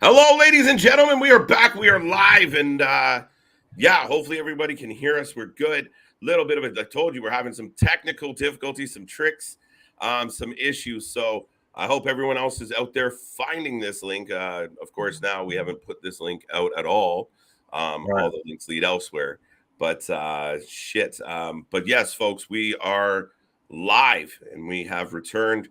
Hello, ladies and gentlemen. We are back. We are live, and hopefully everybody can hear us. We're good. Little bit of it. I told you we're having some technical difficulties, some tricks, some issues. So I hope everyone else is out there finding this link. Of course, now we haven't put this link out at all. Right. All the links lead elsewhere. But but yes, folks, we are live, and we have returned.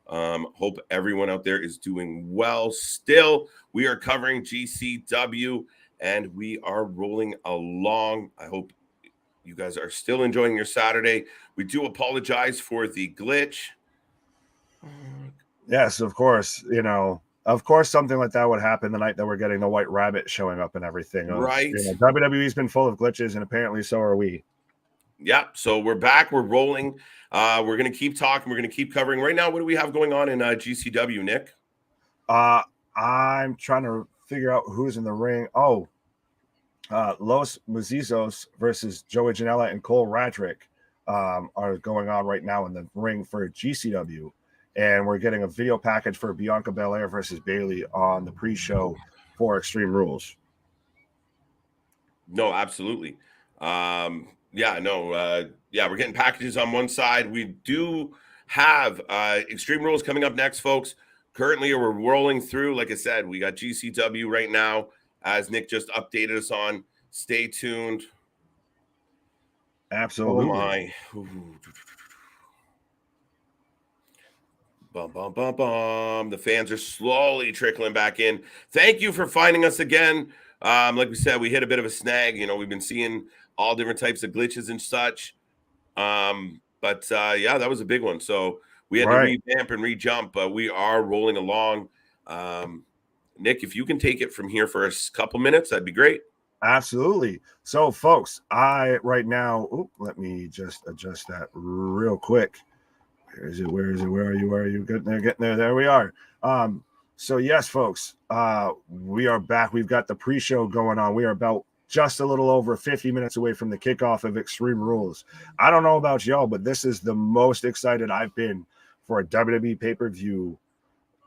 Hope everyone out there is doing well still. We are covering GCW and we are rolling along. I hope you guys are still enjoying your Saturday. We do apologize for the glitch. Yes, of course. Of course, something like that would happen the night that we're getting the White Rabbit showing up and everything. Right. WWE's been full of glitches, and apparently so are we. Yeah. So we're back. We're rolling. We're going to keep talking. We're going to keep covering. Right now, what do we have going on in GCW, Nick? I'm trying to figure out who's in the ring. Los Muzzizos versus Joey Janela and Cole Radrick are going on right now in the ring for GCW. And we're getting a video package for Bianca Belair versus Bayley on the pre-show for Extreme Rules. No, absolutely. We're getting packages on one side. We do have Extreme Rules coming up next, folks. Currently, we're rolling through. Like I said, we got GCW right now, as Nick just updated us on. Stay tuned. Absolutely. Oh my. Bum, bum, bum, bum. The fans are slowly trickling back in. Thank you for finding us again. Like we said, we hit a bit of a snag. We've been seeing all different types of glitches and such. That was a big one. So we had to revamp and re-jump, but we are rolling along. Nick, if you can take it from here for a couple minutes, that'd be great. Absolutely. So, folks, let me just adjust that real quick. Where is it? Where are you? Getting there. There we are. So yes, folks, we are back. We've got the pre-show going on. We are about just a little over 50 minutes away from the kickoff of Extreme Rules. I don't know about y'all, but this is the most excited I've been for a WWE pay-per-view.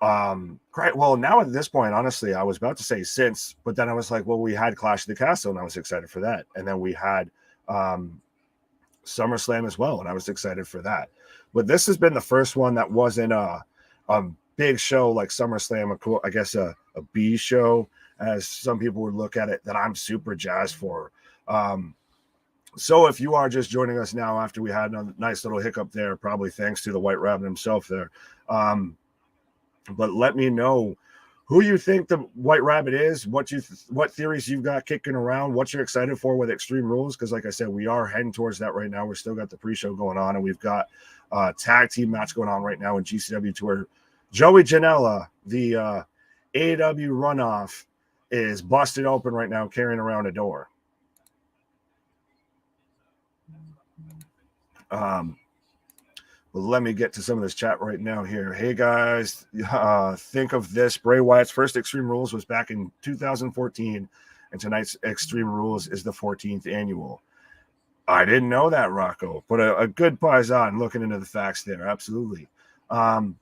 Well, now at this point, honestly, I was about to say since, but then I was like, well, we had Clash of the Castle, and I was excited for that. And then we had SummerSlam as well, and I was excited for that. But this has been the first one that wasn't a big show like SummerSlam, I guess a B show, as some people would look at it, that I'm super jazzed for. So if you are just joining us now after we had a nice little hiccup there, probably thanks to the White Rabbit himself there, but let me know who you think the White Rabbit is, what theories you've got kicking around, what you're excited for with Extreme Rules, because like I said, we are heading towards that right now. We're still got the pre-show going on, and we've got a tag team match going on right now in GCW to where Joey Janela, the AEW runoff, is busted open right now carrying around a door. But let me get to some of this chat right now here. Hey, guys, think of this. Bray Wyatt's first Extreme Rules was back in 2014, and tonight's Extreme Rules is the 14th annual. I didn't know that, Rocco, but a good paisan looking into the facts there. Absolutely. Well,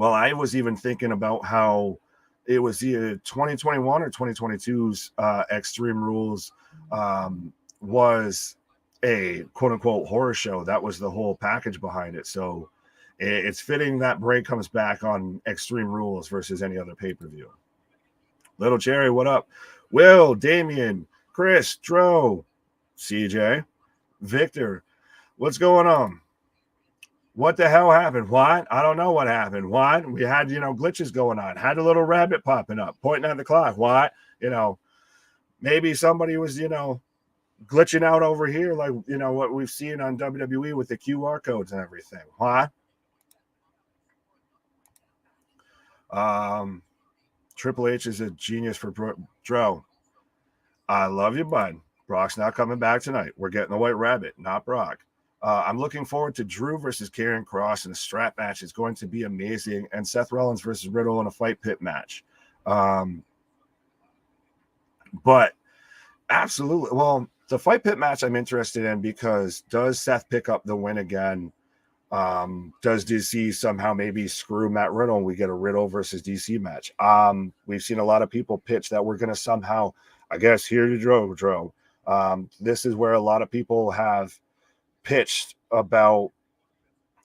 I was even thinking about how it was either 2021 or 2022's Extreme Rules was a quote-unquote horror show. That was the whole package behind it. So it's fitting that Bray comes back on Extreme Rules versus any other pay-per-view. Little Cherry, what up? Will, Damien, Chris, Dro, CJ, Victor, what's going on? What the hell happened? What? I don't know what happened. What? We had, glitches going on. Had a little rabbit popping up, pointing at the clock. What? Maybe somebody was, glitching out over here, like what we've seen on WWE with the QR codes and everything. What? Triple H is a genius for Dro. I love you, bud. Brock's not coming back tonight. We're getting the White Rabbit, not Brock. I'm looking forward to Drew versus Karrion Kross in a strap match. It's going to be amazing. And Seth Rollins versus Riddle in a fight pit match. But absolutely. Well, the fight pit match I'm interested in because does Seth pick up the win again Does DC somehow maybe screw Matt Riddle and we get a Riddle versus DC match? We've seen a lot of people pitch that we're going to somehow, I guess, here to Dro. This is where a lot of people have pitched about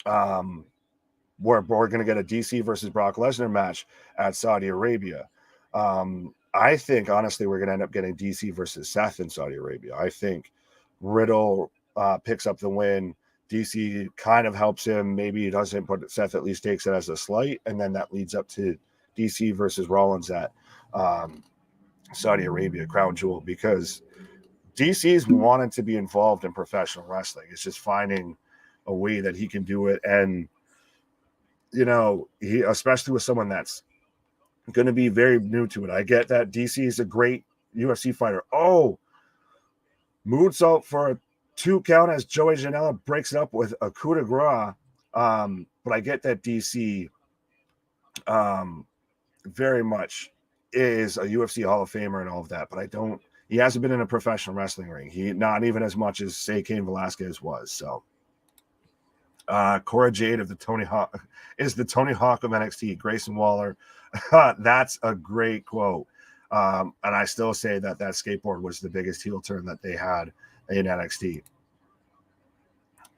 where we're going to get a DC versus Brock Lesnar match at Saudi Arabia. I think, honestly, we're going to end up getting DC versus Seth in Saudi Arabia. I think Riddle picks up the win. DC kind of helps him. Maybe he doesn't, but Seth at least takes it as a slight. And then that leads up to DC versus Rollins at Saudi Arabia, Crown Jewel, because DC's wanted to be involved in professional wrestling. It's just finding a way that he can do it. And, you know, he, especially with someone that's going to be very new to it. I get that DC is a great UFC fighter. Oh, moonsault for a 2 count as Joey Janela breaks it up with a coup de grace. But I get that DC very much is a UFC Hall of Famer and all of that, but he hasn't been in a professional wrestling ring. He not even as much as, say, Cain Velasquez was. So Cora Jade of the Tony Hawk is the Tony Hawk of NXT. Grayson Waller. That's a great quote. And I still say that skateboard was the biggest heel turn that they had in NXT.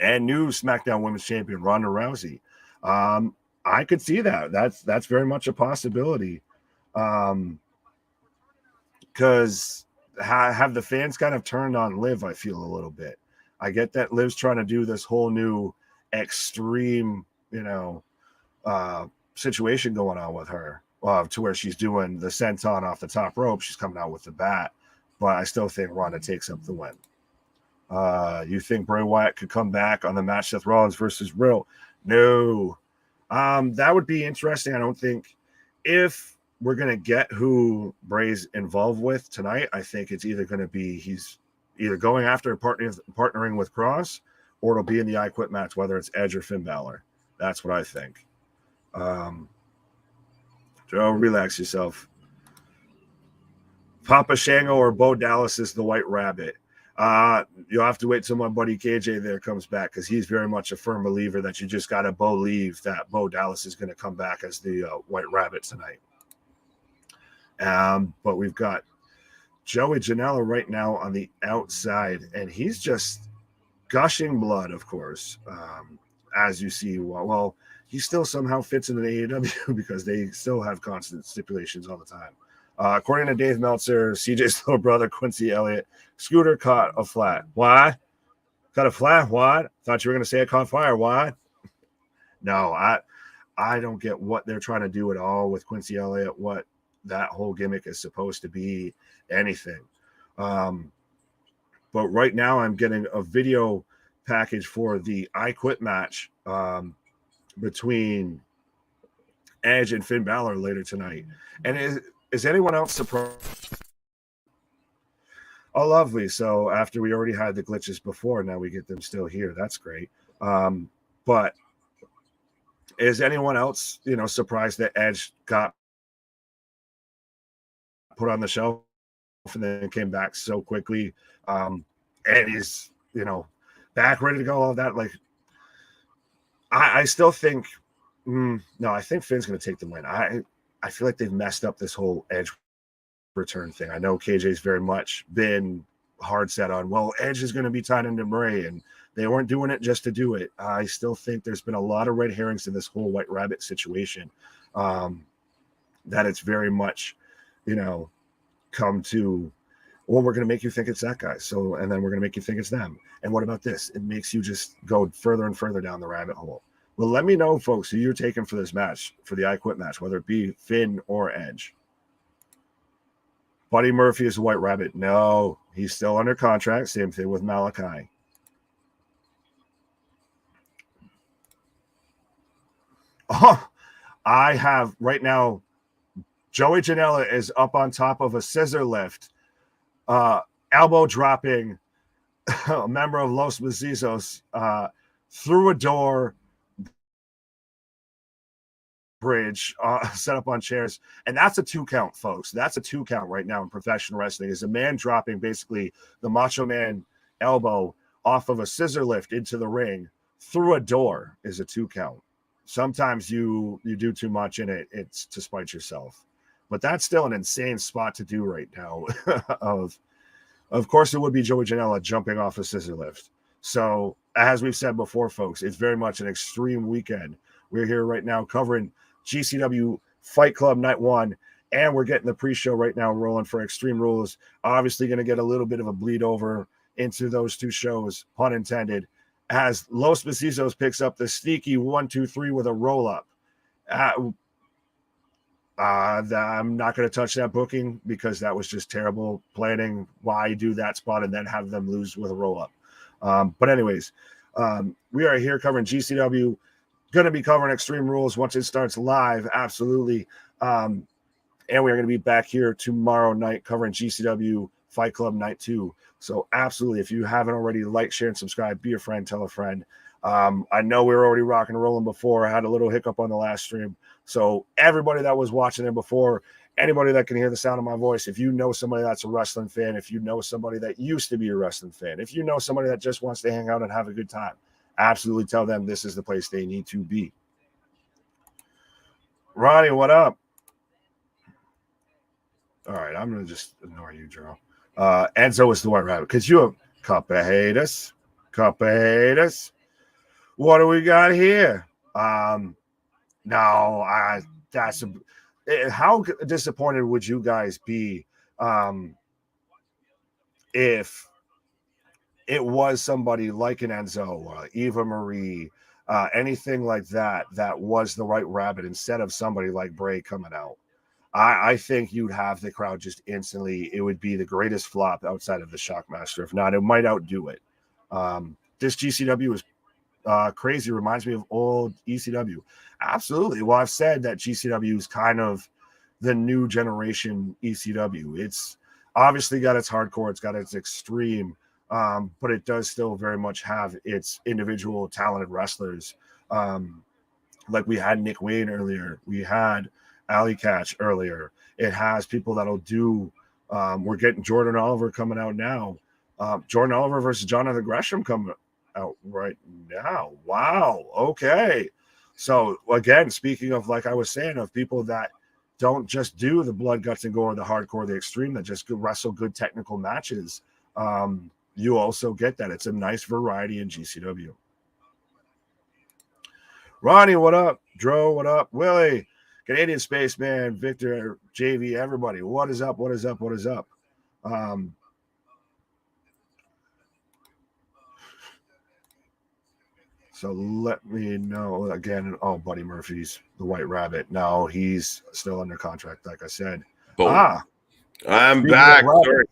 And new SmackDown Women's Champion Ronda Rousey. I could see that. That's very much a possibility. Because have the fans kind of turned on Liv, I feel a little bit. I get that Liv's trying to do this whole new extreme, situation going on with her, to where she's doing the senton off the top rope. She's coming out with the bat, but I still think Ronda takes up the win. You think Bray Wyatt could come back on the match Seth Rollins versus Riddle? No. That would be interesting. I don't think, if we're going to get who Bray's involved with tonight, I think it's either going to be he's either going after partnering with Kross, or it'll be in the I Quit match, whether it's Edge or Finn Balor. That's what I think. Joe, relax yourself. Papa Shango or Bo Dallas is the White Rabbit. You'll have to wait till my buddy KJ there comes back, because he's very much a firm believer that you just got to believe that Bo Dallas is going to come back as the White Rabbit tonight. But we've got Joey Janela right now on the outside, and he's just gushing blood, of course. As you see, well, he still somehow fits in an AEW because they still have constant stipulations all the time. According to Dave Meltzer, CJ's little brother, Quincy Elliott, Scooter caught a flat. Why? Caught a flat? What? Thought you were going to say it caught fire. Why? No, I don't get what they're trying to do at all with Quincy Elliott, what that whole gimmick is supposed to be, anything. But right now I'm getting a video package for the I Quit match between Edge and Finn Balor later tonight. And is anyone else surprised? Oh, lovely. So after we already had the glitches before, now we get them still here. That's great. But is anyone else, surprised that Edge got put on the shelf and then came back so quickly? And he's, back ready to go, all that. Like, I still think, no, I think Finn's going to take the win. I feel like they've messed up this whole Edge return thing. I know KJ's very much been hard set on, well, Edge is going to be tied into Bray, and they weren't doing it just to do it. I still think there's been a lot of red herrings in this whole White Rabbit situation, that it's very much, come to, well, we're going to make you think it's that guy. So, and then we're going to make you think it's them. And what about this? It makes you just go further and further down the rabbit hole. Well, let me know, folks, who you're taking for this match, for the I Quit match, whether it be Finn or Edge. Buddy Murphy is a White Rabbit. No, he's still under contract. Same thing with Malachi. Oh, I have right now, Joey Janela is up on top of a scissor lift, elbow dropping a member of Los Macizos through a door, bridge, set up on chairs. And that's a 2 count, folks. That's a 2 count right now in professional wrestling, is a man dropping basically the Macho Man elbow off of a scissor lift into the ring through a door is a 2 count. Sometimes you do too much in it, it's to spite yourself. But that's still an insane spot to do right now. Of course, it would be Joey Janela jumping off a scissor lift. So, as we've said before, folks, it's very much an extreme weekend. We're here right now covering GCW Fight Club Night 1, and we're getting the pre-show right now rolling for Extreme Rules. Obviously going to get a little bit of a bleed over into those 2 shows, pun intended, as Los Macizos picks up the sneaky 1-2-3 with a roll-up. I'm not going to touch that booking because that was just terrible planning. Why do that spot and then have them lose with a roll-up? But anyways, we are here covering GCW. Going to be covering Extreme Rules once it starts live. Absolutely. And we're going to be back here tomorrow night covering GCW Fight Club Night 2. So absolutely, if you haven't already, like, share, and subscribe. Be a friend, tell a friend. I know we were already rocking and rolling before. I had a little hiccup on the last stream. So everybody that was watching it before, anybody that can hear the sound of my voice, if you know somebody that's a wrestling fan, if you know somebody that used to be a wrestling fan, if you know somebody that just wants to hang out and have a good time, absolutely tell them this is the place they need to be. Ronnie, what up? All right, I'm going to just ignore you, Joe. Enzo is the White Rabbit because you have Cup of Haters. What do we got here? How disappointed would you guys be if it was somebody like an Enzo, Eva Marie, anything like that was the White Rabbit instead of somebody like Bray coming out? I think you'd have the crowd just instantly. It would be the greatest flop outside of the Shockmaster. If not, it might outdo it. This GCW is crazy. Reminds me of old ECW. Absolutely. Well, I've said that GCW is kind of the new generation ECW. It's obviously got its hardcore, it's got its extreme, but it does still very much have its individual talented wrestlers. Like we had Nick Wayne earlier. We had Alley Catch earlier. It has people that'll do. We're getting Jordan Oliver coming out now. Jordan Oliver versus Jonathan Gresham coming out right now. Wow. Okay. So again, speaking of, like I was saying, of people that don't just do the blood, guts, and gore, the hardcore, the extreme, that just wrestle good technical matches. You also get that. It's a nice variety in GCW. Ronnie, what up? Dro, what up? Willie, Canadian Spaceman, Victor, JV, everybody. What is up? So let me know again. Oh, Buddy Murphy's the White Rabbit. No, he's still under contract, like I said. Boom. I'm back. Sorry.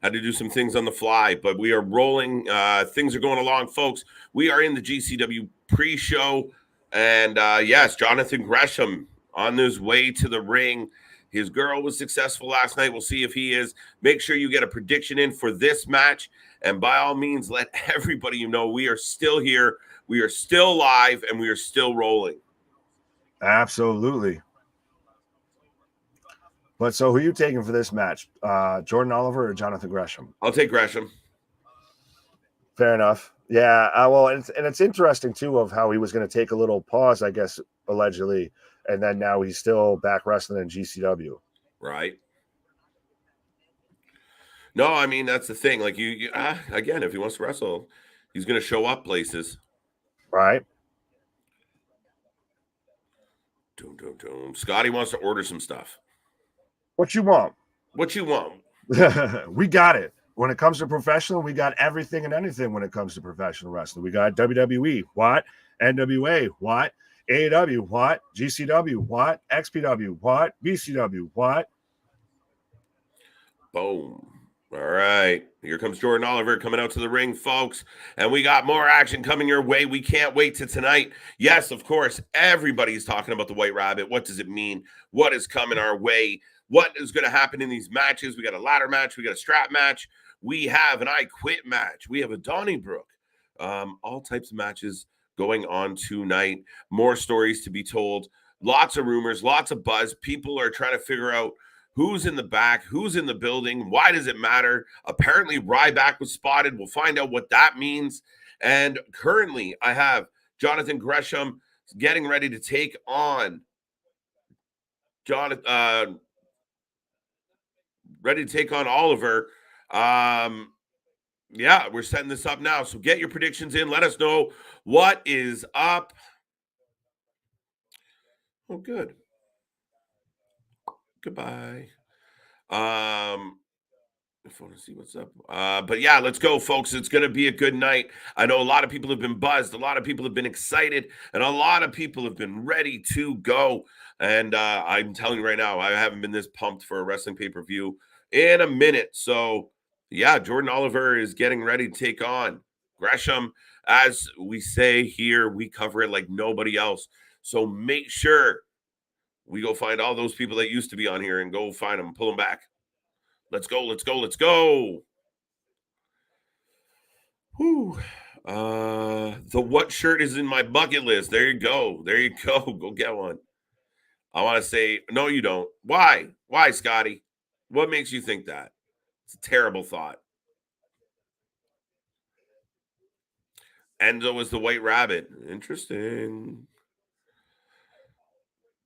Had to do some things on the fly, but we are rolling. Things are going along, folks. We are in the GCW pre-show. And yes, Jonathan Gresham on his way to the ring. His girl was successful last night. We'll see if he is. Make sure you get a prediction in for this match. And by all means, let everybody know we are still here. We are still live, and we are still rolling. Absolutely. But so who are you taking for this match? Jordan Oliver or Jonathan Gresham? I'll take Gresham. Fair enough. Yeah. Well, and it's interesting, too, of how he was going to take a little pause, I guess, allegedly. And then now he's still back wrestling in GCW. Right. No, I mean, that's the thing. Like, again, if he wants to wrestle, he's going to show up places. Right. Scotty wants to order some stuff. What you want? We got it. When it comes to professional, we got everything and anything when it comes to professional wrestling. We got WWE, what? NWA, what? AEW, what? GCW, what? XPW, what? BCW, what? Boom. All right. Here comes Jordan Oliver coming out to the ring, folks. And we got more action coming your way. We can't wait to tonight. Yes, of course, everybody's talking about the White Rabbit. What does it mean? What is coming our way? What is going to happen in these matches? We got a ladder match. We got a strap match. We have an I Quit match. We have a Donnybrook. All types of matches going on tonight. More stories to be told. Lots of rumors, lots of buzz. People are trying to figure out who's in the back, who's in the building, why does it matter? Apparently, Ryback was spotted. We'll find out what that means. And currently, I have Jonathan Gresham getting ready to take on Oliver. Yeah, we're setting this up now. So get your predictions in. Let us know what is up. Oh, good. Goodbye. If I want to see what's up. But yeah, let's go, folks. It's going to be a good night. I know a lot of people have been buzzed. A lot of people have been excited. And a lot of people have been ready to go. And I'm telling you right now, I haven't been this pumped for a wrestling pay-per-view in a minute. So yeah, Jordan Oliver is getting ready to take on Gresham. As we say here, we cover it like nobody else. So make sure we go find all those people that used to be on here and go find them, pull them back. Let's go, let's go, let's go. Whew. The what shirt is in my bucket list. There you go. There you go. Go get one. I want to say, no, you don't. Why? Why, Scotty? What makes you think that? It's a terrible thought. Enzo was the white rabbit. Interesting.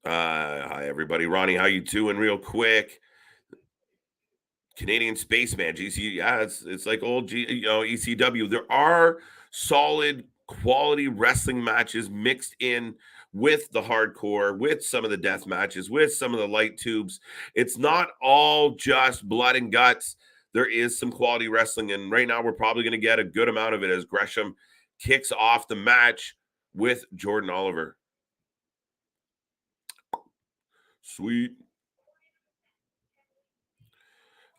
Hi, everybody. Ronnie, how you doing real quick? Canadian Spaceman, GC. Yeah, it's like old ECW. There are solid quality wrestling matches mixed in with the hardcore, with some of the death matches, with some of the light tubes. It's not all just blood and guts. There is some quality wrestling, and right now we're probably going to get a good amount of it as Gresham kicks off the match with Jordan Oliver. Sweet.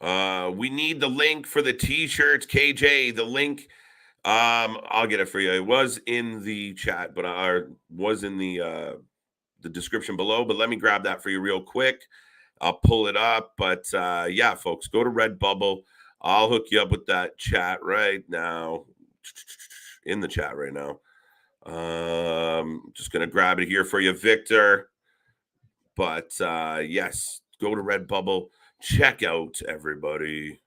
We need the link for the t-shirts, KJ. The link, I'll get it for you. It was in the chat, but I was in the description below. But let me grab that for you real quick. I'll pull it up. But yeah, folks, go to Redbubble. I'll hook you up with that chat right now. In the chat right now. Just gonna grab it here for you, Victor. But yes, go to Redbubble. Check out everybody.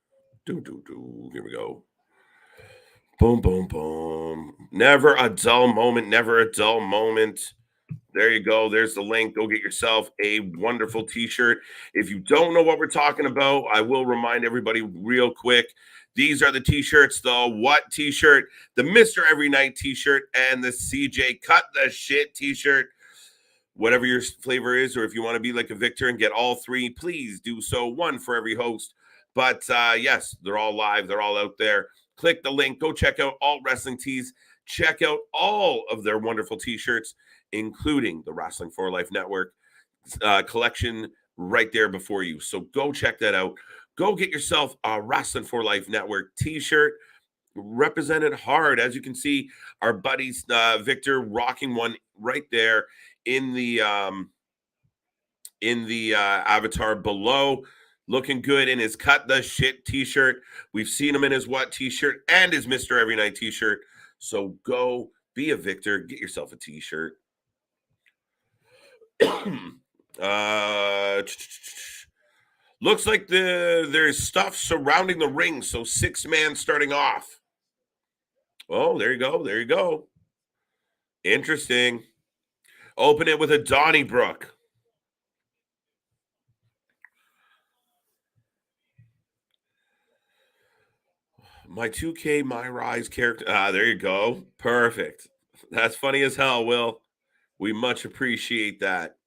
Here we go. Boom, boom, boom. Never a dull moment. Never a dull moment. There you go. There's the link. Go get yourself a wonderful t-shirt. If you don't know what we're talking about, I will remind everybody real quick. These are the t-shirts, though. What t-shirt? The Mr. Every Night t-shirt and the CJ Cut the Shit t-shirt. Whatever your flavor is, or if you want to be like a Victor and get all three, please do so. One for every host. But yes, they're all live. They're all out there. Click the link. Go check out Alt Wrestling Tees. Check out all of their wonderful t-shirts, including the Wrestling for Life Network collection right there before you. So go check that out. Go get yourself a Wrestling for Life Network t-shirt. Represented hard. As you can see, our buddies Victor rocking one right there in the avatar below, looking good in his Cut the Shit t-shirt. We've seen him in his what t-shirt and his Mr. Every Night t-shirt. So go be a Victor, get yourself a t-shirt. Looks like there's stuff surrounding the ring, so 6-man starting off. Oh, there you go. There you go. Interesting. Open it with a Donnybrook. My 2K, my Rise character. There you go. Perfect. That's funny as hell, Will. We much appreciate that.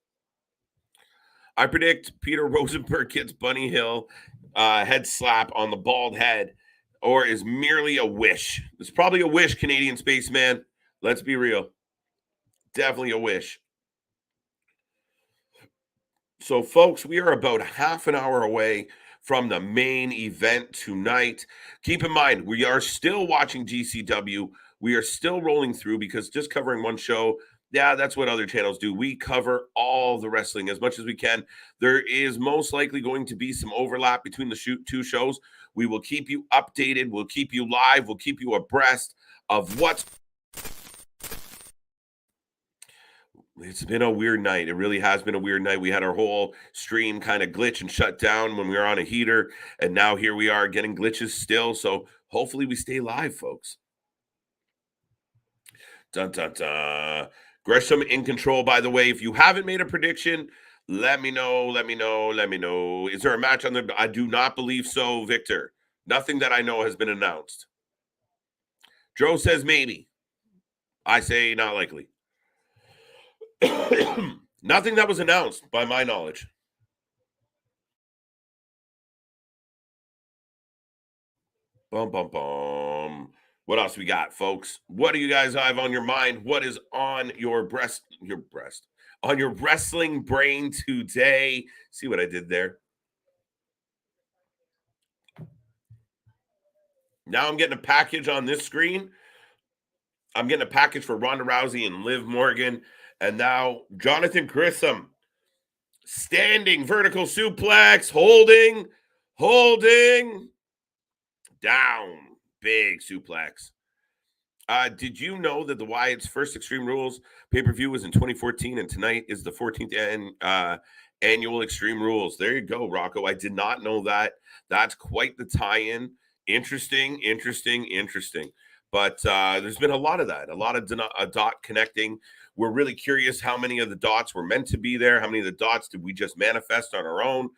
I predict Peter Rosenberg gets Bunny Hill head slap on the bald head, or is merely a wish. It's probably a wish, Canadian Spaceman. Let's be real. Definitely a wish. So, folks, we are about half an hour away from the main event tonight. Keep in mind, we are still watching GCW. We are still rolling through because just covering one show, yeah, that's what other channels do. We cover all the wrestling as much as we can. There is most likely going to be some overlap between the two shows. We will keep you updated. We'll keep you live. We'll keep you abreast of what's. It's been a weird night. It really has been a weird night. We had our whole stream kind of glitch and shut down when we were on a heater. And now here we are getting glitches still. So hopefully we stay live, folks. Dun, dun, dun. Gresham in control, by the way. If you haven't made a prediction, let me know. Is there a match on the... I do not believe so, Victor. Nothing that I know has been announced. Joe says maybe. I say not likely. Nothing that was announced, by my knowledge. Bum, bum, bum. What else we got, folks? What do you guys have on your mind? What is on your on your wrestling brain today? See what I did there? Now I'm getting a package on this screen. I'm getting a package for Ronda Rousey and Liv Morgan. And now Jonathan Grissom. Standing vertical suplex. Holding. Down. Big suplex. Did you know that the Wyatt's first Extreme Rules pay-per-view was in 2014, and tonight is the 14th annual Extreme Rules? There you go, Rocco. I did not know that. That's quite the tie-in. Interesting. But there's been a lot of that, a lot of dot connecting. We're really curious how many of the dots were meant to be there. How many of the dots did we just manifest on our own?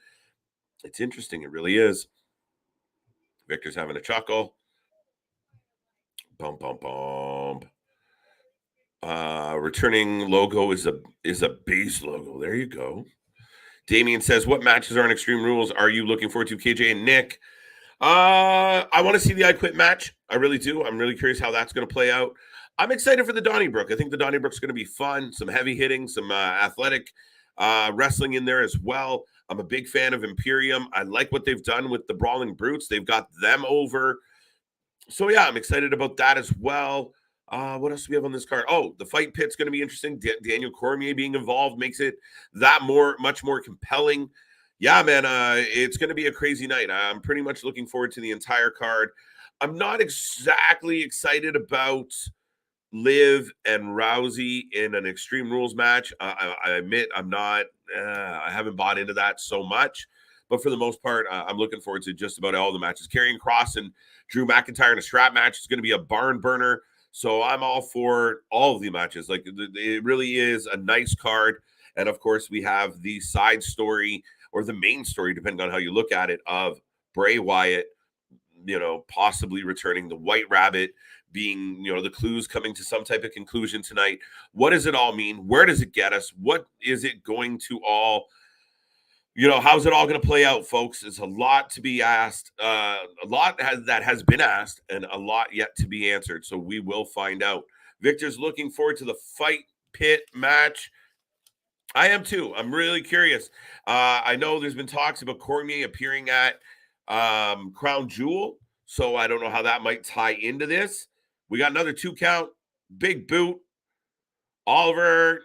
It's interesting. It really is. Victor's having a chuckle. Bum. Returning logo is a base logo. There you go. Damien says, what matches are on Extreme Rules are you looking forward to, KJ and Nick? I want to see the I Quit match. I really do. I'm really curious how that's going to play out. I'm excited for the Donnybrook. I think the Donnybrook's going to be fun. Some heavy hitting, some athletic wrestling in there as well. I'm a big fan of Imperium. I like what they've done with the Brawling Brutes. They've got them over. So, yeah, I'm excited about that as well. What else do we have on this card? Oh, the fight pit's going to be interesting. Daniel Cormier being involved makes it that much more compelling. Yeah, man, it's going to be a crazy night. I'm pretty much looking forward to the entire card. I'm not exactly excited about Liv and Rousey in an Extreme Rules match. I admit I'm not. I haven't bought into that so much. But for the most part, I'm looking forward to just about all the matches. Karrion Kross and Drew McIntyre in a strap match is going to be a barn burner. So I'm all for all of the matches. Like, it really is a nice card. And, of course, we have the side story or the main story, depending on how you look at it, of Bray Wyatt, possibly returning, the White Rabbit being, the clues coming to some type of conclusion tonight. What does it all mean? Where does it get us? What is it going to all... how's it all going to play out, folks? It's a lot to be asked. A lot that has been asked and a lot yet to be answered. So we will find out. Victor's looking forward to the fight pit match. I am too. I'm really curious. I know there's been talks about Cormier appearing at Crown Jewel. So I don't know how that might tie into this. We got another 2 count. Big boot. Oliver.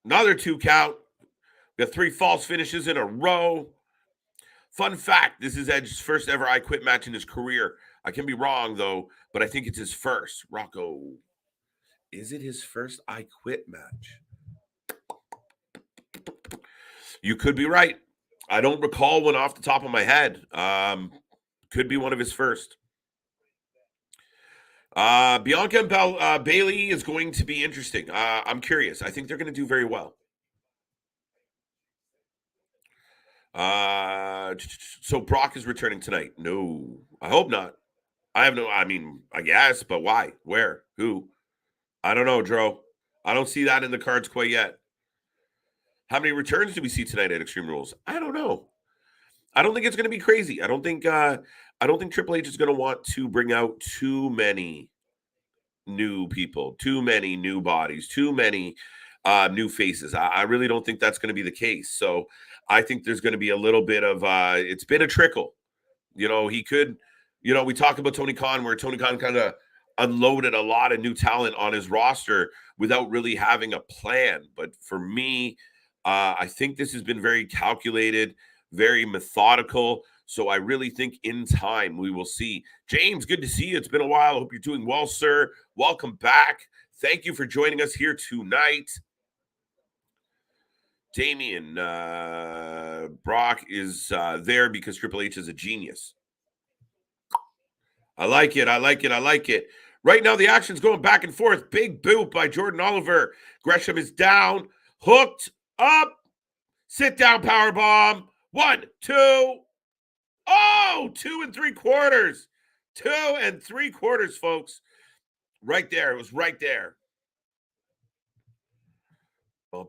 Another 2 count. We got 3 false finishes in a row. Fun fact, this is Edge's first ever I Quit match in his career. I can be wrong, though, but I think it's his first. Rocco, is it his first I Quit match? You could be right. I don't recall one off the top of my head. Could be one of his first. Bianca and Bayley is going to be interesting. I'm curious. I think they're going to do very well. So Brock is returning tonight. No, I hope not. I guess, but why? Where? Who? I don't know, Dro. I don't see that in the cards quite yet. How many returns do we see tonight at Extreme Rules? I don't know. I don't think it's going to be crazy. I don't think Triple H is going to want to bring out too many new people, too many new bodies, too many new faces. I really don't think that's going to be the case. So I think there's going to be a little bit of it's been a trickle. He could, we talked about Tony Khan, where Tony Khan kind of unloaded a lot of new talent on his roster without really having a plan. But for me, I think this has been very calculated, very methodical. So I really think in time we will see. James, good to see you. It's been a while. I hope you're doing well, sir. Welcome back. Thank you for joining us here tonight. Damien, Brock is there because Triple H is a genius. I like it. Right now, the action's going back and forth. Big boot by Jordan Oliver. Gresham is down, hooked up. Sit down power bomb. 1, 2. Oh, 2 3/4. 2 3/4, folks. Right there. It was right there. Bottom.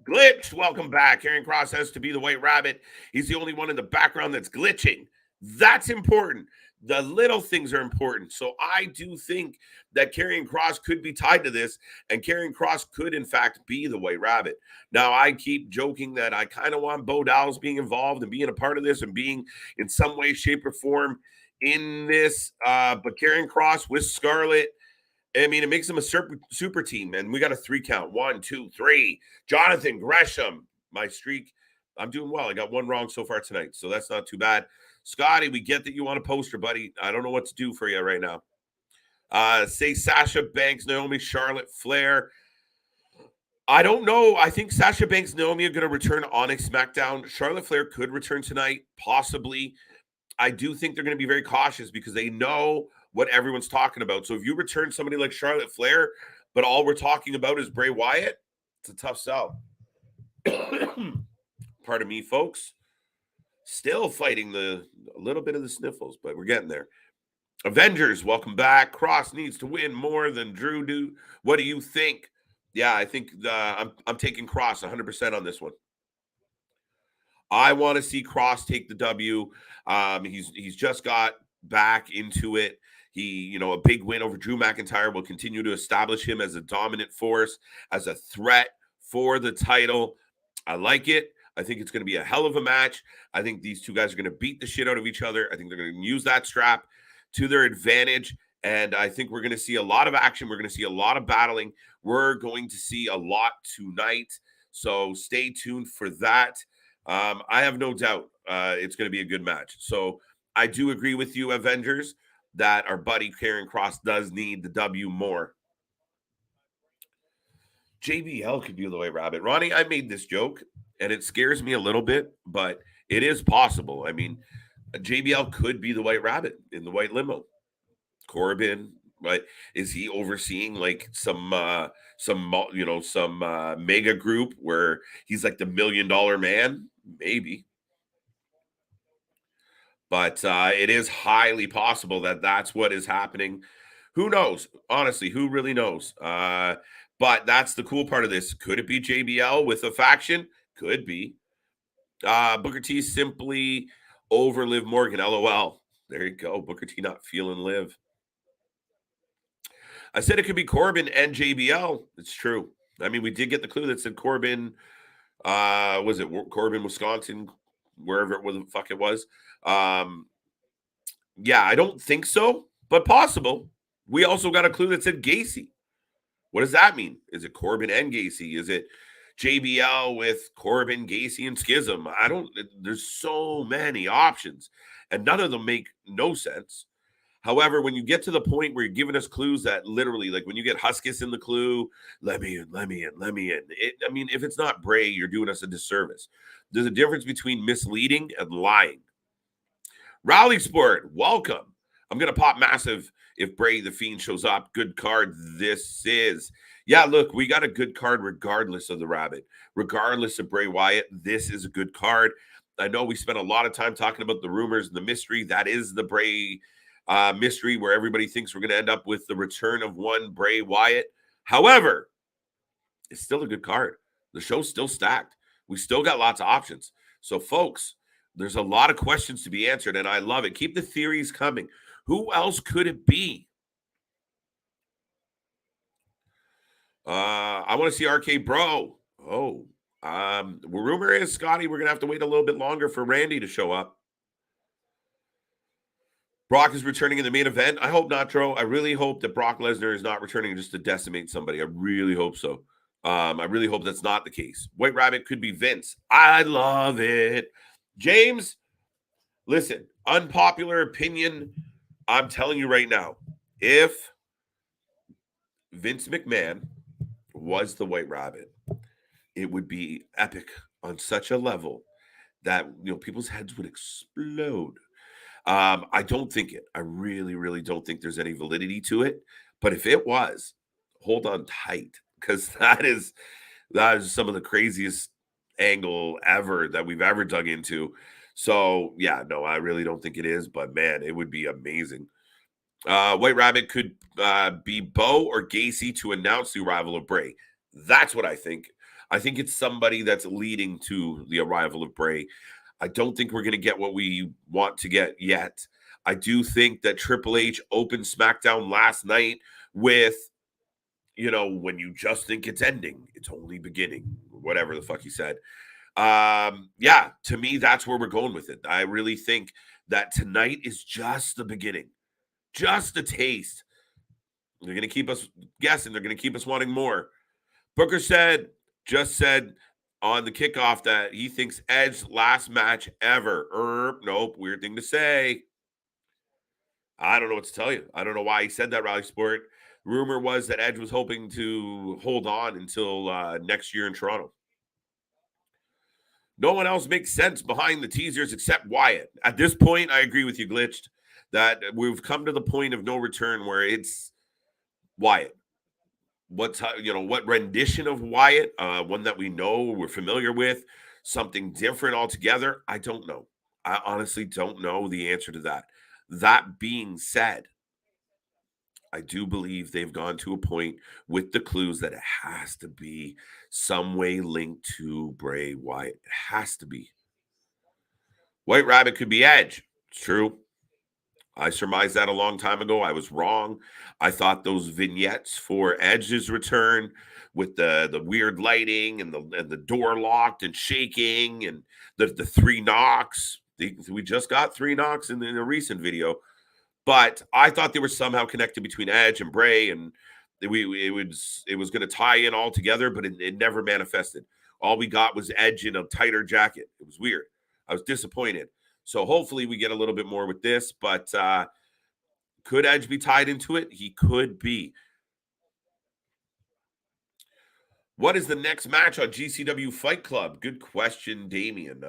Glitch. Welcome back. Karrion Kross has to be the White Rabbit. He's the only one in the background that's glitching. That's important. The little things are important. So I do think that Karrion Kross could be tied to this, and Karrion Kross could, in fact, be the White Rabbit. Now, I keep joking that I kind of want Bo Dallas being involved and being a part of this and being in some way, shape, or form in this. But Karrion Kross with Scarlett, I mean, it makes them a super team, and we got a 3 count. 1, 2, 3. Jonathan Gresham, my streak. I'm doing well. I got 1 wrong so far tonight, so that's not too bad. Scotty, we get that you want a poster, buddy. I don't know what to do for you right now. Say Sasha Banks, Naomi, Charlotte, Flair. I don't know. I think Sasha Banks, Naomi are going to return on a SmackDown. Charlotte Flair could return tonight, possibly. I do think they're going to be very cautious because they know what everyone's talking about. So if you return somebody like Charlotte Flair, but all we're talking about is Bray Wyatt, it's a tough sell. Pardon me, folks. Still fighting a little bit of the sniffles, but we're getting there. Avengers, welcome back. Kross needs to win more than Drew do. What do you think? Yeah, I think I'm taking Kross 100% on this one. I want to see Kross take the W. He's just got back into it. He, a big win over Drew McIntyre will continue to establish him as a dominant force, as a threat for the title. I like it. I think it's going to be a hell of a match. I think these two guys are going to beat the shit out of each other. I think they're going to use that strap to their advantage. And I think we're going to see a lot of action. We're going to see a lot of battling. We're going to see a lot tonight. So stay tuned for that. I have no doubt it's going to be a good match. So I do agree with you, Avengers, that our buddy Karrion Kross does need the W more. JBL could be the White Rabbit. Ronnie, I made this joke, and it scares me a little bit, but it is possible. I mean, JBL could be the White Rabbit in the white limo. Corbin, right? Is he overseeing like some mega group where he's like the $1 million man? Maybe. But it is highly possible that that's what is happening. Who knows? Honestly, who really knows? But that's the cool part of this. Could it be JBL with a faction? Could be. Booker T simply over Liv Morgan. LOL. There you go. Booker T not feeling Liv. I said it could be Corbin and JBL. It's true. I mean, we did get the clue that said Corbin. Was it Corbin, Wisconsin, wherever the fuck it was? Yeah, I don't think so, but possible. We also got a clue that said Gacy. What does that mean? Is it Corbin and Gacy? Is it JBL with Corbin, Gacy, and Schism? There's so many options, and none of them make no sense. However, when you get to the point where you're giving us clues that literally, like when you get Huskus in the clue, let me in. If it's not Bray, you're doing us a disservice. There's a difference between misleading and lying. Rally Sport, welcome. I'm going to pop massive if Bray the Fiend shows up. Good card this is. Yeah, look, we got a good card regardless of the Rabbit. Regardless of Bray Wyatt, this is a good card. I know we spent a lot of time talking about the rumors and the mystery. That is the Bray mystery where everybody thinks we're going to end up with the return of one Bray Wyatt. However, it's still a good card. The show's still stacked. We still got lots of options. So, folks, there's a lot of questions to be answered, and I love it. Keep the theories coming. Who else could it be? I want to see RK Bro. Oh, rumor is, Scotty, we're going to have to wait a little bit longer for Randy to show up. Brock is returning in the main event. I hope not, Tro. I really hope that Brock Lesnar is not returning just to decimate somebody. I really hope so. I really hope that's not the case. White Rabbit could be Vince. I love it. James, listen, unpopular opinion. I'm telling you right now, if Vince McMahon was the White Rabbit, it would be epic on such a level that people's heads would explode. I don't think it. I really, really don't think there's any validity to it. But if it was, hold on tight, because that is some of the craziest angle ever that we've ever dug into. So yeah, no, I really don't think it is. But man, it would be amazing. White Rabbit could be Bo or Gacy to announce the arrival of Bray. That's what I think. I think it's somebody that's leading to the arrival of Bray. I don't think we're going to get what we want to get yet. I do think that Triple H opened SmackDown last night with, when you just think it's ending, it's only beginning, whatever the fuck he said. Yeah, to me, that's where we're going with it. I really think that tonight is just the beginning, just a taste. They're going to keep us guessing. They're going to keep us wanting more. Booker just said on the kickoff that he thinks Edge's last match ever. Nope, weird thing to say. I don't know what to tell you. I don't know why he said that, Rally Sport. Rumor was that Edge was hoping to hold on until next year in Toronto. No one else makes sense behind the teasers except Wyatt. At this point, I agree with you, Glitched, that we've come to the point of no return where it's Wyatt. What rendition of Wyatt, one that we know, we're familiar with, something different altogether? I don't know. I honestly don't know the answer to that. That being said, I do believe they've gone to a point with the clues that it has to be some way linked to Bray Wyatt. It has to be. White Rabbit could be Edge. It's true. I surmised that a long time ago. I was wrong. I thought those vignettes for Edge's return with the weird lighting and the door locked and shaking and the three knocks. We just got three knocks in a recent video, but I thought they were somehow connected between Edge and Bray, and it was going to tie in all together, but it never manifested. All we got was Edge in a tighter jacket. It was weird. I was disappointed. So hopefully we get a little bit more with this, but could Edge be tied into it? He could be. What is the next match on GCW Fight Club? Good question, Damien.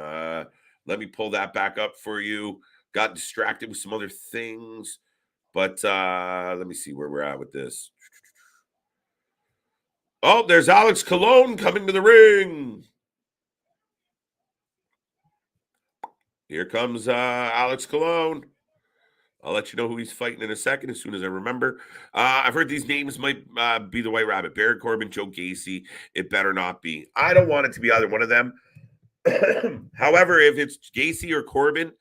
Let me pull that back up for you. Got distracted with some other things, but let me see where we're at with this. Oh, there's Alex Colon coming to the ring. Here comes Alex Colon. I'll let you know who he's fighting in a second as soon as I remember. I've heard these names might be the White Rabbit. Baron Corbin, Joe Gacy. It better not be. I don't want it to be either one of them. However, if it's Gacy or Corbin,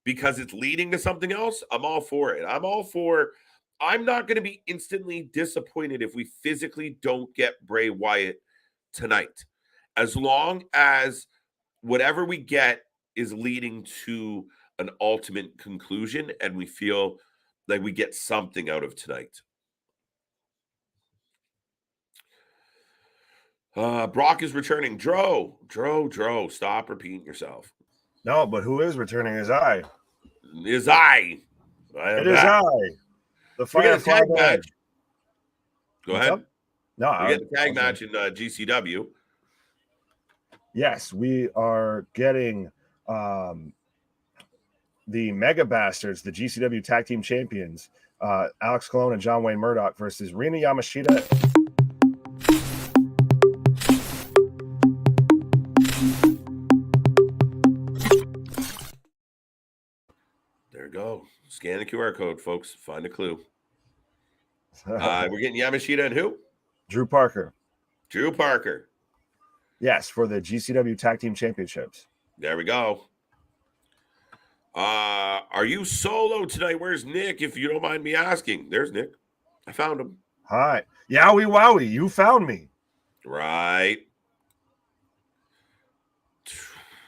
because it's leading to something else, I'm all for it. I'm not going to be instantly disappointed if we physically don't get Bray Wyatt tonight. As long as whatever we get is leading to an ultimate conclusion and we feel like we get something out of tonight. Brock is returning. Dro, stop repeating yourself. No, but who is returning is I. Is I. It is I. The Firefly match. Go What's ahead. Up? No, we get the tag match in GCW. Yes, we are getting the Mega Bastards, the GCW Tag Team Champions, Alex Colon and John Wayne Murdoch versus Rina Yamashita. There you go. Scan the QR code, folks. Find a clue. We're getting Yamashita and who? Drew Parker. Yes, for the GCW Tag Team Championships. There we go. Are you solo tonight? Where's Nick? If you don't mind me asking. There's Nick. I found him. Hi. Yowie wowie, you found me. Right.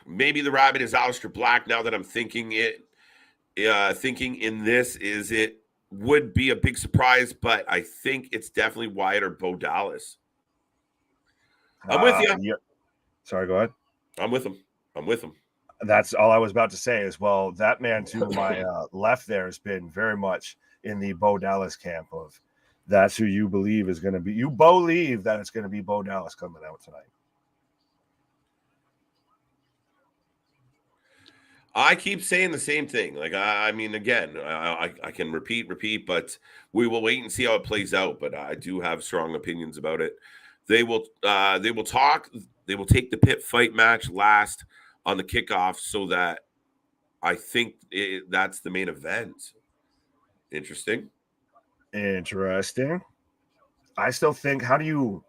Maybe the Rabbit is Aleister Black now that I'm thinking it. Thinking in this is it would be a big surprise, but I think it's definitely Wyatt or Bo Dallas. I'm with you. Yeah. Sorry, go ahead. I'm with him. That's all I was about to say is, well, that man to my left there has been very much in the Bo Dallas camp of that's who you believe is going to be. You believe that it's going to be Bo Dallas coming out tonight. I keep saying the same thing. Like, I mean, again, I can repeat, but we will wait and see how it plays out. But I do have strong opinions about it. They will talk. They will take the pit fight match last on the kickoff, so that I think that's the main event. Interesting. Interesting. I still think, how do you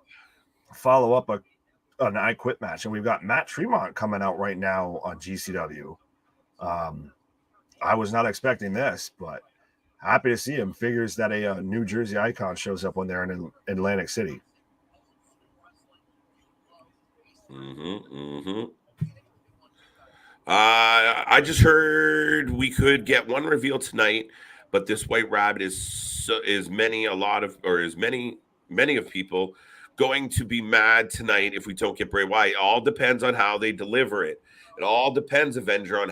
follow up an I Quit match? And we've got Matt Tremont coming out right now on GCW. I was not expecting this, but happy to see him. Figures that a New Jersey icon shows up when they're in Atlantic City. I just heard we could get one reveal tonight, but this White Rabbit is many of people going to be mad tonight if we don't get Bray Wyatt. It all depends on how they deliver it. It all depends, Avenger, on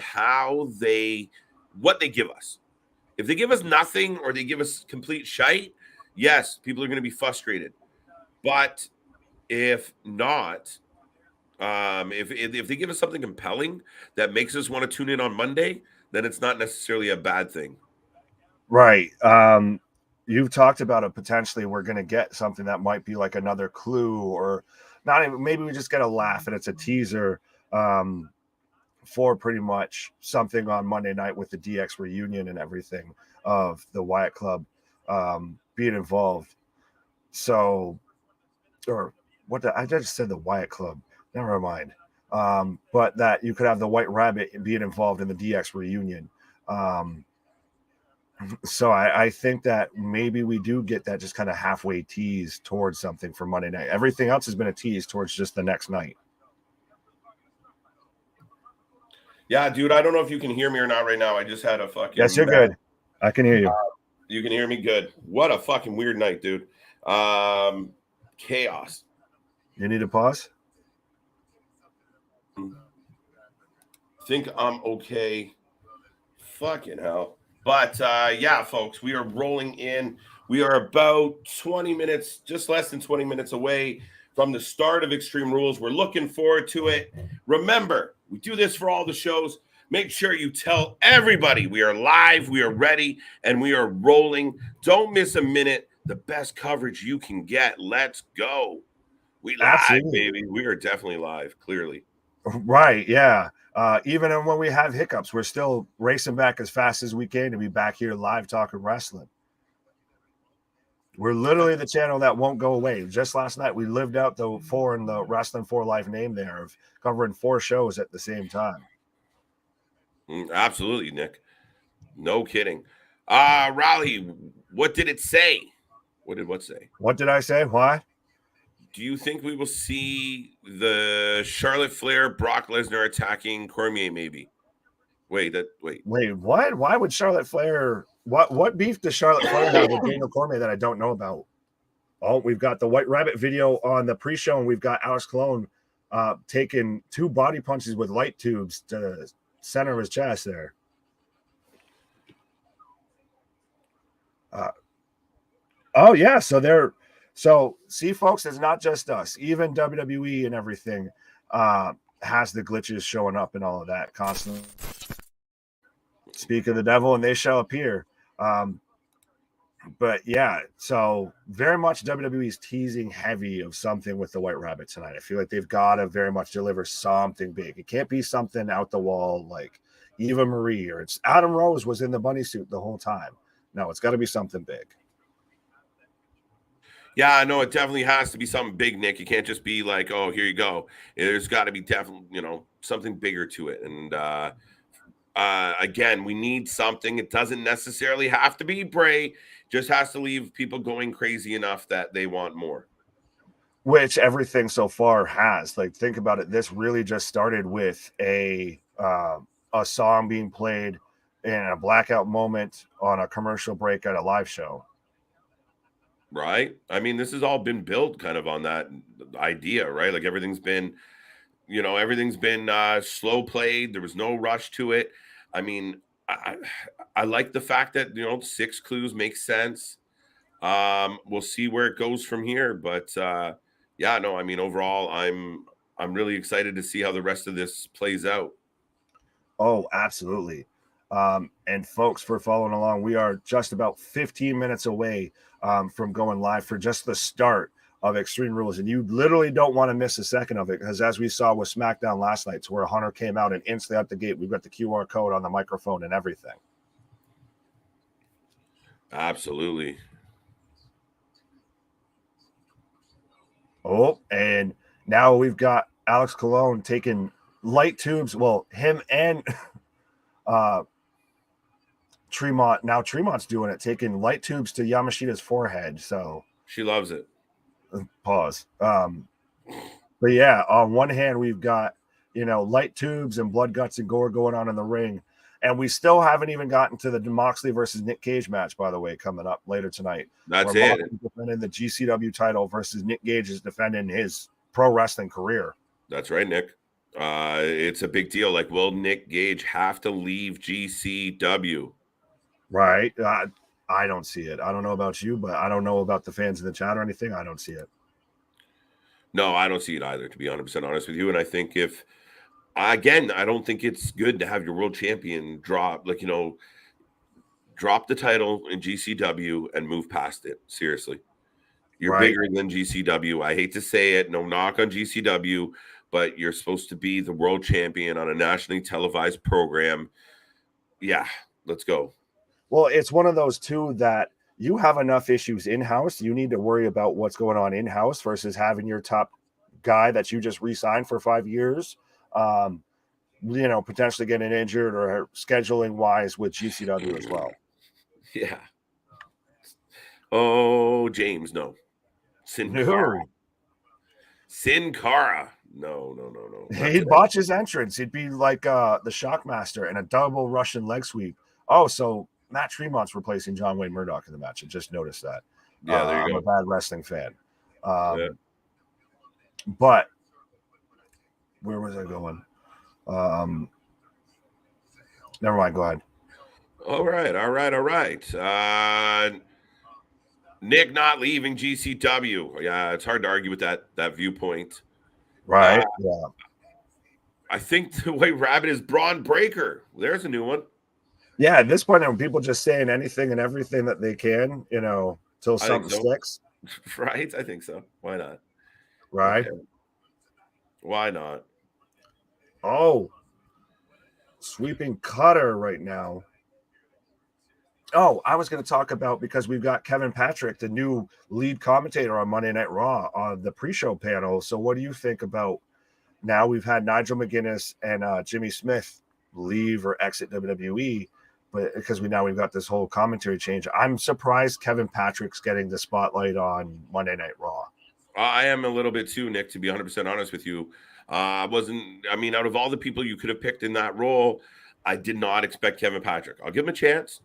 what they give us. If they give us nothing or they give us complete shite, yes, people are going to be frustrated. But if not, if they give us something compelling that makes us want to tune in on Monday, then it's not necessarily a bad thing. Right. You've talked about it potentially. We're going to get something that might be like another clue, or not even, maybe we just get a laugh and it's a teaser for pretty much something on Monday night with the DX reunion and everything of the Wyatt Club being involved. So, or what I just said, the Wyatt Club. Never mind. But that you could have the White Rabbit being involved in the DX reunion. So I think that maybe we do get that just kind of halfway tease towards something for Monday night. Everything else has been a tease towards just the next night. Yeah, dude, I don't know if you can hear me or not right now. I just had a fucking... Yes, you're good. I can hear you. You can hear me good. What a fucking weird night, dude. Chaos. You need a pause? Think I'm okay. Fucking hell. But yeah, folks, we are rolling in. We are about 20 minutes, just less than 20 minutes away from the start of Extreme Rules. We're looking forward to it. Remember, we do this for all the shows. Make sure you tell everybody we are live, we are ready, and we are rolling. Don't miss a minute. The best coverage you can get. Let's go. We live, Absolutely. baby. We are definitely live, clearly. Right, yeah. Even when we have hiccups, we're still racing back as fast as we can to be back here live talking wrestling. We're literally the channel that won't go away. Just last night, we lived out the 4 in the Wrestling 4 Life name there of covering 4 shows at the same time. Absolutely, Nick. No kidding. Raleigh, what did it say? What did what say? What did I say? Why? Do you think we will see the Charlotte Flair, Brock Lesnar attacking Cormier? Maybe. Wait. What? Why would Charlotte Flair? What beef does Charlotte Flair have with Daniel Cormier that I don't know about? Oh, we've got the White Rabbit video on the pre-show, and we've got Alex Colon taking 2 body punches with light tubes to the center of his chest there. Oh yeah, so see, folks, it's not just us. Even WWE and everything has the glitches showing up and all of that constantly. Speak of the devil, and they shall appear. But yeah, so very much WWE's teasing heavy of something with the White Rabbit tonight. I feel like they've got to very much deliver something big. It can't be something out the wall like Eva Marie, or it's Adam Rose was in the bunny suit the whole time. No, it's got to be something big. Yeah, no, it definitely has to be something big, Nick. You can't just be like, oh, here you go. There's got to be definitely, something bigger to it. And again, we need something. It doesn't necessarily have to be Bray. Just has to leave people going crazy enough that they want more. Which everything so far has. Like, think about it. This really just started with a song being played in a blackout moment on a commercial break at a live show. Right. I mean, this has all been built kind of on that idea, right? Like everything's been slow played. There was no rush to it. I mean, I like the fact that 6 clues makes sense. We'll see where it goes from here, but yeah, no, I mean, overall, I'm really excited to see how the rest of this plays out. Oh, absolutely. And folks, for following along, we are just about 15 minutes away from going live for just the start of Extreme Rules. And you literally don't want to miss a second of it, because as we saw with SmackDown last night, where Hunter came out and instantly out the gate, we've got the QR code on the microphone and everything. Absolutely. Oh, and now we've got Alex Colon taking light tubes. Well, him and Tremont. Now Tremont's doing it, taking light tubes to Yamashita's forehead. So she loves it. Pause. But yeah, on one hand, we've got, light tubes and blood, guts, and gore going on in the ring. And we still haven't even gotten to the Moxley versus Nick Gage match, by the way, coming up later tonight. That's it. Moxley's defending the GCW title versus Nick Gage is defending his pro wrestling career. That's right, Nick. It's a big deal. Like, will Nick Gage have to leave GCW? Right. I don't see it. I don't know about you, but I don't know about the fans in the chat or anything. I don't see it. No, I don't see it either, to be 100% honest with you. And I think I don't think it's good to have your world champion drop the title in GCW and move past it. Seriously. You're right. Bigger than GCW. I hate to say it. No knock on GCW, but you're supposed to be the world champion on a nationally televised program. Yeah, let's go. Well, it's one of those two that you have enough issues in-house. You need to worry about what's going on in-house versus having your top guy that you just re-signed for 5 years, potentially getting injured or scheduling wise with GCW as well. Yeah. Oh, James, no. Sin Cara. No. He'd botch his entrance. He'd be like the Shockmaster and a double Russian leg sweep. Oh, so Matt Tremont's replacing John Wayne Murdoch in the match. I just noticed that. Yeah, there you go. I'm a bad wrestling fan. But where was I going? Never mind. Go ahead. All right. Nick not leaving GCW. Yeah, it's hard to argue with that viewpoint. Right. Yeah. I think the White Rabbit is Braun Breaker. There's a new one. Yeah, at this point, people just saying anything and everything that they can, till something sticks. Right? I think so. Why not? Right? Okay. Why not? Oh, sweeping cutter right now. Oh, I was going to talk about, because we've got Kevin Patrick, the new lead commentator on Monday Night Raw, on the pre-show panel. So what do you think about, now we've had Nigel McGuinness and Jimmy Smith leave or exit WWE, but because we've got this whole commentary change. I'm surprised Kevin Patrick's getting the spotlight on Monday Night Raw. I am a little bit too, Nick, to be 100% honest with you. Out of all the people you could have picked in that role, I did not expect Kevin Patrick. I'll give him a chance.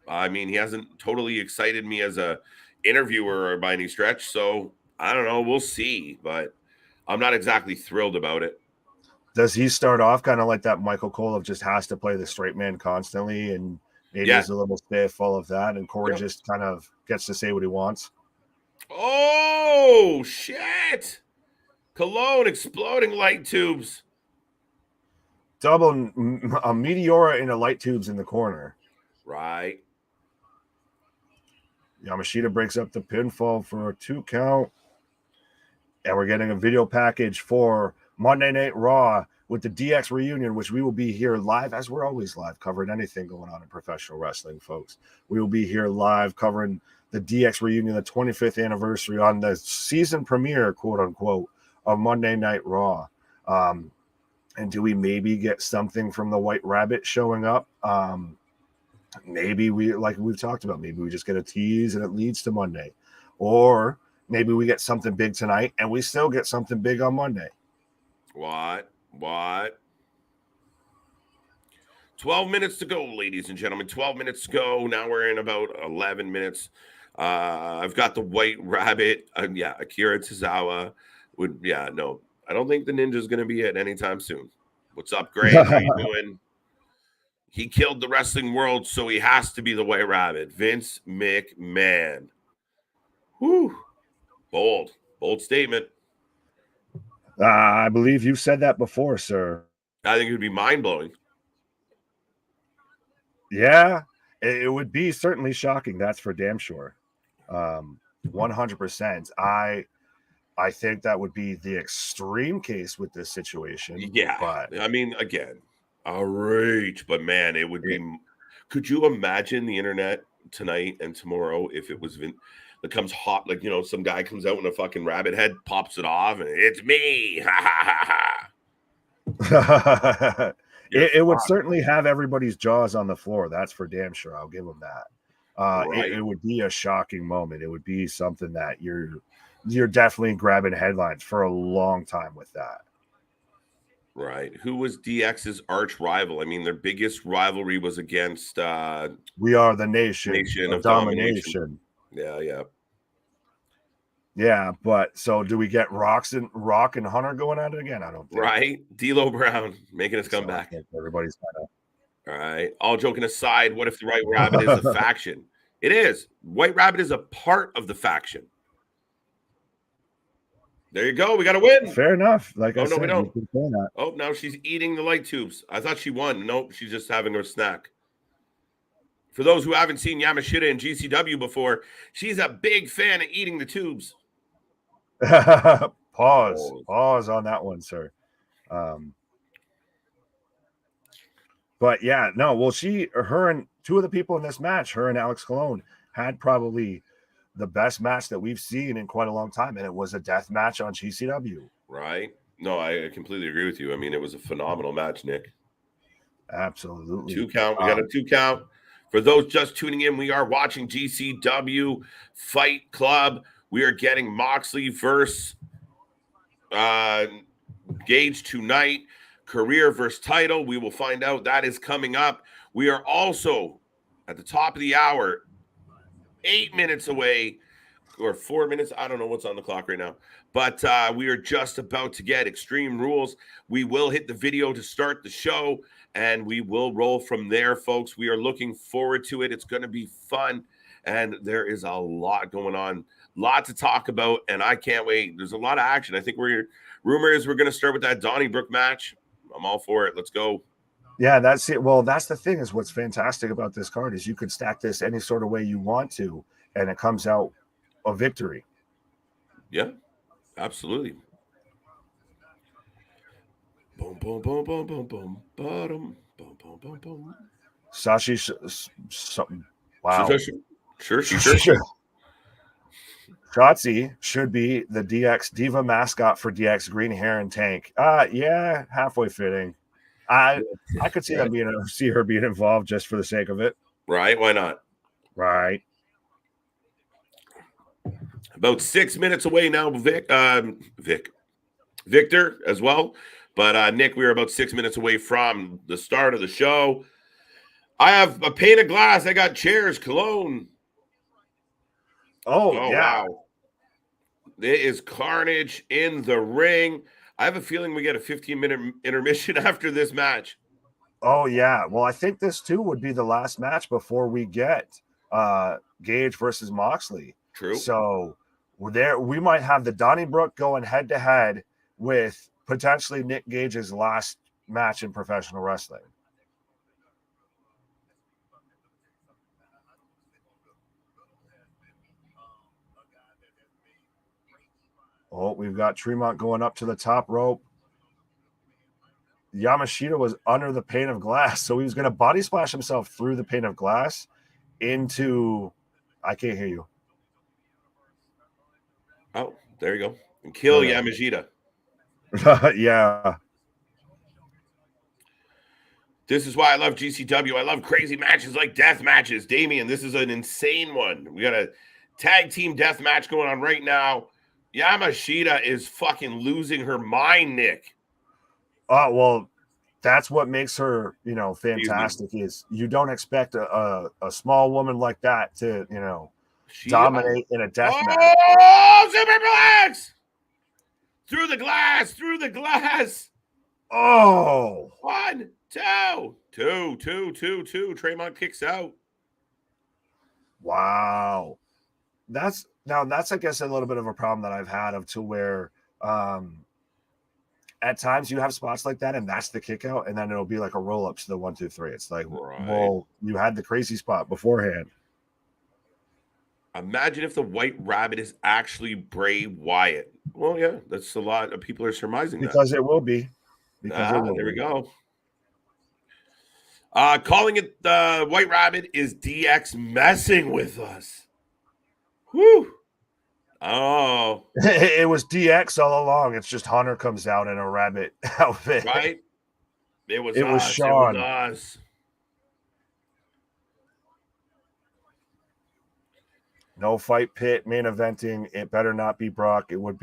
He hasn't totally excited me as a interviewer by any stretch, so I don't know. We'll see, but I'm not exactly thrilled about it. Does he start off kind of like that Michael Cole of just has to play the straight man constantly, and maybe he's a little stiff, all of that, and Corey just kind of gets to say what he wants? Oh, shit. Cologne exploding light tubes. Double a Meteora in a light tubes in the corner. Right. Yamashita breaks up the pinfall for a 2 count. And we're getting a video package for Monday Night Raw with the DX reunion, which we will be here live, as we're always live, covering anything going on in professional wrestling, folks. We will be here live covering the DX reunion, the 25th anniversary on the season premiere, quote unquote, of Monday Night Raw. And do we maybe get something from the White Rabbit showing up? Maybe we've talked about, maybe we just get a tease and it leads to Monday. Or maybe we get something big tonight and we still get something big on Monday. What? 12 minutes to go, ladies and gentlemen. 12 minutes to go. Now we're in about 11 minutes. I've got the White Rabbit. Akira Tozawa. I don't think the Ninja's going to be it anytime soon. What's up, Gray? How you doing? He killed the wrestling world, so he has to be the White Rabbit. Vince McMahon. Whew. Bold statement. I believe you've said that before, sir. I think it would be mind-blowing. Yeah, it would be certainly shocking. That's for damn sure. 100%. I think that would be the extreme case with this situation. Yeah. But I mean, again, a reach, but man, it would it, be. Could you imagine the internet tonight and tomorrow if it was it comes hot, like, some guy comes out in a fucking rabbit head, pops it off, and it's me. Ha ha ha ha. You're it would fucked. certainly have everybody's jaws on the floor. That's for damn sure. I'll give them that. It Right. would be a shocking moment. It would be something that you're definitely grabbing headlines for a long time with that. Right. Who was DX's arch rival? I mean, their biggest rivalry was against We are the nation of of Domination. domination. Yeah. Yeah, but so do we get Rock and Hunter going at it again? I don't think. Right. D'Lo Brown making his comeback. So everybody's kind of. All right. All joking aside, what if the White Rabbit is a faction? It is. White Rabbit is a part of the faction. There you go. We got to win. Fair enough. Like I said, we don't. That. Oh, now she's eating the light tubes. I thought she won. Nope, she's just having her snack. For those who haven't seen Yamashita in GCW before, she's a big fan of eating the tubes. Pause on that one, sir. But yeah, no. Well, her and two of the people in this match, her and Alex Colon, had probably the best match that we've seen in quite a long time, and it was a death match on GCW. Right? No, I completely agree with you. I mean, it was a phenomenal match, Nick. Absolutely. 2 count. We got a 2 count. For those just tuning in, we are watching GCW Fight Club. We are getting Moxley versus Gage tonight. Career versus title. We will find out. That is coming up. We are also at the top of the hour, 8 minutes away, or 4 minutes. I don't know what's on the clock right now. But we are just about to get Extreme Rules. We will hit the video to start the show, and we will roll from there, folks. We are looking forward to it. It's going to be fun, and there is a lot going on, lot to talk about, and I can't wait. There's a lot of action. I think rumor is we're going to start with that Donnybrook match. I'm all for it. Let's go. Yeah, that's it. Well, that's the thing is what's fantastic about this card is you could stack this any sort of way you want to, and it comes out a victory. Yeah, absolutely. Boom, boom, boom, boom, boom, boom, bottom, boom, boom, boom, boom. Sashi, wow. Sure. Shotzi should be the DX Diva mascot for DX, green hair and tank. Yeah, halfway fitting. I could see see her being involved just for the sake of it. Right? Why not? Right. About 6 minutes away now, Victor as well. But Nick, we are about 6 minutes away from the start of the show. I have a pane of glass. I got chairs, Cologne. Oh yeah. Wow. There is carnage in the ring. I have a feeling we get a 15-minute intermission after this match. Oh yeah. Well, I think this too would be the last match before we get Gage versus Moxley. True. So we might have the Donnybrook going head to head with potentially Nick Gage's last match in professional wrestling. Oh, we've got Tremont going up to the top rope. Yamashita was under the pane of glass, so he was going to body splash himself through the pane of glass into. I can't hear you. Oh, there you go. And kill Yamashita. Yeah. This is why I love GCW. I love crazy matches like death matches. Damian, this is an insane one. We got a tag team death match going on right now. Yamashita is fucking losing her mind, Nick. Oh, well, that's what makes her, fantastic is you don't expect a small woman like that to, dominate in a death match. Oh, superplex! Through the glass. Oh. 1, 2. 2. Tremont kicks out. Wow. That's I guess a little bit of a problem that I've had to where at times you have spots like that, and that's the kick out, and then it'll be like a roll up to the 1, 2, 3. It's like, well, you had the crazy spot beforehand. Imagine if the White Rabbit is actually Bray Wyatt. Well, yeah, that's a lot of people are surmising because it will be. There we go. Calling it the White Rabbit is DX messing with us. Whew. Oh. It was DX all along. It's just Hunter comes out in a rabbit outfit. Right? It was Sean. It was us. No fight pit, main eventing. It better not be Brock. It would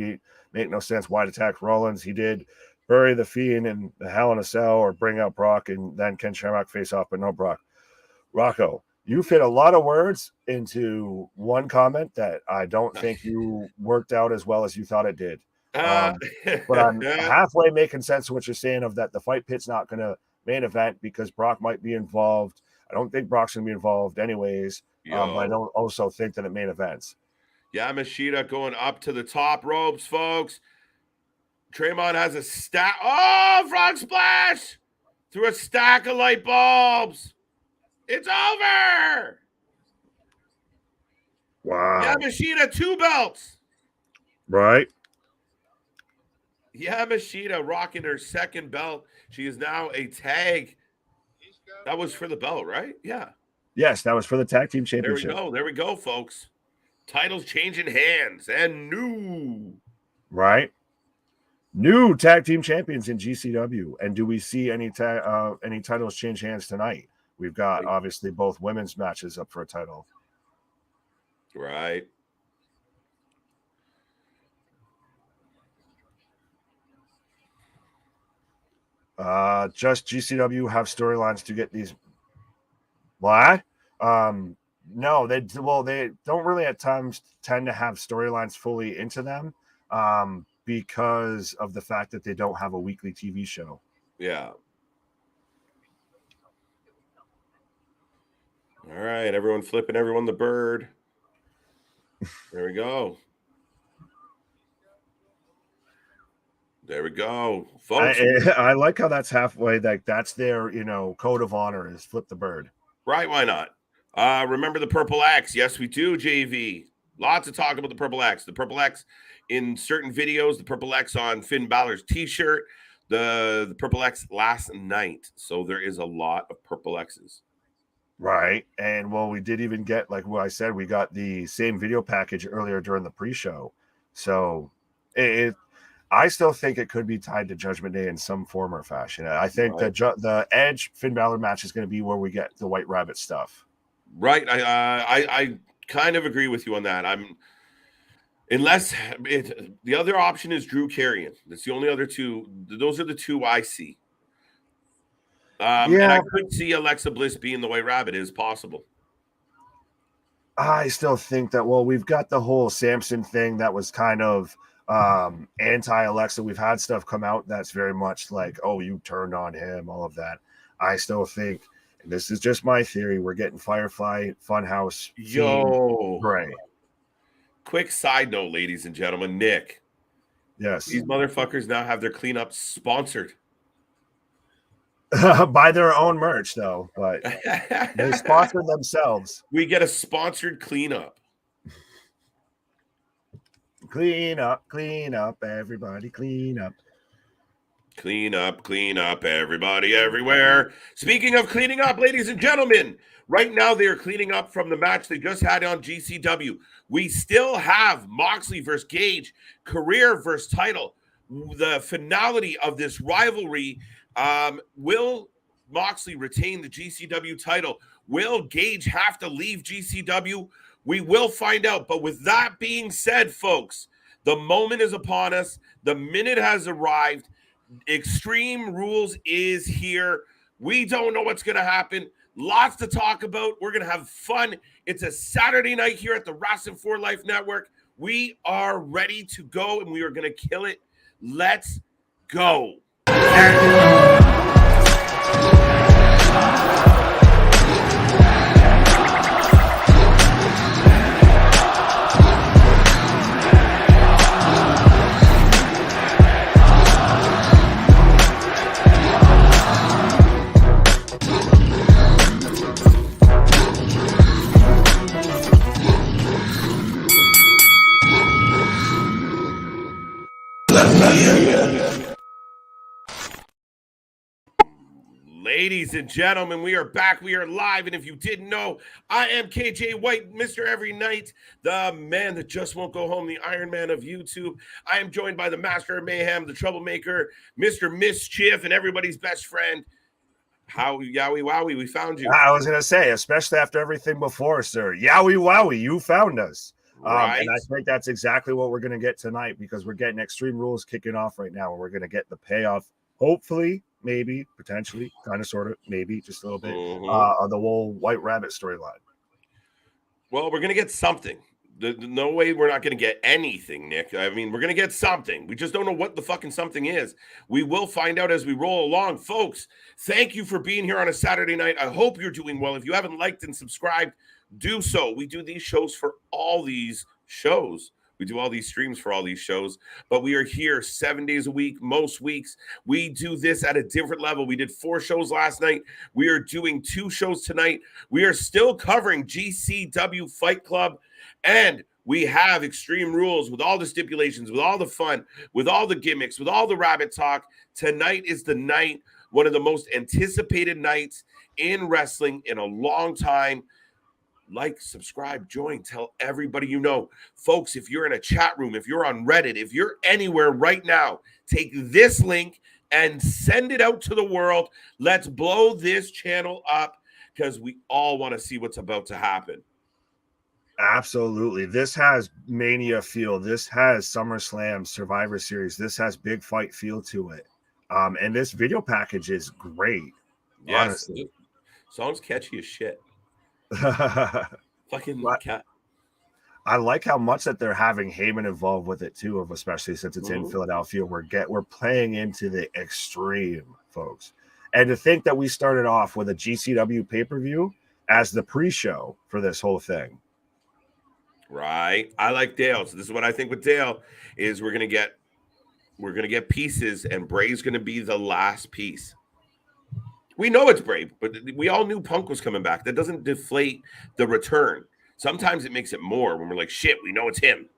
make no sense. Why'd attack Rollins? He did bury the Fiend in the Hell in a Cell or bring out Brock and then Ken Shamrock face off, but no Brock. Rocco, you fit a lot of words into one comment that I don't think you worked out as well as you thought it did. But I'm halfway making sense of what you're saying of that the fight pit's not going to main event because Brock might be involved. I don't think Brock's going to be involved anyways. But I don't also think that it main events. Yamashita going up to the top ropes, folks. Draymond has a stack. Oh, frog splash through a stack of light bulbs. It's over. Wow. Yamashita, 2 belts. Right. Yamashita rocking her 2nd belt. She is now a tag. That was for the belt, right? Yeah. Yes, that was for the tag team championship. There we go, folks. Titles changing hands and new. Right. New tag team champions in GCW. And do we see any titles change hands tonight? We've got obviously both women's matches up for a title. Right. Just GCW have storylines to get these. What? No, they don't really at times tend to have storylines fully into them because of the fact that they don't have a weekly TV show. Yeah. All right, everyone flipping everyone the bird. There we go. There we go, folks. I like how that's halfway. Like that's their, code of honor is flip the bird. Right? Why not? Remember the Purple X? Yes, we do. JV. Lots of talk about the Purple X. The Purple X in certain videos. The Purple X on Finn Balor's T-shirt. The Purple X last night. So there is a lot of Purple X's. Right. And well, we did even get, like what I said, we got the same video package earlier during the pre-show. So I still think it could be tied to Judgment Day in some form or fashion. I think that the Edge Finn Balor match is going to be where we get the White Rabbit stuff. Right. I kind of agree with you on that. The other option is Drew Karrion. That's the only other two. Those are the two I see. And I could see Alexa Bliss being the White Rabbit is possible. I still think that, we've got the whole Samson thing that was kind of anti-Alexa. We've had stuff come out that's very much like, oh, you turned on him, all of that. I still think, and this is just my theory, we're getting Firefly Funhouse. Right. Quick side note, ladies and gentlemen, Nick. Yes. These motherfuckers now have their cleanup sponsored. By their own merch, though, but they sponsor themselves. We get a sponsored cleanup. Clean up, everybody, clean up. Clean up, everybody, everywhere. Speaking of cleaning up, ladies and gentlemen, right now they are cleaning up from the match they just had on GCW. We still have Moxley versus Gage, career versus title. The finality of this rivalry. Will Moxley retain the GCW title? Will Gage have to leave GCW? We will find out. But with that being said, folks, the moment is upon us. The minute has arrived. Extreme Rules is here. We don't know what's going to happen. Lots to talk about. We're going to have fun. It's a Saturday night here at the Wrasslin for Life Network. We are ready to go, and we are going to kill it. Let's go. Ladies and gentlemen, we are back. We are live. And if you didn't know, I am KJ White, Mr. Every Night, the man that just won't go home, the Iron Man of YouTube. I am joined by the Master of Mayhem, the Troublemaker, Mr. Mischief, and everybody's best friend. How yowie wowie, we found you. I was going to say, especially after everything before, sir. Yowie wowie, you found us. Right. And I think that's exactly what we're going to get tonight because we're getting Extreme Rules kicking off right now. And we're going to get the payoff, hopefully, maybe, potentially, kind of, sort of, maybe, just a little bit, of the whole White Rabbit storyline. Well, we're going to get something. No way we're not going to get anything, Nick. I mean, we're going to get something. We just don't know what the fucking something is. We will find out as we roll along. Folks, thank you for being here on a Saturday night. I hope you're doing well. If you haven't liked and subscribed, do so. We do these shows for all these shows. We do all these streams for all these shows, but we are here 7 days a week, most weeks. We do this at a different level. We did 4 shows last night. We are doing 2 shows tonight. We are still covering GCW Fight Club, and we have Extreme Rules with all the stipulations, with all the fun, with all the gimmicks, with all the rabbit talk. Tonight is the night, one of the most anticipated nights in wrestling in a long time. Like, subscribe, join, tell everybody you know. Folks, if you're in a chat room, if you're on Reddit, if you're anywhere right now, take this link and send it out to the world. Let's blow this channel up because we all want to see what's about to happen. Absolutely. This has Mania feel. This has SummerSlam, Survivor Series. This has big fight feel to it. And this video package is great. Yes. Honestly. Song's catchy as shit. Fucking cat. I like how much that they're having Heyman involved with it too, especially since it's in Philadelphia. We're playing into the extreme, folks. And to think that we started off with a GCW pay-per-view as the pre-show for this whole thing. Right. I like Dale. So this is what I think with Dale is we're gonna get pieces, and Bray's gonna be the last piece. We know it's Bray, but we all knew Punk was coming back. That doesn't deflate the return. Sometimes it makes it more when we're like, shit, we know it's him.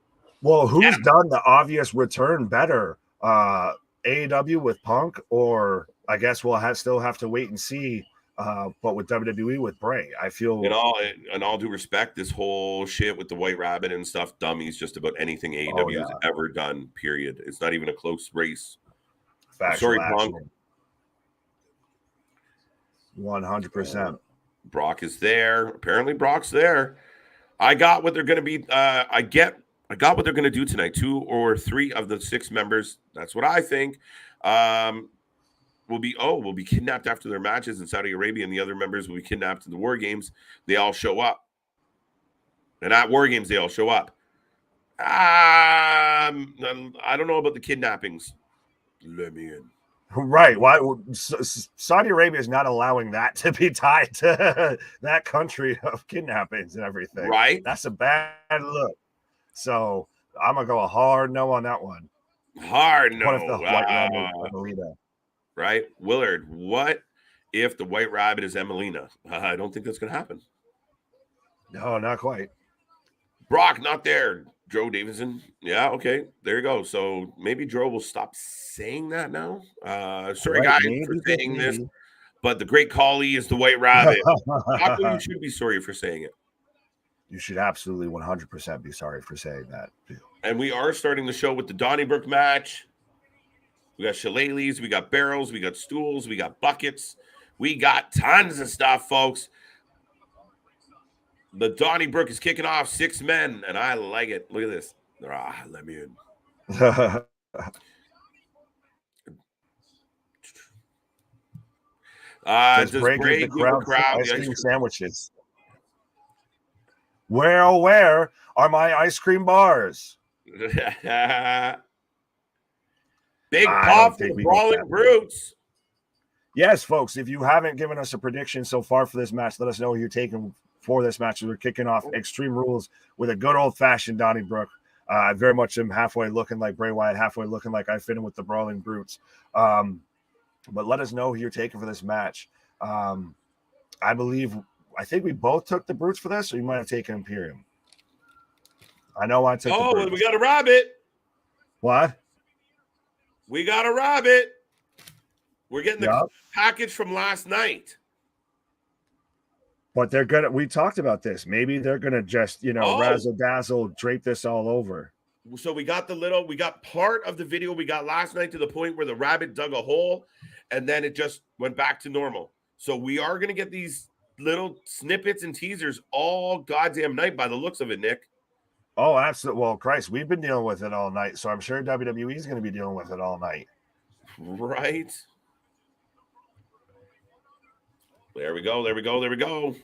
Well, who's done the obvious return better? AEW with Punk, or I guess we'll still have to wait and see. But with WWE with Bray, I feel in all due respect, this whole shit with the White Rabbit and stuff, dummies, just about anything AEW has ever done, period. It's not even a close race. Sorry, Punk. 100%. Brock is there. Apparently, Brock's there. I got what they're going to be. I got what they're going to do tonight. 2 or 3 of the 6 members. That's what I think. Will be kidnapped after their matches in Saudi Arabia, and the other members will be kidnapped in the War Games. They all show up, and at War Games they all show up. I don't know about the kidnappings. Let me in. Right. Why Saudi Arabia is not allowing that to be tied to that country of kidnappings and everything. Right. That's a bad look. So I'm gonna go a hard no on that one. Hard no. What if the White Rabbit is Emelina? Right, Willard. What if the White Rabbit is Emelina? I don't think that's gonna happen. No, not quite. Brock not there. Joe Davidson. Yeah, okay. There you go. So maybe Joe will stop saying that now. Sorry, guys, for saying this. But the Great Khali is the White Rabbit. You should be sorry for saying it. You should absolutely 100% be sorry for saying that. And we are starting the show with the Donnybrook match. We got shillelaghs, we got barrels, we got stools, we got buckets. We got tons of stuff, folks. The Donnybrook is kicking off 6 men, and I like it. Look at this. Let me in. Does Bray give the crowd ice cream sandwiches? Where are my ice cream bars? Big pop for the Brawling Brutes. Yes, folks, if you haven't given us a prediction so far for this match, let us know who you're taking for this match. We're kicking off Extreme Rules with a good old-fashioned Donnybrook. I very much am halfway looking like Bray Wyatt, halfway looking like I fit in with the Brawling Brutes. But let us know who you're taking for this match. I think we both took the Brutes for this, or you might have taken Imperium. I know I took the Brutes. We got a rabbit. What? We got a rabbit. We're getting the package from last night. But they're gonna. We talked about this. Maybe they're gonna just razzle dazzle, drape this all over. So we got part of the video we got last night to the point where the rabbit dug a hole, and then it just went back to normal. So we are gonna get these little snippets and teasers all goddamn night by the looks of it, Nick. Oh, absolutely. Well, Christ, we've been dealing with it all night, so I'm sure WWE is going to be dealing with it all night. Right. There we go. There we go. There we go.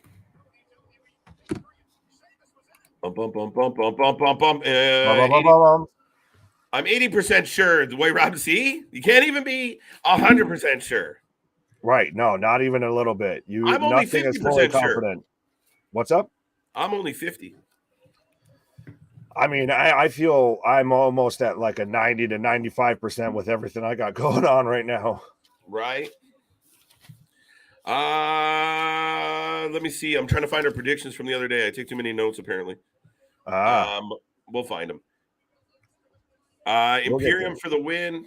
Bum, bum, bum, bum, bum, bum, bum, bum. 80, I'm 80% sure the way Rob, see, you can't even be 100% sure. Right. No, not even a little bit. I'm only 50% sure. What's up? I'm only 50. I mean, I feel I'm almost at like a 90 to 95% with everything I got going on right now. Right. Let me see. I'm trying to find our predictions from the other day. I took too many notes, apparently. We'll find them. Imperium for the win.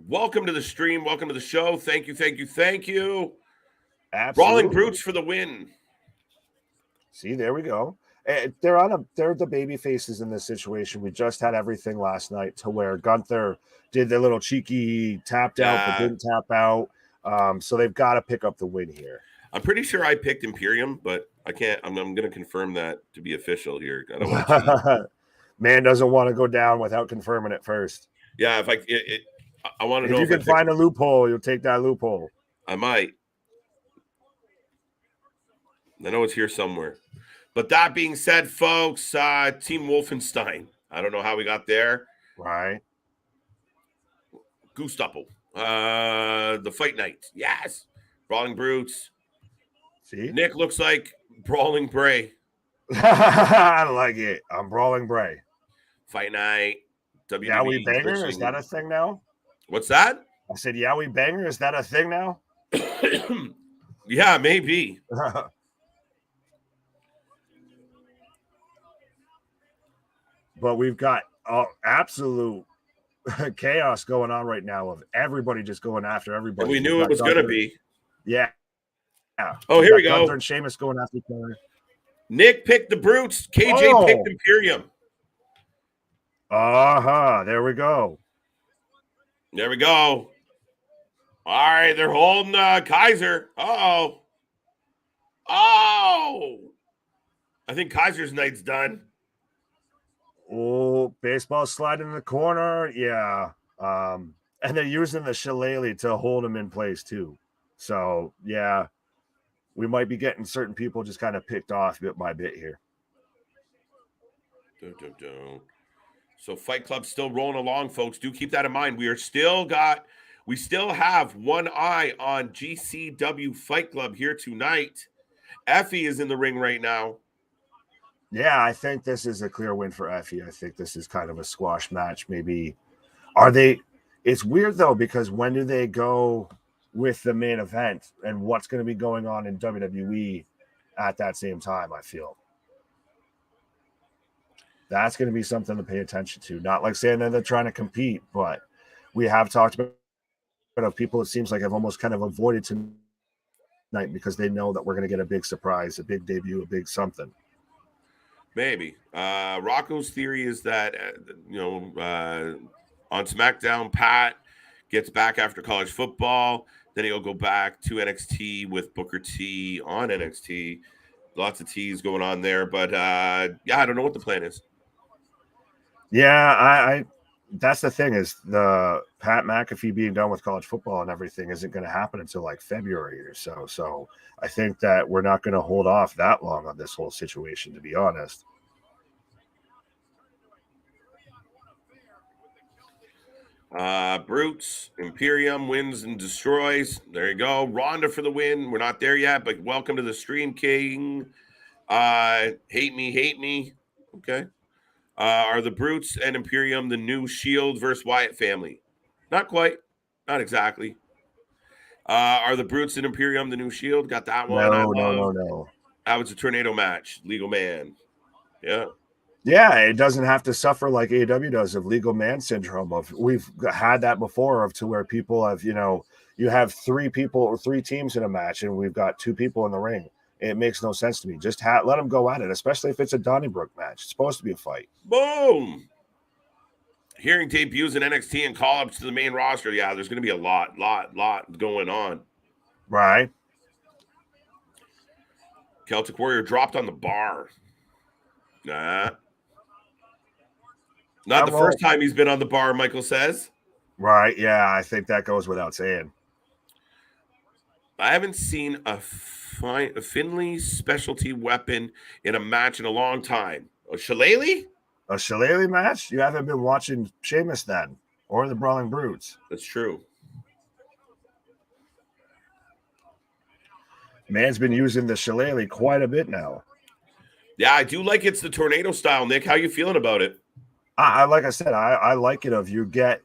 Welcome to the stream. Welcome to the show. Thank you, thank you, thank you. Absolutely. Brawling Brutes for the win. See, there we go. They're the baby faces in this situation. We just had everything last night to where Gunther did the little cheeky tapped out but didn't tap out. So they've got to pick up the win here. I'm pretty sure I picked Imperium, but I can't. I'm going to confirm that to be official here. I don't want to Man doesn't want to go down without confirming it first. Yeah, if I want to know if you can find a loophole, you'll take that loophole. I might. I know it's here somewhere. But that being said, folks, Team Wolfenstein. I don't know how we got there. Right. Gustavo. The Fight Night. Yes. Brawling Brutes. See? Nick looks like Brawling Bray. I like it. I'm Brawling Bray. Fight Night. WWE. Yowie Banger? Is that a thing now? What's that? I said Yowie Banger. Is that a thing now? Yeah, maybe. But we've got absolute chaos going on right now of everybody just going after everybody. And we knew it was going to be. Yeah. Oh, here we go. Gunther and Sheamus going after each other. Nick picked the Brutes. KJ picked Imperium. There we go. There we go. All right, they're holding Kaiser. Oh. I think Kaiser's night's done. Oh, baseball sliding in the corner. Yeah. And they're using the shillelagh to hold him in place too. So, yeah, we might be getting certain people just kind of picked off bit by bit here. So Fight Club still rolling along, folks. Do keep that in mind. We still have one eye on GCW Fight Club here tonight. Effie is in the ring right now. Yeah, I think this is a clear win for Effie. I think this is kind of a squash match. Maybe it's weird though, because when do they go with the main event and what's going to be going on in WWE at that same time? I feel that's going to be something to pay attention to. Not like saying that they're trying to compete, but we have talked about people, it seems like, have almost kind of avoided tonight because they know that we're going to get a big surprise, a big debut, a big something. Maybe. Rocco's theory is that, on SmackDown, Pat gets back after college football. Then he'll go back to NXT with Booker T on NXT. Lots of T's going on there. But, I don't know what the plan is. Yeah, that's the thing, is the Pat McAfee being done with college football and everything isn't going to happen until like February or so. So I think that we're not going to hold off that long on this whole situation, to be honest. Brutes, Imperium wins and destroys. There you go. Rondo for the win. We're not there yet, but welcome to the stream, King. Hate me. Okay. Are the Brutes and Imperium the new Shield versus Wyatt family? Not quite. Not exactly. Are the Brutes and Imperium the new Shield? Got that one. No. That was a tornado match. Legal man. Yeah. Yeah, it doesn't have to suffer like AEW does of legal man syndrome. Of we've had that before of to where people have, you have three people or three teams in a match, and we've got two people in the ring. It makes no sense to me. Just let them go at it, especially if it's a Donnybrook match. It's supposed to be a fight. Boom. Hearing debuts in NXT and call ups to the main roster. Yeah, there's going to be a lot going on. Right. Celtic Warrior dropped on the bar. Nah. Not the first time he's been on the bar, Michael says. Right. Yeah, I think that goes without saying. I haven't seen a Finley specialty weapon in a match in a long time. A shillelagh? A shillelagh match? You haven't been watching Sheamus then, or the Brawling Brutes. That's true. Man's been using the shillelagh quite a bit now. Yeah, I do like it's the tornado style, Nick. How you feeling about it? Like I said, I like it.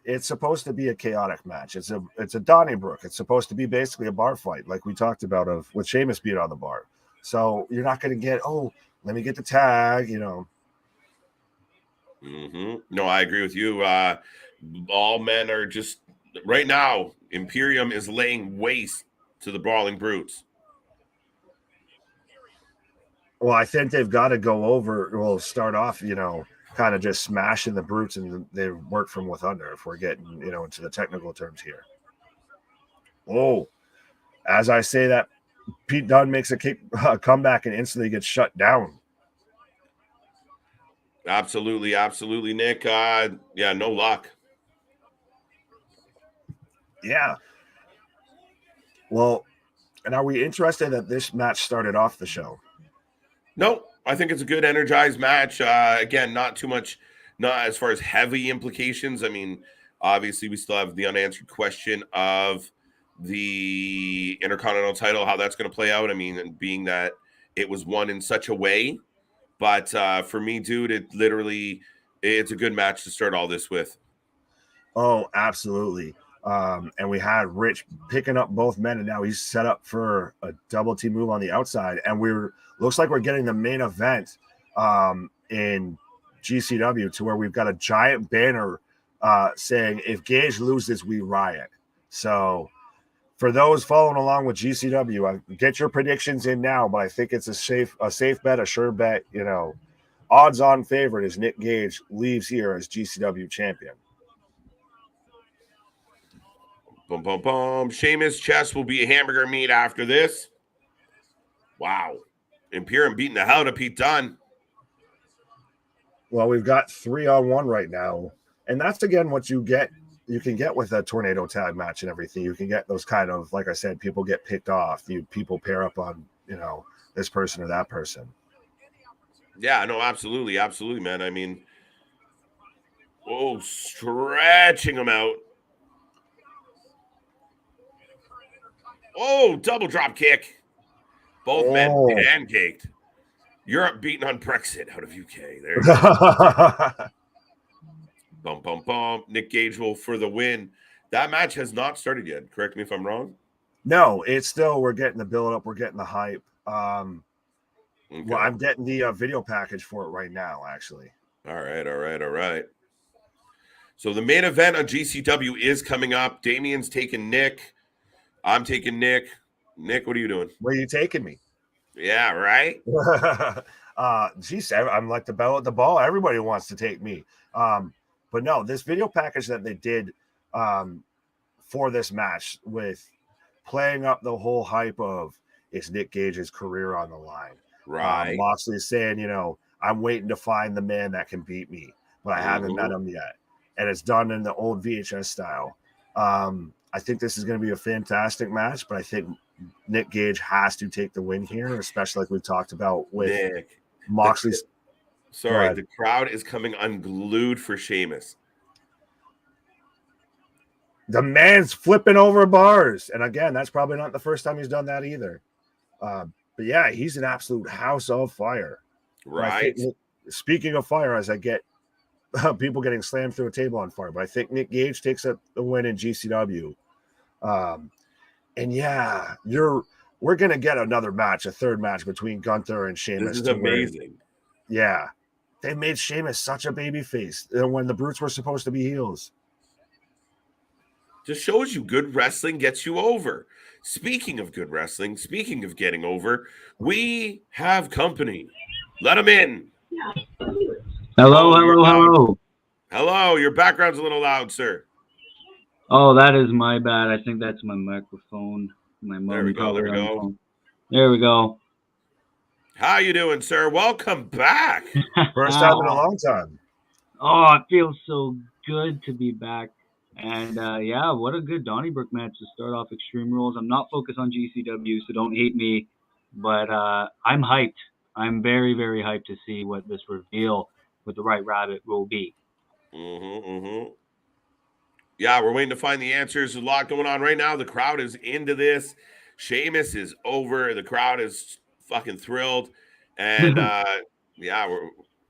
It's supposed to be a chaotic match. It's a Donnybrook. It's supposed to be basically a bar fight, like we talked about with Sheamus being on the bar. So you're not going to get, let me get the tag, Mm-hmm. No, I agree with you. All men are just right now. Imperium is laying waste to the Brawling Brutes. Well, I think they've got to go over. We'll start off, kind of just smashing the Brutes, and they work from with under. If we're getting, into the technical terms here. Oh, as I say that, Pete Dunne makes a comeback and instantly gets shut down. Absolutely, Nick. Yeah, no luck. Yeah. Well, and are we interested that this match started off the show? No, I think it's a good, energized match. Again, not too much, not as far as heavy implications. I mean, obviously, we still have the unanswered question of the Intercontinental title, how that's going to play out. I mean, and being that it was won in such a way. But for me, dude, it's a good match to start all this with. Oh, absolutely. And we had Rich picking up both men, and now he's set up for a double team move on the outside. And looks like we're getting the main event in GCW, to where we've got a giant banner saying, "If Gage loses, we riot." So for those following along with GCW, get your predictions in now, but I think it's a safe bet, a sure bet. Odds on favorite is Nick Gage leaves here as GCW champion. Boom, boom, boom. Sheamus' chest will be hamburger meat after this. Wow. Imperium beating the hell out of Pete Dunne. Well, we've got 3-on-1 right now. And that's, again, what you can get with a tornado tag match and everything. You can get those kind of, like I said, people get picked off. People pair up on, this person or that person. Yeah, no, absolutely, man. I mean, stretching them out. Oh, double drop kick. Both men pancaked. Europe beating on Brexit out of UK. There you go. Bum, bum, bum. Nick Gage will for the win. That match has not started yet. Correct me if I'm wrong. No, it's still, we're getting the build up. We're getting the hype. Okay. Well, I'm getting the video package for it right now, actually. All right. So the main event on GCW is coming up. Damien's taking Nick. I'm taking Nick. Nick, what are you doing? Where are you taking me? Yeah, right. Geez, I'm like the bell at the ball. Everybody wants to take me. But no, this video package that they did for this match, with playing up the whole hype of it's Nick Gage's career on the line. Right. Moxley saying, I'm waiting to find the man that can beat me, but I haven't met him yet. And it's done in the old VHS style. I think this is going to be a fantastic match, but I think Nick Gage has to take the win here, especially like we've talked about with Nick. Moxley's. The crowd is coming unglued for Sheamus. The man's flipping over bars. And again, that's probably not the first time he's done that either. But yeah, he's an absolute house of fire. Right. Speaking of fire, as I get people getting slammed through a table on fire, but I think Nick Gage takes the win in GCW. And yeah, we're gonna get another match, a third match between Gunther and Sheamus. This is amazing. Yeah, They made Sheamus such a baby face when the Brutes were supposed to be heels. Just shows you good wrestling gets you over. Speaking of good wrestling, speaking of getting over, we have company. Let them in. Hello, Oh, you're hello, loud. hello. Hello, your background's a little loud, sir. Oh, that is my bad. I think that's my microphone. My mom There we go. There we probably on the go. phone. There we go. How you doing, sir? Welcome back. First time in a long time. Oh, it feels so good to be back. And yeah, what a good Donnybrook match to start off Extreme Rules. I'm not focused on GCW, so don't hate me. But I'm hyped. I'm very, very hyped to see what this reveal with the Right Rabbit will be. Yeah, we're waiting to find the answers. There's a lot going on right now. The crowd is into this. Sheamus is over. The crowd is fucking thrilled. And yeah,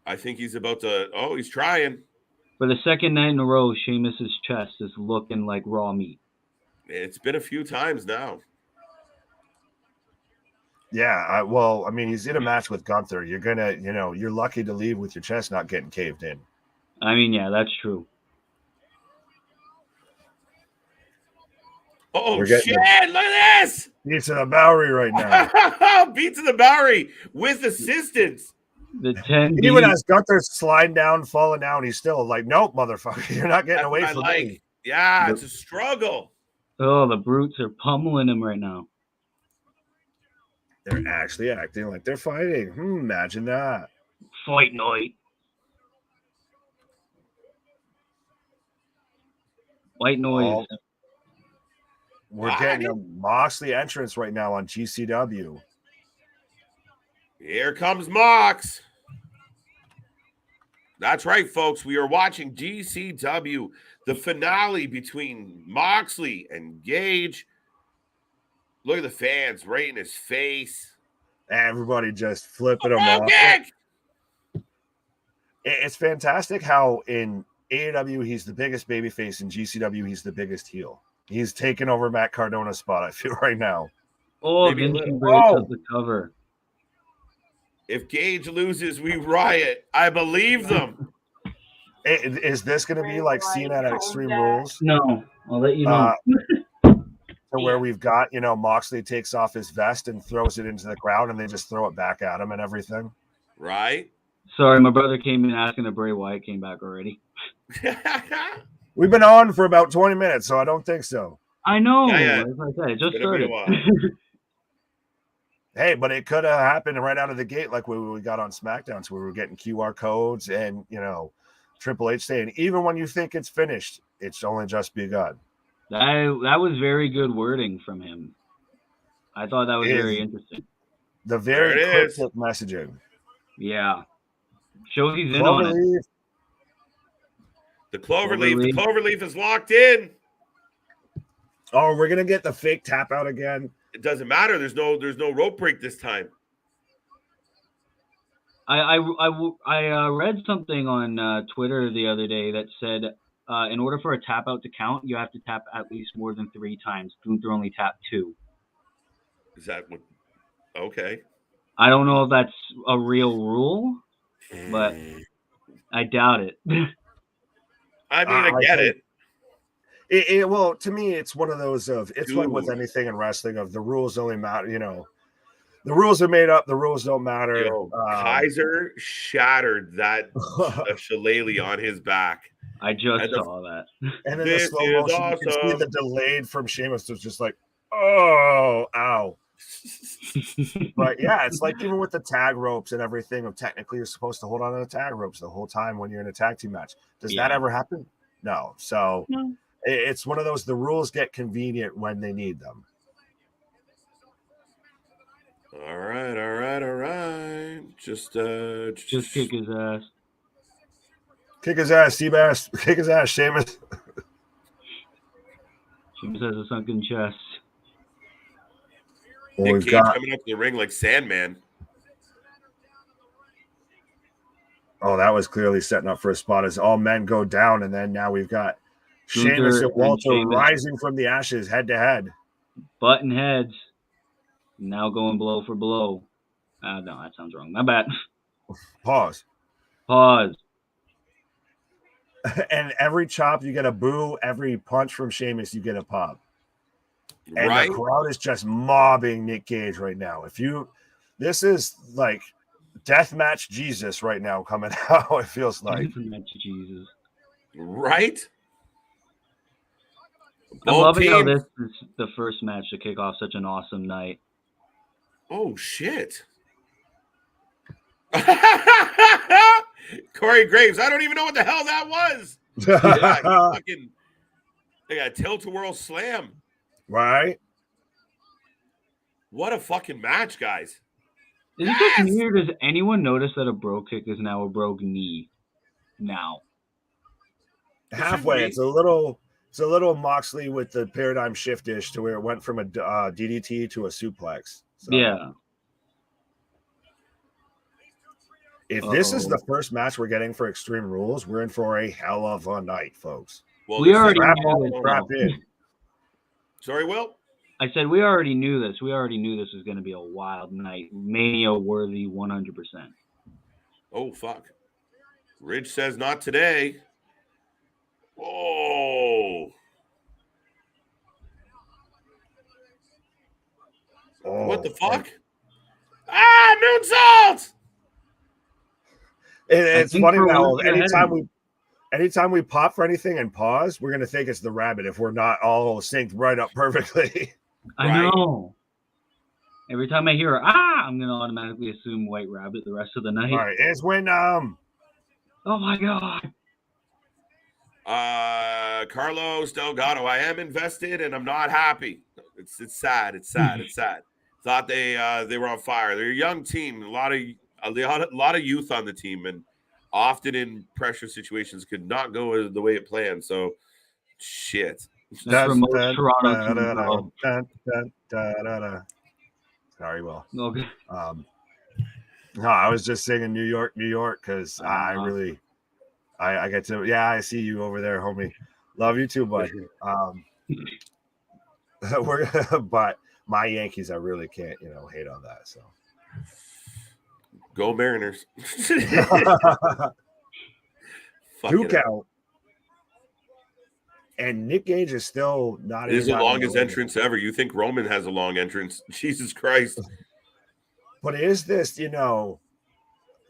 I think he's about to. Oh, he's trying. For the second night in a row, Sheamus's chest is looking like raw meat. It's been a few times now. Yeah, well, I mean, he's in a match with Gunther. You're gonna, you're lucky to leave with your chest not getting caved in. I mean, yeah, that's true. Oh shit! Look at this! Beat to the Bowery right now. Beat to the Bowery with assistance. The 10. Even as Gunther's sliding down, falling down, he's still like, "Nope, motherfucker, you're not getting away from me." Yeah, it's a struggle. Oh, the Brutes are pummeling him right now. They're actually acting like they're fighting. Imagine that. Fight night. White noise. Oh, we're getting a Moxley entrance right now on GCW. Here comes Mox. That's right, folks. We are watching GCW, the finale between Moxley and Gage. Look at the fans right in his face. Everybody just flipping him off. It's fantastic how in AEW he's the biggest babyface, in GCW he's the biggest heel. He's taken over Matt Cardona's spot, I feel, right now. Oh, Vinci breaks up the cover. If Gage loses, we riot. I believe them. Is this going to be like Cena at Extreme Rules? No, I'll let you know. Where we've got, Moxley takes off his vest and throws it into the crowd, and they just throw it back at him and everything. Right? Sorry, my brother came in asking if Bray Wyatt came back already. We've been on for about 20 minutes, so I don't think so. I know. Yeah. As I said, it just started. Hey, but it could have happened right out of the gate like we got on SmackDown, so we were getting QR codes and, Triple H saying, even when you think it's finished, it's only just begun. That was very good wording from him. I thought that was very interesting. The very cryptic messaging. Yeah. Shows he's in on it. The Cloverleaf is locked in. Oh, we're gonna get the fake tap out again. It doesn't matter. There's no rope break this time. I read something on Twitter the other day that said in order for a tap out to count, you have to tap at least more than 3 times. Gunther only tapped 2. Is that what? Okay. I don't know if that's a real rule, but I doubt it. I mean, I get it. Well, to me, it's one of those of it's like with anything in wrestling of the rules only matter. The rules are made up. The rules don't matter. Kaiser shattered that shillelagh on his back. I just saw that. And then the slow motion, awesome. You can see the delayed from Sheamus was just like, oh, ow. But yeah, it's like even with the tag ropes and everything of technically you're supposed to hold on to the tag ropes the whole time when you're in a tag team match. Does that ever happen? No. So it's one of those, the rules get convenient when they need them. All right. Just kick his ass. Kick his ass, Seabass. Kick his ass, Sheamus. Sheamus has a sunken chest. Nick Cage coming up to the ring like Sandman. Oh, that was clearly setting up for a spot as all men go down, and then now we've got Sheamus and Walter rising from the ashes head to head. Button heads. Now going blow for blow. No, that sounds wrong. My bad. Pause. Pause. And every chop you get a boo, every punch from Sheamus you get a pop. And Right? the crowd is just mobbing Nick Gage right now. This is like deathmatch Jesus right now coming out. It feels like Jesus. Right? I'm Both loving how teams. this is the first match to kick off such an awesome night. Oh shit. Corey Graves. I don't even know what the hell that was. Yeah, they got a tilt-a-whirl slam. Right? What a fucking match, guys. Is it just me, or does anyone notice that a bro kick is now a brogue knee? Now. Halfway. It's a little Moxley with the paradigm shift-ish to where it went from a DDT to a suplex. So. Yeah. If this is the first match we're getting for Extreme Rules, we're in for a hell of a night, folks. Well, we already knew this. Sorry, Will? I said we already knew this. We already knew this was going to be a wild night. Mania-worthy 100%. Oh, fuck. Ridge says not today. Oh. What the fuck? Moonsault! It's funny now. Anytime we pop for anything and pause, we're gonna think it's the rabbit if we're not all synced right up perfectly. I know. Every time I hear I'm gonna automatically assume White Rabbit the rest of the night. All right, it's when Oh my god. Carlos Delgado. I am invested and I'm not happy. It's sad. It's sad. It's sad. Thought they were on fire. They're a young team. A lot of youth on the team, and often in pressure situations could not go the way it planned. So, shit. That's for most Toronto teams. Sorry, Will. Okay. No, I was just singing New York, New York, because I get to. Yeah, I see you over there, homie. Love you too, bud. But my Yankees, I really can't, hate on that. So. Go Mariners. Duke out. And Nick Gage is still not. It is the longest entrance ever. You think Roman has a long entrance? Jesus Christ. But is this,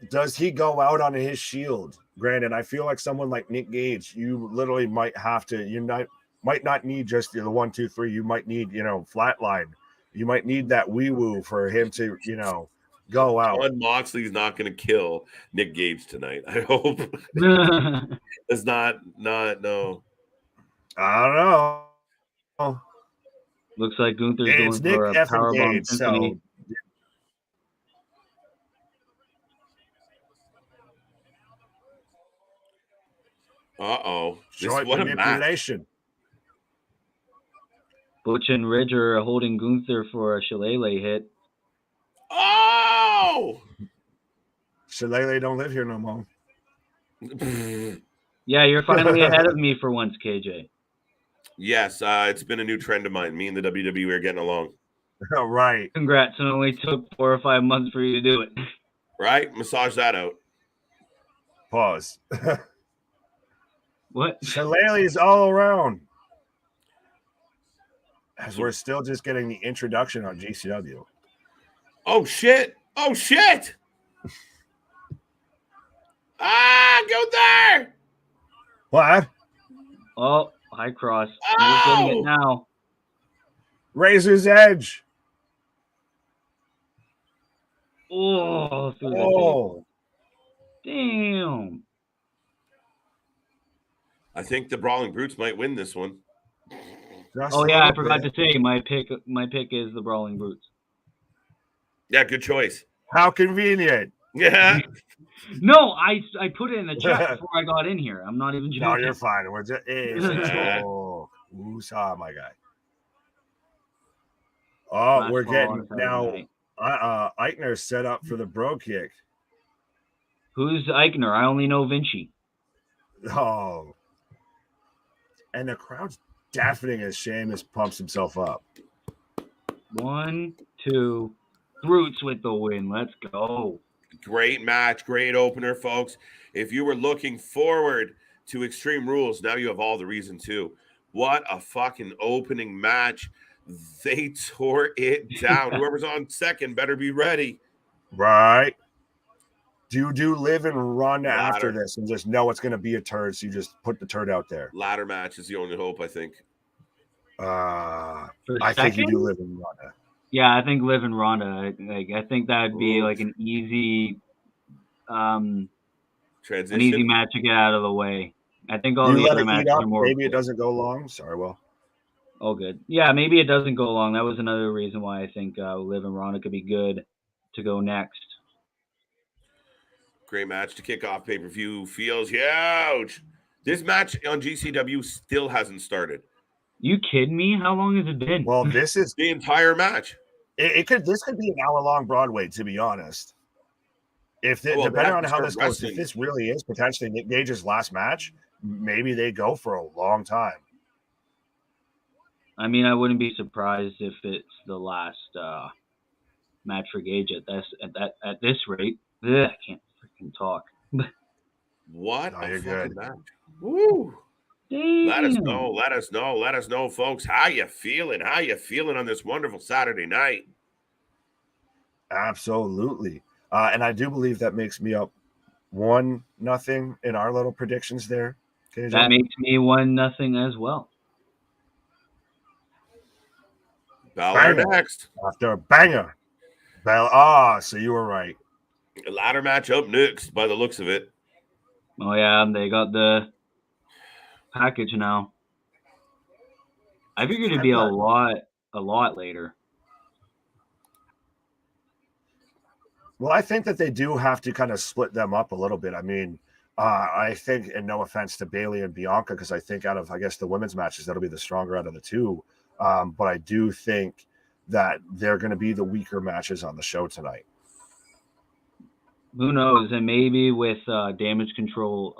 does he go out on his shield? Granted, I feel like someone like Nick Gage, you literally might have to, might not need just the 1, 2, 3. You might need, flatline. You might need that wee-woo for him to, go out. John Moxley's not going to kill Nick Gage tonight. I hope. It's not, no. I don't know. Looks like Gunther's going for a powerbomb symphony. Uh-oh. Short manipulation. Butch and Ridge are holding Gunther for a shillelagh hit. Oh! Shillelagh don't live here no more. Yeah, you're finally ahead of me for once, KJ. Yes, it's been a new trend of mine. Me and the WWE are getting along. All right. Congrats. It only took 4 or 5 months for you to do it. Right? Massage that out. Pause. What? Shillelaghs all around. As we're still just getting the introduction on GCW. Oh, shit. Oh, shit. Go there. What? Oh, hi, Kross. Oh! I'm getting it now. Razor's Edge. Oh, through the table. Damn. I think the Brawling Brutes might win this one. Oh yeah, I forgot to say my pick is the Brawling Brutes. Yeah, good choice. How convenient. Yeah. No, I put it in the chat before I got in here. I'm not even joking. No, you're fine. We're just Woosah, my guy. Oh, Last we're getting now night. Eichner's set up for the bro kick. Who's Eichner? I only know Vinci. Oh. And the crowd's deafening as Sheamus pumps himself up. 1, 2, Brutes with the win. Let's go. Great match, great opener, folks. If you were looking forward to Extreme Rules, now you have all the reason to. What a fucking opening match. They tore it down. Whoever's on second better be ready. Right. Do Liv and Ronda after Ladder. this and just know it's going to be a turd, so you just put the turd out there? Ladder match is the only hope, I think. I For think you second? do Liv and Ronda. Yeah, I think Liv and Ronda. I think that'd be like an easy Transition. match to get out of the way. I think all You the let other it matches heat up. are more. Maybe it doesn't go long. Sorry, Will. Oh, good. Yeah, maybe it doesn't go long. That was another reason why I think Liv and Ronda could be good to go next. Great match to kick off pay-per-view. Feels huge. This match on GCW still hasn't started. You kidding me? How long has it been? Well, this is the entire match. This could be an hour-long Broadway, to be honest. Depending on how this goes, if this really is potentially Nick Gage's last match, maybe they go for a long time. I mean, I wouldn't be surprised if it's the last match for Gage at this rate. Ugh, I can't freaking talk. What no, a fucking good match. Woo. Damn. Let us know, folks. How you feeling? How you feeling on this wonderful Saturday night? Absolutely. And I do believe that makes me up 1-0 in our little predictions there. KJ? That makes me 1-0 as well. Belair next. After a banger. So you were right. A ladder match up next by the looks of it. Oh, yeah, they got the package now. I figured it'd be a lot later. Well, I think that they do have to kind of split them up a little bit. I mean, I think, and no offense to Bayley and Bianca, because I think out of, I guess, the women's matches, that'll be the stronger out of the two. But I do think that they're going to be the weaker matches on the show tonight. Who knows? And maybe with damage control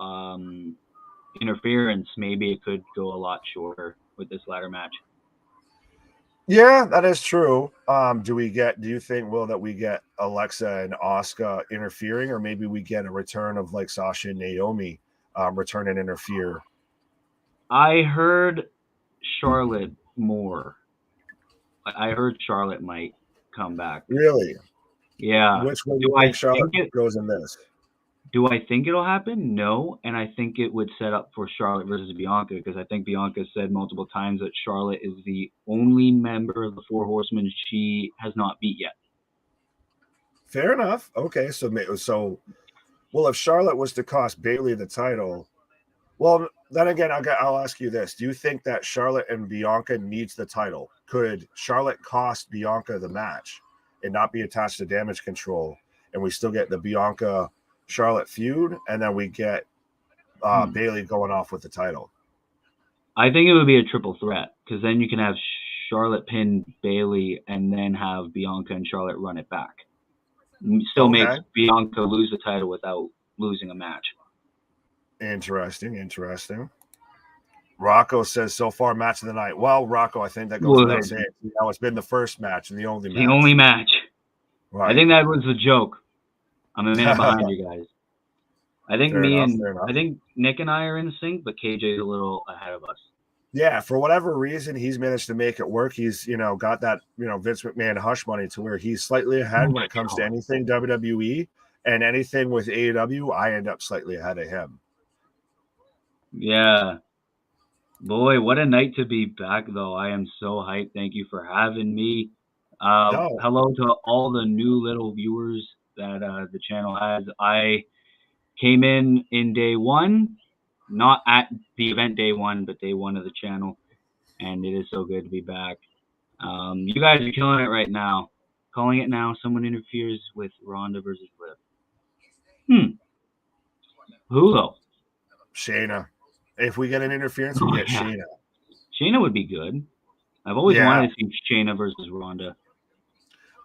interference, maybe it could go a lot shorter with this ladder match. Yeah, that is true. Do you think, Will, that we get Alexa and Asuka interfering, or maybe we get a return of like Sasha and Naomi return and interfere? I heard Charlotte more. I heard Charlotte might come back. Really? Yeah. Which way do you think Charlotte goes in this? Do I think it'll happen? No. And I think it would set up for Charlotte versus Bianca, because I think Bianca said multiple times that Charlotte is the only member of the Four Horsemen she has not beat yet. Fair enough. Okay. So, well, if Charlotte was to cost Bayley the title, well, then again, I'll ask you this. Do you think that Charlotte and Bianca needs the title? Could Charlotte cost Bianca the match and not be attached to damage control, and we still get the Bianca Charlotte feud, and then we get Bayley going off with the title? I think it would be a triple threat, because then you can have Charlotte pin Bayley and then have Bianca and Charlotte run it back. Still makes Bianca lose the title without losing a match. Interesting. Rocco says, so far, match of the night. Well, Rocco, I think that goes without saying. It's been the first match and the only match. The only match. Right. I think that was the joke. I'm a man behind you guys. I think I think Nick and I are in sync, but KJ is a little ahead of us. Yeah, for whatever reason, he's managed to make it work. He's, got that, Vince McMahon hush money to where he's slightly ahead when it comes to anything WWE, and anything with AEW, I end up slightly ahead of him. Yeah. Boy, what a night to be back, though. I am so hyped. Thank you for having me. Hello to all the new little viewers that the channel has. I came in day one, not at the event day one, but day one of the channel, and it is so good to be back. You guys are killing it right now. Calling it now. Someone interferes with Ronda versus Liv. Who though? Shayna. If we get an interference, we get Shayna. Shayna would be good. I've always wanted to see Shayna versus Ronda.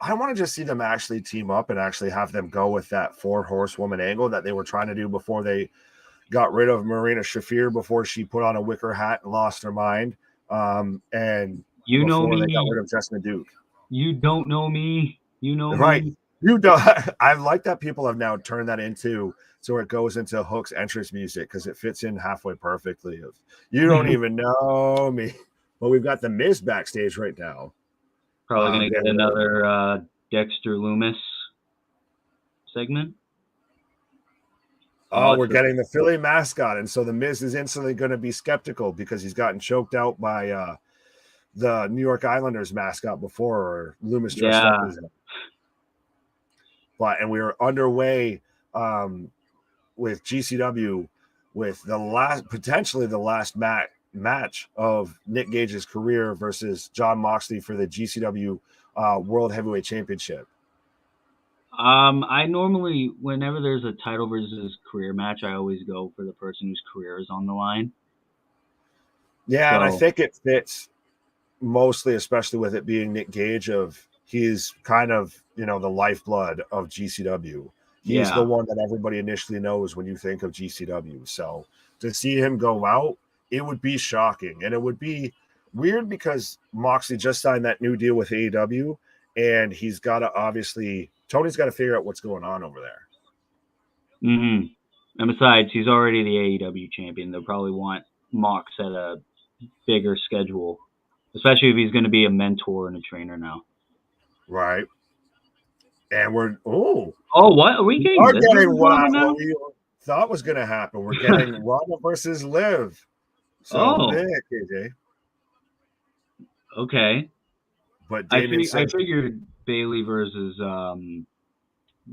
I want to just see them actually team up and actually have them go with that 4 horsewoman angle that they were trying to do before they got rid of Marina Shafir, before she put on a wicker hat and lost her mind. And you know me. They got rid of Jessica Duke. You don't know me. You know right. me. You don't. I like that people have now turned that into so it goes into Hook's entrance music because it fits in halfway perfectly. You don't even know me. Well, we've got the Miz backstage right now. Probably gonna get another Dexter Loomis segment. Oh, we're getting the Philly mascot, and so the Miz is instantly going to be skeptical because he's gotten choked out by the New York Islanders mascot before, or Loomis dressed up as him. But and we are underway with GCW with potentially the last match of Nick Gage's career versus Jon Moxley for the GCW World Heavyweight Championship. I normally, whenever there's a title versus career match, I always go for the person whose career is on the line. Yeah, and I think it fits mostly, especially with it being Nick Gage. He's kind of, the lifeblood of GCW. He's the one that everybody initially knows when you think of GCW. So to see him go out, it would be shocking. And it would be weird because Moxley just signed that new deal with AEW, and he's got to Tony's got to figure out what's going on over there. Mm-hmm. And besides, he's already the AEW champion. They'll probably want Mox at a bigger schedule, especially if he's going to be a mentor and a trainer now. Right. And what? Are we getting what we thought was going to happen. We're getting Ronda versus Liv. So big, AJ. Okay. But I figured Bayley versus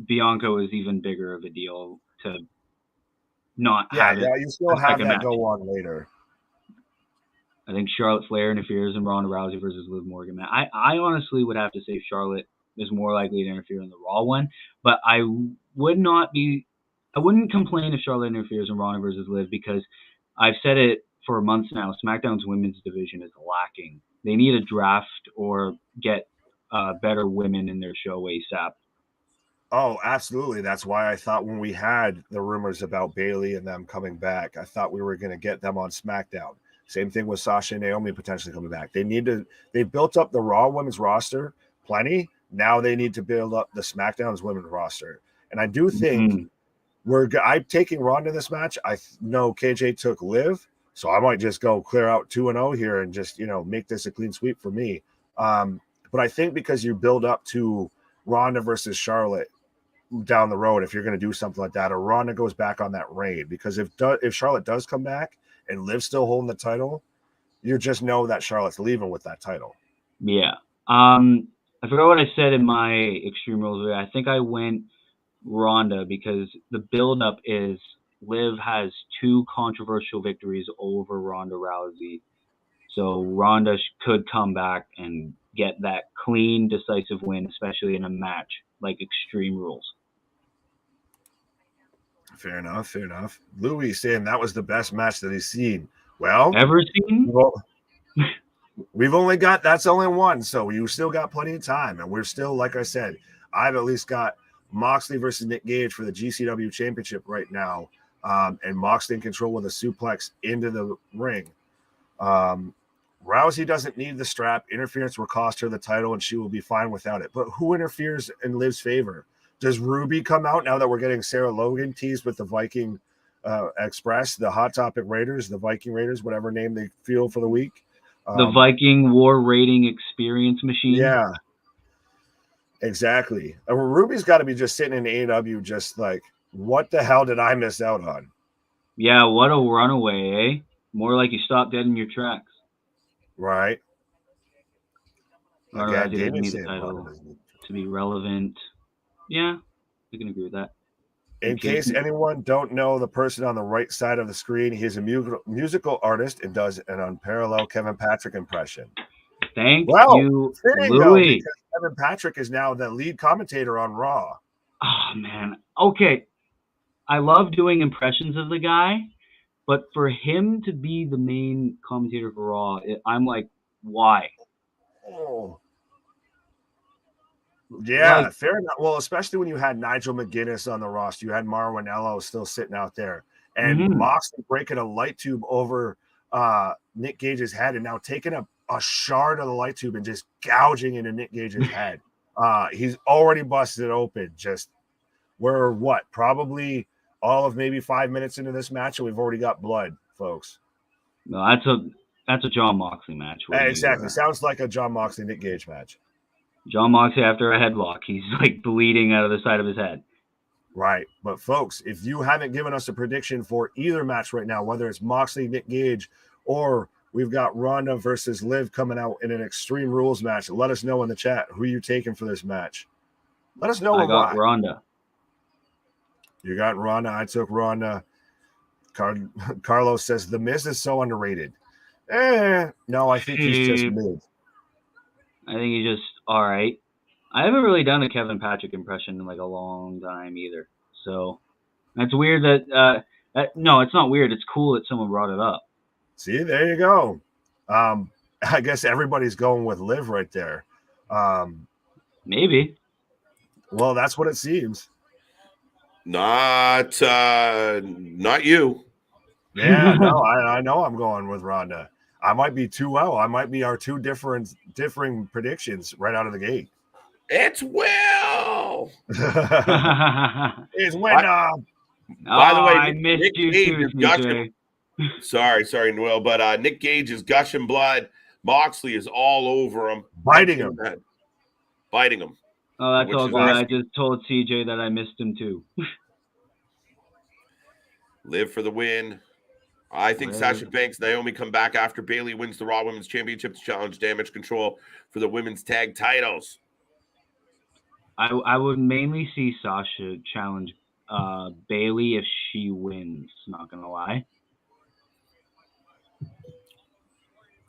Bianca was even bigger of a deal to not have it. Yeah, you still have that go on later. I think Charlotte Flair interferes in Ronda Rousey versus Liv Morgan. Man, I honestly would have to say Charlotte is more likely to interfere in the Raw one, but I wouldn't complain if Charlotte interferes in Ronda versus Liv because I've said it for months now. SmackDown's women's division is lacking. They need a draft or get better women in their show ASAP. Oh, absolutely. That's why I thought when we had the rumors about Bayley and them coming back, I thought we were going to get them on SmackDown. Same thing with Sasha and Naomi potentially coming back. They built up the Raw women's roster plenty. Now they need to build up the SmackDown's women's roster. And I do think I'm taking Ronda in this match. I know KJ took Liv, so I might just go clear out 2-0 here and just, make this a clean sweep for me. But I think because you build up to Ronda versus Charlotte down the road, if you're going to do something like that, or Ronda goes back on that reign, because if Charlotte does come back and Liv's still holding the title, you just know that Charlotte's leaving with that title. Yeah. I forgot what I said in my Extreme Rules. I think I went Ronda because the build-up is Liv has 2 controversial victories over Ronda Rousey. So Ronda could come back and get that clean, decisive win, especially in a match like Extreme Rules. Fair enough. Louis saying that was the best match that he's seen. Well, ever seen? We've only got, that's only one, so you still got plenty of time. And we're still, like I said, I've at least got Moxley versus Nick Gage for the GCW championship right now. And Moxley in control with a suplex into the ring. Rousey doesn't need the strap. Interference will cost her the title, and she will be fine without it. But who interferes in Liv's favor? Does Ruby come out now that we're getting Sarah Logan teased with the Viking Express, the Hot Topic Raiders, the Viking Raiders, whatever name they feel for the week? The Viking War Rating Experience Machine. Yeah, exactly. Ruby's got to be just sitting in AEW just like, what the hell did I miss out on? Yeah, what a runaway, eh? More like you stopped dead in your tracks. Right. Again, doesn't need the title to be relevant. Yeah, I can agree with that. In case anyone don't know the person on the right side of the screen, he's a musical artist and does an unparalleled Kevin Patrick impression. Thank you, Louis. Because Kevin Patrick is now the lead commentator on Raw. Oh, man. Okay. I love doing impressions of the guy, but for him to be the main commentator for Raw, I'm like, why? Oh. Yeah, fair enough. Well, especially when you had Nigel McGuinness on the roster, you had Maranello still sitting out there, and Moxley breaking a light tube over Nick Gage's head, and now taking a shard of the light tube and just gouging into Nick Gage's head. He's already busted open. Just we're probably all of maybe 5 minutes into this match, and we've already got blood, folks. No, that's a John Moxley match. Exactly. Sounds like a John Moxley Nick Gage match. John Moxley after a headlock, he's like bleeding out of the side of his head. Right. But folks, if you haven't given us a prediction for either match right now, whether it's Moxley, Nick Gage, or we've got Ronda versus Liv coming out in an Extreme Rules match, let us know in the chat who you're taking for this match. Let us know. I got Ronda. You got Ronda. I took Ronda. Carlos says The Miz is so underrated. No, I think he's just mid. I think he's just all right. I haven't really done a Kevin Patrick impression in like a long time either. So that's weird that no, it's not weird. It's cool that someone brought it up. See, there you go. I guess everybody's going with Liv right there. Maybe. Well, that's what it seems. Not you. Yeah, no, I know I'm going with Ronda. I might be 2-0. I might be our two differing predictions right out of the gate. It's Will. It's Winner. By the way, I missed Nick you Gage too, is gushing. Sorry, Noel, but Nick Gage is gushing blood. Moxley is all over him, biting him. Oh, that's all good. I just told CJ that I missed him too. Live for the win. I think Sasha Banks, Naomi come back after Bayley wins the Raw Women's Championship to challenge Damage Control for the women's tag titles. I would mainly see Sasha challenge Bayley if she wins. Not gonna lie.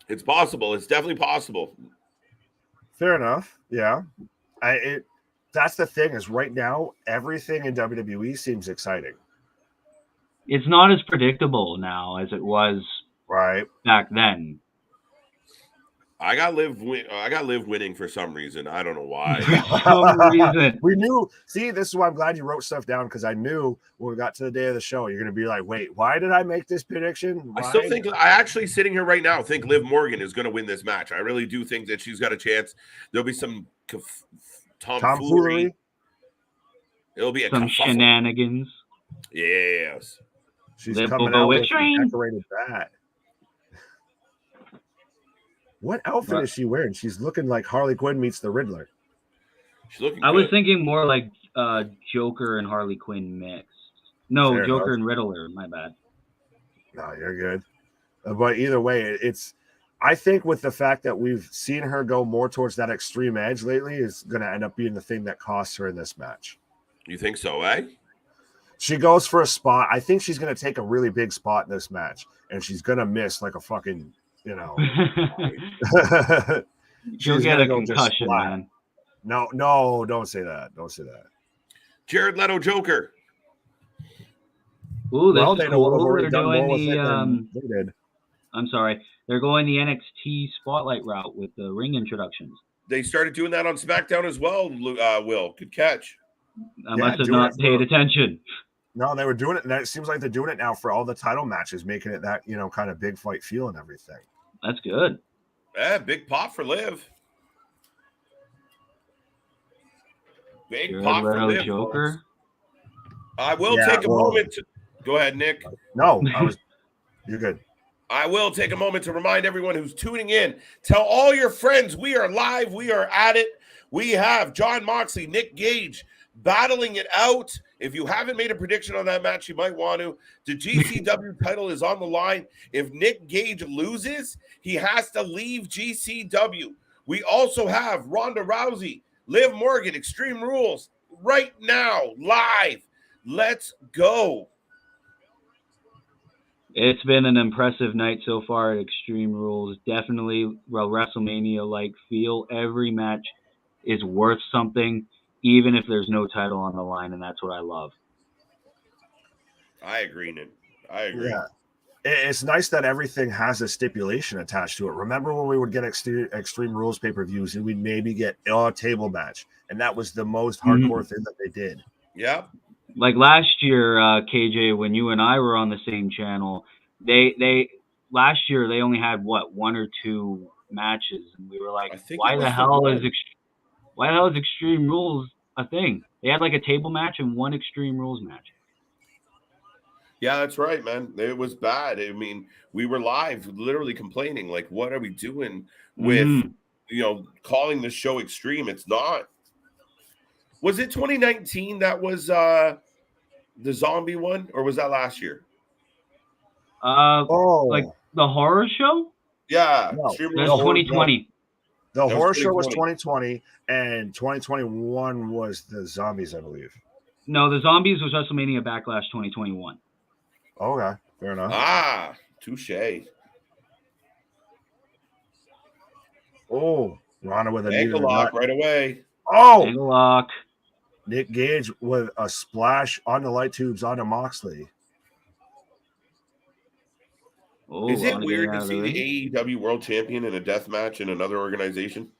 It's possible. It's definitely possible. Fair enough. Yeah. That's the thing is right now, everything in WWE seems exciting. It's not as predictable now as it was back then. I got Liv winning for some reason. I don't know why. For some reason. We knew. See, this is why I'm glad you wrote stuff down because I knew when we got to the day of the show, you're going to be like, wait, why did I make this prediction? Why? I still think, I actually sitting here right now, think Liv Morgan is going to win this match. I really do think that she's got a chance. There'll be some tomfoolery. It'll be some shenanigans. Yes. She's coming out with a decorated bat. What outfit is she wearing? She's looking like Harley Quinn meets the Riddler. She's looking I was thinking more like Joker and Harley Quinn mixed. No, fair Joker enough. And Riddler. My bad. No, you're good. But either way, I think with the fact that we've seen her go more towards that extreme edge lately is going to end up being the thing that costs her in this match. You think so, eh? She goes for a spot. I think she's going to take a really big spot in this match, and she's going to miss like a fucking, She'll get a concussion, man. No, don't say that. Don't say that. Jared Leto Joker. Ooh, this is cool. They're doing they did. I'm sorry. They're going the NXT Spotlight route with the ring introductions. They started doing that on SmackDown as well, Will. Good catch. I must have not paid attention. No, they were doing it. And it seems like they're doing it now for all the title matches, making it that, kind of big fight feel and everything. That's good. Yeah, big pop for Liv. Big Jared pop for Liv. Joker. I will take a moment to go ahead, Nick. No, you're good. I will take a moment to remind everyone who's tuning in. Tell all your friends we are live. We are at it. We have John Moxley, Nick Gage battling it out. If you haven't made a prediction on that match, you might want to. The GCW title is on the line. If Nick Gage loses, he has to leave GCW. We also have Ronda Rousey, Liv Morgan, Extreme Rules right now, live. Let's go. It's been an impressive night so far at Extreme Rules. Definitely a WrestleMania-like feel. Every match is worth something, even if there's no title on the line, and that's what I love. I agree, Nick. I agree. Yeah. It's nice that everything has a stipulation attached to it. Remember when we would get Extreme Rules pay-per-views and we'd maybe get a table match, and that was the most hardcore thing that they did. Yeah. Like last year, KJ, when you and I were on the same channel, they last year they only had one or two matches, and we were like, why the hell Why the hell is Extreme Rules a thing? They had like a table match and one Extreme Rules match. Yeah, that's right, man. It was bad. I mean, we were live, literally complaining, like, what are we doing with, calling the show Extreme? It's not. Was it 2019 that was the zombie one, or was that last year? Like the horror show? Yeah, No, Extreme That's Rules. 2020. The That horror was show was 2020. 2020, and 2021 was the zombies, I believe. No, the zombies was WrestleMania Backlash 2021. Okay, fair enough. Ah, touche. Oh, Ronda with a knee to Ankle the lock gut. right away. Oh, Angle lock. Nick Gage with a splash on the light tubes onto Moxley. Oh, Is it Ronda weird getting out to of see the the ring. AEW World Champion in a death match in another organization?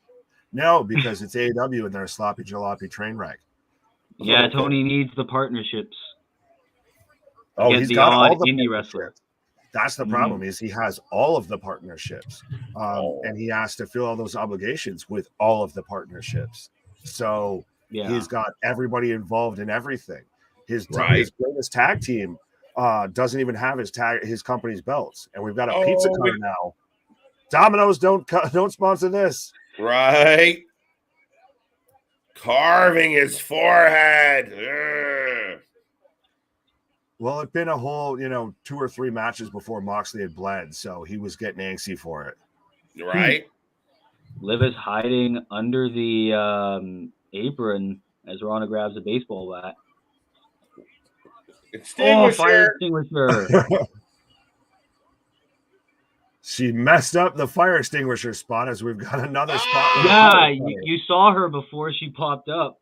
No, because it's AEW and they're a sloppy jalopy train wreck. Yeah, Okay. Tony needs the partnerships. Oh, Get he's the got all odd the indie partnerships. wrestler. That's the problem is he has all of the partnerships, Oh. and he has to fill all those obligations with all of the partnerships. So Yeah. he's got everybody involved in everything. His Right. greatest tag team doesn't even have his company's belts, and we've got a pizza cutter now. Domino's don't sponsor this. Right. Carving his forehead. Ugh. Well, it'd been a whole, 2 or 3 matches before Moxley had bled, so he was getting angsty for it. Right. Liv is hiding under the apron as Ronda grabs a baseball bat. Extinguisher. Fire extinguisher. She messed up the fire extinguisher spot as we've got another spot. Yeah, you saw her before she popped up.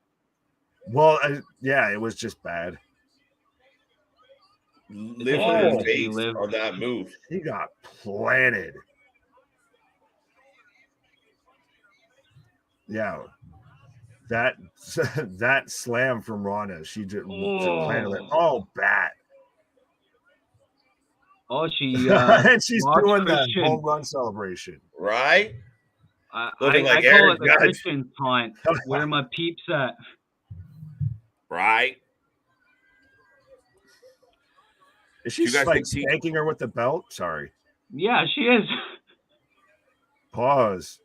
Well, yeah, it was just bad. Lift her face on that move. He got planted. Yeah. That slam from Ronda, she just planted it. Oh, bat. Oh, she and she's doing that Christian. home run celebration. Right? I like call it the Christian taunt. Where my peeps at? Right. Is she spanking her with the belt? Sorry. Yeah, she is. Pause.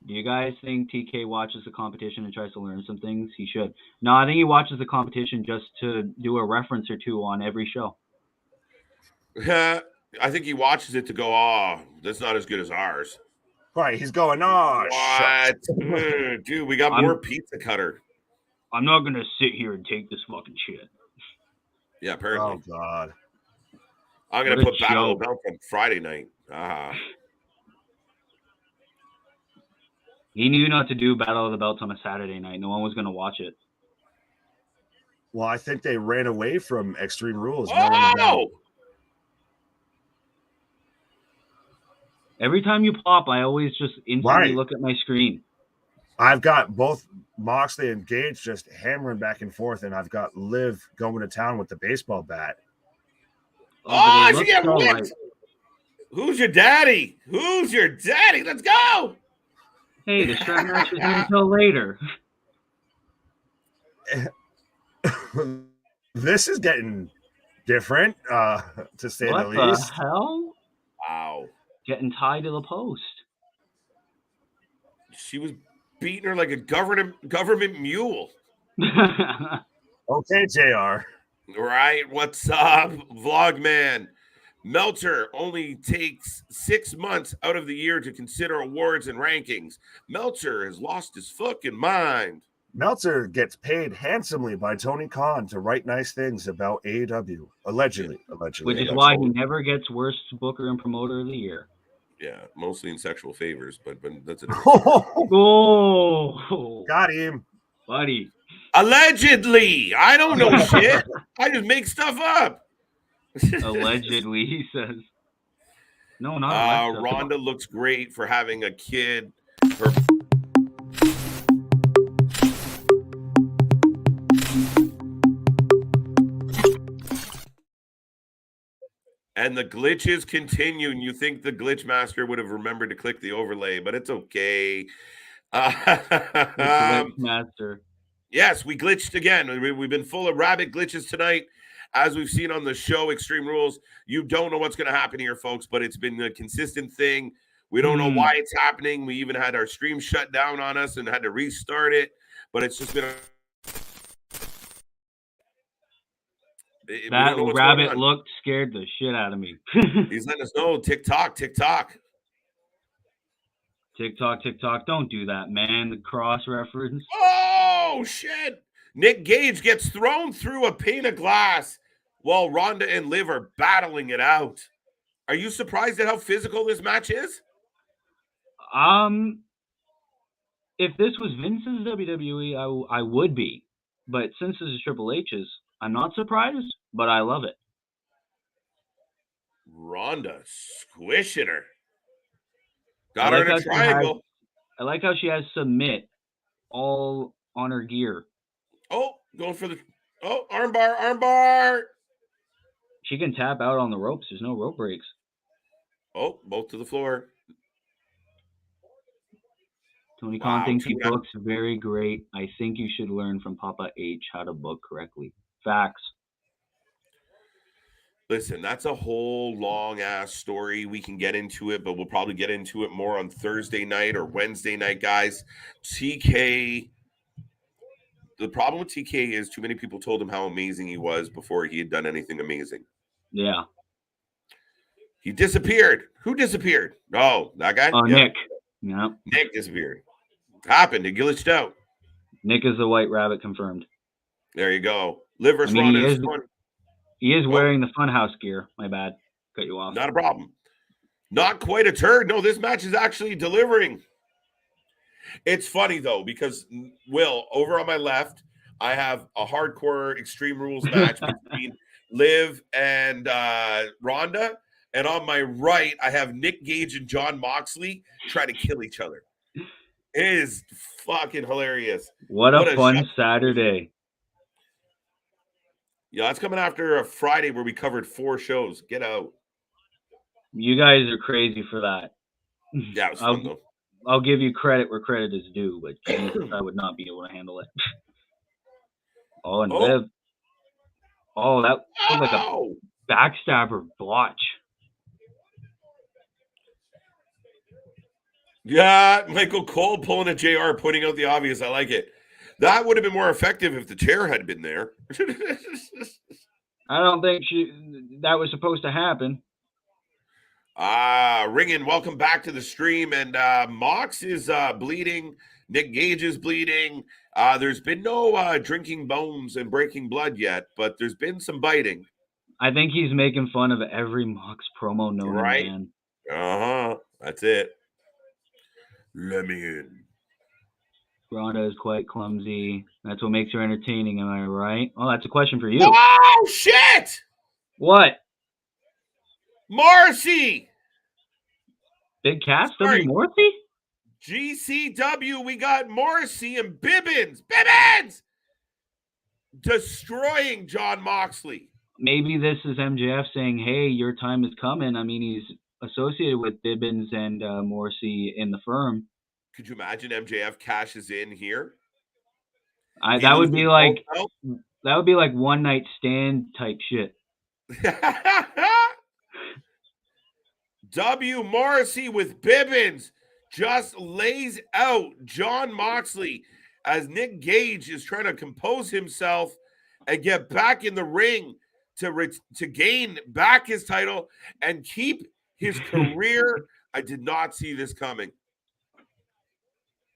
Do you guys think TK watches the competition and tries to learn some things? He should. No, I think he watches the competition just to do a reference or two on every show. I think he watches it to go, that's not as good as ours. Right, he's going, what? Dude, we got more pizza cutter. I'm not going to sit here and take this fucking shit. Yeah, apparently. Oh, God. I'm going to put Battle of the Belts on Friday night. He knew not to do Battle of the Belts on a Saturday night. No one was going to watch it. Well, I think they ran away from Extreme Rules. Every time you pop, I always just instantly look at my screen. I've got both Moxley and Gage just hammering back and forth, and I've got Liv going to town with the baseball bat. She got whipped. Who's your daddy? Who's your daddy? Let's go. Hey, the strap match isn't until later. This is getting different, to say the least. What the hell? Wow. Getting tied to the post. She was beating her like a government mule. Okay, JR. Right. What's up, Vlogman? Meltzer only takes 6 months out of the year to consider awards and rankings. Meltzer has lost his fucking mind. Meltzer gets paid handsomely by Tony Khan to write nice things about AEW. Allegedly. Which is why he never gets worst booker and promoter of the year. Yeah, mostly in sexual favors, but that's a different Oh, got him. Buddy. Allegedly. I don't know shit. I just make stuff up. Allegedly, he says. No, not Ronda looks great for having a kid. And the glitches continue, and you think the glitch master would have remembered to click the overlay, but it's okay. The glitch master. Yes, we glitched again. We've been full of rabbit glitches tonight. As we've seen on the show, Extreme Rules, you don't know what's going to happen here, folks, but it's been a consistent thing. We don't know why it's happening. We even had our stream shut down on us and had to restart it, but it's just been that rabbit looked scared the shit out of me. He's letting us know. TikTok. TikTok. Don't do that, man. The Kross reference. Oh, shit. Nick Gage gets thrown through a pane of glass while Ronda and Liv are battling it out. Are you surprised at how physical this match is? If this was Vince's WWE, I would be. But since this is Triple H's, I'm not surprised, but I love it. Ronda squishing her. Got her in a triangle. I like how she has submit all on her gear. Oh, going for the armbar. She can tap out on the ropes. There's no rope breaks. Oh, both to the floor. Tony Khan thinks he books very great. I think you should learn from Papa H how to book correctly. Facts. Listen, that's a whole long-ass story. We can get into it, but we'll probably get into it more on Thursday night or Wednesday night, guys. TK, the problem with TK is too many people told him how amazing he was before he had done anything amazing. Yeah. He disappeared. Who disappeared? Oh, that guy? Oh, yeah. Nick. Yeah. Nick disappeared. Happened. It glitched out. Nick is the White Rabbit confirmed. There you go. Liv versus Ronda is fun. He is wearing the Funhouse gear. My bad. Cut you off. Not a problem. Not quite a turd. No, this match is actually delivering. It's funny, though, because, Will, over on my left, I have a hardcore Extreme Rules match between Liv and Ronda. And on my right, I have Nick Gage and Jon Moxley trying to kill each other. It is fucking hilarious. What a fun Saturday. Yeah, that's coming after a Friday where we covered 4 shows. Get out. You guys are crazy for that. Yeah, it was fun, though. I'll give you credit where credit is due, but Jesus, I would not be able to handle it. Oh, and Liv. Oh, that was like a backstabber botch. Yeah, Michael Cole pulling a JR, putting out the obvious. I like it. That would have been more effective if the chair had been there. I don't think that was supposed to happen. Ringin, welcome back to the stream. And Mox is bleeding. Nick Gage is bleeding. There's been no drinking bones and breaking blood yet, but there's been some biting. I think he's making fun of every Mox promo known to man. Uh-huh. That's it. Let me in. Ronda is quite clumsy. That's what makes her entertaining, am I right? Oh, that's a question for you. Oh, shit! What? Morrissey! Big cast, W. Morrissey? GCW, we got Morrissey and Bibbins. Bibbins! Destroying Jon Moxley. Maybe this is MJF saying, hey, your time is coming. I mean, he's associated with Bibbins and Morrissey in the firm. Could you imagine MJF cashes in here? That would be like one night stand type shit. W. Morrissey with Bibbins just lays out Jon Moxley as Nick Gage is trying to compose himself and get back in the ring to gain back his title and keep his career. I did not see this coming.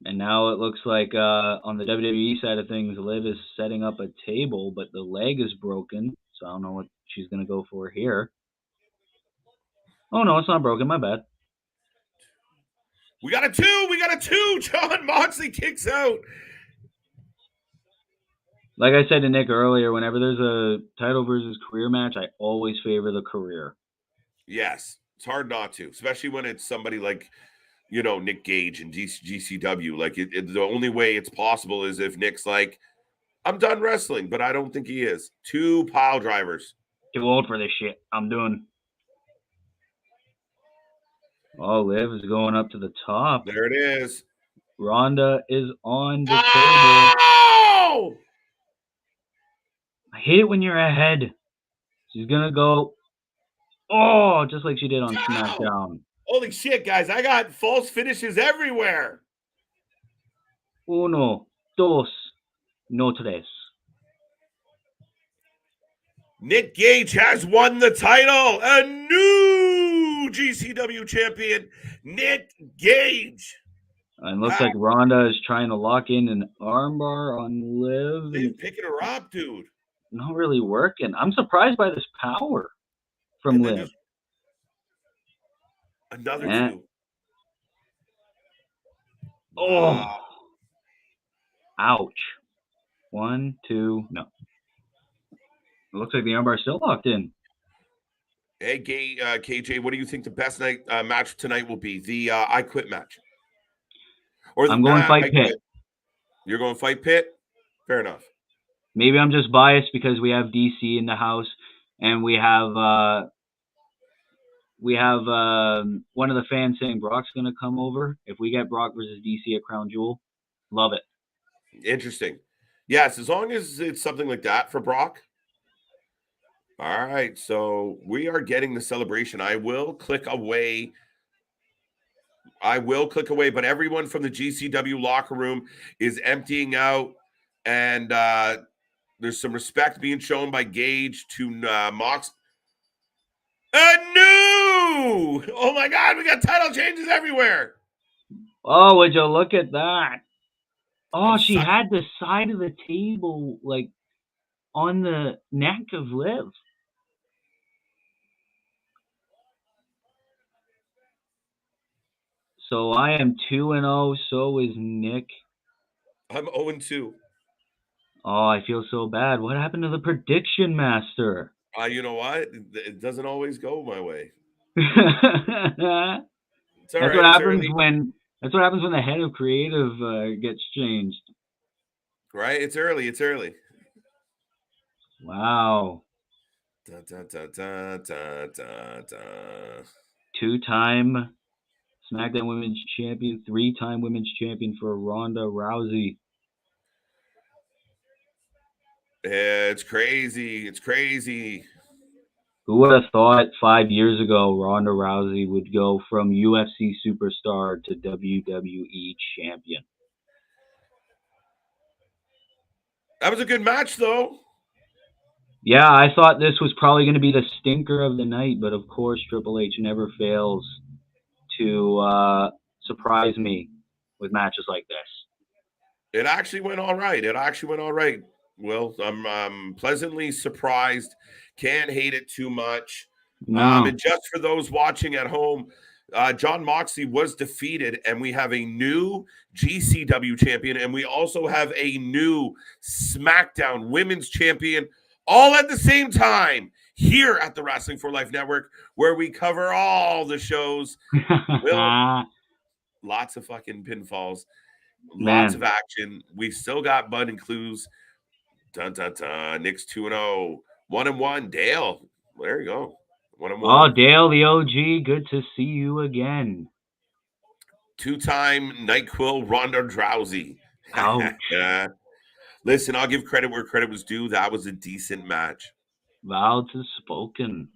And now it looks like on the WWE side of things, Liv is setting up a table, but the leg is broken. So I don't know what she's going to go for here. Oh, no, it's not broken. My bad. We got a 2. We got a 2. Jon Moxley kicks out. Like I said to Nick earlier, whenever there's a title versus career match, I always favor the career. Yes. It's hard not to, especially when it's somebody like, Nick Gage and GCW. Like, the only way it's possible is if Nick's like, I'm done wrestling, but I don't think he is. 2 pile drivers. Too old for this shit. I'm doing. Oh, Liv is going up to the top. There it is. Ronda is on the table. Oh! I hate it when you're ahead. She's gonna go. Oh, just like she did on SmackDown. Holy shit, guys! I got false finishes everywhere. Uno, dos, no tres. Nick Gage has won the title. A new GCW champion, Nick Gage. And it looks like Ronda is trying to lock in an armbar on Liv. They're picking her up, dude. Not really working. I'm surprised by this power from Liv. Another two. Oh. Ouch. 1, 2, no. It looks like the armbar is still locked in. Hey, KJ, what do you think the best match tonight will be? The I Quit match? Or I'm going Fight Pit. You're going Fight Pit? Fair enough. Maybe I'm just biased because we have DC in the house, and we have one of the fans saying Brock's going to come over. If we get Brock versus DC at Crown Jewel, love it. Interesting. Yes, as long as it's something like that for Brock. All right, so we are getting the celebration. I will click away, but everyone from the GCW locker room is emptying out, and there's some respect being shown by Gage to Mox. Oh my God, we got title changes everywhere. Oh, would you look at that? Oh, she had the side of the table like on the neck of Liv. So I am 2-0. So is Nick. I'm 0-2. Oh, I feel so bad. What happened to the prediction master? You know what? It doesn't always go my way. That's what happens when the head of creative gets changed. Right? It's early. Wow. Da, da, da, da, da, da, da. 2-time SmackDown Women's Champion, 3-time Women's Champion for Ronda Rousey. It's crazy. Who would have thought 5 years ago Ronda Rousey would go from UFC superstar to WWE champion? That was a good match, though. Yeah, I thought this was probably going to be the stinker of the night, but of course Triple H never fails to surprise me with matches like this. It actually went all right. Well, I'm pleasantly surprised. Can't hate it too much. No. And just for those watching at home, Jon Moxley was defeated, and we have a new GCW champion, and we also have a new SmackDown Women's Champion, all at the same time here at the Wrestling for Life Network, where we cover all the shows. Lots of fucking pinfalls, lots of action. We still got Bud and Clues. Dun, dun, dun. Nick's 2-0. 1-1. Dale. There you go. 1-1. Oh, Dale, the OG. Good to see you again. 2-time NyQuil Ronda Rousey. Ouch. Yeah. Listen, I'll give credit where credit was due. That was a decent match. Vows is spoken.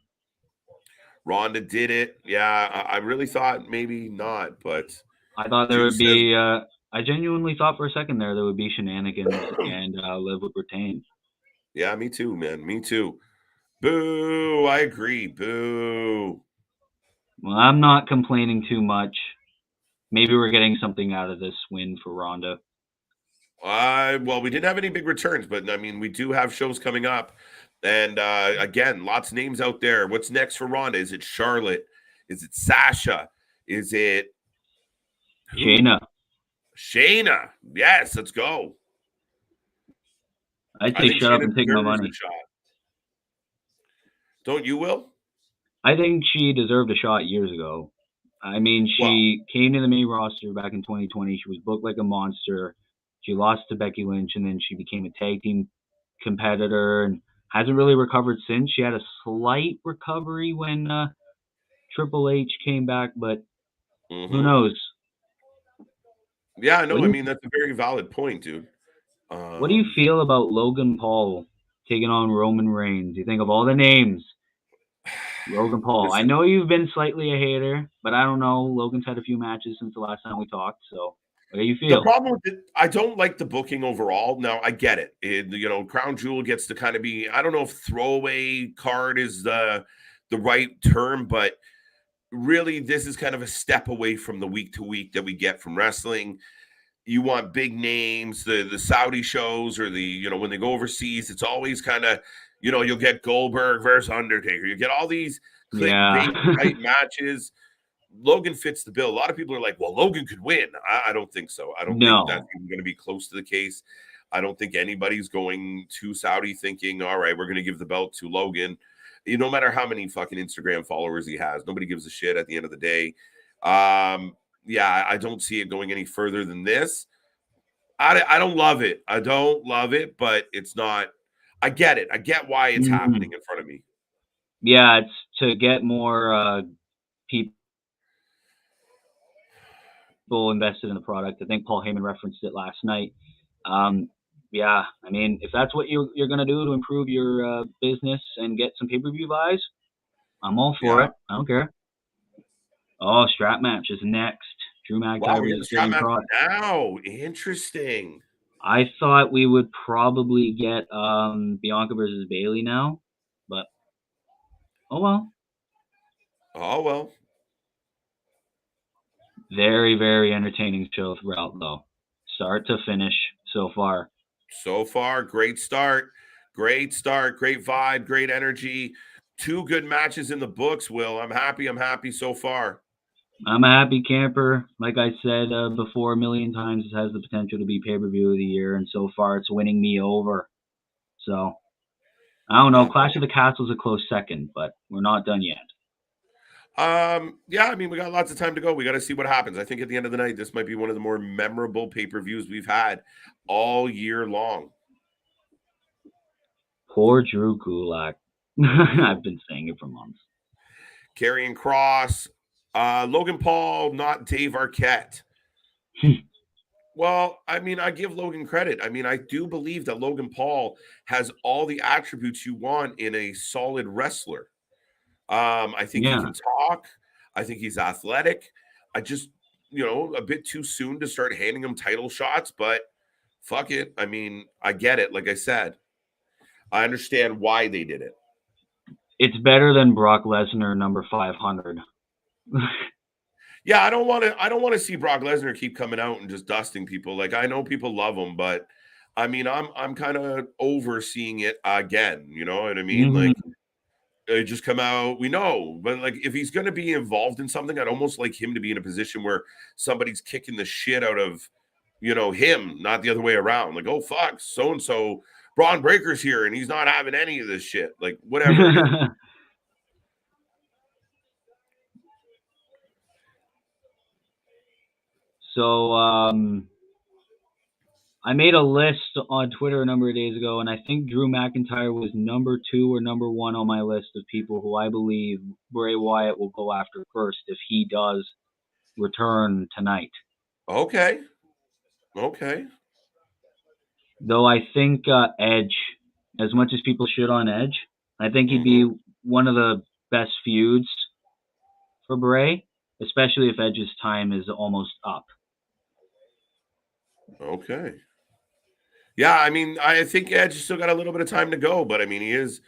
Ronda did it. Yeah, I really thought maybe not, but I thought there would be. I genuinely thought for a second there would be shenanigans and Liv would retain. Yeah, me too, man. Me too. Boo! I agree. Boo. Well, I'm not complaining too much. Maybe we're getting something out of this win for Ronda. Well, we didn't have any big returns, but I mean, we do have shows coming up. And again, lots of names out there. What's next for Ronda? Is it Charlotte? Is it Sasha? Is it Shayna? Shayna. Yes, let's go. I'd say shut up and take my money. Don't you, Will? I think she deserved a shot years ago. I mean, she came to the main roster back in 2020. She was booked like a monster. She lost to Becky Lynch, and then she became a tag team competitor and hasn't really recovered since. She had a slight recovery when Triple H came back, but who knows? Yeah, no, I mean, that's a very valid point, dude. What do you feel about Logan Paul taking on Roman Reigns? You think of all the names, Logan Paul. I Listen, know you've been slightly a hater, but I don't know. Logan's had a few matches since the last time we talked. So, what do you the feel? problem with it, I don't like the booking overall. Now, I get it. You know, Crown Jewel gets to kind of be, I don't know if throwaway card is the right term, but really this is kind of a step away from the week to week that we get from wrestling. You want big names, the Saudi shows or the, you know, when they go overseas, it's always kind of, you know, you'll get Goldberg versus Undertaker. You get all these Yeah. clickbait type matches. Logan fits the bill. A lot of people are like, well, Logan could win. I don't think so. I don't think that's No. even going to be close to the case. I don't think anybody's going to Saudi thinking, all right, we're going to give the belt to Logan. No matter how many fucking Instagram followers he has, nobody gives a shit at the end of the day. Yeah, I don't see it going any further than this. I don't love it. I don't love it, but it's not. I get it. I get why it's happening in front of me. Yeah, it's to get more people invested in the product. I think Paul Heyman referenced it last night. Yeah, I mean, if that's what you're going to do to improve your business and get some pay-per-view buys, I'm all for Yeah. it. I don't care. Oh, strap match is next. Drew Wow, McIntyre we're getting the versus strap Karrion match Kross. now. Interesting. I thought we would probably get Bianca versus Bayley now, but oh well. Oh well. Very, very entertaining show throughout, though. Start to finish so far. So far, great start. Great start. Great vibe. Great energy. 2 good matches in the books, Will. I'm happy. I'm happy so far. I'm a happy camper. Like I said before a million times, it has the potential to be pay-per-view of the year, and so far it's winning me over. So, I don't know. Okay. Clash of the Castle's a close second, but we're not done yet. Yeah, I mean, we got lots of time to go. We got to see what happens. I think at the end of the night, this might be one of the more memorable pay-per-views we've had all year long. Poor Drew Gulak. I've been saying it for months. Karrion Kross, Logan Paul, not Dave Arquette. Well, I mean, I give Logan credit. I mean, I do believe that Logan Paul has all the attributes you want in a solid wrestler. I think he Yeah. can talk. I think he's athletic. I just, you know, a bit too soon to start handing him title shots, but fuck it. I mean, I get it. Like I said, I understand why they did it. It's better than Brock Lesnar number 500. Yeah, I don't want to see Brock Lesnar keep coming out and just dusting people. Like, I know people love him, but I mean, I'm kind of overseeing it again. You know what I mean? Like, just come out. We know, but like, if he's going to be involved in something, I'd almost like him to be in a position where somebody's kicking the shit out of, you know, him, not the other way around. Like, oh fuck, so and so, Braun Breaker's here, and he's not having any of this shit. Like, whatever it is. So, I made a list on Twitter a number of days ago, and I think Drew McIntyre was number 2 or number 1 on my list of people who I believe Bray Wyatt will go after first if he does return tonight. Okay. Though I think Edge, as much as people shit on Edge, I think he'd be one of the best feuds for Bray, especially if Edge's time is almost up. Okay. Yeah, I mean, I think Edge still got a little bit of time to go, but I mean, he is,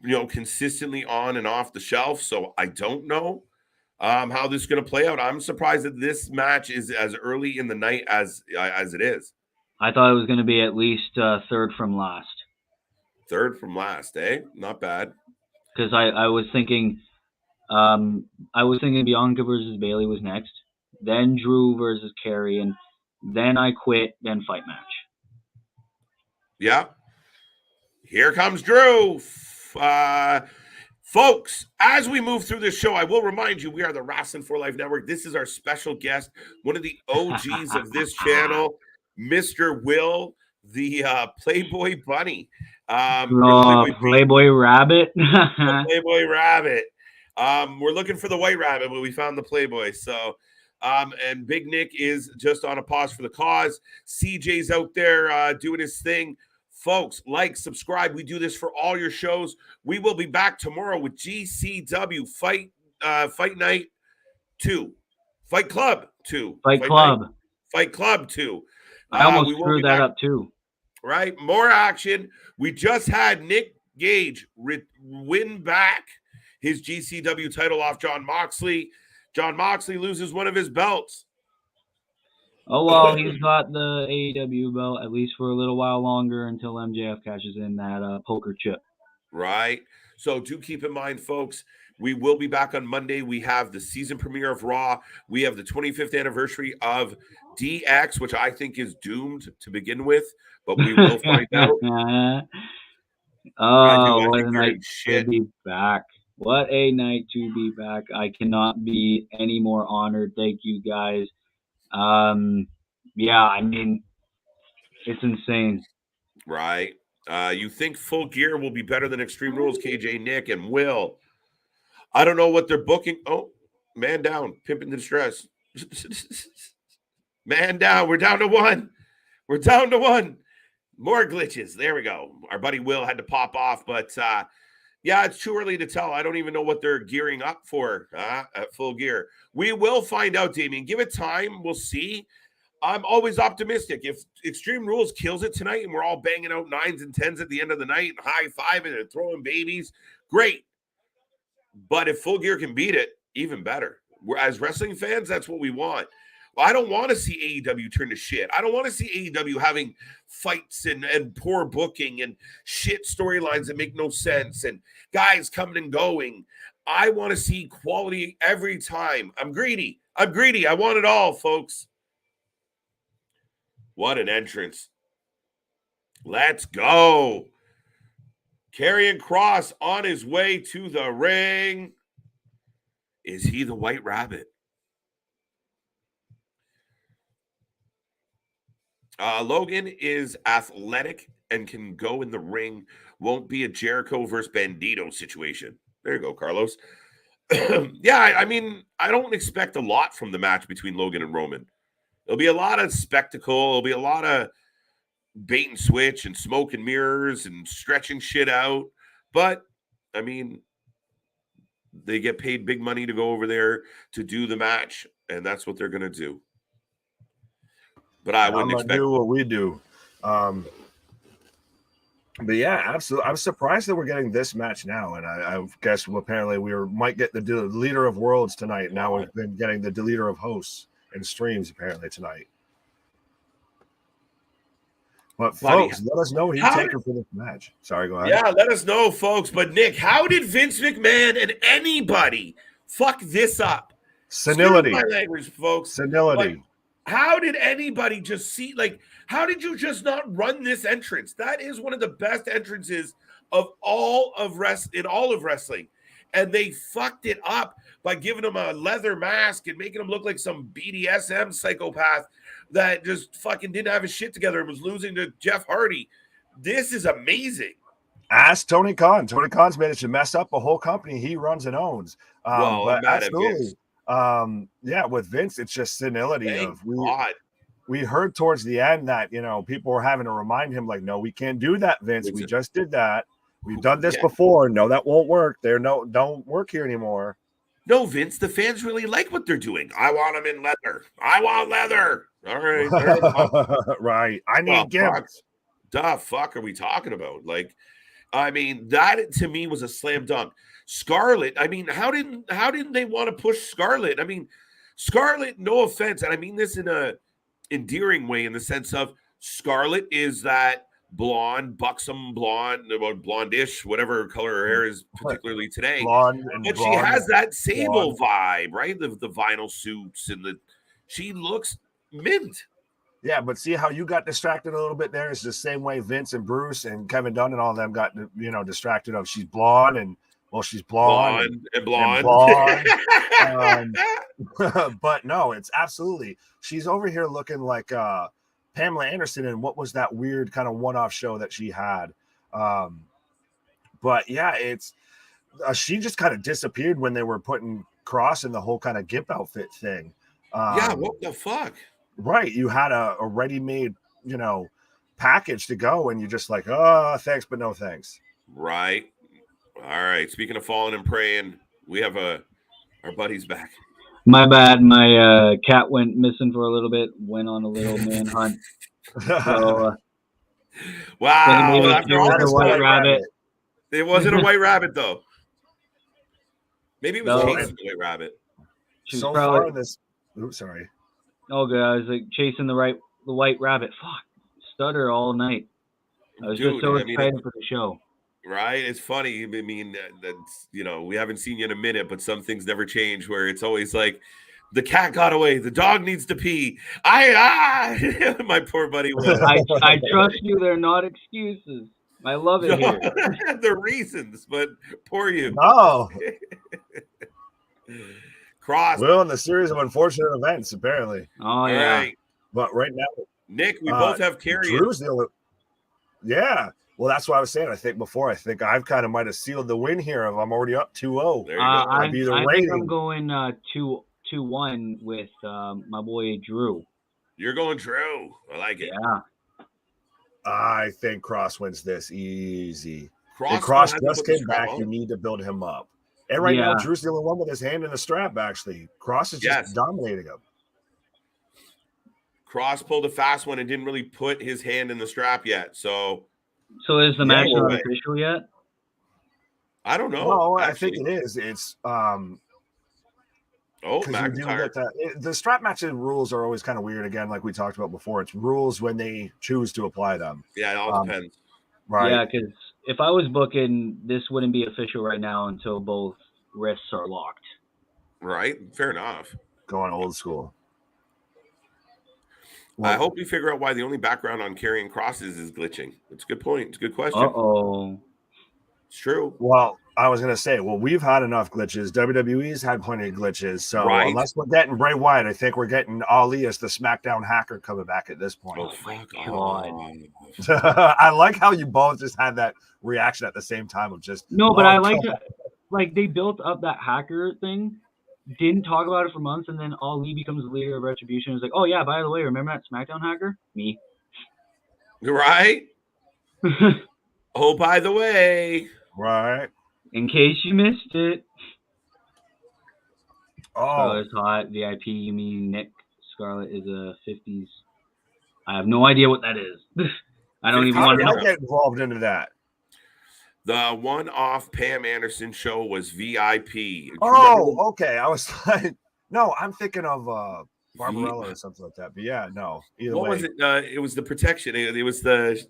you know, consistently on and off the shelf. So I don't know how this is going to play out. I'm surprised that this match is as early in the night as it is. I thought it was going to be at least third from last. Third from last, eh? Not bad. Because I was thinking, Bianca versus Bayley was next, then Drew versus Karrion, then I quit, then fight match. Yeah. Here comes Drew. Folks, as we move through this show, I will remind you, we are the Wrasslin for Life Network. This is our special guest, one of the OGs of this channel, Mr. Will, the Playboy Bunny. Playboy Rabbit. Playboy Rabbit. We're looking for the White Rabbit, but we found the Playboy. So And Big Nick is just on a pause for the cause. CJ's out there doing his thing. Folks, like, subscribe. We do this for all your shows. We will be back tomorrow with GCW Fight Night 2. Fight Club 2. Fight Club. Fight Club 2. I almost we will screwed be that back, up too. right? More action. We just had Nick Gage win back his GCW title off Jon Moxley. Jon Moxley loses one of his belts. Oh, well, he's got the AEW belt at least for a little while longer until MJF cashes in that poker chip. Right. So do keep in mind, folks, we will be back on Monday. We have the season premiere of Raw. We have the 25th anniversary of DX, which I think is doomed to begin with, but we will find out. Oh, what a night to be back. What a night to be back. I cannot be any more honored. Thank you, guys. Yeah, I mean, it's insane. Right. You think Full Gear will be better than Extreme Rules, KJ, Nick, and Will? I don't know what they're booking. Oh, man down. Pimp in distress. Man down. We're down to one. We're down to one. More glitches. There we go. Our buddy Will had to pop off, but yeah, it's too early to tell. I don't even know what they're gearing up for at Full Gear. We will find out, Damien. Give it time. We'll see. I'm always optimistic. If Extreme Rules kills it tonight and we're all banging out 9s and 10s at the end of the night and high-fiving and throwing babies, great. But if Full Gear can beat it, even better. As wrestling fans, that's what we want. Well, I don't want to see AEW turn to shit. I don't want to see AEW having fights and poor booking and shit storylines that make no sense and guys coming and going. I want to see quality every time. I'm greedy. I want it all, folks. What an entrance. Let's go. Karrion Kross on his way to the ring. Is he the White Rabbit? Logan is athletic and can go in the ring. Won't be a Jericho versus Bandito situation. There you go, Carlos. Yeah, I mean, I don't expect a lot from the match between Logan and Roman. There'll be a lot of spectacle. There'll be a lot of bait and switch and smoke and mirrors and stretching shit out. But, I mean, they get paid big money to go over there to do the match, and that's what they're going to do. But I wouldn't expect do what we do. But yeah, absolutely. I'm surprised that we're getting this match now, and I guess apparently we might get the leader of worlds tonight. Now we've been getting the leader of hosts and streams apparently tonight. But folks, let us know who you take for this match. Sorry, go ahead. Yeah, let us know, folks. But Nick, how did Vince McMahon and anybody fuck this up? Senility. Excuse my language, folks. Senility. Like, how did anybody just see, like, how did you just not run this entrance? That is one of the best entrances of all of wrestling. And they fucked it up by giving him a leather mask and making him look like some BDSM psychopath that just fucking didn't have his shit together and was losing to Jeff Hardy. This is amazing. Ask Tony Khan. Tony Khan's managed to mess up a whole company he runs and owns. But absolutely. Yeah, with Vince, it's just senility. We heard towards the end that, people were having to remind him, like, no, we can't do that, Vince. We just did that. We've done this before. No, that won't work. Don't work here anymore. No, Vince, the fans really like what they're doing. I want them in leather. I want leather. All right. Right. I need gifts. The fuck are we talking about? Like, I mean, that to me was a slam dunk. Scarlett, I mean, how didn't they want to push Scarlett? I mean, Scarlett, no offense, and I mean this in a endearing way in the sense of Scarlett is that blonde, buxom blonde, blondish, whatever color her hair is, particularly today. But she has that Sable vibe, right? The vinyl suits and she looks mint. Yeah, but see how you got distracted a little bit there? It's the same way Vince and Bruce and Kevin Dunn and all of them got, distracted of she's blonde and she's blonde. But no, it's absolutely. She's over here looking like Pamela Anderson and what was that weird kind of one-off show that she had. But yeah, it's she just kind of disappeared when they were putting Kross in the whole kind of Gimp outfit thing. Yeah, what the fuck? Right. You had a ready-made, package to go, and you're just like, oh, thanks, but no thanks. Right. All right. Speaking of falling and praying, we have our buddy's back. My bad. My cat went missing for a little bit. Went on a little manhunt. So Wow. maybe After it all was this a white time, rabbit. it wasn't a white rabbit though. Maybe it was No. chasing the white rabbit. She was So probably. far in this, oops, sorry. Oh, good. I was like chasing the white rabbit. Fuck. Stutter all night. I was just so excited for the show. Right? It's funny. I mean, that's, we haven't seen you in a minute, but some things never change where it's always like, the cat got away. The dog needs to pee. My poor buddy Will. I trust you. They're not excuses. I love it here. They're reasons, but poor you. Oh. Kross. Will in the series of unfortunate events, apparently. Oh, yeah. Right. But right now, Nick, we both have Karrion. Drew's the only. Yeah. Well, that's what I was saying. I think I've kind of might have sealed the win here. I'm already up 2-0. There you go. I think I'm going 2-1 with my boy Drew. You're going Drew. I like it. Yeah. I think Kross wins this easy. Kross just came back. You need to build him up. And right now, Drew's the only one with his hand in the strap, actually. Kross is just dominating him. Kross pulled a fast one and didn't really put his hand in the strap yet. So is the match not official yet? I don't know. No, I think it is. It's McIntyre. The strap matches rules are always kind of weird. Again, like we talked about before, it's rules when they choose to apply them. Yeah, it all depends. Right. Yeah, because if I was booking, this wouldn't be official right now until both wrists are locked. Right. Fair enough. Going old school. Well, I hope we figure out why the only background on Karrion Kross is glitching. It's a good point. It's a good question. Uh-oh. It's true. Well, I was going to say, we've had enough glitches. WWE's had plenty of glitches. So unless we're getting Bray Wyatt, I think we're getting Ali as the SmackDown hacker coming back at this point. Oh, my God. I like how you both just had that reaction at the same time of just... No, but I like that. Like, they built up that hacker thing, didn't talk about it for months, and then Ali becomes the leader of Retribution. It's like, oh, yeah, by the way, remember that SmackDown hacker? Me. Right? Oh, by the way. Right. In case you missed it. Oh. It's hot. VIP, you mean Nick? Scarlett is a 50s. I have no idea what that is. I don't even want to know. Get involved into that. The one-off Pam Anderson show was VIP. Oh, okay. I was like, no, I'm thinking of Barbarella or something like that. But yeah, no. Either way. Was it? It was the protection. It was the...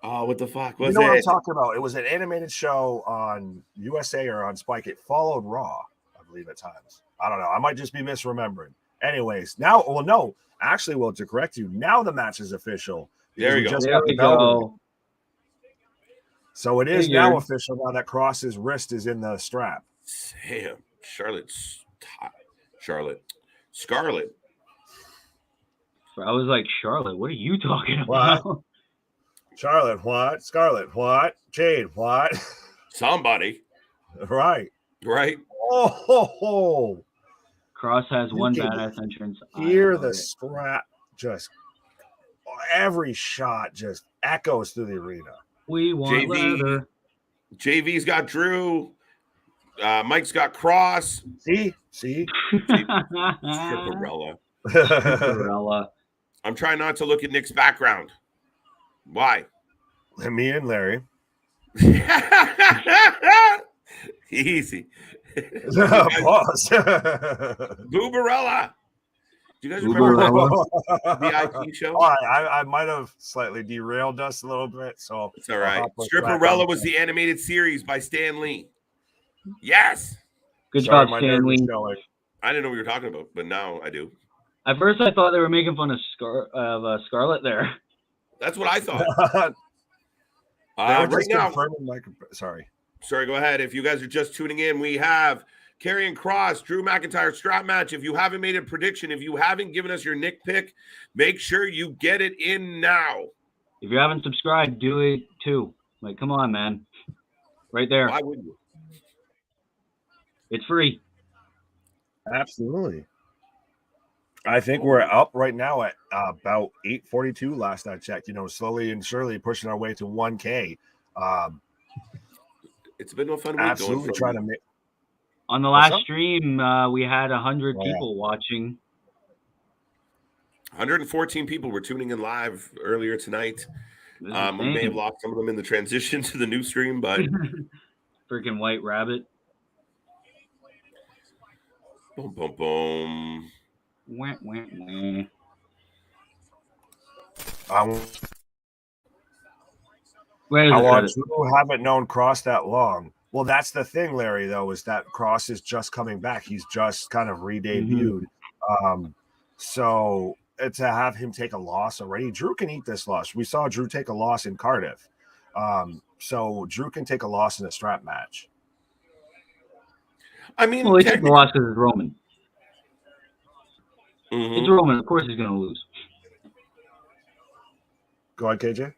Oh, what the fuck was it? You know what I'm talking about? It was an animated show on USA or on Spike. It followed Raw, I believe, at times. I don't know. I might just be misremembering. Anyways, now, no. Actually, to correct you, now the match is official. There you go. There we go. So it is now official now that Kross's wrist is in the strap. Damn. Scarlett. I was like, Charlotte, what are you talking about? What? Charlotte, what? Scarlett, what? Jade, what? Somebody. Right. Oh. Kross has one badass entrance. Hear the strap just every shot just echoes through the arena. We want leather. JV's got Drew. Mike's got Kross. See? Stripperella. I'm trying not to look at Nick's background. Why? Me and Larry. Easy. Pause. Booberella. Do you guys remember the IP show? I might have slightly derailed us a little bit. So it's all right. Stripperella was the animated series by Stan Lee. Yes. Good job, Stan Lee. I didn't know what you were talking about, but now I do. At first, I thought they were making fun of Scarlett there. That's what I thought. Right now, sorry, go ahead. If you guys are just tuning in, we have Karrion Kross, Drew McIntyre strap match. If you haven't made a prediction, if you haven't given us your Nick pick, make sure you get it in now. If you haven't subscribed, do it too. Like, come on, man. Right there. Why wouldn't you? It's free. Absolutely. I think we're up right now at about 842 last I checked. Slowly and surely pushing our way to 1K. It's been a fun week. Absolutely trying to make. On the last stream, we had 100 people watching. 114 people were tuning in live earlier tonight. We may have lost some of them in the transition to the new stream, but freaking White Rabbit. Boom, boom, boom. Wah, wah, wah. You haven't known Kross that long. Well, that's the thing, Larry, though, is that Kross is just coming back. He's just kind of re-debuted. So to have him take a loss already, Drew can eat this loss. We saw Drew take a loss in Cardiff. So Drew can take a loss in a strap match. I mean, well, he took the loss because it's Roman. It's Roman. Of course he's going to lose. Go ahead, KJ.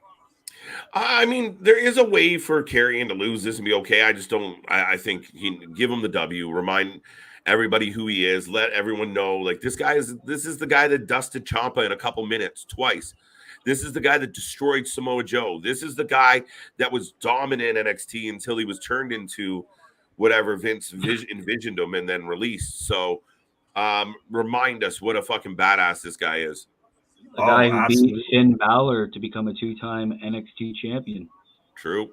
I mean, there is a way for Karrion to lose this and be okay. I just don't. I think he give him the W. Remind everybody who he is. Let everyone know, like, this is the guy that dusted Ciampa in a couple minutes twice. This is the guy that destroyed Samoa Joe. This is the guy that was dominant in NXT until he was turned into whatever Vince envisioned him and then released. So remind us what a fucking badass this guy is. The guy who beat Finn Balor to become a 2-time NXT champion. True.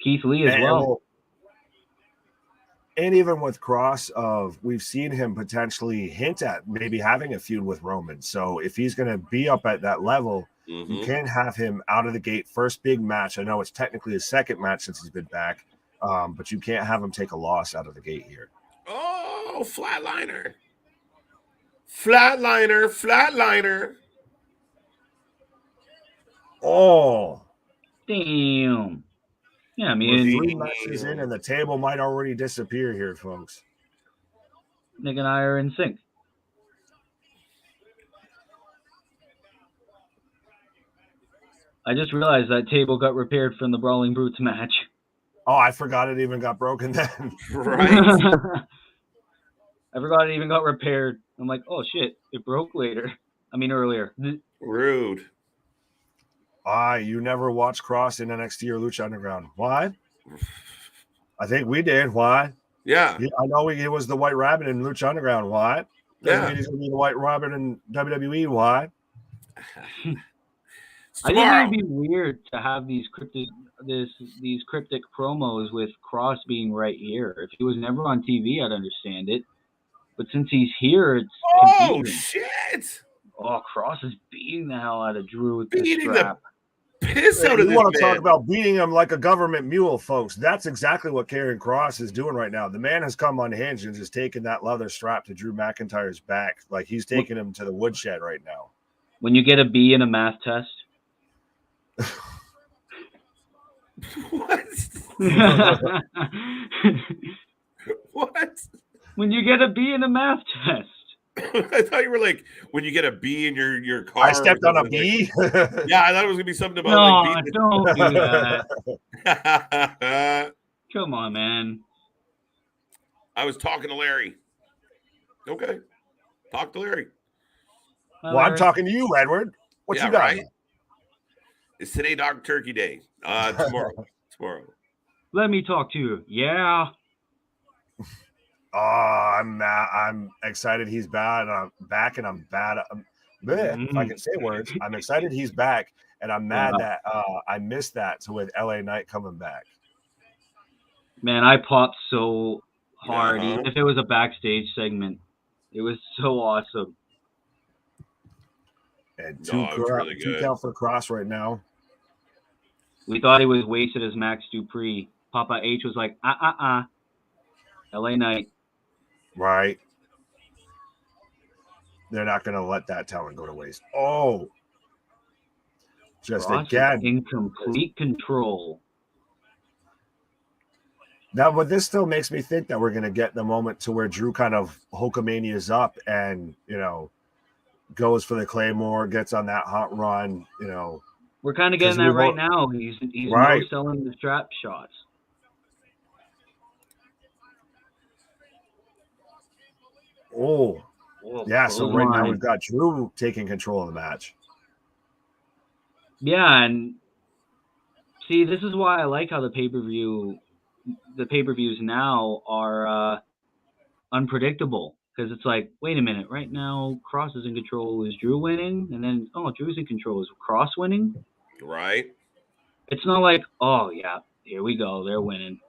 Keith Lee as well. And even with Kross, we've seen him potentially hint at maybe having a feud with Roman. So if he's going to be up at that level, you can have him out of the gate. First big match. I know it's technically his second match since he's been back, but you can't have him take a loss out of the gate here. Oh, flatliner. Flatliner. Oh. Damn. Yeah, I mean, 3 matches in and the table might already disappear here, folks. Nick and I are in sync. I just realized that table got repaired from the Brawling Brutes match. Oh, I forgot it even got broken then. Right. I forgot it even got repaired. I'm like, oh shit, it broke later. I mean, earlier. Rude. You never watched Kross in NXT or Lucha Underground. Why? I think we did. Why? Yeah. I know he was the White Rabbit in Lucha Underground. Why? Yeah. He's going to be the White Rabbit in WWE. Why? I think it would be weird to have these cryptic promos with Kross being right here. If he was never on TV, I'd understand it. But since he's here, it's confusing. Shit! Oh, Kross is beating the hell out of Drew with the strap. Piss out of this You want to man. talk about beating him like a government mule, folks. That's exactly what Karrion Kross is doing right now. The man has come unhinged and just taken that leather strap to Drew McIntyre's back. Like he's taking him to the woodshed right now. When you get a B in a math test. What? What? When you get a B in a math test. I thought you were like, when you get a B in your car. I stepped on a B? Yeah, I thought it was going to be something about no, like don't do that. Come on, man. I was talking to Larry. Okay. Talk to Larry. Well, I'm talking to you, Edward. What you got? Right? Is today Dog Turkey Day? Tomorrow. Let me talk to you. Yeah. Oh, I'm excited he's back, and I'm bad. If I can say words, I'm excited he's back, and I'm mad that I missed that with LA Knight coming back. Man, I popped so hard, even if it was a backstage segment. It was so awesome. And two count for Kross right now. We thought he was wasted as Max Dupree. Papa H was like, LA Knight. Right. They're not going to let that talent go to waste. Oh. Just Kross again. In complete control. Now, but this still makes me think that we're going to get the moment to where Drew kind of Hulkamania's up and, goes for the Claymore, gets on that hot run, We're kind of getting that right now. He's right. selling the strap shots. Oh, Yeah, so right now we've got Drew taking control of the match. Yeah, and see, this is why I like how the pay-per-views now are unpredictable. Because it's like, wait a minute, right now Kross is in control. Is Drew winning? And then, oh, Drew's in control. Is Kross winning? Right. It's not like, oh, yeah, here we go. They're winning.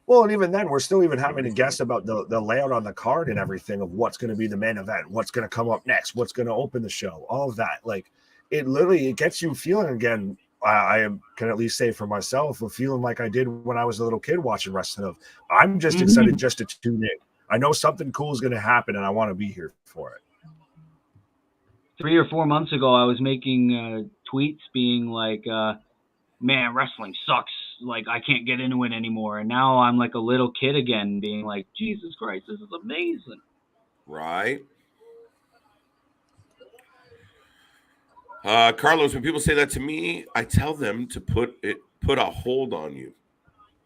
Well, and even then, we're still even having to guess about the layout on the card and everything of what's going to be the main event, what's going to come up next, what's going to open the show, all of that. Like, it literally gets you feeling again. I can at least say for myself, of feeling like I did when I was a little kid watching wrestling. Of I'm just excited just to tune in. I know something cool is going to happen, and I want to be here for it. 3 or 4 months ago, I was making tweets being like, man, wrestling sucks. Like, I can't get into it anymore. And now I'm like a little kid again being like, Jesus Christ, this is amazing. Right. Carlos, when people say that to me, I tell them to put a hold on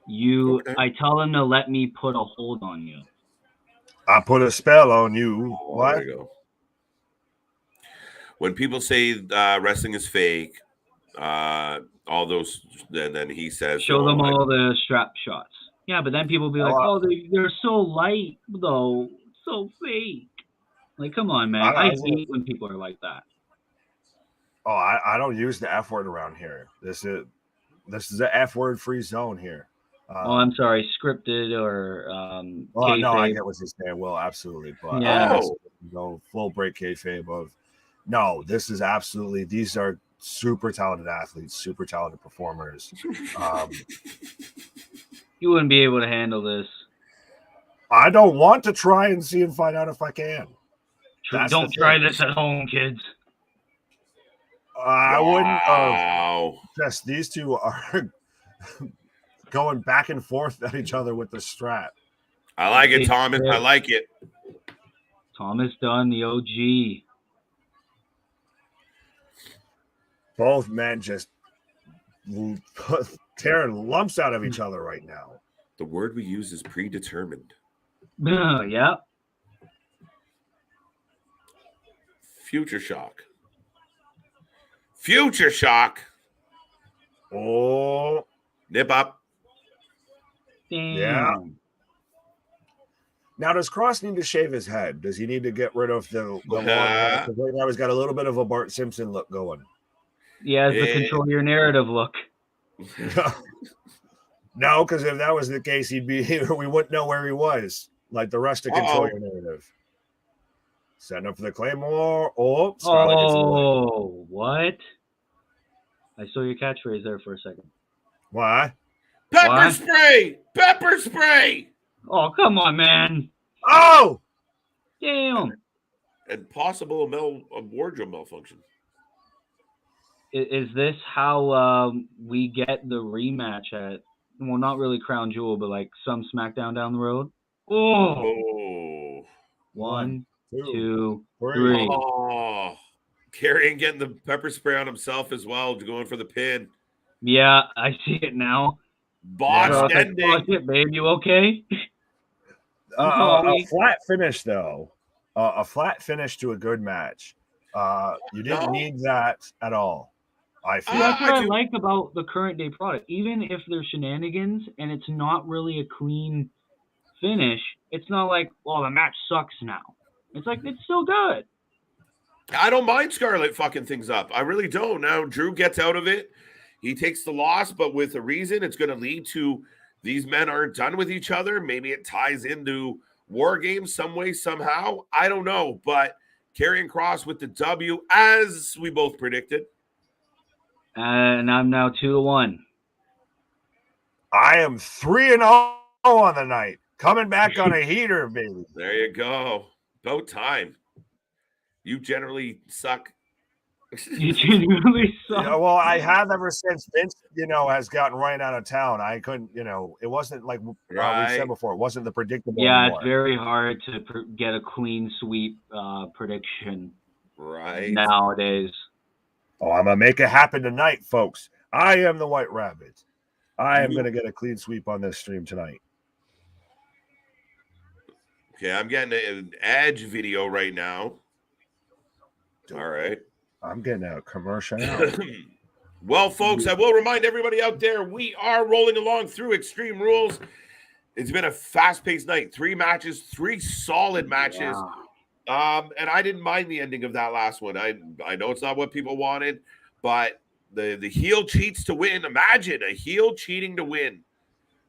you. Okay. I tell them to let me put a hold on you. I put a spell on you. Oh, what? There you go. When people say wrestling is fake, all those, then he says, show them all the strap shots. Yeah, but then people be like, oh, they're so light, though. So fake. Like, come on, man. I hate when people are like that. Oh, I don't use the F word around here. This is an F word free zone here. I'm sorry, scripted or well, no, I get what you're saying. Well, absolutely, but yeah, full break kayfabe of no. This is absolutely. These are super talented athletes, super talented performers. You wouldn't be able to handle this. I don't want to try and see and find out if I can. Don't try this at home, kids. I wouldn't. Just these two are going back and forth at each other with the strap. I like it, Thomas. I like it. Thomas Dunn, the OG. Both men just tearing lumps out of each other right now. The word we use is predetermined. Yeah. Future shock. Future shock. Oh. Nip up. Damn. Yeah. Now, does Kross need to shave his head? Does he need to get rid of the long hair? Because right now he's got a little bit of a Bart Simpson look going. Yeah, it's the control your narrative look. No, because if that was the case, he'd be here. We wouldn't know where he was. Like the rest of control your narrative. Setting up for the Claymore. Oh, what? I saw your catchphrase there for a second. Why? Pepper spray! Pepper spray! Oh, come on, man. Oh! Damn. And possible wardrobe malfunction. Is this how we get the rematch at, well, not really Crown Jewel, but like some SmackDown down the road? Oh. 1, 2, 3. Oh. Karrion getting the pepper spray on himself as well, going for the pin. Yeah, I see it now. Botched ending. Like, it, babe. You okay? A flat finish, though. A flat finish to a good match. You didn't need that at all. I feel that's what I like about the current day product. Even if there's shenanigans and it's not really a clean finish, it's not like, well, the match sucks now. It's like, it's still good. I don't mind Scarlett fucking things up. I really don't. Now, Drew gets out of it. He takes the loss, but with a reason. It's going to lead to these men aren't done with each other. Maybe it ties into War Games some way, somehow. I don't know. But Karrion Kross with the W, as we both predicted. And I'm now 2-1. I am 3-0 on the night. Coming back on a heater, baby. There you go. About time. You generally suck. You genuinely suck. Yeah, well, I have ever since Vince, has gotten right out of town. I couldn't, it wasn't like we said before. It wasn't the predictable. Yeah, anymore. It's very hard to get a clean sweep prediction. Right. Nowadays. Oh, I'm going to make it happen tonight, folks. I am the White Rabbit. I am going to get a clean sweep on this stream tonight. Okay, I'm getting an Edge video right now. All right. I'm getting a commercial. Well, folks, I will remind everybody out there, we are rolling along through Extreme Rules. It's been a fast-paced night. 3 matches, 3 solid matches. Yeah. And I didn't mind the ending of that last one. I know it's not what people wanted, but the heel cheats to win. Imagine a heel cheating to win.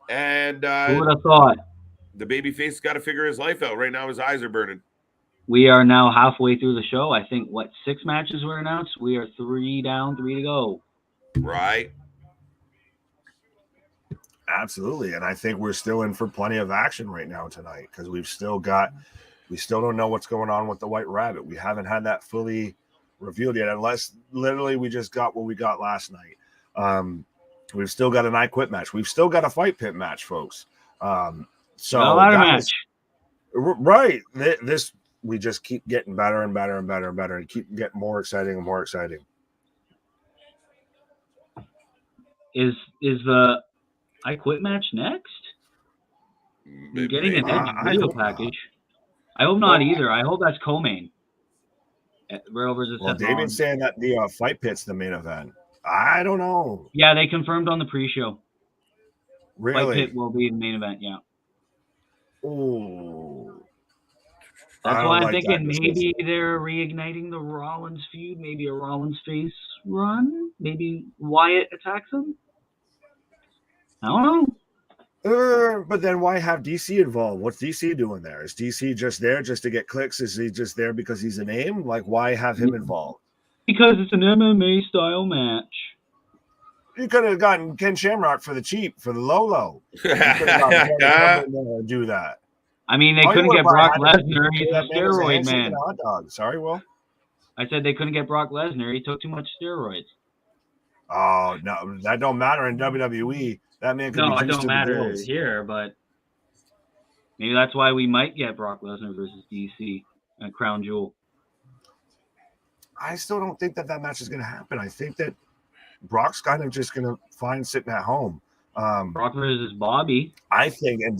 And Who would have thought? the babyface got to figure his life out. Right now, his eyes are burning. We are now halfway through the show. I think, 6 matches were announced? We are 3 down, 3 to go. Right. Absolutely. And I think we're still in for plenty of action right now tonight because we still don't know what's going on with the White Rabbit. We haven't had that fully revealed yet, unless literally we just got what we got last night. We've still got an I Quit match. We've still got a Fight Pit match, folks. So a ladder match. Right. This we just keep getting better and better and better and better and keep getting more exciting and more exciting. Is the I Quit match next? You're getting an Edge video package. I hope not either. I hope that's co-main. Riddle versus Seth. David's saying that the Fight Pit's the main event. I don't know. Yeah, they confirmed on the pre-show. Really? Fight Pit will be the main event, yeah. Ooh. That's why I'm thinking maybe they're reigniting the Rollins feud, maybe a Rollins face run, maybe Wyatt attacks him. I don't know. But then why have DC involved? What's DC doing there? Is DC just there just to get clicks? Is he just there because he's a name? Like, why have him involved? Because it's an MMA style match. You could have gotten Ken Shamrock for the cheap, for the low. You could have gotten Ken to do that. I mean, they couldn't get Brock Lesnar. He's a steroid man. Hot dog. Sorry, Will. I said they couldn't get Brock Lesnar. He took too much steroids. Oh, no, that don't matter in WWE. That man could be it don't matter here, but maybe that's why we might get Brock Lesnar versus DC at Crown Jewel. I still don't think that match is going to happen. I think that Brock's kind of just going to find sitting at home. Brock versus Bobby. I think, and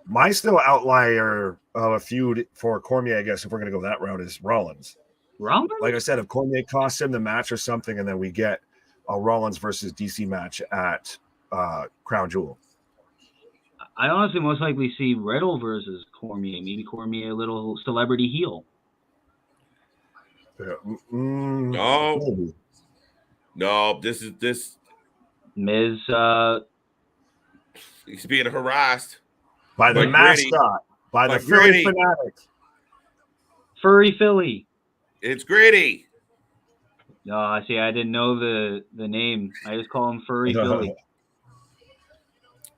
my still outlier of a feud for Cormier, I guess, if we're going to go that route, is Rollins. Rollins? Like I said, if Cormier costs him the match or something, and then we get a Rollins versus DC match at Crown Jewel. I honestly most likely see Riddle versus Cormier. Maybe Cormier a little celebrity heel. No, this Miz. He's being harassed by the mascot, by the Philly fanatics. Furry Philly. It's Gritty. No, see, I didn't know the name. I just call him Furry Philly.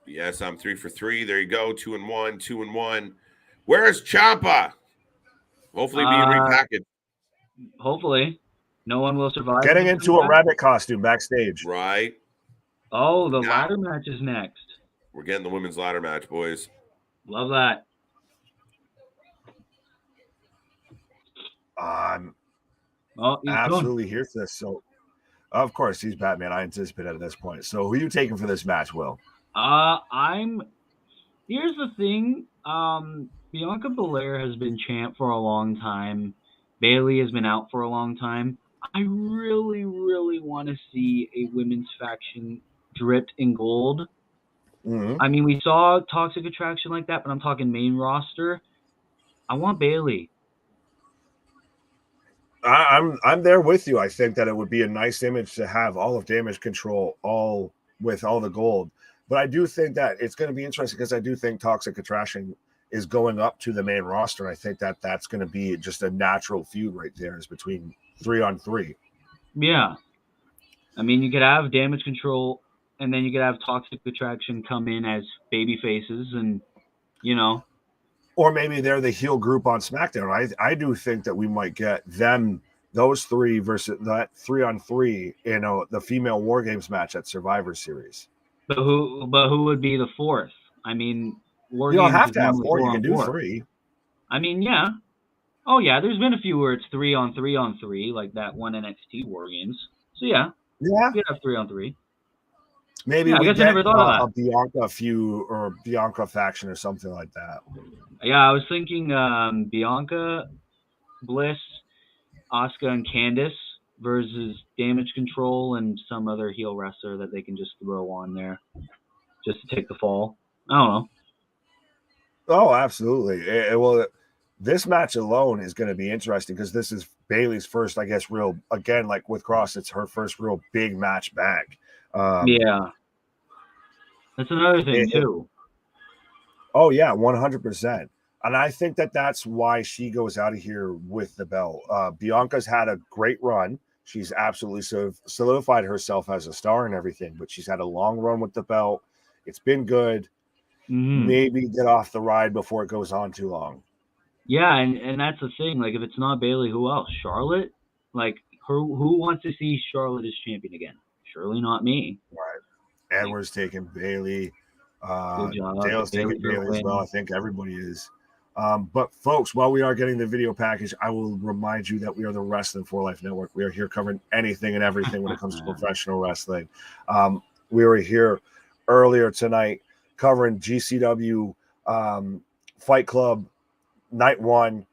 Yes, I'm 3 for 3. There you go. 2-1, 2-1. Where's Ciampa? Hopefully being repackaged. Hopefully. No one will survive. Getting into a rabbit costume backstage. Right. Oh, the ladder match is next. We're getting the women's ladder match, boys. Love that. Absolutely here for this. So, of course, he's Batman. I anticipate at this point. So, who are you taking for this match, Will? Here's the thing. Bianca Belair has been champ for a long time. Bayley has been out for a long time. I really, really want to see a women's faction dripped in gold. Mm-hmm. I mean, we saw Toxic Attraction like that, but I'm talking main roster. I want Bayley. I'm there with you. I think that it would be a nice image to have all of Damage Control all with all the gold. But I do think that it's going to be interesting because I do think Toxic Attraction is going up to the main roster. I think that that's going to be just a natural feud right there is between 3-on-3. Yeah. I mean, you could have Damage Control and then you could have Toxic Attraction come in as baby faces and, Or maybe they're the heel group on SmackDown. I do think that we might get those three versus that 3-on-3 in the female War Games match at Survivor Series. But who would be the fourth? I mean, you don't have to have 4. You can do 3. I mean, yeah. Oh, yeah. There's been a few where it's 3-on-3-on-3, like that one NXT War Games. So, yeah. Yeah. You could have 3-on-3. Maybe Yeah, I we guess I get never thought of a that. Bianca feud or Bianca faction or something like that. Yeah, I was thinking Bianca, Bliss, Asuka, and Candice versus Damage Control and some other heel wrestler that they can just throw on there just to take the fall. I don't know. Oh, absolutely. Well, this match alone is going to be interesting because this is Bayley's first, I guess, real, again, like with Kross, it's her first real big match back. Yeah. That's another thing, too. Oh, yeah, 100%. And I think that that's why she goes out of here with the belt. Bianca's had a great run. She's absolutely solidified herself as a star and everything, but she's had a long run with the belt. It's been good. Maybe get off the ride before it goes on too long. Yeah, and that's the thing. Like, if it's not Bayley, who else? Charlotte? Like, who wants to see Charlotte as champion again? Surely not me. Right. Edwards taking Bayley. Good job. Dale's taking Bayley as well. I think everybody is. But folks, while we are getting the video package, I will remind you that we are the Wrestling for Life Network. We are here covering anything and everything when it comes to professional wrestling. We were here earlier tonight covering GCW Fight Club Night 1.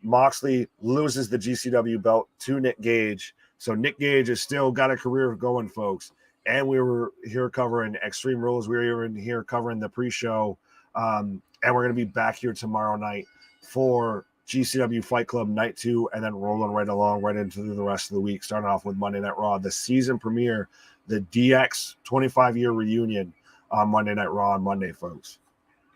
Moxley loses the GCW belt to Nick Gage. So Nick Gage has still got a career going, folks. And we were here covering Extreme Rules. We were even here covering the pre-show. And we're going to be back here tomorrow night for GCW Fight Club Night 2 and then rolling right along right into the rest of the week, starting off with Monday Night Raw, the season premiere, the DX 25-year reunion on Monday Night Raw on Monday, folks.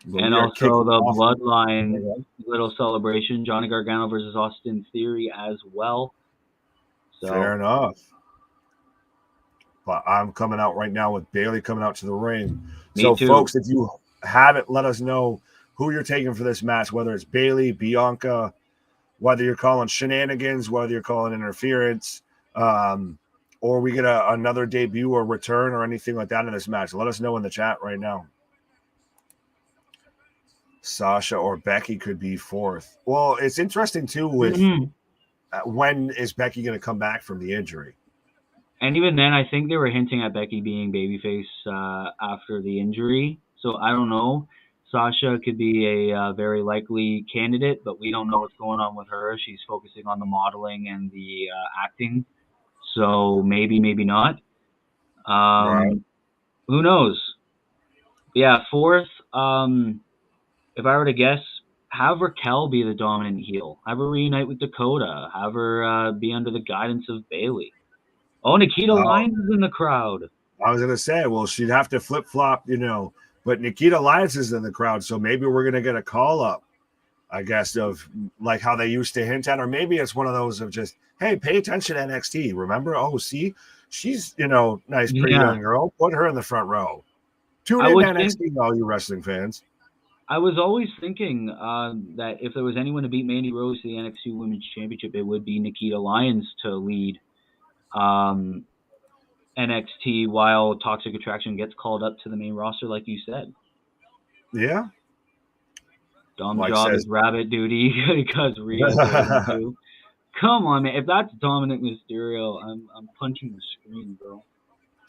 But and also the Bloodline little celebration, Johnny Gargano versus Austin Theory as well. So. Fair enough. But I'm coming out right now with Bayley coming out to the ring. So, folks, if you haven't, let us know who you're taking for this match, whether it's Bayley, Bianca, whether you're calling shenanigans, whether you're calling interference, or we get another debut or return or anything like that in this match. Let us know in the chat right now. Sasha or Becky could be fourth. Well, it's interesting, too, with when is Becky going to come back from the injury? And even then, I think they were hinting at Becky being babyface after the injury. So I don't know. Sasha could be a very likely candidate, but we don't know what's going on with her. She's focusing on the modeling and the acting. So maybe, maybe not. Right. Who knows? Yeah, fourth, if I were to guess, have Raquel be the dominant heel. Have her reunite with Dakota. Have her be under the guidance of Bayley. Oh, Nikita Lyons is in the crowd. I was going to say, well, she'd have to flip-flop, but Nikita Lyons is in the crowd, so maybe we're going to get a call-up, I guess, of like how they used to hint at, or maybe it's one of those of just, hey, pay attention to NXT. Remember? Oh, see? She's, nice, pretty young girl. Put her in the front row. Tune in to NXT, all you wrestling fans. I was always thinking that if there was anyone to beat Mandy Rose to the NXT Women's Championship, it would be Nikita Lyons to lead NXT while Toxic Attraction gets called up to the main roster, like you said. Yeah. Dom job is rabbit duty because Rhea's doing too. Come on, man. If that's Dominic Mysterio, I'm punching the screen, bro.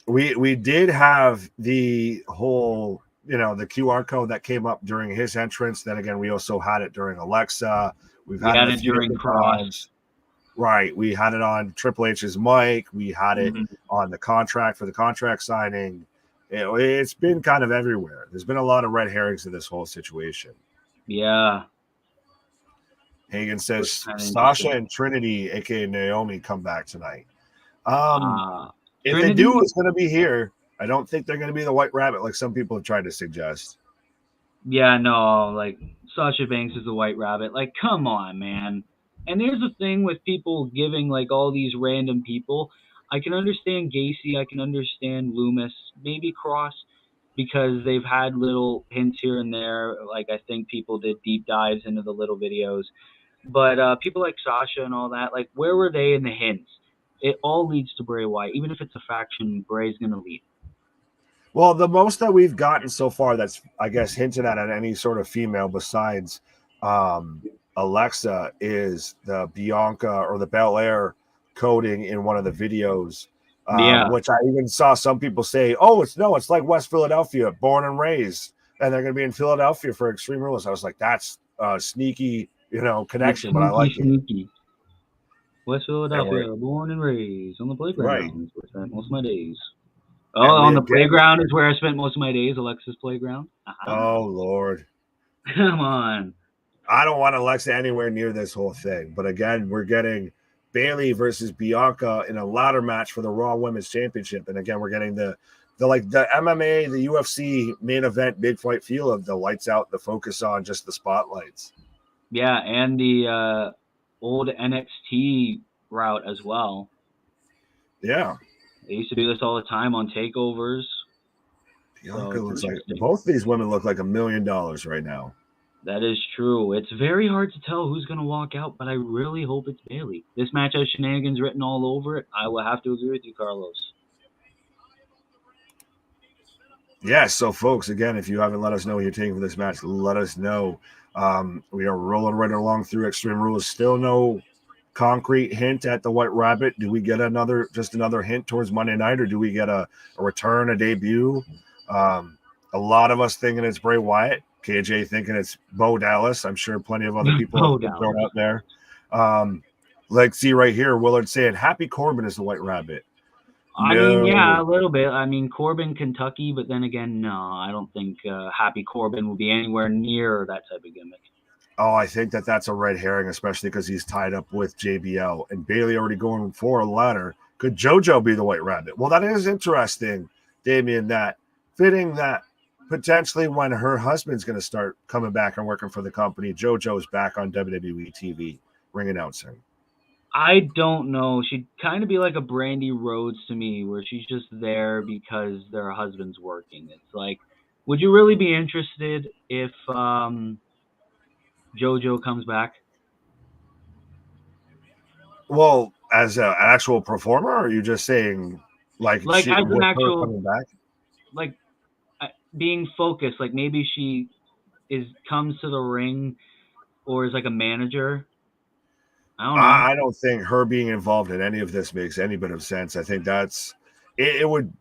We did have the whole, the QR code that came up during his entrance. Then again, we also had it during Alexa. We had it during Kross. Right. We had it on Triple H's mic. We had it on the contract for the contract signing. It's been kind of everywhere. There's been a lot of red herrings in this whole situation. Yeah. Hagen says Sasha and Trinity, a.k.a. Naomi, come back tonight. If Trinity? They do, it's going to be here. I don't think they're going to be the White Rabbit like some people have tried to suggest. Yeah, no. Like, Sasha Banks is the White Rabbit. Like, come on, man. And there's the thing with people giving, like, all these random people. I can understand Gacy. I can understand Loomis. Maybe Kross, because they've had little hints here and there. Like, I think people did deep dives into the little videos. But people like Sasha and all that, like, where were they in the hints? It all leads to Bray Wyatt. Even if it's a faction, Bray's going to lead. Well, the most that we've gotten so far that's, I guess, hinted at any sort of female besides Alexa is the Bianca or the Belair coding in one of the videos Yeah. Which I even saw some people say, "Oh, it's like West Philadelphia, born and raised, and they're going to be in Philadelphia for Extreme Rules." I was like, "That's a sneaky, connection," but I like it. West we're- Philadelphia, born and raised on the playground. Right. Is where I spent most of my days. And Oh, on the again- playground is where I spent most of my days. Alexa's playground. Oh Lord, Come on. I don't want Alexa anywhere near this whole thing. But again, we're getting Bayley versus Bianca in a ladder match for the Raw Women's Championship, and again, we're getting the MMA, the UFC main event, big fight feel of the lights out, the focus on just the spotlights. Yeah, and the old NXT route as well. Yeah, They used to do this all the time on takeovers. Bianca looks like both these women look like $1 million right now. That is true. It's very hard to tell who's going to walk out, but I really hope it's Bayley. This match has shenanigans written all over it. I will have to agree with you, Carlos. Yeah, so folks, again, if you haven't let us know what you're taking for this match, let us know. We are rolling right along through Extreme Rules. Still no concrete hint at the White Rabbit. Do we get another hint towards Monday night, or do we get a return, a debut? A lot of us thinking it's Bray Wyatt. KJ thinking it's Bo Dallas. I'm sure plenty of other people have been thrown out there. Let's see right here, Willard saying Happy Corbin is the White Rabbit. I mean, yeah, a little bit. I mean, Corbin, Kentucky, but then again, no, I don't think Happy Corbin will be anywhere near that type of gimmick. Oh, I think that's a red herring, especially because he's tied up with JBL and Bayley already going for a ladder. Could JoJo be the White Rabbit? Well, that is interesting, Damian, that fitting that potentially when her husband's going to start coming back and working for the company, JoJo's back on WWE TV ring announcing. I don't know. She'd kind of be like a Brandy Rhodes to me, where she's just there because their husband's working. It's like, would you really be interested if JoJo comes back? Well, as an actual performer, or are you just saying like as an actual coming back? Like being focused, like maybe she comes to the ring or is like a manager. I don't know. I don't think her being involved in any of this makes any bit of sense. I think it would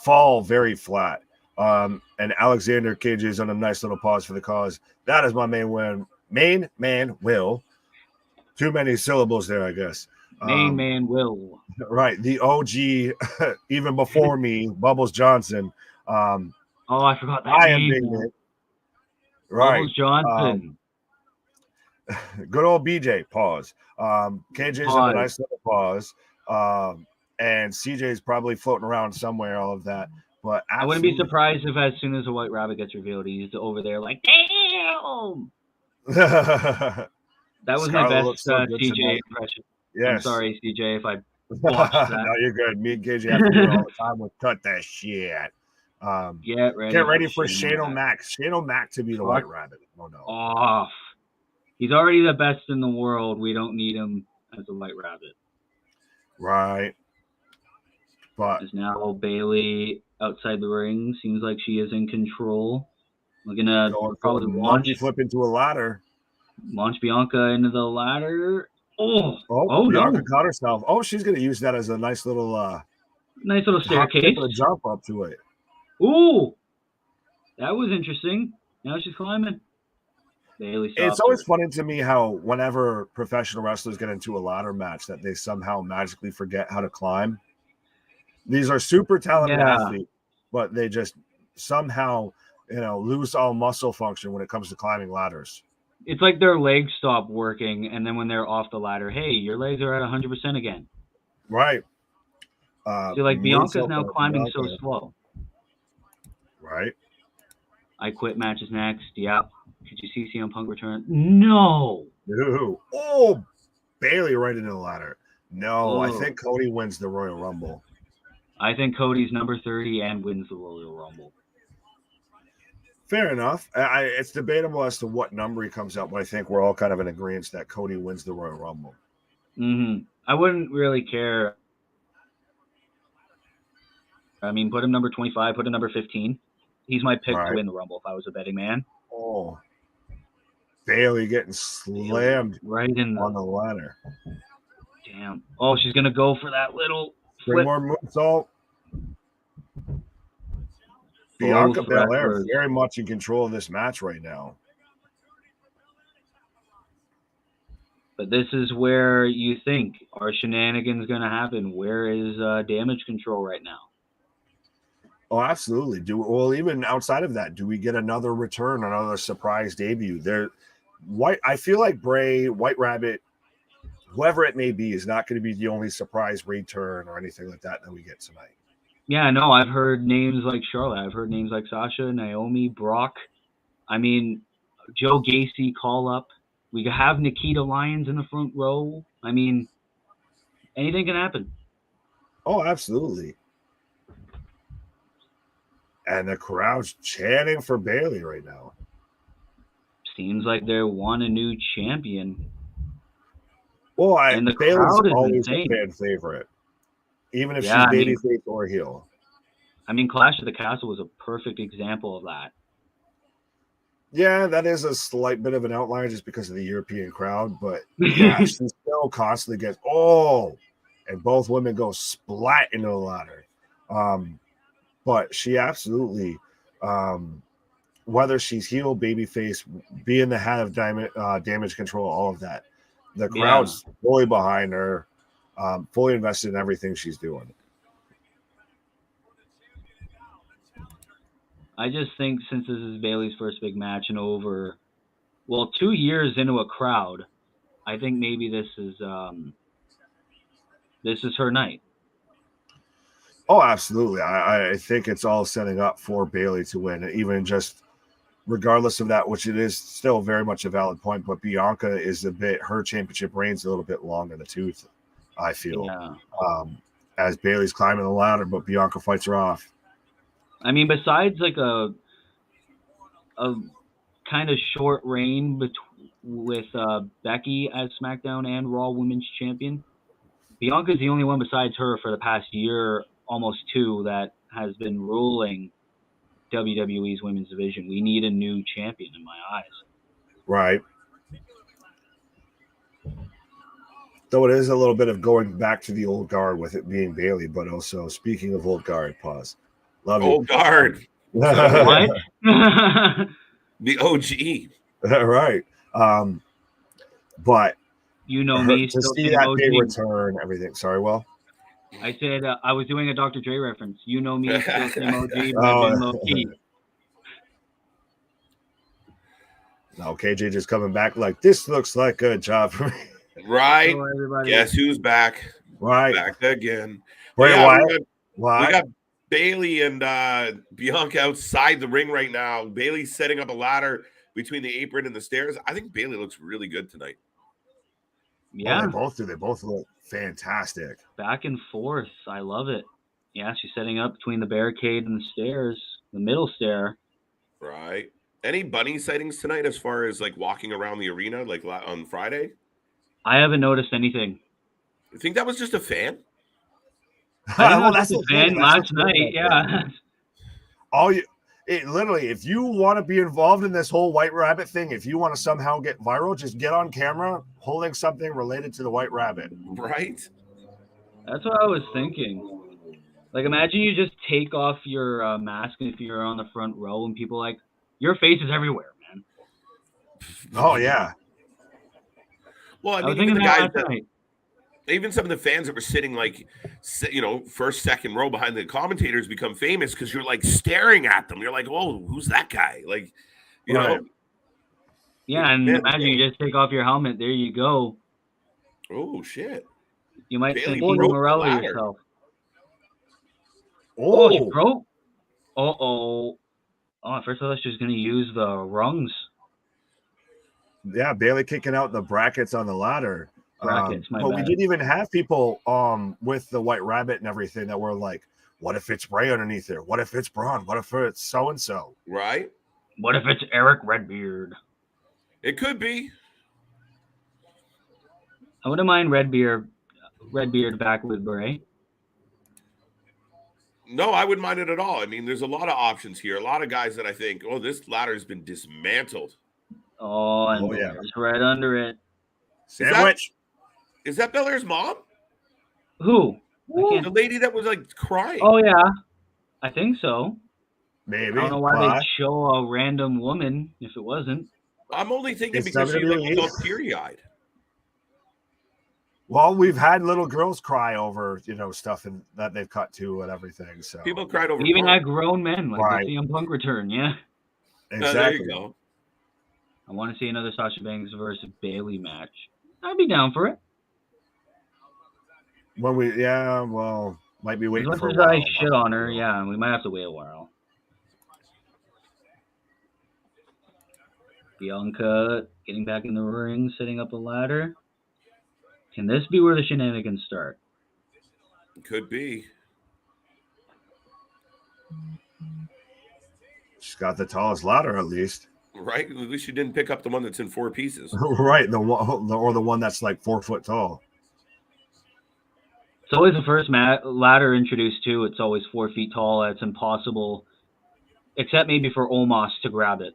fall very flat. And Alexander KJ is on a nice little pause for the cause. That is my main man Will. Too many syllables there, I guess. Main man Will. Right. The OG, even before me, Bubbles Johnson. I forgot that I name. am big. Right. Bubbles Johnson. Good old BJ. Pause. KJ's on a nice little pause. And CJ's probably floating around somewhere, all of that. But I wouldn't be surprised if as soon as the White Rabbit gets revealed, he's over there like, damn! That was my best CJ impression. Yes. I'm sorry, CJ, if I watched that. No, you're good. Me and KJ have to do it all the time with cut that shit. Get ready for Shane O'Mac. Shane O'Mac to be the White Rabbit. Oh, no. Off. He's already the best in the world. We don't need him as a White Rabbit. Right. But there's now Bayley outside the ring. Seems like she is in control. We're gonna probably launch flip into a ladder. Launch Bianca into the ladder. Bianca caught herself. Oh, she's gonna use that as a nice little staircase. Jump up to it. Ooh, that was interesting. Now she's climbing. Bayley it's always funny to me how whenever professional wrestlers get into a ladder match that they somehow magically forget how to climb. These are super talented athletes, but they just somehow, lose all muscle function when it comes to climbing ladders. It's like their legs stop working, and then when they're off the ladder, hey, your legs are at 100% again. Right. Bianca's now climbing so slow. Right. I Quit match is next. Yep. Could you see CM Punk return? No. Oh, Bayley right into the ladder. No, I think Cody wins the Royal Rumble. I think Cody's number 30 and wins the Royal Rumble. Fair enough. It's debatable as to what number he comes out, but I think we're all kind of in agreement that Cody wins the Royal Rumble. Mm-hmm. I wouldn't really care. I mean, put him number 25, put him number 15. He's my pick to win the Rumble if I was a betting man. Oh. Bayley getting slammed right in on the ladder. Damn. Oh, she's going to go for that little Bring Flip. more moonsault. Both Bianca Belair wrestlers. very much in control of this match right now. But this is where you think, are shenanigans going to happen? Where is Damage Control right now? Oh, absolutely. Well, even outside of that, do we get another return, another surprise debut? I feel like Bray, White Rabbit, whoever it may be, is not going to be the only surprise return or anything like that we get tonight. Yeah, no, I've heard names like Charlotte. I've heard names like Sasha, Naomi, Brock. I mean, Joe Gacy call up. We have Nikita Lyons in the front row. I mean, anything can happen. Oh, absolutely. And the crowd's chanting for Bayley right now. Seems like they want a new champion. Well, And the Bayley's crowd is always insane. a fan favorite, even if Yeah, she's babyface or heel. I mean, Clash of the Castle was a perfect example of that. Yeah, that is a slight bit of an outlier just because of the European crowd, but yeah, she still constantly gets and both women go splat into the ladder. But she absolutely, whether she's heel, babyface, being the head of damage control, all of that, the crowd's fully behind her, fully invested in everything she's doing. I just think since this is Bayley's first big match and over, 2 years into a crowd, I think maybe this is her night. Oh, absolutely. I think it's all setting up for Bayley to win, even just regardless of that, which it is still very much a valid point, but Bianca is her championship reign's a little bit long in the tooth, I feel. Yeah. As Bayley's climbing the ladder, but Bianca fights her off. I mean, besides like a kind of short reign with Becky as SmackDown and Raw Women's Champion, Bianca's the only one besides her for the past year, almost two, that has been ruling WWE's women's division. We need a new champion in my eyes. Right. Though it is a little bit of going back to the old guard with it being Bayley, but also speaking of old guard, pause. Love you. Old guard. What? The OG. Right. But you know me to still see that big return, everything. Sorry, Will. I said I was doing a Dr. Dre reference. You know me still saying OG, but low key. Now KJ just coming back like this looks like a job for me. Right. Guess who's back? Right. Back again. Wait, we got Bayley and Bianca outside the ring right now. Bayley's setting up a ladder between the apron and the stairs. I think Bayley looks really good tonight. Yeah. Oh, they both do. They both look fantastic. Back and forth. I love it. Yeah, she's setting up between the barricade and the stairs, the middle stair. Right. Any bunny sightings tonight as far as like walking around the arena like on Friday? I haven't noticed anything. You think that was just a fan? Well, that's a fan last night. Yeah. Literally, if you want to be involved in this whole White Rabbit thing, if you want to somehow get viral, just get on camera holding something related to the White Rabbit. Right. That's what I was thinking. Like, imagine you just take off your mask if you're on the front row and people like, your face is everywhere, man. Oh, yeah. Well, I mean, even some of the fans that were sitting like, first, second row behind the commentators become famous because you're like staring at them. You're like, oh, who's that guy? Like, you know. Yeah, and imagine you just take off your helmet. There you go. Oh, shit. You might think Morello yourself. Oh, she broke. Oh, at first I thought she was going to use the rungs. Yeah, Bayley kicking out the brackets on the ladder. Brackets, but we didn't even have people with the White Rabbit and everything that were like, what if it's Bray underneath there? What if it's Braun? What if it's so-and-so? Right. What if it's Eric Redbeard? It could be. I wouldn't mind Redbeard back with Bray. No, I wouldn't mind it at all. I mean, there's a lot of options here. A lot of guys that I think, this ladder has been dismantled. Oh, and Belair's right under it. Sandwich. Is that Belair's mom? Who? The lady that was like crying. Oh yeah, I think so. Maybe. I don't know why they'd show a random woman if it wasn't. I'm only thinking It's because she like, was WWE. all teary-eyed. Well, we've had little girls cry over, stuff that they've cut to and everything. So People cried over. We even porn. had grown men like Right. the CM Punk return. Yeah. Exactly. There you go. I want to see another Sasha Banks versus Bayley match. I'd be down for it. When might be waiting As for much a as while. I shit on her, yeah, we might have to wait a while. Bianca getting back in the ring, setting up a ladder. Can this be where the shenanigans start? Could be. She's got the tallest ladder, at least. Right? At least you didn't pick up the one that's in 4 pieces. Right, the one that's like 4 foot tall. It's always the first ladder introduced too. It's always 4 feet tall. It's impossible, except maybe for Omos to grab it.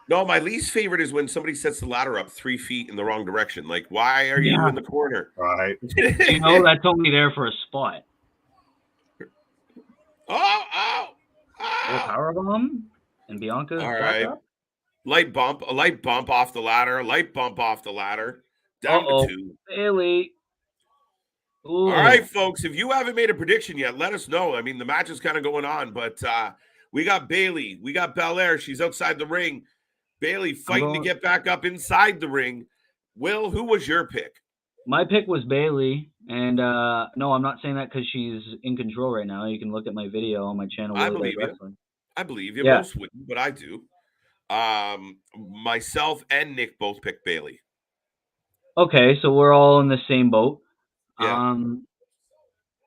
No, my least favorite is when somebody sets the ladder up 3 feet in the wrong direction. Like, why are you in the corner? Right. That's only there for a spot. Oh! Powerbomb, and Bianca's back up. A light bump off the ladder, down to 2. Bayley. Ooh. All right, folks, if you haven't made a prediction yet, let us know. I mean, the match is kind of going on, but we got Bayley, we got Belair. She's outside the ring. Bayley fighting to get back up inside the ring. Will, who was your pick? My pick was Bayley, and no, I'm not saying that because she's in control right now. You can look at my video on my channel. I believe you. Most wouldn't, but I do. Myself and Nick both picked Bayley. Okay, so we're all in the same boat. Yeah.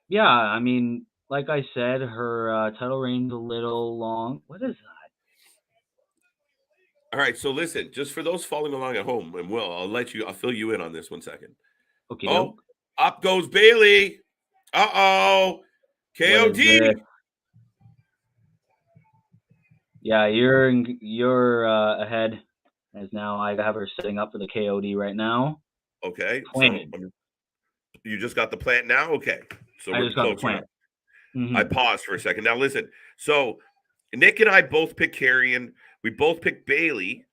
Yeah, I mean, like I said, her title reign's a little long. What is that? All right, so listen, just for those following along at home, and Will, I'll fill you in on this 1 second. Okay. Oh, up goes Bayley. Uh-oh. KOD. Yeah, you're ahead, as now I have her setting up for the KOD right now. Okay. Planted. So you just got the plant now? Okay. So I just got the plant. Mm-hmm. I paused for a second. Now listen. So Nick and I both picked Karrion. We both picked Bayley.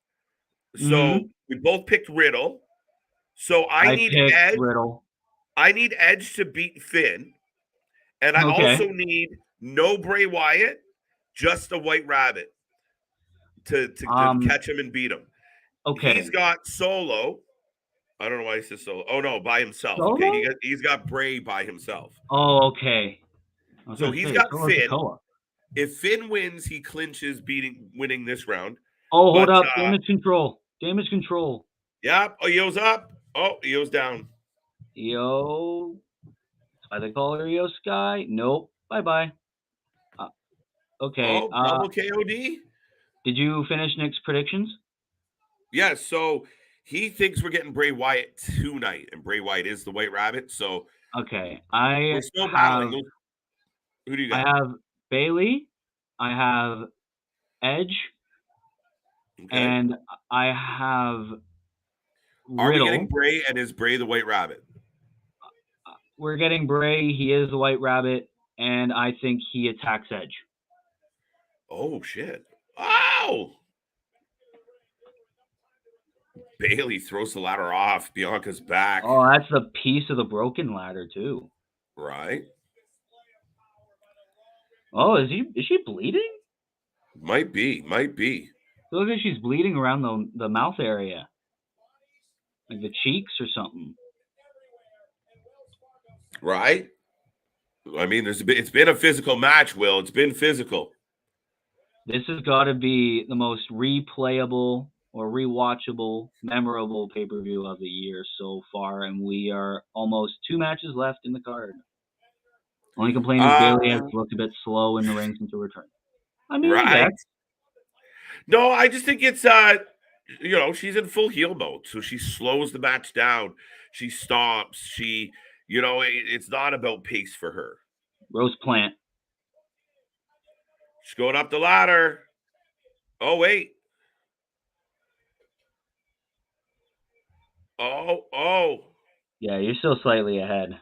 So we both picked Riddle. So I need Edge. Riddle. I need Edge to beat Finn. And I also need no Bray Wyatt, just a White Rabbit to catch him and beat him. Okay. He's got Solo. I don't know why he says Solo. Oh, no, by himself. Solo? Okay, he's got Bray by himself. Oh, okay. So he's got Finn. If Finn wins, he clinches winning this round. Oh, hold up. Damage control. Yep. Oh, Io's up. Oh, Io's down. Io. Why they call her Io Sky? Nope. Bye-bye. Okay. Oh, double KOD? Did you finish Nick's predictions? Yes. Yeah, so he thinks we're getting Bray Wyatt tonight, and Bray Wyatt is the White Rabbit. So okay. We're still battling. Who do you got? I have Bayley. I have Edge. Okay. And I have Riddle. Are we getting Bray, and is Bray the White Rabbit? We're getting Bray. He is the White Rabbit, and I think he attacks Edge. Oh, shit. Ow! Bayley throws the ladder off. Bianca's back. Oh, that's the piece of the broken ladder, too. Right. Oh, is she bleeding? Might be. Look like she's bleeding around the mouth area. Like the cheeks or something. Right? I mean, it's been a physical match, Will. It's been physical. This has got to be the most replayable or rewatchable, memorable pay-per-view of the year so far, and we are almost 2 matches left in the card. Only complaint is Bayley has looked a bit slow in the ring since her return. I mean, right. No, I just think it's she's in full heel mode, so she slows the match down. She stomps. She, it's not about pace for her. Roast plant. She's going up the ladder. Oh, wait. Oh. Yeah, you're still slightly ahead.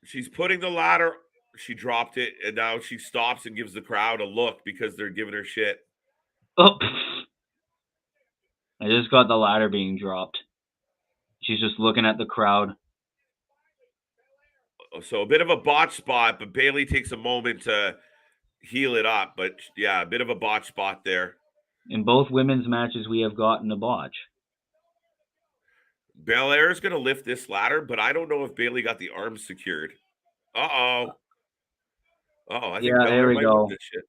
She's putting the ladder. She dropped it, and now she stops and gives the crowd a look because they're giving her shit. Oh, I just got the ladder being dropped. She's just looking at the crowd. So a bit of a botch spot, but Bayley takes a moment to heal it up. But yeah, a bit of a botch spot there. In both women's matches, we have gotten a botch. Belair is going to lift this ladder, but I don't know if Bayley got the arms secured. I think Yeah, there we might go. win this shit.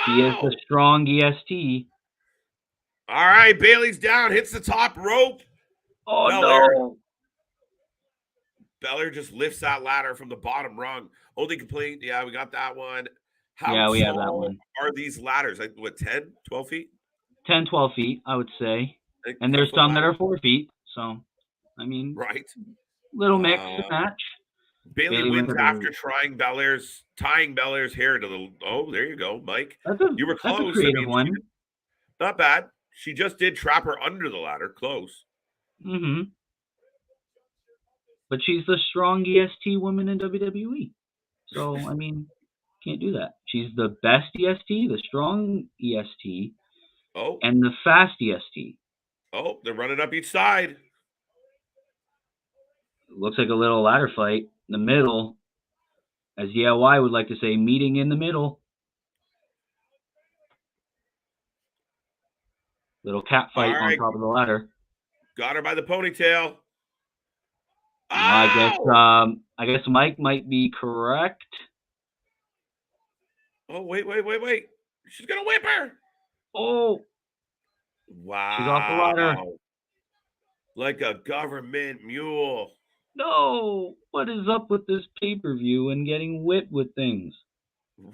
She is the strong EST. All right, Bayley's down, hits the top rope. Oh, Belair. no. Belair just lifts that ladder from the bottom rung. Only complaint, yeah, we got that one. How Yeah, we have that tall one. are these ladders? Like, what, 10, 12 feet? 10, 12 feet, I would say. Like, And there's 10-foot some that ladder? are 4 feet. So, I mean, Right. little mix and match. Bayley wins after tying Belair's hair to the. Oh, there you go, Mike. You were close. That's a creative one. Not bad. She just did trap her under the ladder. Close. Mm-hmm. But she's the strong EST woman in WWE. So, I mean, can't do that. She's the best EST, the strong EST, and the fast EST. Oh, they're running up each side. Looks like a little ladder fight in the middle. As DIY would like to say, meeting in the middle. Little cat fight on top of the ladder. Got her by the ponytail. I guess Mike might be correct. Oh, wait. She's going to whip her. Oh. Wow. She's off the ladder. Like a government mule. No. What is up with this pay-per-view and getting whipped with things?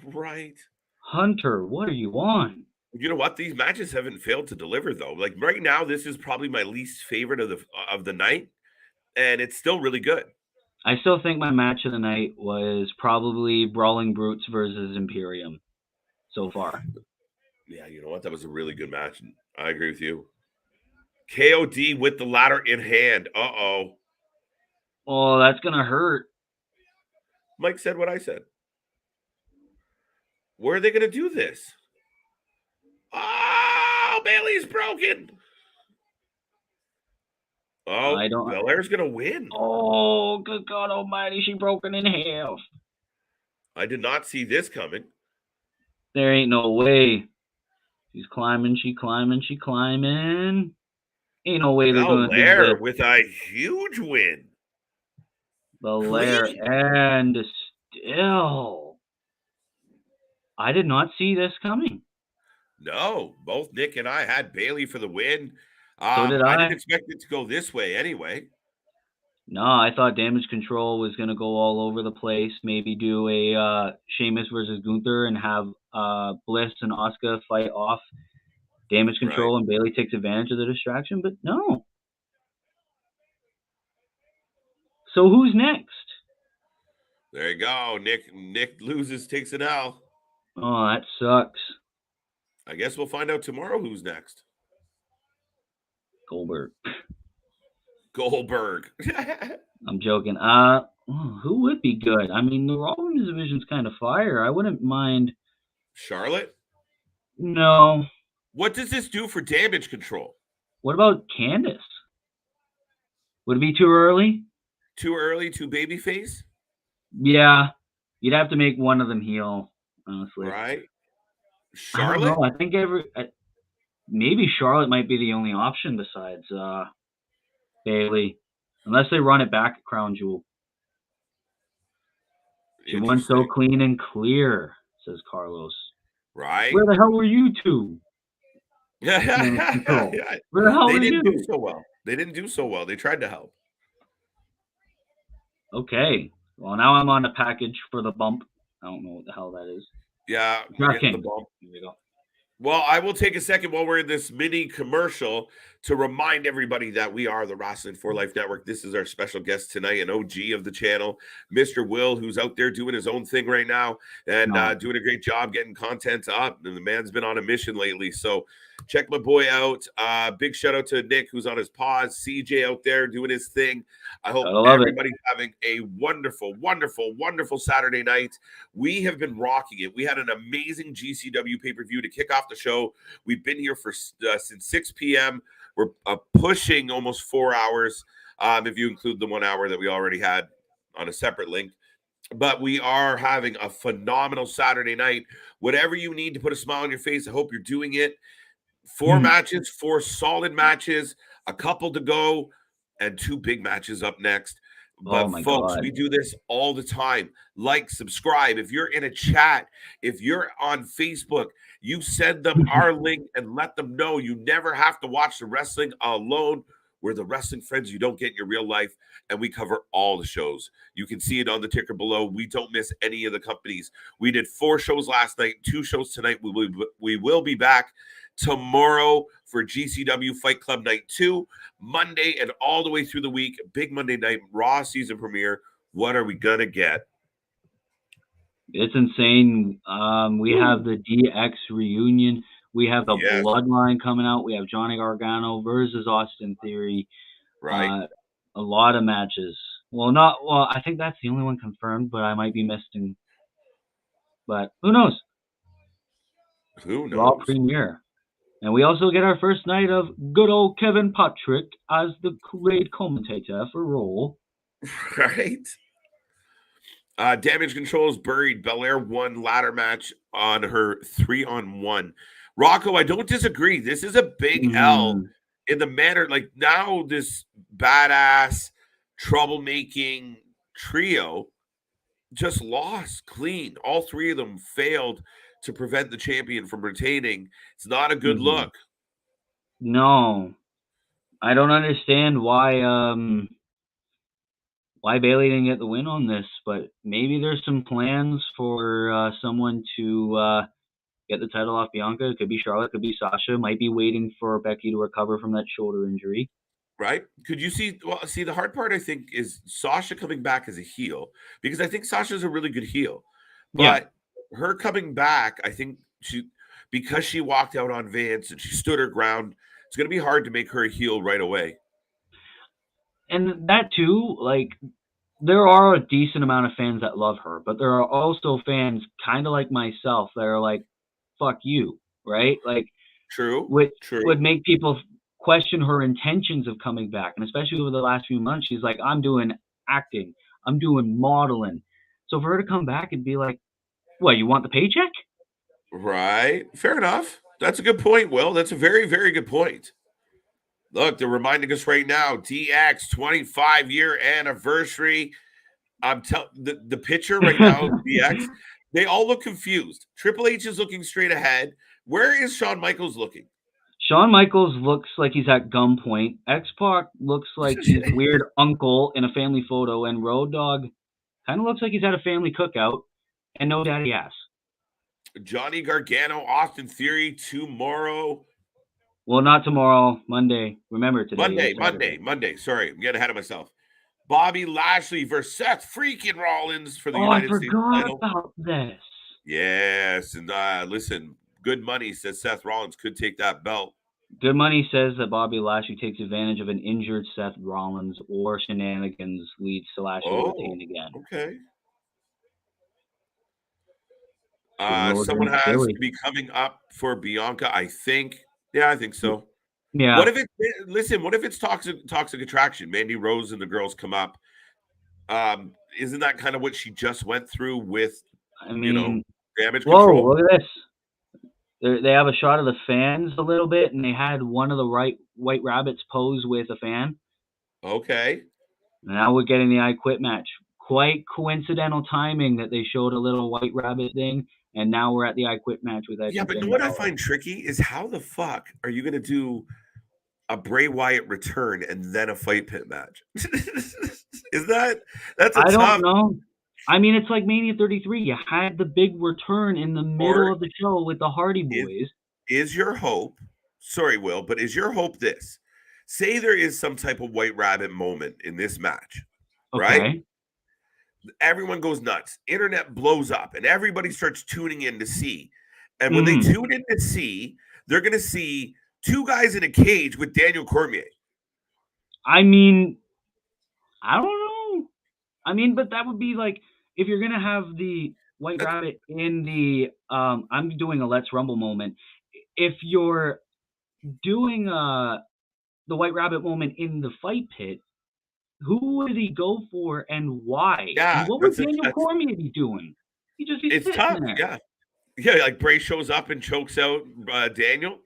Right. Hunter, what are you on? You know what? These matches haven't failed to deliver, though. Like right now, this is probably my least favorite of the night, and it's still really good. I still think my match of the night was probably Brawling Brutes versus Imperium so far. Yeah, you know what? That was a really good match. I agree with you. KOD with the ladder in hand. Uh-oh. Oh, that's going to hurt. Mike said what I said. Where are they going to do this? Oh, Bayley's broken. Oh, Belair's going to win. Oh, good God almighty. She broken in half. I did not see this coming. There ain't no way. She's climbing, she climbing. Ain't no way they're going to do Belair this. with a huge win. Belair and still. I did not see this coming. No, both Nick and I had Bayley for the win. So did I. I didn't expect it to go this way anyway. No, I thought Damage Control was going to go all over the place. Maybe do a Sheamus versus Gunther and have Bliss and Asuka fight off Damage Control, and Bayley takes advantage of the distraction, but no. So who's next? There you go. Nick loses, takes an L. Oh, that sucks. I guess we'll find out tomorrow who's next. Goldberg. I'm joking. Who would be good? I mean, the Raw Women's division's kind of fire. I wouldn't mind. Charlotte? No. What does this do for Damage Control? What about Candice? Would it be too early? Too early, too babyface? Yeah. You'd have to make one of them heel, honestly. Right. Charlotte? I don't know. I think maybe Charlotte might be the only option besides Bayley. Unless they run it back at Crown Jewel. She won so clean and clear, says Carlos. Right. Where the hell were you two? Yeah. Where the hell were you? They didn't do so well. They didn't do so well. They tried to help. Okay. Well, now I'm on a package for the bump. I don't know what the hell that is. Yeah. We're getting the bump. Here we go. Well, I will take a second while we're in this mini commercial to remind everybody that we are the Wrasslin for Life Network. This is our special guest tonight, an OG of the channel, Mr. Will, who's out there doing his own thing right now and doing a great job getting content up. And the man's been on a mission lately. So check my boy out. Big shout out to Nick, who's on his pause. CJ out there doing his thing. I hope everybody's having a wonderful, wonderful, wonderful Saturday night. We have been rocking it. We had an amazing GCW pay-per-view to kick off the show. We've been here for since 6 p.m. We're pushing almost 4 hours, if you include the 1 hour that we already had on a separate link. But we are having a phenomenal Saturday night. Whatever you need to put a smile on your face, I hope you're doing it. 4 matches, 4 solid matches, a couple to go, and 2 big matches up next. But folks, we do this all the time. Like, subscribe. If you're in a chat, if you're on Facebook, you send them our link and let them know you never have to watch the wrestling alone. We're the wrestling friends you don't get in your real life, and we cover all the shows. You can see it on the ticker below. We don't miss any of the companies. We did 4 shows last night, 2 shows tonight. We will be back tomorrow for GCW Fight Club Night 2, Monday and all the way through the week. Big Monday night Raw season premiere. What are we gonna get? It's insane. We have the DX reunion. We have the Bloodline coming out. We have Johnny Gargano versus Austin Theory. Right. A lot of matches. Well, I think that's the only one confirmed, but I might be missing. But who knows? Who knows? Raw premiere. And we also get our first night of good old Kevin Patrick as the Kool-Aid commentator for Raw. Right. Damage Control is buried. Belair won ladder match on her 3-on-1. Rocco, I don't disagree. This is a big L in the manner, like now this badass troublemaking trio just lost clean. All 3 of them failed to prevent the champion from retaining. It's not a good look. No. I don't understand why Bayley didn't get the win on this, but maybe there's some plans for someone to get the title off Bianca. It could be Charlotte, could be Sasha. Might be waiting for Becky to recover from that shoulder injury. Right? Could you see? Well, see, the hard part I think is Sasha coming back as a heel, because I think Sasha's a really good heel, but her coming back, I think because she walked out on Vance and she stood her ground, it's going to be hard to make her a heel right away. And that too, like, there are a decent amount of fans that love her, but there are also fans kind of like myself that are like, fuck you, right? Like, true, which would make people question her intentions of coming back. And especially over the last few months, she's like, I'm doing acting, I'm doing modeling. So for her to come back and be like, what, you want the paycheck? Right. Fair enough. That's a good point, Will. That's a very, very good point. Look, they're reminding us right now, DX 25-year anniversary. I'm telling the picture right now, DX, they all look confused. Triple H is looking straight ahead. Where is Shawn Michaels looking? Shawn Michaels looks like he's at gunpoint. X-Pac looks like he's weird uncle in a family photo, and Road Dogg kind of looks like he's at a family cookout, and no daddy ass. Johnny Gargano, Austin Theory tomorrow. Well, not tomorrow, Monday. Remember today. Monday. Sorry, I'm getting ahead of myself. Bobby Lashley versus Seth Freakin Rollins for the United States title. I forgot about this. Yes, and listen, good money says Seth Rollins could take that belt. Good money says that Bobby Lashley takes advantage of an injured Seth Rollins or shenanigans leads to Lashley retain again. Okay. Someone has to be coming up for Bianca, I think. Yeah, I think so. Yeah. What if it's toxic attraction? Mandy Rose and the girls come up. Isn't that kind of what she just went through with, damage control? Whoa, look at this. They have a shot of the fans a little bit, and they had one of the White Rabbits pose with a fan. Okay. Now we're getting the I Quit match. Quite coincidental timing that they showed a little White Rabbit thing, and now we're at the I Quit match with that. Yeah, but what I find tricky is how the fuck are you going to do a Bray Wyatt return and then a fight pit match? That's I don't know. I mean, it's like Mania 33. You had the big return in the middle of the show with the Hardy Boys. Is your hope, sorry, Will, but is your hope this? say there is some type of White Rabbit moment in this match, right? Okay. Everyone goes nuts. Internet blows up, and everybody starts tuning in to see. And when they tune in to see, they're going to see two guys in a cage with Daniel Cormier. I mean, I don't know. I mean, but that would be like if you're gonna have the White Rabbit in the I'm doing a Let's Rumble moment. If you're doing the White Rabbit moment in the fight pit, who would he go for and why? Yeah, And what would Daniel Cormier be doing? He just be it's sitting tough. there. Yeah, like Bray shows up and chokes out Daniel.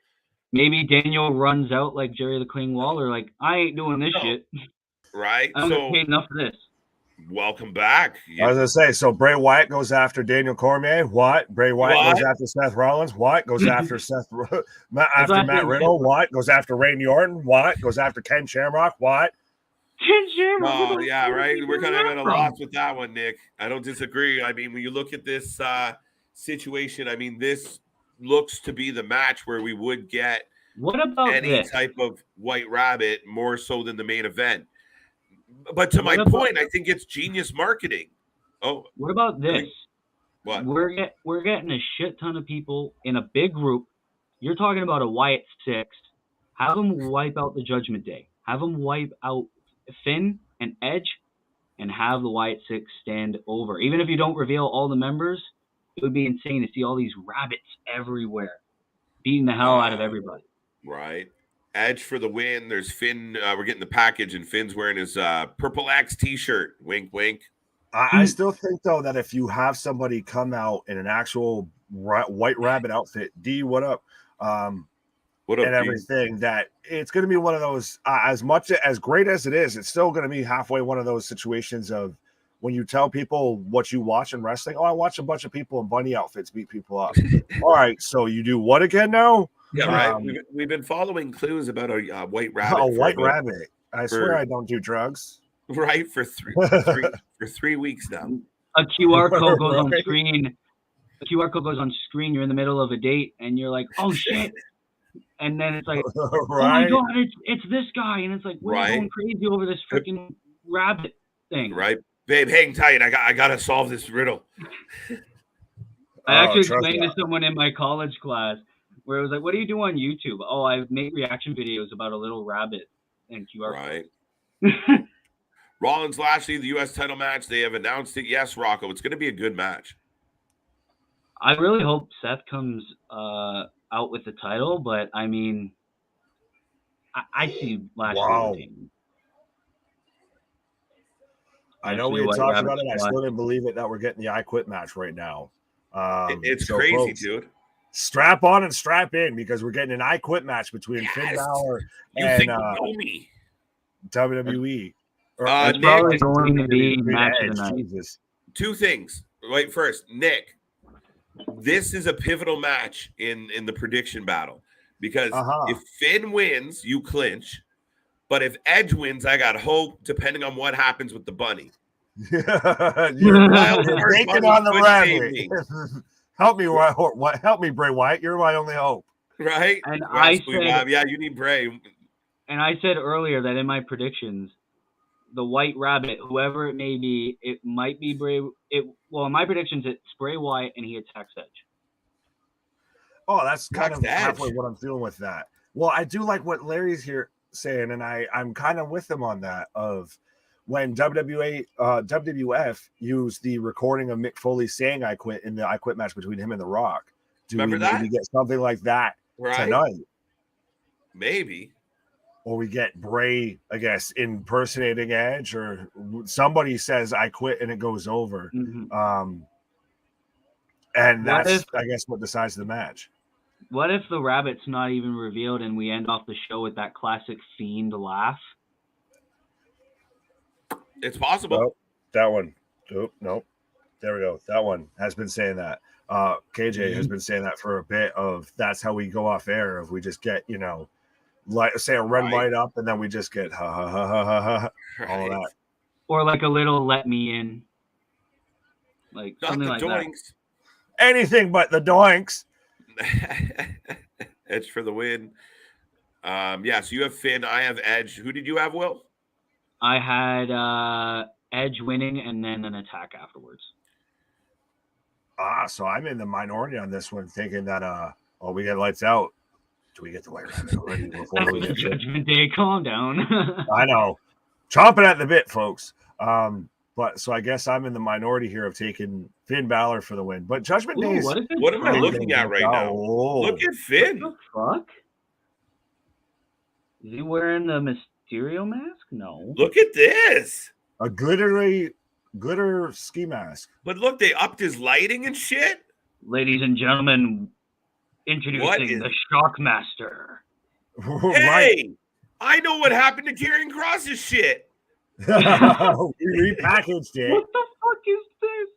Maybe Daniel runs out like Jerry the King Waller, like, I ain't doing this shit. Right. I'm gonna pay enough for this. Welcome back. I was gonna say, so Bray Wyatt goes after Daniel Cormier. What? Bray Wyatt goes after Seth Rollins. What? Goes after Matt Riddle. What? Goes after Randy Orton. What? Goes after Ken Shamrock. What? Ken Shamrock. Oh, yeah, right. We're kind of at a loss with that one, Nick. I don't disagree. I mean, when you look at this situation, I mean, this looks to be the match where we would get any type of White Rabbit more so than the main event. But to my point, I think it's genius marketing. Oh, what about this? What? We're getting a shit ton of people in a big group. You're talking about a Wyatt 6. Have them wipe out the Judgment Day. Have them wipe out Finn and Edge, and have the Wyatt 6 stand over. Even if you don't reveal all the members, it would be insane to see all these rabbits everywhere, beating the hell out of everybody. Right. Edge for the win. There's Finn. We're getting the package, and Finn's wearing his Purple X t-shirt. Wink, wink. I still think, though, that if you have somebody come out in an actual White Rabbit outfit, D, what up? What up, and everything, D? That it's going to be one of those, as much as great as it is, it's still going to be halfway one of those situations of when you tell people what you watch in wrestling. Oh, I watch a bunch of people in bunny outfits beat people up. All right, so you do what again now? Yeah, right. We've been following clues about a White Rabbit. A White Rabbit. I swear I don't do drugs. Right, for 3 weeks now. A QR code goes on screen. A QR code goes on screen. You're in the middle of a date, and you're like, "Oh shit!" And then it's like, "Oh my god, it's this guy!" And it's like, we're going crazy over this freaking rabbit thing. Right, babe, hang tight. I gotta solve this riddle. I actually explained to someone in my college class where it was like, "What do you do on YouTube?" "Oh, I make reaction videos about a little rabbit and QR code." Right. Rollins Lashley, the U.S. title match. They have announced it. Yes, Rocco. It's going to be a good match. I really hope Seth comes out with the title, but I mean, I see Lashley. Wow. I know we had talked about it. I still didn't believe it that we're getting the I Quit match right now. It's so crazy, folks, dude. Strap on and strap in because we're getting an I Quit match between Finn Balor and WWE. It's probably going to be match of the night. Jesus. Two things. Wait, first, Nick, this is a pivotal match in the prediction battle because if Finn wins, you clinch. But if Edge wins, I got hope, depending on what happens with the bunny. You're taking on the rabbit. Help me, Bray Wyatt. You're my only hope. Right? And I said, yeah, you need Bray. And I said earlier that in my predictions, the White Rabbit, whoever it may be, it might be Bray. In my predictions, it's Bray Wyatt, and he attacks Edge. Oh, that's kind of halfway what I'm feeling with that. Well, I do like what Larry's here saying, and I'm kind of with him on that. Of when WWF used the recording of Mick Foley saying "I quit" in the I Quit match between him and The Rock. Remember we that? Maybe get something like that tonight? Maybe. Or we get Bray, I guess, impersonating Edge, or somebody says "I quit" and it goes over. Mm-hmm. And that's, I guess, what decides the match. What if the rabbit's not even revealed and we end off the show with that classic Fiend laugh? It's possible. Nope. That one. Nope. There we go. That one has been saying that. KJ has been saying that for a bit of that's how we go off air. If we just get, like say a red light up and then we just get ha ha ha ha ha ha all of that. Or like a little let me in. Like not something the like doinks. Anything but the doinks. Edge for the win. Yeah, so you have Finn, I have Edge. Who did you have, Will? I had Edge winning and then an attack afterwards. So I'm in the minority on this one, thinking that we get lights out. Do we get the White Rabbit already before we get Judgment Day? Calm down. I know, chomping at the bit, folks. But so I guess I'm in the minority here of taking Finn Balor for the win. But Judgment Day is what am I looking at right now? Look at Finn. What the fuck? Is he wearing the Mysterio mask? No. Look at this. A glitter ski mask. But look, they upped his lighting and shit. Ladies and gentlemen, introducing the Shockmaster. Right. I know what happened to Karrion Kross's shit. We repackaged it. What the fuck is this?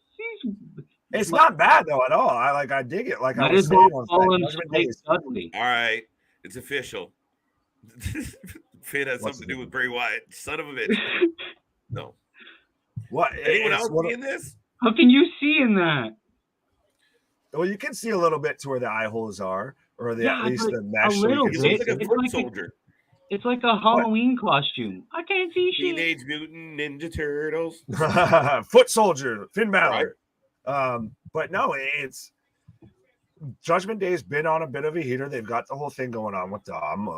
It's not bad though at all. I dig it. Like I was saying all right, it's official. Finn has something to do with Bray Wyatt. Son of a bitch. No. What? Anyone else see in this? How can you see in that? Well, you can see a little bit to where the eye holes are, or at least the mesh. A little bit. He looks like a foot soldier. It's like a Halloween costume. I can't see shit. Teenage Mutant Ninja Turtles. Foot soldier, Finn Balor. Right. But no, it's Judgment Day has been on a bit of a heater. They've got the whole thing going on with Dom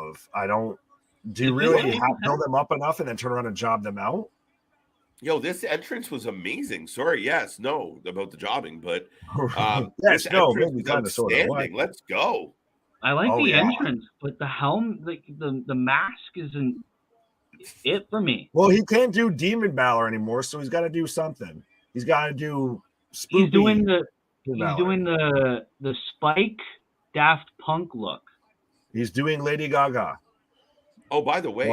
do you really have to build them up enough and then turn around and job them out? Yo, this entrance was amazing. Sorry, no about the jobbing, but yes, no, maybe kind of sort of. Let's go. I like the entrance, but the helm, like the mask isn't it for me. Well, he can't do Demon Balor anymore, so he's got to do something. He's got to do spooky. He's doing the Spike Daft Punk look. He's doing Lady Gaga. Oh, by the way,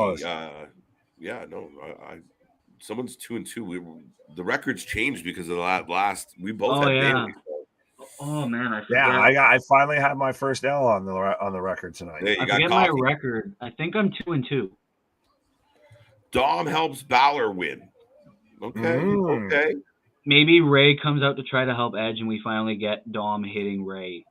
someone's 2-2. The record's changed because of the last. We both had Bayley. Oh man, I forgot. I finally had my first L on the record tonight. I forget my record. I think I'm 2-2. Dom helps Balor win. Okay. Maybe Ray comes out to try to help Edge, and we finally get Dom hitting Ray.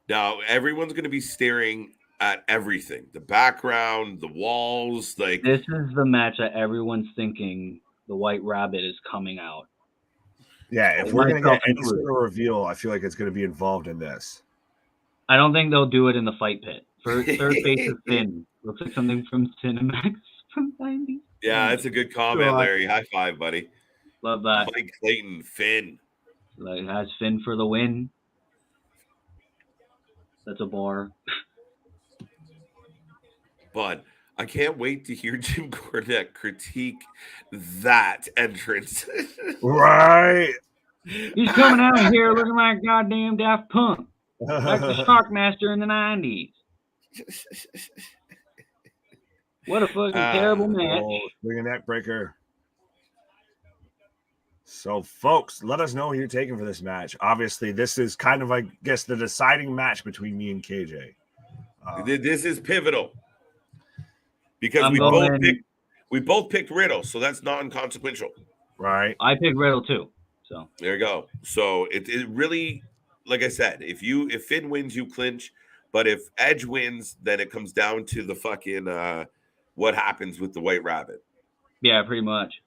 Now everyone's going to be staring at everything, the background, the walls. Like this is the match that everyone's thinking the White Rabbit is coming out. Yeah, if we're going to get any sort of reveal, I feel like it's going to be involved in this. I don't think they'll do it in the fight pit. Third base is Finn. Looks like something from Cinemax from 90s. Yeah, that's a good comment, Larry. High five, buddy. Love that. Mike Clayton, Finn. Like has Finn for the win. That's a bar. But I can't wait to hear Jim Cornette critique that entrance. Right. He's coming out here looking like goddamn Daft Punk. Like the Shockmaster in the 90s. What a fucking terrible match. Bring a neck breaker. So, folks, let us know who you're taking for this match. Obviously, this is kind of, I guess, the deciding match between me and KJ. This is pivotal. Because we both picked Riddle, so that's non-consequential. Right. I picked Riddle too. So there you go. So it really, like I said, if Finn wins, you clinch. But if Edge wins, then it comes down to the fucking what happens with the White Rabbit. Yeah, pretty much.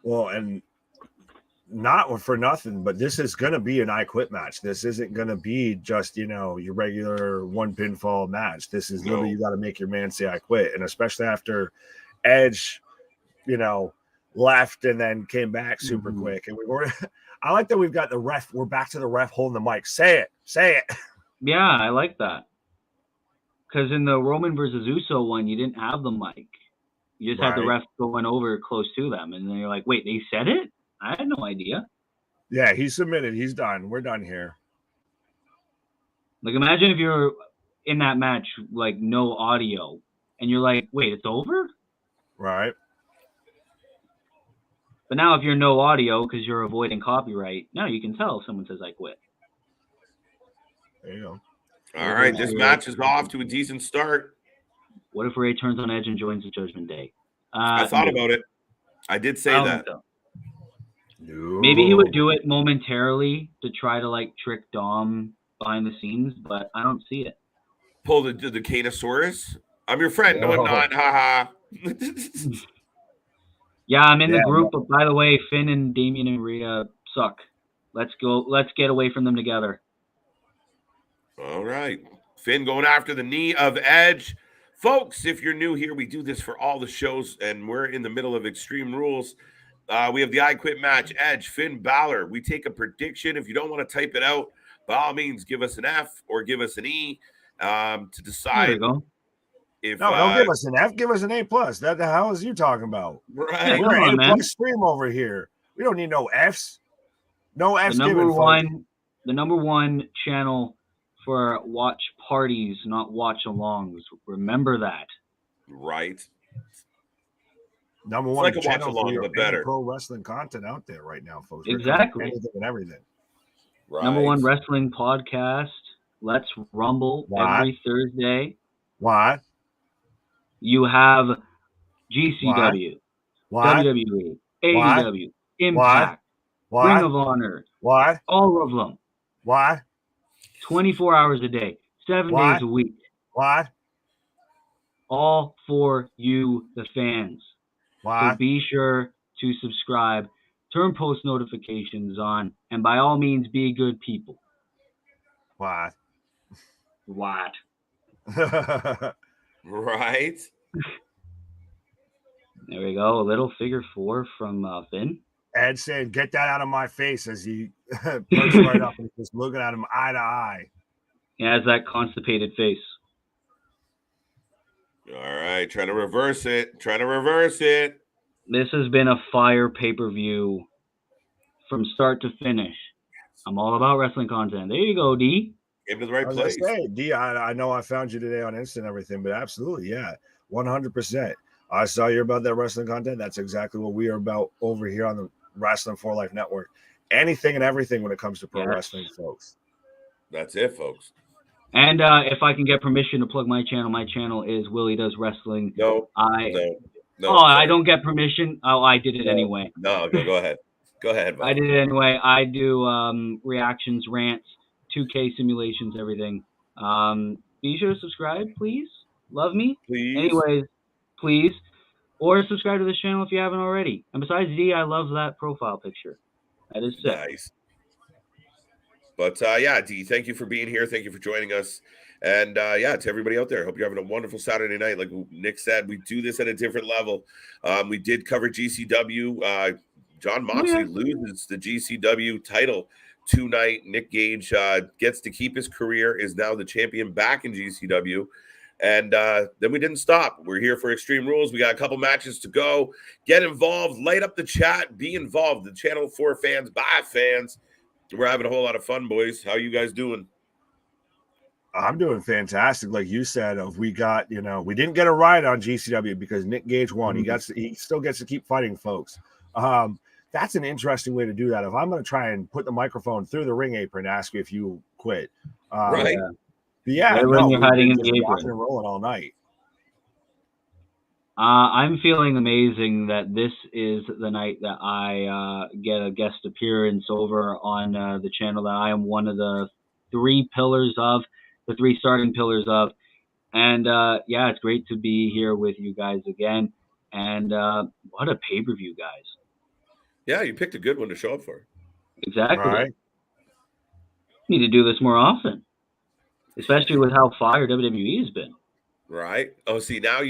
Well, and not for nothing, but this is going to be an I Quit match. This isn't going to be just, your regular one pinfall match. This is literally, you got to make your man say I quit. And especially after Edge, left and then came back super quick. And I like that we've got the ref. We're back to the ref holding the mic. Say it. Yeah, I like that. Because in the Roman versus Uso one, you didn't have the mic. You just had the ref going over close to them. And then you're like, wait, they said it? I had no idea. Yeah, he submitted. He's done. We're done here. Like, imagine if you're in that match, like, no audio, and you're like, wait, it's over? Right. But now if you're no audio because you're avoiding copyright, now you can tell if someone says I quit. There you go. All right, this match is off to a decent start. What if Ray turns on Edge and joins the Judgment Day? I thought about it. I did say that. No. Maybe he would do it momentarily to try to, like, trick Dom behind the scenes, but I don't see it. pull the Canosaurus. I'm your friend. No, I'm not. Ha ha. Yeah, I'm in the group, but by the way, Finn and Damian and Rhea suck. Let's go. Let's get away from them together. All right. Finn going after the knee of Edge. Folks, if you're new here, we do this for all the shows, and we're in the middle of Extreme Rules. We have the I Quit match, Edge, Finn Balor. We take a prediction. If you don't want to type it out, by all means, give us an F or give us an E to decide. There you go. No, don't give us an F. Give us an A+. That the hell is you talking about? Right. We're an A+ stream over here. We don't need no Fs. No Fs. The number one channel for watch parties, not watch alongs. Remember that. Right. Number one like a watch along, but better pro wrestling content out there right now, folks. Exactly. Anything and everything. Right. Number one wrestling podcast. Let's Rumble every Thursday. Why? You have GCW, Why? WWE, AEW, Impact, Why? Ring of Honor. Why? All of them. Why? 24 hours a day, 7 days a week. Why? All for you, the fans. Why? So be sure to subscribe, turn post notifications on, and by all means, be good people. Why? What? Right. There we go. A little figure 4 from Finn. Ed said, "Get that out of my face," as he perched right up and just looking at him eye to eye. He has that constipated face. All right. Trying to reverse it. This has been a fire pay-per-view from start to finish. I'm all about wrestling content. There you go, D. Came to the right place. D, I know I found you today on Insta and everything, but absolutely, yeah, 100%. I saw you're about that wrestling content. That's exactly what we are about over here on the Wrestling for Life Network. Anything and everything when it comes to pro wrestling, folks. That's it, folks. And if I can get permission to plug my channel is Willie Does Wrestling. No. I don't get permission. Oh, I did it anyway. No, go ahead. Go ahead, Bob. I did it anyway. I do reactions, rants, 2K simulations, everything. Be sure to subscribe, please. Love me. Please. Anyways, please. Or subscribe to this channel if you haven't already. And besides D, I love that profile picture. That is sick. Nice. But yeah, D, thank you for being here. Thank you for joining us. And yeah, to everybody out there, hope you're having a wonderful Saturday night. Like Nick said, we do this at a different level. We did cover GCW. John Moxley loses the GCW title tonight. Nick Gage gets to keep his career, is now the champion back in GCW. And then we didn't stop. We're here for Extreme Rules. We got a couple matches to go. Get involved. Light up the chat. Be involved. The channel for fans, by fans. We're having a whole lot of fun, boys. How you guys doing? I'm doing fantastic. Like you said, we got, we didn't get a ride on GCW because Nick Gage won. He still gets to keep fighting, folks. That's an interesting way to do that. If I'm going to try and put the microphone through the ring apron and ask you if you quit. Right. Yeah, when you're hiding in the apron and rolling all night. I'm feeling amazing that this is the night that I get a guest appearance over on the channel that I am one of the three starting pillars of. And yeah, it's great to be here with you guys again. And what a pay-per-view, guys. Yeah, you picked a good one to show up for. Exactly. Right. Need to do this more often. Especially with how fire WWE has been. Right. Oh, see, now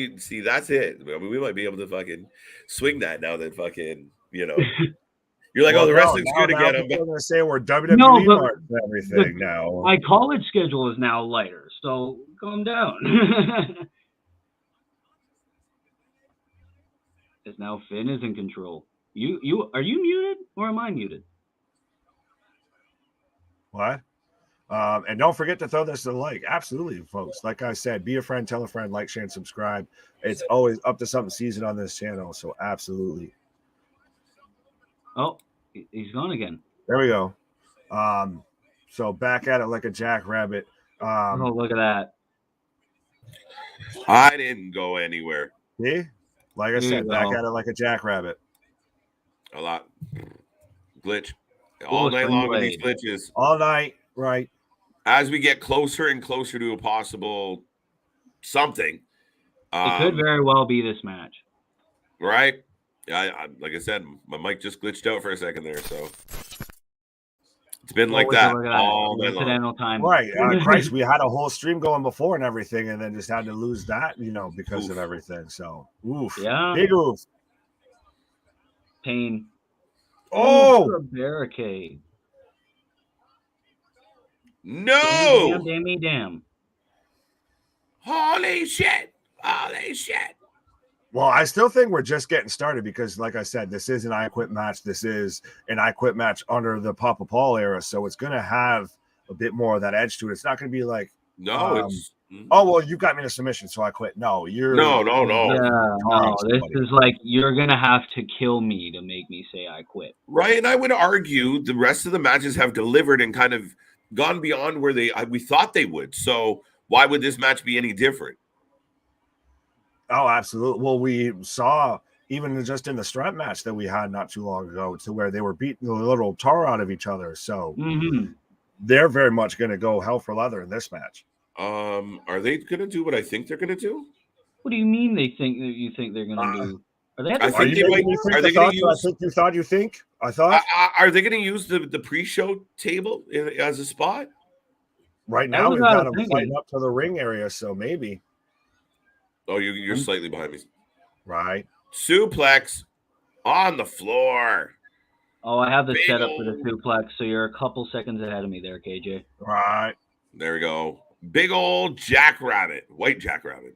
that's it. I mean, we might be able to fucking swing that now that fucking, you're like, the wrestling's good again. I'm going to say we're WWE and everything now. My college schedule is now lighter, so calm down. Because now Finn is in control. Are you muted or am I muted? What? And don't forget to throw this a like. Absolutely, folks. Like I said, be a friend, tell a friend, like, share, and subscribe. It's always up to something season on this channel, so absolutely. Oh, he's gone again. There we go. So back at it like a jackrabbit. Oh, look at that. I didn't go anywhere. See? Like I said, back at it like a jackrabbit. A lot. Glitch. All night long with these glitches. All night, right. As we get closer and closer to a possible something. It could very well be this match. Right? I like I said, my mic just glitched out for a second there, so it's been like that all night long. Time. Right. Christ, we had a whole stream going before and everything, and then just had to lose that, because of everything. So, oof. Yeah. Big oof. Pain. Oh! A barricade. No! Damn. Holy shit! Holy shit! Well, I still think we're just getting started because, like I said, this is an I Quit match. This is an I Quit match under the Papa Paul era, so it's going to have a bit more of that edge to it. It's not going to be like, it's oh, well, you got me to submission, so I quit. No, you're no. Yeah, no, this is like you're going to have to kill me to make me say I quit. Right, and I would argue the rest of the matches have delivered and kind of gone beyond where we thought they would. So why would this match be any different? Oh, absolutely. Well, we saw even just in the strap match that we had not too long ago to where they were beating the little tar out of each other. So they're very much going to go hell for leather in this match. Are they going to do what I think they're going to do? What do you mean they think that you think they're going to do? Are they I think they might. Are they going to use? I think you thought you think. I thought. Are they going to use the pre-show table as a spot? Right now we've got them fighting up to the ring area, so maybe. Oh, you're slightly behind me. Right. Suplex on the floor. Oh, I have the setup for the suplex, so you're a couple seconds ahead of me there, KJ. Right. There we go. Big old jackrabbit. White jackrabbit.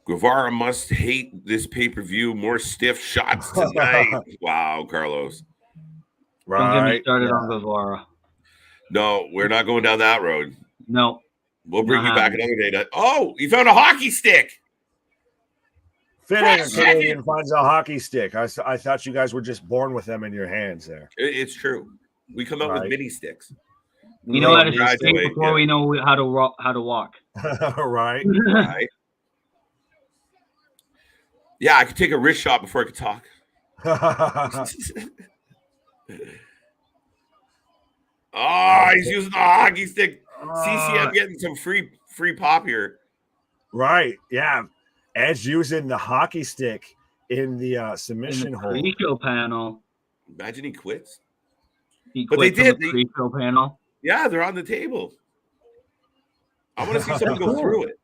Guevara must hate this pay-per-view. More stiff shots tonight. Wow, Carlos. Right. Don't get me started on Guevara. No, we're not going down that road. No. We'll bring you back another day. Oh, you found a hockey stick. Fitting a Canadian finds a hockey stick. I thought you guys were just born with them in your hands there. It's true. We come out with mini sticks. We know how to skate before we know how to walk. Right. Right. Yeah, I could take a wrist shot before I could talk. Oh, he's using the hockey stick. CCM getting some free pop here. Right. Yeah. Edge using the hockey stick in the submission hold. Pre-show panel. Imagine he quits. But they did. The pre-show panel. Yeah, they're on the table. I want to see someone go through it.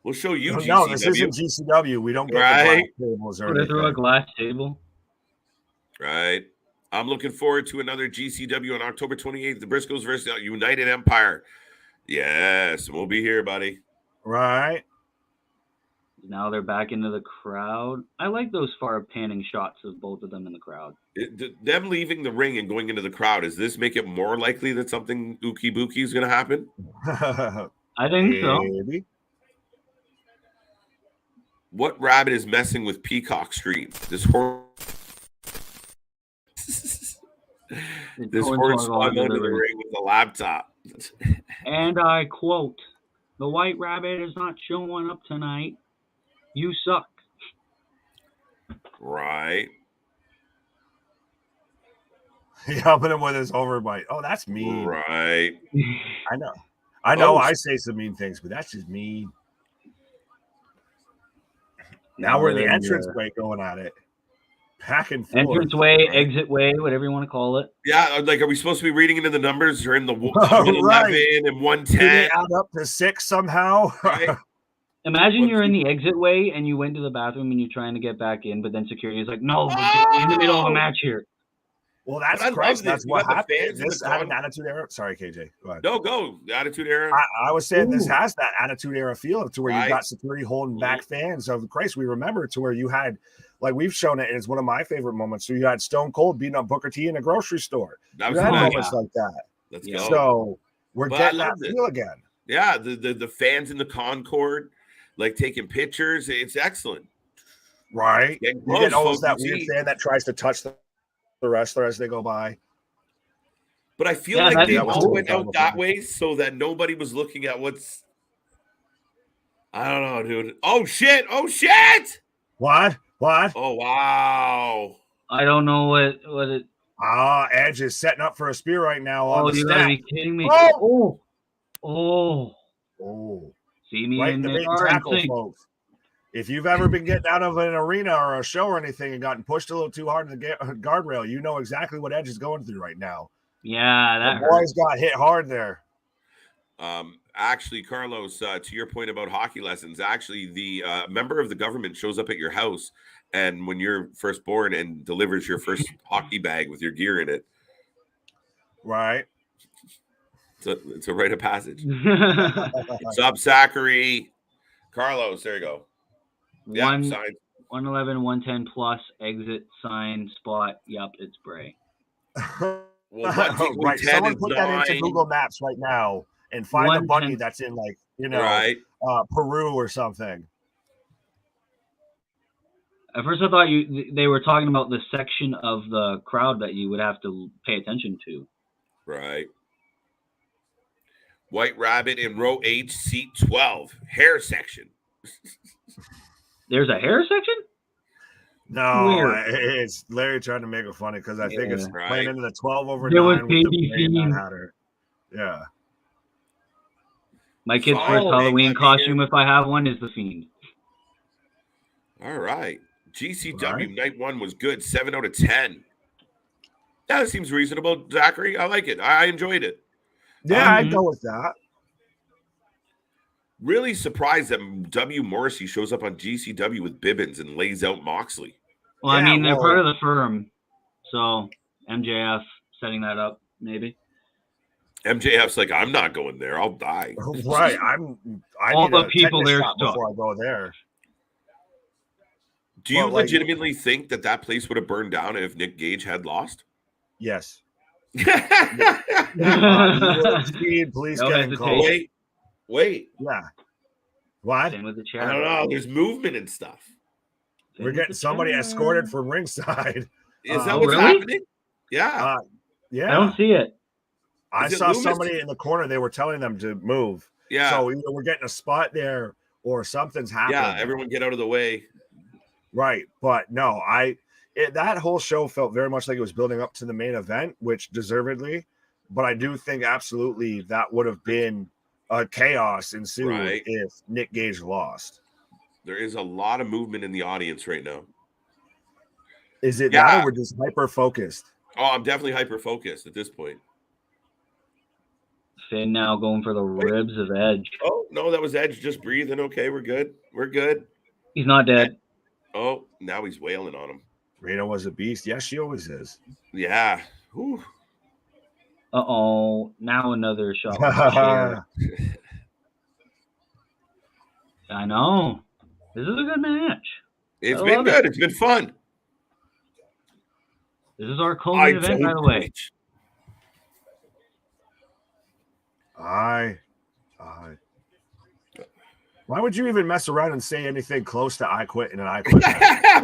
We'll show you. No, this isn't GCW. We don't get the tables or through a glass table. Right. I'm looking forward to another GCW on October 28th. The Briscoes versus United Empire. Yes, we'll be here, buddy. Right. Now they're back into the crowd. I like those far panning shots of both of them in the crowd. Them leaving the ring and going into the crowd, does this make it more likely that something ookie bookie is going to happen? I think so. Maybe. What rabbit is messing with Peacock Street? This horse swung under the ring with a laptop. And I quote, "The white rabbit is not showing up tonight. You suck." Right. Helping him with his overbite. Oh, that's mean. Right. I know I say some mean things, but that's just mean. Now we're in the entrance way going at it. Back and forth. Entrance way, exit way, whatever you want to call it. Yeah, like, are we supposed to be reading into the numbers? Or in the 111 and 110? Did they add up to 6 somehow? Right. Imagine you're in the exit way and you went to the bathroom and you're trying to get back in, but then security is like, "No, we're in the middle of a match here." Well, that's Christ. That's what happened. This had an attitude era. Sorry, KJ. Go ahead. No, go. The attitude era. I was saying this has that attitude era feel to where you got security holding back fans of Christ. We remember to where you had, like we've shown it, and it's one of my favorite moments. So you had Stone Cold beating up Booker T in a grocery store. That was you had moments like that. Let's go. So we're getting that feel again. Yeah, the fans in the Concord, like taking pictures. It's excellent. Right. You get always that weird fan that tries to touch the wrestler as they go by. But I feel like they all went out that way so that nobody was looking at what's. I don't know, dude. Oh shit! Oh shit! What? Oh wow! I don't know what it. Edge is setting up for a spear right now on the you gotta step. be kidding me. Oh! See me Right in in the there bait and tackle, folks. If you've ever been getting out of an arena or a show or anything and gotten pushed a little too hard in the guardrail, you know exactly what Edge is going through right now. Yeah, that the boys got hit hard there. Actually, Carlos, to your point about hockey lessons, actually, the member of the government shows up at your house, and when you're first born, and delivers your first hockey bag with your gear in it. Right. It's a rite of passage. What's up, Zachary? Carlos, there you go. Yeah, 111, 110 plus exit sign spot. Yup, it's Bray. Right. Someone put that into Google Maps right now and find the bunny that's in Peru or something. At first, I thought they were talking about the section of the crowd that you would have to pay attention to. Right. White Rabbit in row H, seat 12, hair section. There's a hair section? No, it's Larry trying to make it funny because I think it's playing into the 12 over 9 with the Hatter. Yeah. My kid's first Halloween costume, if I have one, is the Fiend. All right. GCW night 1 was good. 7 out of 10. That seems reasonable, Zachary. I like it. I enjoyed it. Yeah, I'd go with that. Really surprised that W. Morrissey shows up on GCW with Bibbins and lays out Moxley. Well, I mean, they're part of the firm. So MJF setting that up, maybe. MJF's like, I'm not going there. I'll die. Right. All the people there before I go there. Do you legitimately think that place would have burned down if Nick Gage had lost? Yes. Speed, please get in call. Wait. Yeah. What? Same with the chair. I don't know. There's movement and stuff. We're getting somebody escorted from ringside. Is that what's happening? Yeah. Yeah. I don't see it. I saw somebody in the corner. They were telling them to move. Yeah. So either we're getting a spot there or something's happening. Yeah. Everyone get out of the way. Right. But no, that whole show felt very much like it was building up to the main event, which deservedly. But I do think absolutely that would have been a chaos ensued if Nick Gage lost. There is a lot of movement in the audience right now. Is it that or we're just hyper focused? Oh, I'm definitely hyper focused at this point. Finn now going for the ribs of Edge. Oh, no, that was Edge just breathing. Okay, we're good. We're good. He's not dead. Oh, now he's wailing on him. Rena was a beast. Yes, she always is. Yeah. Whew. Uh-oh. Now another shot. I know. This is a good match. It's been good. It's been fun. This is our co-main event, by the way. Why would you even mess around and say anything close to I quit in an I quit?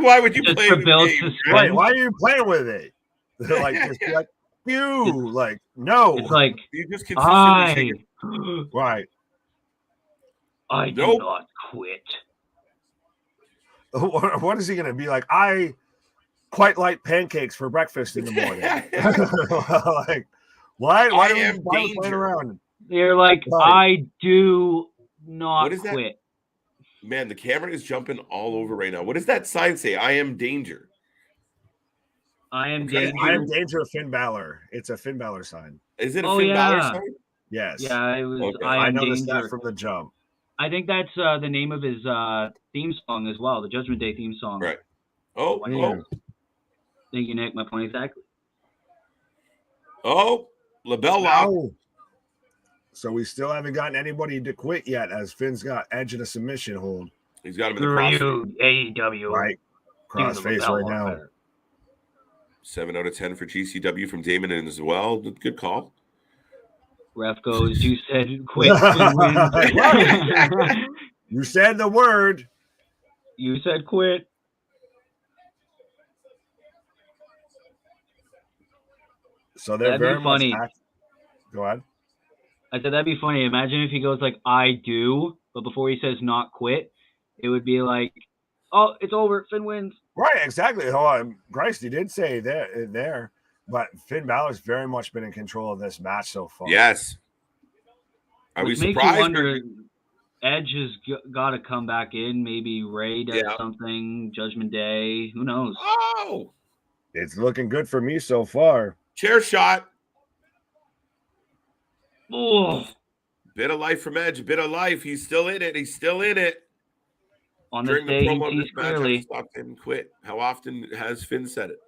Why would you play with it? Why are you playing with it? Just be like, you like no. It's like you just consistently right. I do not quit. What is he going to be like? I quite like pancakes for breakfast in the morning. Like, why are you playing around? They're like, I do not quit. Man, the camera is jumping all over right now. What does that sign say? I am danger. I am danger. I am danger of Finn Balor. It's a Finn Balor sign. Is it a Finn Balor sign? Yes. Yeah, it was. Okay. I noticed that from the jump. I think that's the name of his theme song as well, the Judgment Day theme song. Right. Oh. Thank you, Nick. My point exactly. Oh, LaBelle lock. So we still haven't gotten anybody to quit yet, as Finn's got Edge in a submission hold. He's got him in the cross. AEW. Right. Crossface right now. Better. 7 out of 10 for GCW from Damon as well. Good call. Ref goes, you said quit. You said the word. You said quit. So they're very funny. Go ahead. I said that'd be funny. Imagine if he goes like, I do, but before he says not quit, it would be like, oh, it's over. Finn wins. Right, exactly. Oh, Christ, he did say there. But Finn Balor's very much been in control of this match so far. Yes. Are we Which makes surprised? you wonder, Edge has got to come back in. Maybe Ray does something. Judgment Day. Who knows? Oh, it's looking good for me so far. Chair shot. Oh, bit of life from Edge. Bit of life. He's still in it. He's still in it. On this day, he sees clearly. Finn quit. How often has Finn said it?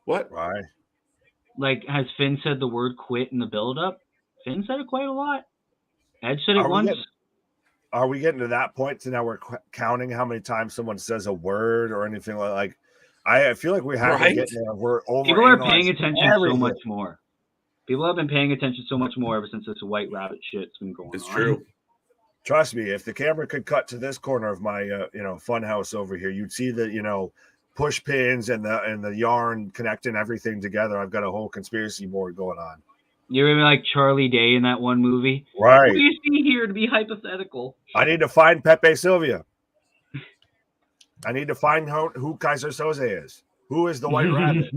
What? Right. Like, has Finn said the word quit in the build-up? Finn said it quite a lot. Edge said it once. Are we getting to that point to now we're counting how many times someone says a word or anything like? I feel like we have to get there. We're over. People are paying attention so much more. People have been paying attention so much more ever since this white rabbit shit's been going on. It's true. Trust me, if the camera could cut to this corner of my fun house over here, you'd see the push pins and the yarn connecting everything together. I've got a whole conspiracy board going on. You remember like Charlie Day in that one movie? Right. What do you see here to be hypothetical? I need to find Pepe Sylvia. I need to find who Kaiser Soze is. Who is the White Rabbit?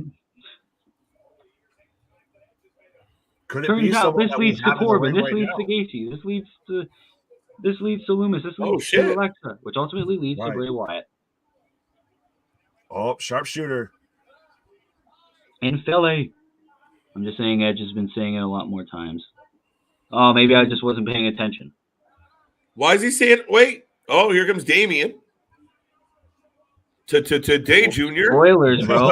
Could it Turns be out this that leads to Corbin. This leads now? to Gacy. This leads to Loomis. This leads to Alexa, which ultimately leads to Bray Wyatt. Oh, sharpshooter. In Philly. I'm just saying Edge has been saying it a lot more times. Oh, maybe I just wasn't paying attention. Why is he saying, wait? Oh, here comes Damien. To Day Jr. Spoilers, bro.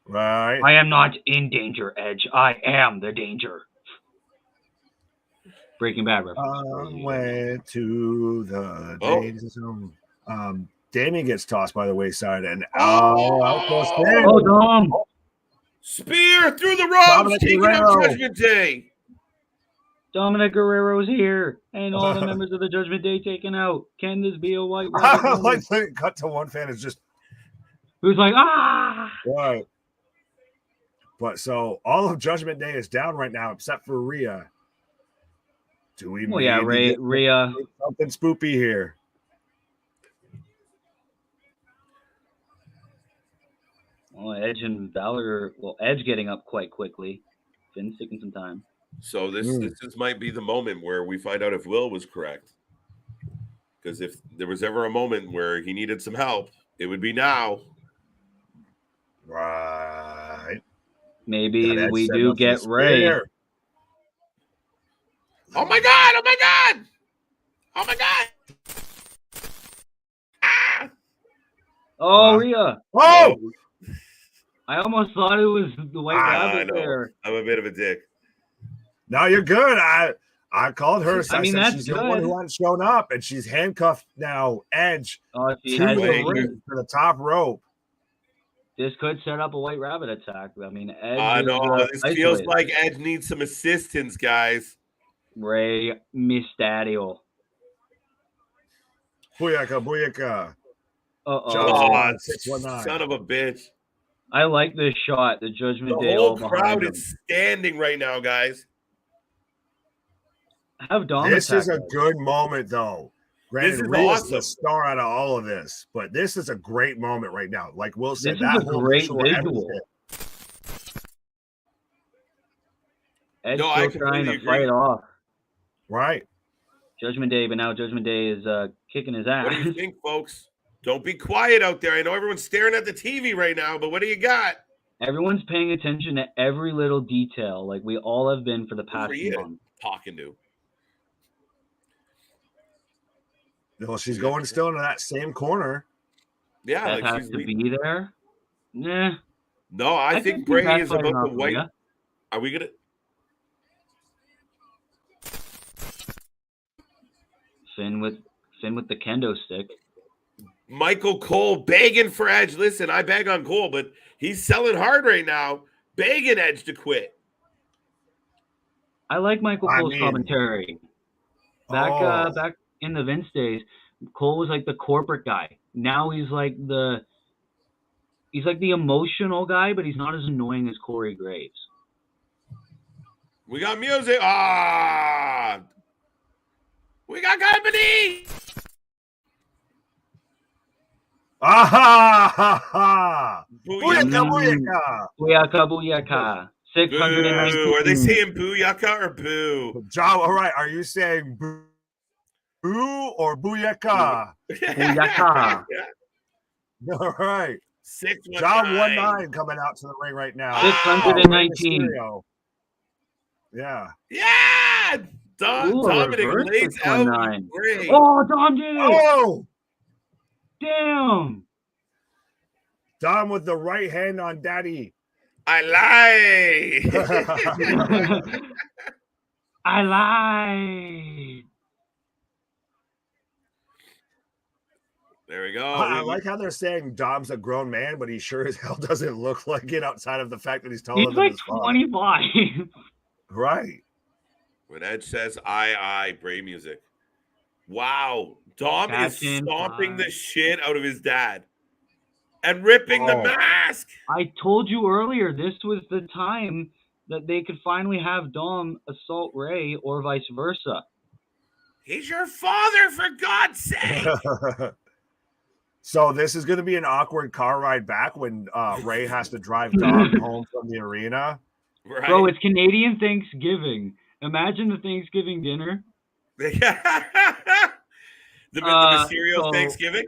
Right. I am not in danger, Edge. I am the danger. Breaking Bad reference. Went to the danger zone. Damien gets tossed by the wayside and out goes Finn. Oh, Dom. Spear through the ropes, taking out Judgment Day. Dominic Guerrero's here, and all the members of the Judgment Day taken out. Can this be a white rabbit? Like cut to one fan is just who's like, ah. Right. But so all of Judgment Day is down right now, except for Rhea. Do we? Well, yeah, Rhea. Something spoopy here. Well, Edge and Balor. Well, Edge getting up quite quickly. Finn's taking some time. So this might be the moment where we find out if Will was correct. Because if there was ever a moment where he needed some help, it would be now. Right. Maybe we do get Ray. Oh my God! Oh my God! Oh my God! Ah! Oh, Rhea! Oh! I almost thought it was the white rabbit there. I'm a bit of a dick. No, you're good. I called her. I mean, that's she's good. The one who hasn't shown up, and she's handcuffed now. Edge to the top rope. This could set up a white rabbit attack. I mean, Edge. I know. This feels like Edge needs some assistance, guys. Ray Mysterio. Booyaka, booyaka. Oh, son of a bitch. I like this shot. The Judgment Day. The whole crowd is standing right now, guys. Have Dom this is a good moment, though. Granted, this is Rhea's awesome. The star out of all of this, but this is a great moment right now. Like Will said, this is a great visual. Edge still trying to fight off. Right. Judgment Day, but now Judgment Day is kicking his ass. What do you think, folks? Don't be quiet out there. I know everyone's staring at the TV right now, but what do you got? Everyone's paying attention to every little detail, like we all have been for the past month. Talking to. Well, she's going still into that same corner. Yeah, that like has to be there. Nah. No, I think Bray is about the white. Are we gonna? Finn with the kendo stick. Michael Cole begging for Edge. Listen, I beg on Cole, but he's selling hard right now, begging Edge to quit. I like Michael Cole's commentary. Back in the Vince days, Cole was like the corporate guy. Now he's like the emotional guy, but he's not as annoying as Corey Graves. We got music. We got company. Ha ha! Booyaka! Booyaka! Booyaka, booyaka. 619. Boo. Are they saying booyaka or boo? John, all right. Are you saying boo or booyaka? Booyaka. All right. 619. John 19 coming out to the ring right now. 619. Yeah. Yeah. Dominic lays out. Great. Oh, Dom did it. Oh, damn. Dom with the right hand on Daddy. I lie. I lied. There we go. I like how they're saying Dom's a grown man, but he sure as hell doesn't look like it outside of the fact that he's taller than like his father. 25. Right. When Edge says I, Bray music. Wow. Dom is stomping the shit out of his dad and ripping the mask. I told you earlier, this was the time that they could finally have Dom assault Ray or vice versa. He's your father, for God's sake. So this is going to be an awkward car ride back when Ray has to drive Dom home from the arena. Right. Bro, it's Canadian Thanksgiving. Imagine the Thanksgiving dinner. the Mysterio Thanksgiving?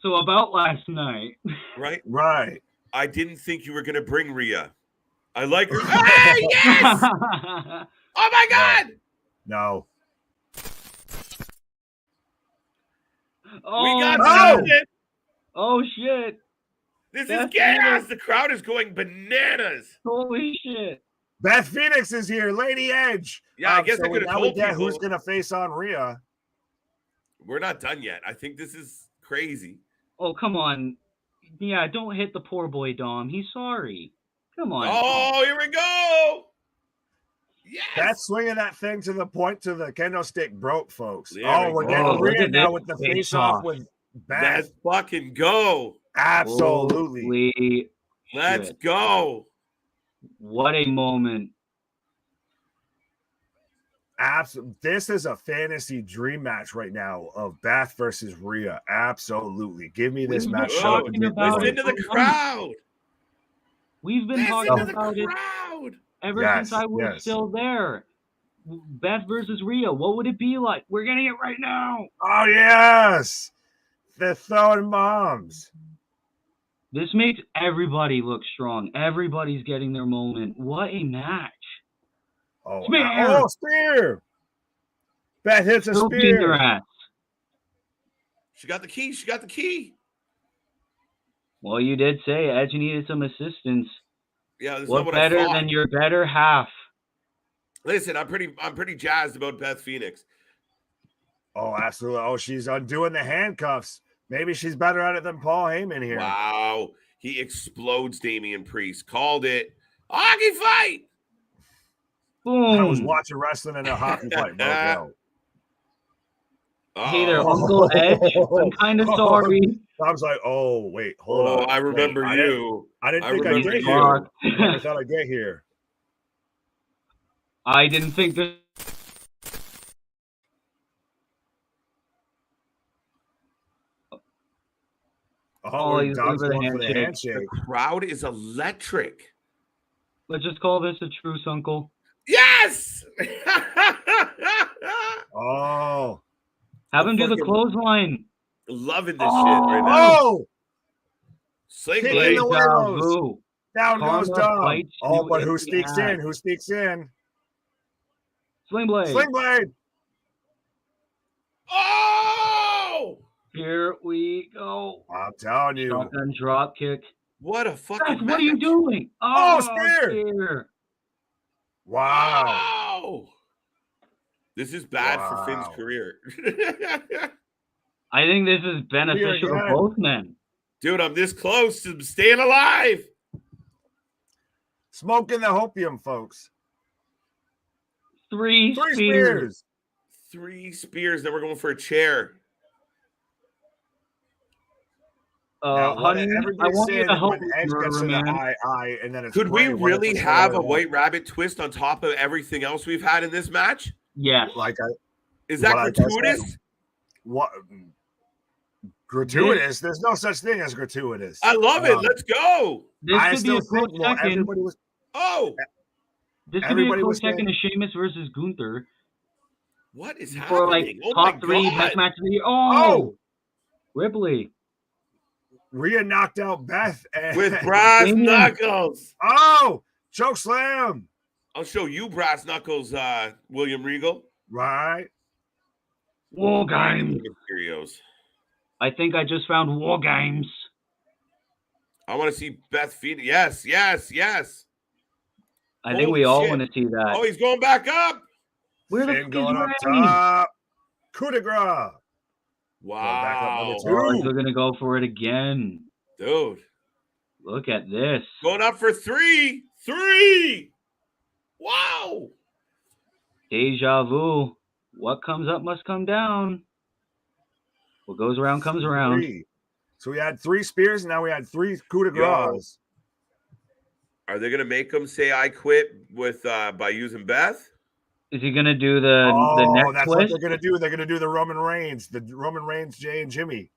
So about last night. Right? Right. I didn't think you were going to bring Rhea. I like her. Ah, yes! Oh, my God! No. Oh, we got no! Oh, shit. This is gas. The crowd is going bananas. Holy shit. Beth Phoenix is here. Lady Edge. Yeah, I guess I could have told people. Who's going to face on Rhea. We're not done yet. I think this is crazy. Oh, come on. Yeah, don't hit the poor boy, Dom. He's sorry. Come on. Oh, here we go. Yes. That's swinging that thing to the point to the kendo stick broke, folks. We're getting Rhea now with the face off with Beth. Let's fucking go. Absolutely. Holy Let's shit. go. What a moment. Absolutely. This is a fantasy dream match right now of Beth versus Rhea. Absolutely. Give me this match. Listen to the crowd. We've been talking about it ever Yes, since I was still there. Beth versus Rhea. What would it be like? We're getting it right now. Oh, yes. They're throwing bombs. This makes everybody look strong. Everybody's getting their moment. What a match. Oh, Spear. Spear. Beth hits a spear. Their ass. She got the key. She got the key. Well, you did say Edge needed some assistance. Yeah, this what is what better I thought. than your better half? Listen, I'm pretty jazzed about Beth Phoenix. Oh, absolutely. Oh, she's undoing the handcuffs. Maybe she's better at it than Paul Heyman here. Wow. He explodes Damian Priest. Called it. Hockey fight. Boom. I was watching wrestling in a hockey fight, bro. Hey there, Uncle Edge. I'm kind of sorry. I was like, oh, wait, hold on. I remember you. I didn't think I'd get here. I thought I'd get here. I didn't think that. Oh, he's going for the handshake. The crowd is electric. Let's just call this a truce, Uncle. Yes! Oh. Have him do the clothesline. Loving this shit right now. Oh! Sling blade. Down goes Dom. Oh, but who sneaks in? Who sneaks in? Sling blade. Sling blade. Oh! Here we go. I'm telling you. Shotgun drop kick. What a fucking Seth, what are you doing? Oh, spear. Wow. Oh! This is bad for Finn's career. I think this is beneficial to both men. Dude, I'm this close to staying alive. Smoking the hopium, folks. Three spears. 3 spears. Then we're going for a chair. Honey, I want you to help me. Could we really have a White Rabbit twist on top of everything else we've had in this match? Yes. Is that gratuitous? What? gratuitous. There's no such thing as gratuitous. I love it. Let's go. This I could be a still close think, well, second. everybody was. This could be a everybody close was second to Sheamus versus Gunther What is for like happening? Oh top my 3 God. best match of the year. Oh, Ripley. Rhea knocked out Beth and With brass Damien. knuckles. oh, choke slam. I'll show you brass knuckles, William Regal. Right. War Games. Mysterios. I think I just found War Games. I want to see Beth Phoenix. Yes, yes, yes. I think Holy we all shit. want to see that. Oh, he's going back up. Where the Finn fuck going is up Ray? top. Coup de grace. back up Wow. number two. Oh, they're going to go for it again. Dude. Look at this. Going up for 3. 3. Wow. Deja vu. What comes up must come down. What goes around comes around. 3. So we had 3 spears, and now we had 3 coup de Yo. grace. Are they going to make him say I quit with by using Beth? Is he going to do the neck that's twist? what they're going to do. They're going to do the Roman Reigns, Jay and Jimmy.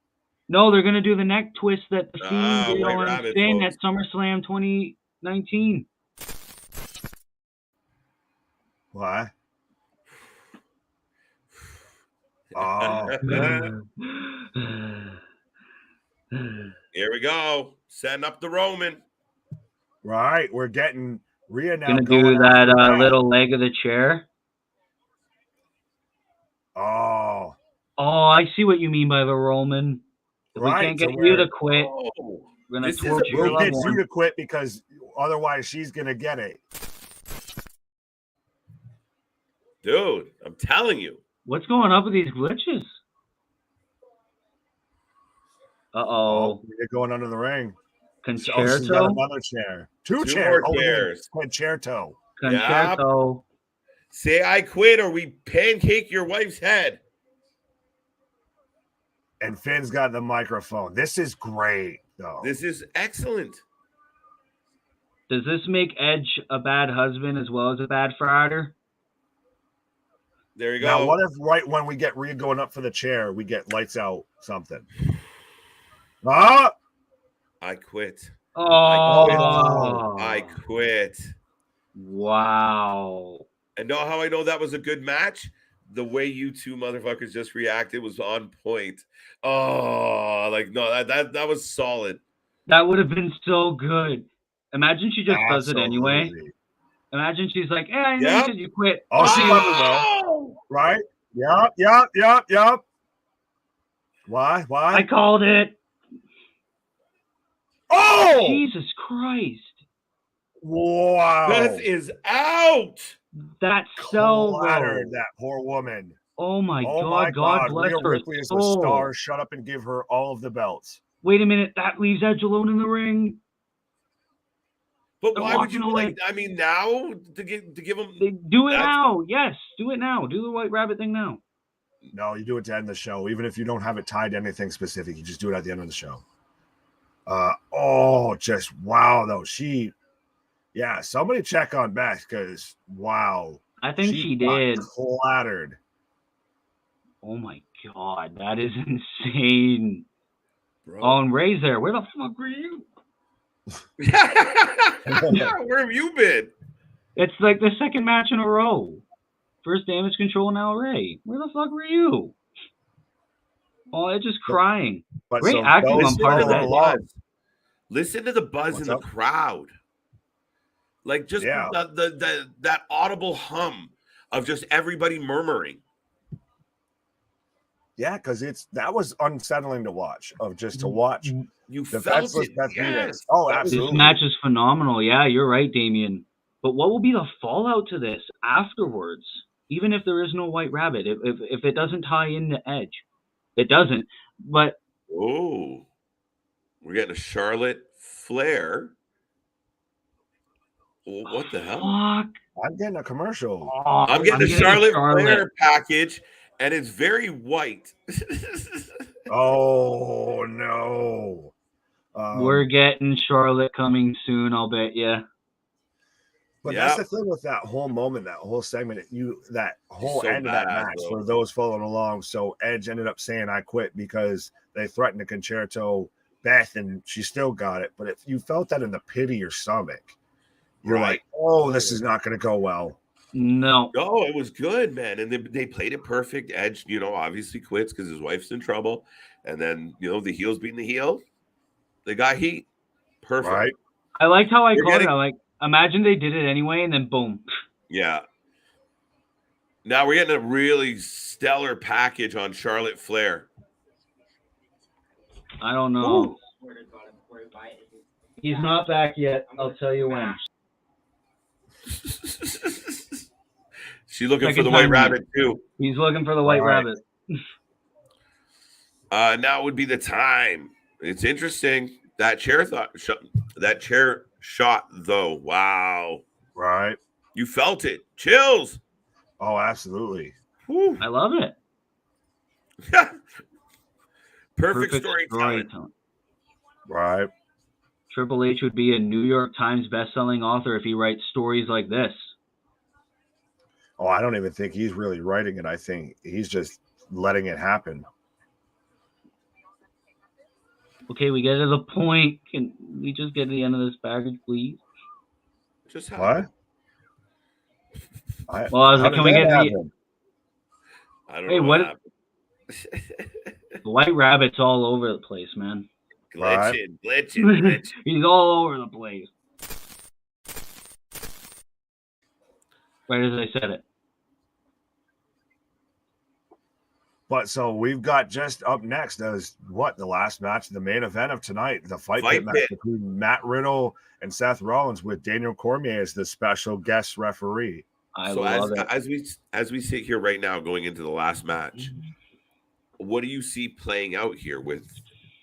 No, they're going to do the neck twist that the Fiend did White on Rabbit, Sting folks. at SummerSlam 2019. What? Oh, Here we go. Setting up the Roman. right. We're getting Rhea now. Going to going do that after Beth. little leg of the chair. Oh, Oh, I see what you mean by the Roman. If we right. can't So get you to we're- quit, Oh, we're going this to is a torture your we'll loved get you one. to quit because otherwise she's going to get it. dude, I'm telling you. What's going on with these glitches? Uh-oh. You're going under the ring. Oh, she's got Concerto? another chair. Two Two chairs. more chairs. Concerto. Concerto. Say I quit or we pancake your wife's head. And Finn's got the microphone. This is great, though. This is excellent. Does this make Edge a bad husband as well as a bad father? There you go. Now, what if right when we get Rhea going up for the chair, we get lights out something? Ah! I quit. Oh. I quit. Wow. And know how I know that was a good match? The way you two motherfuckers just reacted was on point. Oh, like no, that was solid. That would have been so good. Imagine she just does it anyway. Absolutely. Imagine she's like, "Yeah, I know Yep. you said you quit." Oh, she probably will. Right? Yup. Why? I called it. Oh! Jesus Christ. Wow. Beth is out. That cell, Clattered though. that poor woman. Oh my Oh God. my God bless Rhea her Ripley is the soul. star. Shut up and give her all of the belts. Wait a minute. That leaves Edge alone in the ring. But They're why would you walking away. I mean, now to give him? Do it That's- now. Yes, do it now. Do the White Rabbit thing now. No, you do it to end the show. Even if you don't have it tied to anything specific, you just do it at the end of the show. Just wow, though. Somebody check on Beth because wow. I think she got did. Clattered. Oh my God, that is insane. Bro. Oh, and Ray's there. Where the fuck were you? Yeah, where have you been? It's like the second match in a row. First Damage Control, now Ray. Where the fuck were you? Oh, it's just crying. But Great so acting those on part of follow that. along. Listen to the buzz What's in the up? crowd. Like just Yeah. that audible hum of just everybody murmuring. Yeah, because that was unsettling to watch. To watch You the felt defenseless it. Beth Yes. Phoenix. Oh, That was- This absolutely. match is phenomenal. Yeah, you're right, Damien. But what will be the fallout to this afterwards? Even if there is no White Rabbit, if it doesn't tie into Edge, it doesn't. But Oh, we're getting a Charlotte Flair. Oh, what the hell? fuck. I'm getting a commercial. Oh, I'm getting a getting Charlotte Flair package, and it's very white. Oh no. We're getting Charlotte coming soon, I'll bet you. But that's the thing with that whole moment, that whole segment, that whole So end of that bad, match though. for those following along. So Edge ended up saying, "I quit," because they threatened to concerto Beth, and she still got it. But if you felt that in the pit of your stomach, you're like, "Oh, this is not going to go well." No. No, it was good, man. And they played it perfect. Edge, obviously quits because his wife's in trouble. And then, the heels beating the heel. They got heat. Perfect. Right. I liked how I called it. I like, imagine they did it anyway, and then boom. Yeah. Now we're getting a really stellar package on Charlotte Flair. I don't know. Ooh. He's not back yet. I'll tell you when. She's looking for the White Rabbit too. He's looking for the White Rabbit. Now would be the time. It's interesting. That chair shot though. Wow. Right. You felt it. Chills. Oh, absolutely. Whew. I love it. Perfect storytelling. Right. Triple H would be a New York Times best-selling author if he writes stories like this. Oh, I don't even think he's really writing it. I think he's just letting it happen. Okay, we get to the point. Can we just get to the end of this package, please? Just what? Can we get to the... I don't know what The White Rabbit's all over the place, man. Glitching. He's all over the place. Right as I said it. But so we've got just up next as the last match, the main event of tonight, the fight pit match between Matt Riddle and Seth Rollins, with Daniel Cormier as the special guest referee. I love it. As we sit here right now, going into the last match, what do you see playing out here with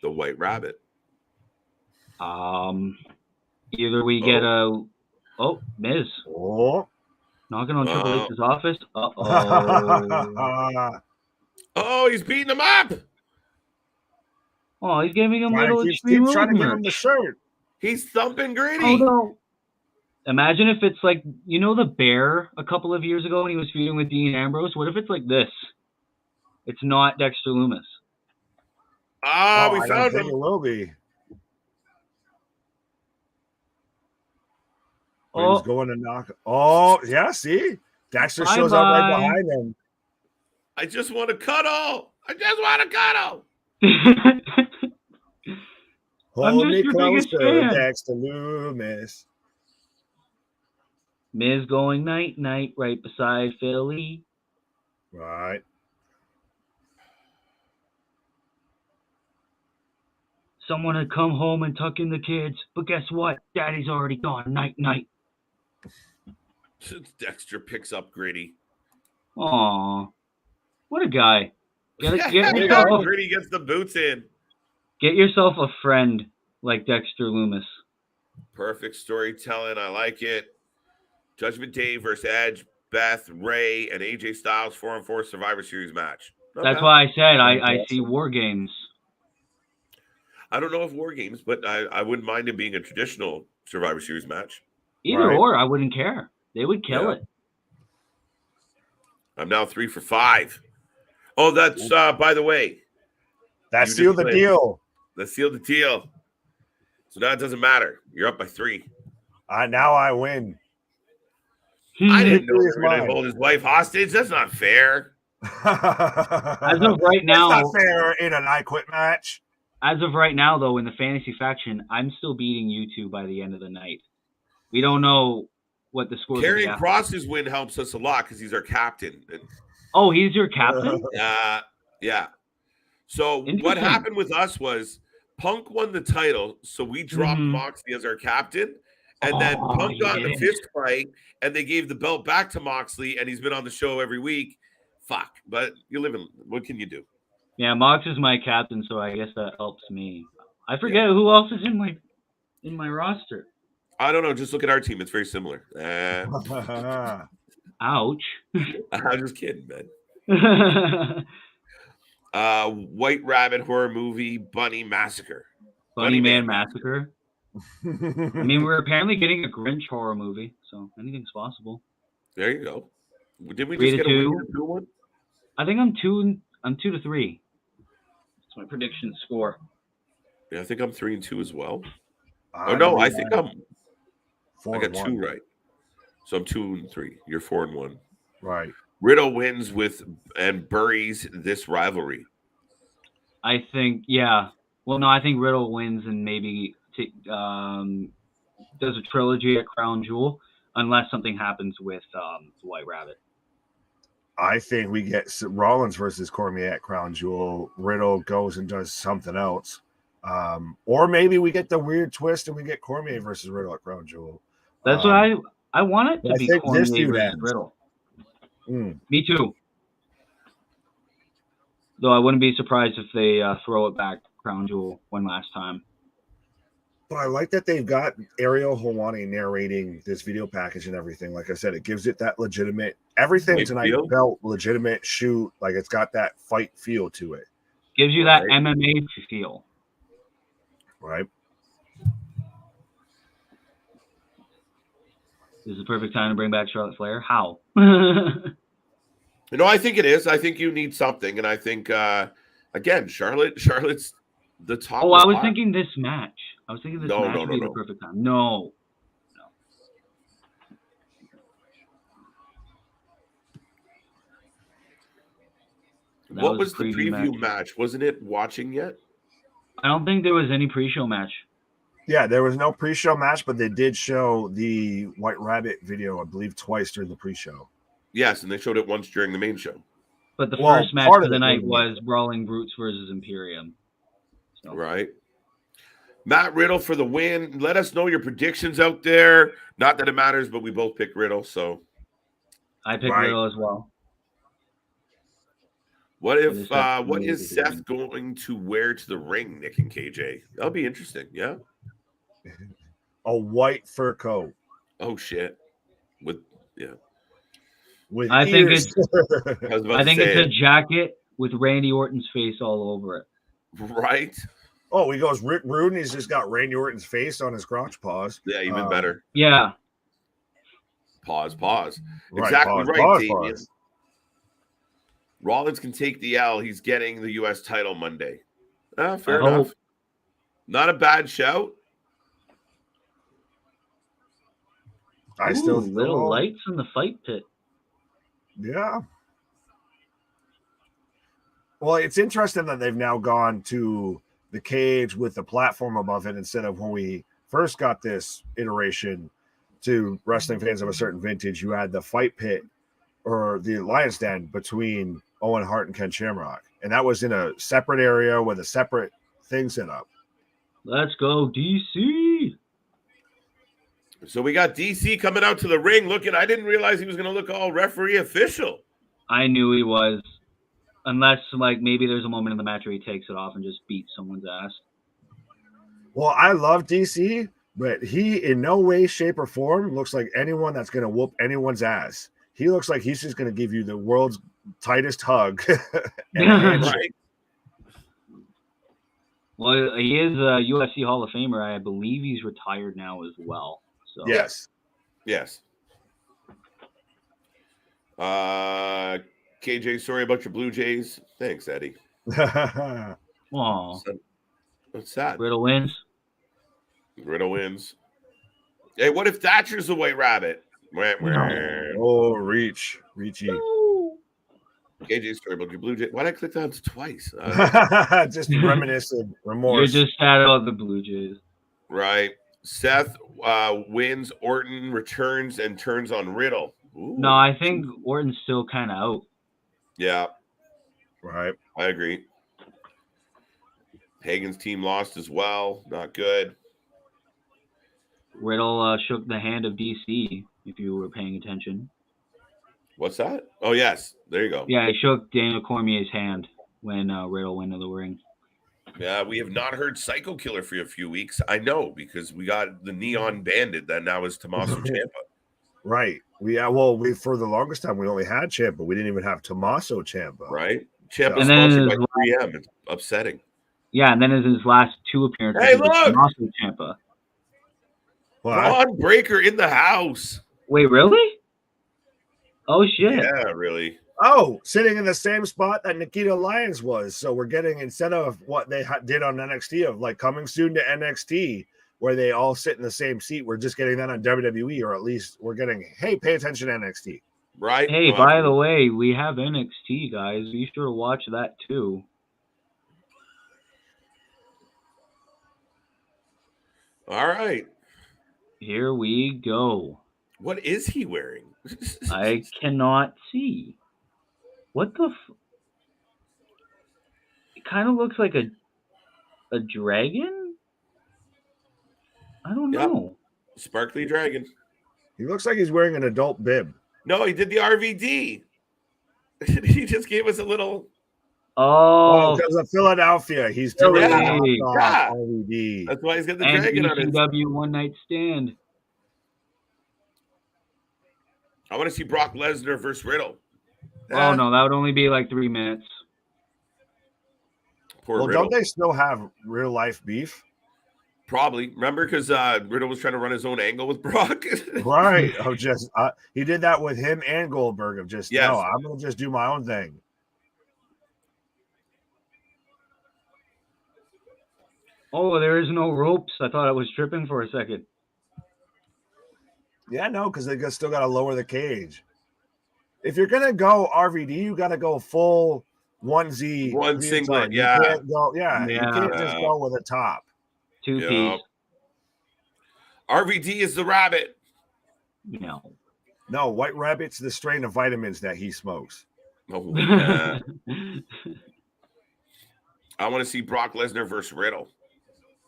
the White Rabbit? Either we get Miz. Knocking on Triple H's office. Oh, he's beating him up. Oh, he's giving him little extreme trying to give him the shirt. He's thumping Gritty. Oh, no. Imagine if it's like, the Bear a couple of years ago when he was feuding with Dean Ambrose? What if it's like this? It's not Dexter Lumis. We found him. It will be. He's going to knock. Oh, yeah, see? Dexter shows up right behind him. I just want to cuddle. Hold me closer, Dexter Lumis. Miz going night-night right beside Philly. Right. Someone had come home and tuck in the kids, but guess what? Daddy's already gone night-night. Dexter picks up Gritty. Aw. What a guy. Get Gritty gets the boots in. Get yourself a friend like Dexter Lumis. Perfect storytelling. I like it. Judgment Day versus Edge, Beth, Ray, and AJ Styles 4-on-4 Survivor Series match. That's why I said I see War Games. I don't know if War Games, but I wouldn't mind it being a traditional Survivor Series match. Either or, I wouldn't care. They would kill it. I'm now 3 for 5. Oh, that's by the way. That sealed the deal. That sealed the deal. So now it doesn't matter. You're up by 3. Now I win. I didn't know he was going to hold his wife hostage. That's not fair. As of right now, that's not fair in an I Quit match. As of right now, though, in the fantasy faction, I'm still beating you two by the end of the night. We don't know what the score is. Karrion Kross's win helps us a lot because he's our captain. Oh, he's your captain? Yeah. So what happened with us was Punk won the title, so we dropped Moxley as our captain, and then Punk got in a fist fight, and they gave the belt back to Moxley, and he's been on the show every week. Fuck, but you live in. What can you do? Yeah, Mox is my captain, so I guess that helps me. I forget who else is in my roster. I don't know. Just look at our team; it's very similar. Ouch. I'm just kidding, man. White Rabbit horror movie, Bunny Massacre. Bunny Man Massacre. I mean, we're apparently getting a Grinch horror movie, so anything's possible. There you go. Did we 3 just to get a 2. win to 2-1? I think I'm 2 to 3. That's my prediction score. Yeah, I think I'm 3-2 as well. I no, believe I think I'm. I got 4-1. 2 right. So I'm 2-3. You're 4-1. Right. Riddle wins and buries this rivalry. I think, yeah. Well, no, I think Riddle wins and maybe does a trilogy at Crown Jewel, unless something happens with the White Rabbit. I think we get Rollins versus Cormier at Crown Jewel. Riddle goes and does something else. Or maybe we get the weird twist and we get Cormier versus Riddle at Crown Jewel. That's what I want it to be Cormier versus ends. Riddle. Me too. Though I wouldn't be surprised if they throw it back Crown Jewel one last time. But I like that they've got Ariel Helwani narrating this video package and everything. Like I said, it gives it that legitimate. Everything tonight felt legitimate shoot. Like it's got that fight feel to it. Gives you that MMA feel. Right. This is the perfect time to bring back Charlotte Flair. How? I think it is. I think you need something, and I think again, Charlotte's the top. Oh, I was thinking this match. Match would be the perfect time. No. What was the preview match? Wasn't it watching yet? I don't think there was any pre-show match. Yeah, there was no pre-show match, but they did show the White Rabbit video, I believe, twice during the pre-show. Yes, and they showed it once during the main show. But the first match of the night was Brawling Brutes versus Imperium. So. Right. Matt Riddle for the win. Let us know your predictions out there. Not that it matters, but we both picked Riddle, so. I picked Riddle as well. What is Seth going to wear to the ring, Nick and KJ? That'll be interesting, yeah? A white fur coat. Oh, shit. I think it's a jacket with Randy Orton's face all over it. Right? Oh, he goes Rick Rude, and he's just got Randy Orton's face on his crotch paws. Yeah, even better. Yeah. Pause. Right, exactly pause, right, Damien. Rollins can take the L. He's getting the U.S. title Monday. Fair enough. Not a bad shout. Little lights in the fight pit. Yeah. Well, it's interesting that they've now gone to the cage with the platform above it instead of when we first got this iteration to wrestling fans of a certain vintage. You had the fight pit or the Lions Den between Owen Hart and Ken Shamrock. And that was in a separate area with a separate thing set up. Let's go, DC. So we got DC coming out to the ring looking. I didn't realize he was going to look all referee official. I knew he was. Unless, maybe there's a moment in the match where he takes it off and just beats someone's ass. Well, I love DC, but he in no way, shape, or form looks like anyone that's going to whoop anyone's ass. He looks like he's just going to give you the world's tightest hug. Right. Well, he is a UFC Hall of Famer. I believe he's retired now as well. So. Yes. KJ, sorry about your Blue Jays. Thanks, Eddie. Aw. What's sad? Riddle wins. Hey, what if Thatcher's the White Rabbit? Oh, reachy. No. KJ, sorry about your Blue Jays. Why did I click that twice? Just reminiscent, remorse. You're just sad about the Blue Jays. Right. Seth wins. Orton returns and turns on Riddle. Ooh. No, I think Orton's still kind of out. Yeah. Right. I agree. Hagen's team lost as well. Not good. Riddle shook the hand of DC, if you were paying attention. What's that? Oh, yes. There you go. Yeah, he shook Daniel Cormier's hand when Riddle went to the ring. Yeah, we have not heard Psycho Killer for a few weeks. I know, because we got the Neon Bandit that now is Tommaso Ciampa. Right. We for the longest time we only had Ciampa. We didn't even have Tommaso Ciampa. Right. Ciampa's sponsored by 3M. It's upsetting. Yeah, and then in his last two appearances, hey, look! Tommaso Ciampa. What? Braun Breaker in the house. Wait, really? Oh shit! Yeah, really. Oh, sitting in the same spot that Nikita Lyons was. So we're getting, instead of what they did on NXT of like coming soon to NXT, where they all sit in the same seat, we're just getting that on WWE, or at least we're getting, hey, pay attention to NXT. Right. Hey, by the way, we have NXT, guys. Be sure to watch that too. All right. Here we go. What is he wearing? I cannot see. What the? It kind of looks like a dragon. I don't know. Sparkly dragon. He looks like he's wearing an adult bib. No, he did the RVD. He just gave us a little. Oh, because of Philadelphia, he's doing Yeah. RVD. That's why he's got the and dragon on his. ECW One Night Stand. I want to see Brock Lesnar versus Riddle. Oh no, that would only be like 3 minutes. Poor Well, Riddle. don't they still have real life beef? Probably. Remember, because Riddle was trying to run his own angle with Brock. Right. Of just he did that with him and Goldberg. Of just Yes. no, I'm gonna just do my own thing. Oh, there is no ropes. I thought I was tripping for a second. Yeah, no, because they still got to lower the cage. If you're gonna go RVD, you got to go full onesie, One singlet. You Yeah. can't go. Yeah, you can't just go with a top. Two-piece. RVD is the rabbit. No, White Rabbit's the strain of vitamins that he smokes. Oh, yeah. I want to see Brock Lesnar versus Riddle.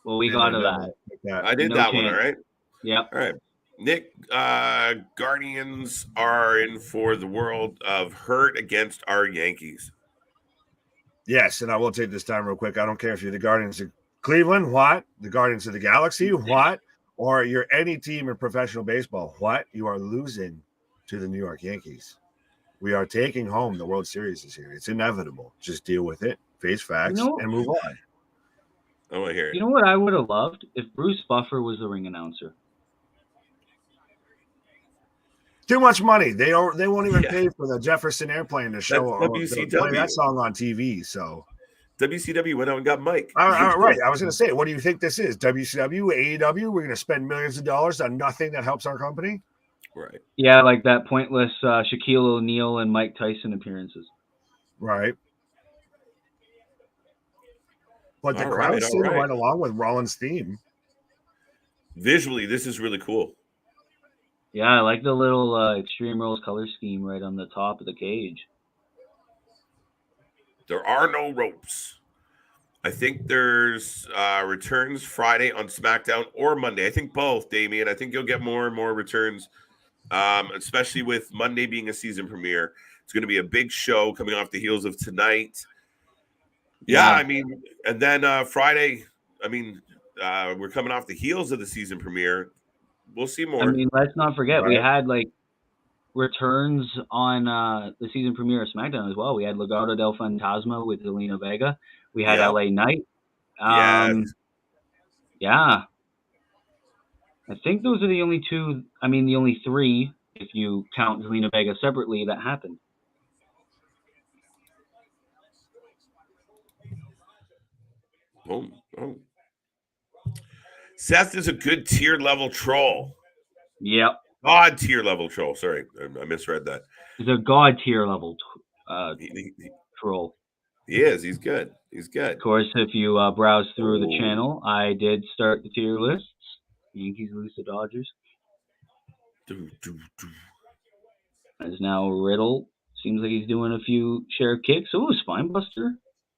Well, we got to that. I did No that chance. one, all right? Yep. All right. Nick, Guardians are in for the world of hurt against our Yankees. Yes, and I will take this time real quick. I don't care if you're the Guardians of Cleveland, what? The Guardians of the Galaxy, what? Or you're any team in professional baseball, what? You are losing to the New York Yankees. We are taking home the World Series this year. It's inevitable. Just deal with it, face facts, and move on. I want to hear it. You know what I would have loved? If Bruce Buffer was the ring announcer. Too much money. They won't even pay for the Jefferson Airplane to show or to play that song on TV. So WCW went out and got Mike. Right. I was going to say, what do you think this is? WCW, AEW? We're going to spend millions of dollars on nothing that helps our company? Right. Yeah, like that pointless Shaquille O'Neal and Mike Tyson appearances. Right. But the crowd's singing right along with Rollins' theme. Visually, this is really cool. Yeah, I like the little Extreme Rules color scheme right on the top of the cage. There are no ropes. I think there's returns Friday on SmackDown or Monday. I think both, Damien. I think you'll get more and more returns, especially with Monday being a season premiere. It's going to be a big show coming off the heels of tonight. Yeah, I mean, and then Friday, I mean, we're coming off the heels of the season premiere. We'll see more. I mean, let's not forget, we had like returns on the season premiere of SmackDown as well. We had Legado del Fantasma with Zelina Vega. We had LA Knight. Yeah. I think those are the only two, the only three, if you count Zelina Vega separately, that happened. Boom. Oh. Seth is a good tier level troll. Yep. God tier level troll. Sorry, I misread that. He's a God tier level troll. He is. He's good. He's good. Of course, if you browse through the channel, I did start the tier lists. Yankees lose to Dodgers. As now Riddle seems like he's doing a few share kicks. Oh, Spinebuster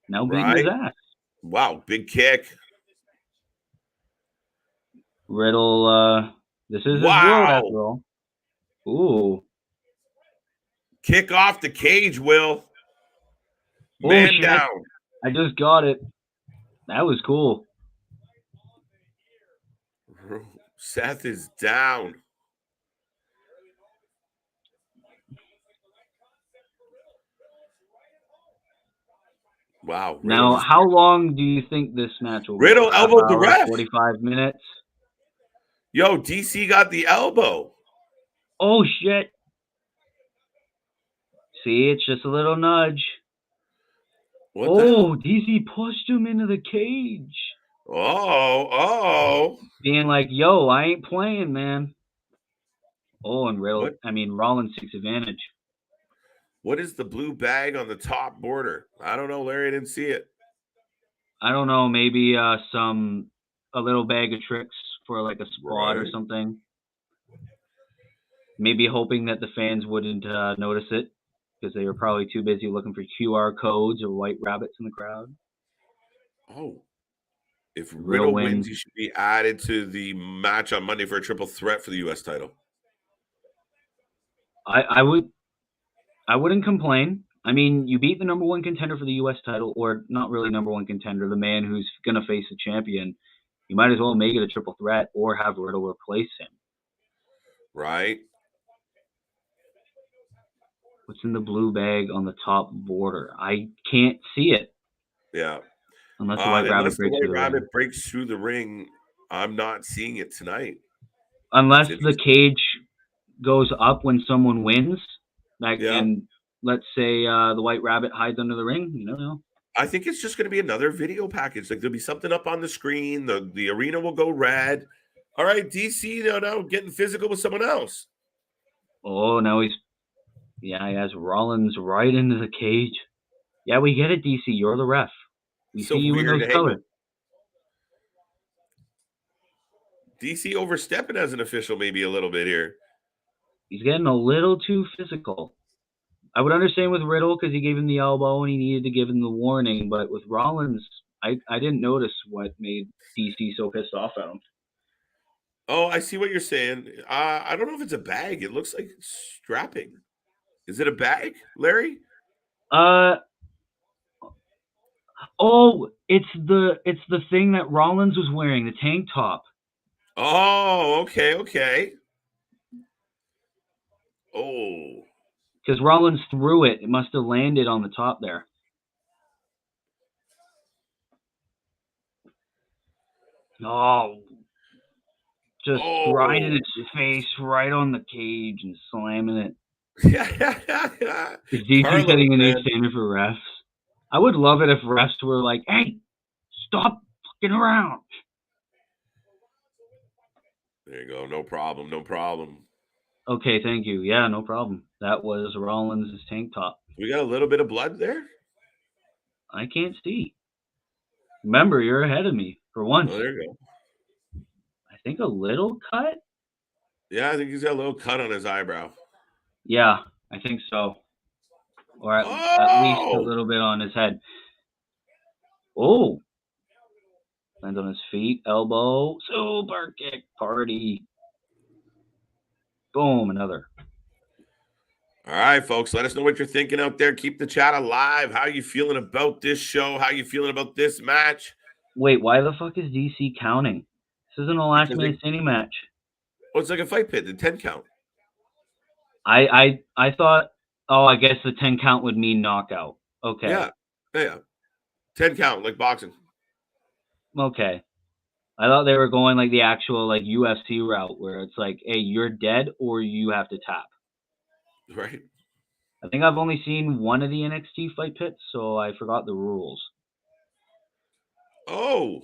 now beating his ass. Wow, big kick. Riddle, this is his world after all. Ooh. Kick off the cage, Will. Man down. I just got it. That was cool. Seth is down. Wow. Now, how long do you think this match will be? Riddle elbowed the ref. 45 minutes. Yo, DC got the elbow. Oh, shit. See, it's just a little nudge. What the hell? DC pushed him into the cage. Oh. Being like, yo, I ain't playing, man. Oh, and What? Rollins takes advantage. What is the blue bag on the top border? I don't know, Larry. I didn't see it. I don't know, maybe a little bag of tricks for like a spot or Right. something. Maybe hoping that the fans wouldn't notice it because they were probably too busy looking for QR codes or white rabbits in the crowd. Oh. If Riddle Riddle wins, wins. he should be added to the match on Monday for a triple threat for the U.S. title. I wouldn't complain. I mean, you beat the number one contender for the U.S. title, or not really number one contender, the man who's going to face the champion. You might as well make it a triple threat or have Riddle replace him. Right. What's in the blue bag on the top border? I can't see it. Yeah. Unless the White Rabbit breaks through the ring. breaks through the ring, I'm not seeing it tonight. Unless the cage goes up when someone wins, and let's say the White Rabbit hides under the ring. You know. I think it's just going to be another video package. Like there'll be something up on the screen. The arena will go red. All right, DC now getting physical with someone else. Oh, now he has Rollins right into the cage. Yeah, we get it, DC. You're the ref. We see you in those colors. DC overstepping as an official maybe a little bit here. He's getting a little too physical. I would understand with Riddle because he gave him the elbow and he needed to give him the warning, but with Rollins, I didn't notice what made DC so pissed off at him. Oh, I see what you're saying. I don't know if it's a bag. It looks like strapping. Is it a bag, Larry? Oh, it's the thing that Rollins was wearing, the tank top. Oh, okay. Oh. Because Rollins threw it. It must have landed on the top there. Oh. Just grinding its face right on the cage and slamming it. Yeah. Is DC setting a new standard for refs? I would love it if refs were like, hey, stop fucking around. There you go. No problem. Okay, thank you. Yeah, no problem. That was Rollins' tank top. We got a little bit of blood there? I can't see. Remember, you're ahead of me for once. Oh, there you go. I think a little cut? Yeah, I think he's got a little cut on his eyebrow. Yeah, I think so. Or at least a little bit on his head. Oh. Lands on his feet, elbow, super kick, party. Boom, another. All right, folks, let us know what you're thinking out there. Keep the chat alive. How are you feeling about this show? How are you feeling about this match? Wait, why the fuck is DC counting? This isn't a last minute standing match. Oh, it's like a fight pit, the 10 count. I thought, I guess the 10 count would mean knockout. Okay. Yeah. 10 count, like boxing. Okay. I thought they were going like the actual like UFC route where it's like, hey, you're dead or you have to tap. Right. I think I've only seen one of the NXT fight pits, so I forgot the rules. Oh.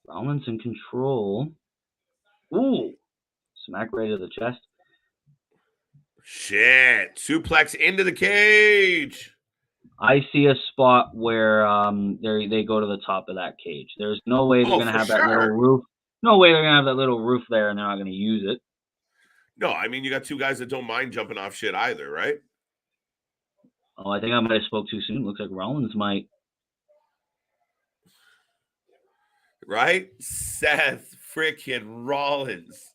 Rollins in control. Ooh. Smack right to the chest. Shit. Suplex into the cage. I see a spot where they go to the top of that cage. There's no way they're going to have that little roof. No way they're going to have that little roof there and they're not going to use it. No, I mean, you got two guys that don't mind jumping off shit either, right? Oh, I think I might have spoke too soon. Looks like Rollins might. Right? Seth freaking Rollins.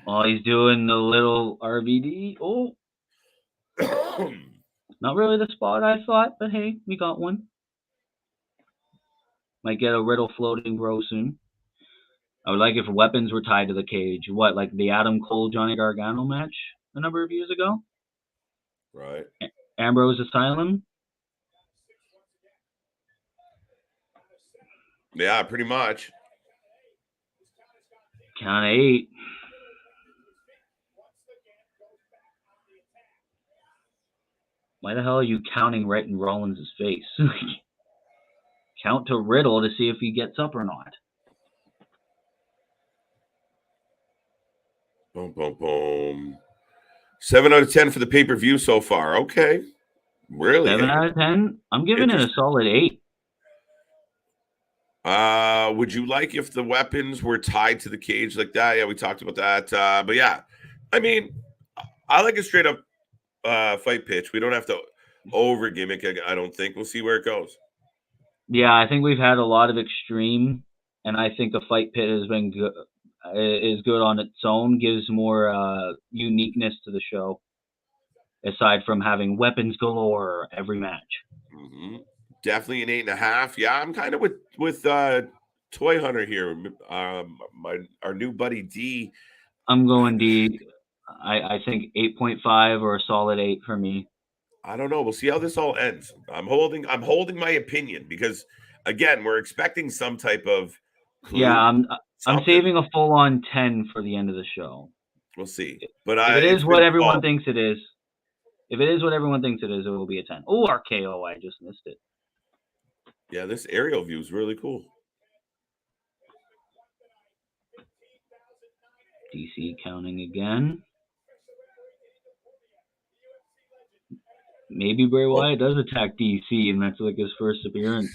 Oh, he's doing the little RVD. Oh. Not really the spot I thought, but hey, we got one. Might get a Riddle floating bro soon. I would like if weapons were tied to the cage. What, like the Adam Cole-Johnny Gargano match a number of years ago? Right. Ambrose Asylum? Yeah, pretty much. Count 8. Why the hell are you counting right in Rollins' face? Count to Riddle to see if he gets up or not. Boom, boom, boom. 7 out of 10 for the pay-per-view so far. Okay. Really? 7 out of 10? I'm giving it a solid 8. Would you like if the weapons were tied to the cage like that? Yeah, we talked about that. But yeah, I mean, I like a straight up fight pitch. We don't have to over gimmick. I don't think. We'll see where it goes. Yeah, I think we've had a lot of extreme, and I think a fight pit has been good. Is good on its own. Gives more uniqueness to the show, aside from having weapons galore every match. Mm-hmm. Definitely an 8.5. Yeah, I'm kind of with Toy Hunter here. Our new buddy D. I'm going D. I think 8.5 or a solid 8 for me. I don't know. We'll see how this all ends. I'm holding my opinion because again, we're expecting some type of clue. Yeah, I'm saving a full on 10 for the end of the show. We'll see. But if it is what everyone thinks it is, it will be a 10. Oh, RKO, I just missed it. Yeah, this aerial view is really cool. DC counting again. Maybe Bray Wyatt does attack DC, and that's like his first appearance.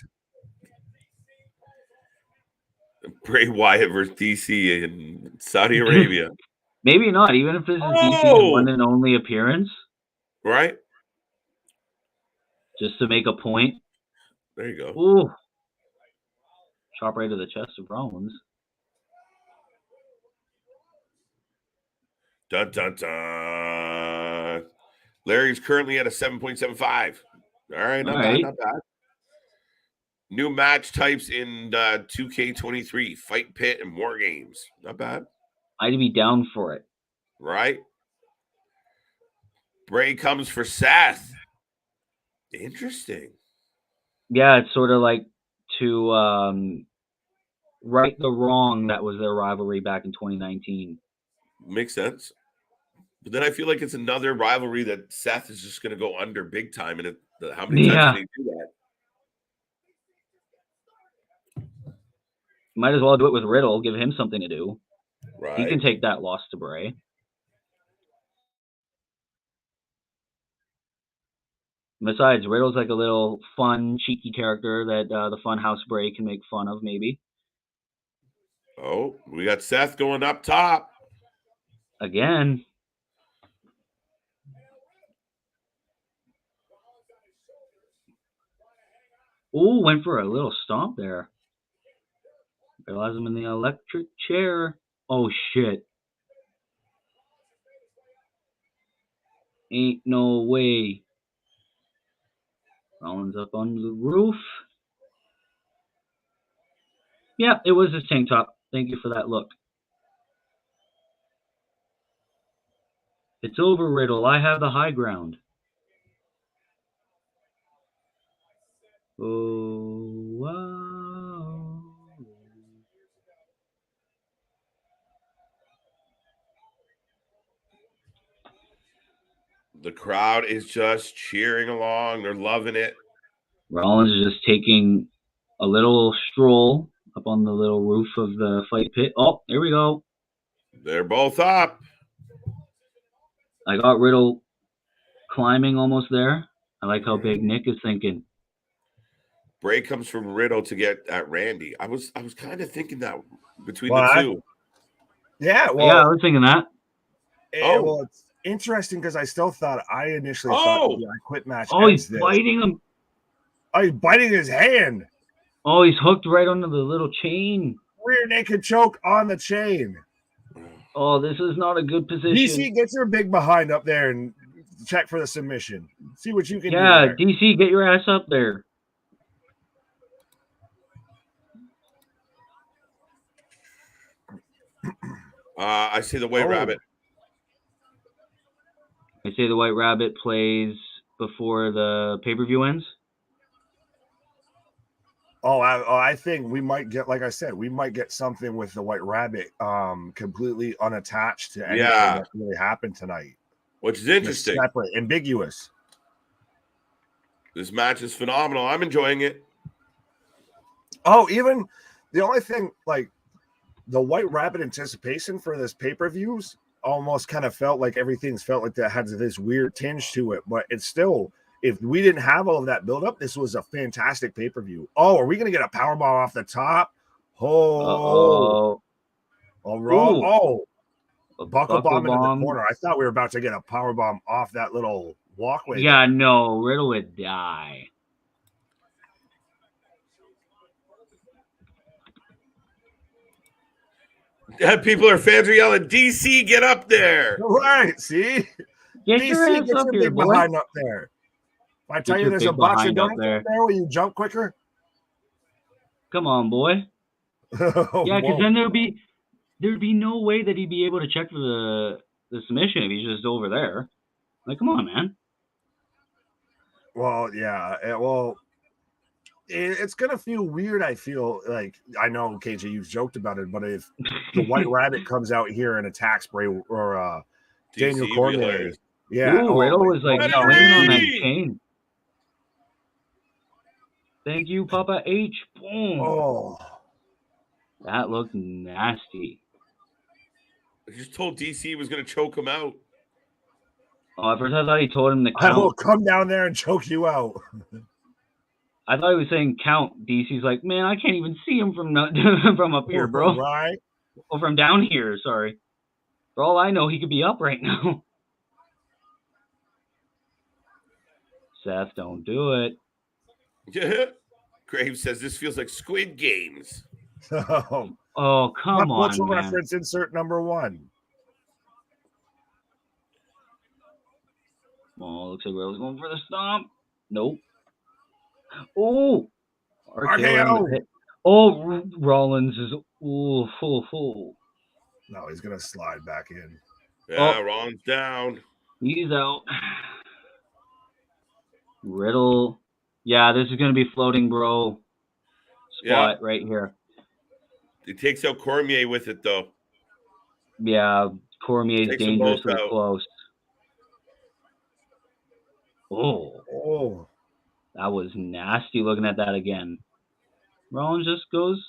Bray Wyatt versus DC in Saudi Arabia. Maybe not, even if this is DC's one and only appearance. Right? Just to make a point. There you go. Ooh. Chop right to the chest of Rollins. Dun, dun, dun. Larry's currently at a 7.75. All right, not bad. New match types in 2K23, Fight Pit and War Games. Not bad. I'd be down for it. Right? Bray comes for Seth. Interesting. Yeah, it's sort of like to right the wrong that was their rivalry back in 2019. Makes sense. But then I feel like it's another rivalry that Seth is just going to go under big time. And how many times do they do that? Might as well do it with Riddle. Give him something to do. Right. He can take that loss to Bray. Besides, Riddle's like a little fun, cheeky character that the Funhouse Bray can make fun of, maybe. Oh, we got Seth going up top. Again. Ooh, went for a little stomp there. Realize him in the electric chair. Oh, shit. Ain't no way. Rollins up on the roof. Yeah, it was his tank top. Thank you for that look. It's over, Riddle. I have the high ground. Oh, wow. The crowd is just cheering along. They're loving it. Rollins is just taking a little stroll up on the little roof of the fight pit. Oh, here we go. They're both up. I got Riddle climbing almost there. I like how big Nick is thinking. Bray comes from Riddle to get at Randy. I was kind of thinking that between the two. Yeah, I was thinking that. Well, it's interesting because I still thought I initially thought the I Quit match. Oh, he's biting him. Oh, he's biting his hand. Oh, he's hooked right onto the little chain. Rear naked choke on the chain. Oh, this is not a good position. DC, gets your big behind up there and check for the submission. See what you can do. Yeah, DC, get your ass up there. I see the White Rabbit. I say the White Rabbit plays before the pay-per-view ends. I think we might get, like I said, we might get something with the White Rabbit completely unattached to anything that really happened tonight. Which is interesting. Just separate, ambiguous. This match is phenomenal. I'm enjoying it. Oh, even the only thing, like the White Rabbit anticipation for this pay-per-views almost kind of felt like everything's felt like that had this weird tinge to it, but it's still, if we didn't have all of that build up, this was a fantastic pay-per-view. Oh, are we going to get a powerbomb off the top? Oh, buckle bomb into the corner. I thought we were about to get a powerbomb off that little walkway. Yeah, no, Riddle would die. People are fans are yelling, DC, get up there. Right, see? Get DC, your ass get up your here, big boy. behind up there. If I tell you there's a box of donuts up there, will you jump quicker? Come on, boy. Yeah, because then there'd be no way that he'd be able to check for the submission if he's just over there. Like, come on, man. Well, yeah. It's going to feel weird, I feel like. I know, KJ, you've joked about it, but if the White Rabbit comes out here and attacks Bray or Daniel Cormier. Yeah. Ooh, Riddle was like swinging on that chain. Thank you, Papa H. Boom. Oh. That looked nasty. I just told DC he was going to choke him out. Oh, at first I thought he told him to count. I will come down there and choke you out. I thought he was saying count. DC's like, man, I can't even see him from from up here, bro. Right. Oh, from down here, sorry. For all I know, he could be up right now. Seth, don't do it. Yeah. Graves says this feels like Squid Games. Oh, come on, man. Reference insert number 1. Oh, looks like Riddle's going for the stomp. Nope. Oh, RKO. Oh, Rollins is full. No, he's gonna slide back in. Yeah, Rollins down. He's out. Riddle. Yeah, this is gonna be floating bro spot right here. He takes out Cormier with it though. Yeah, Cormier's dangerously close. Oh. That was nasty looking at that again. Rollins just goes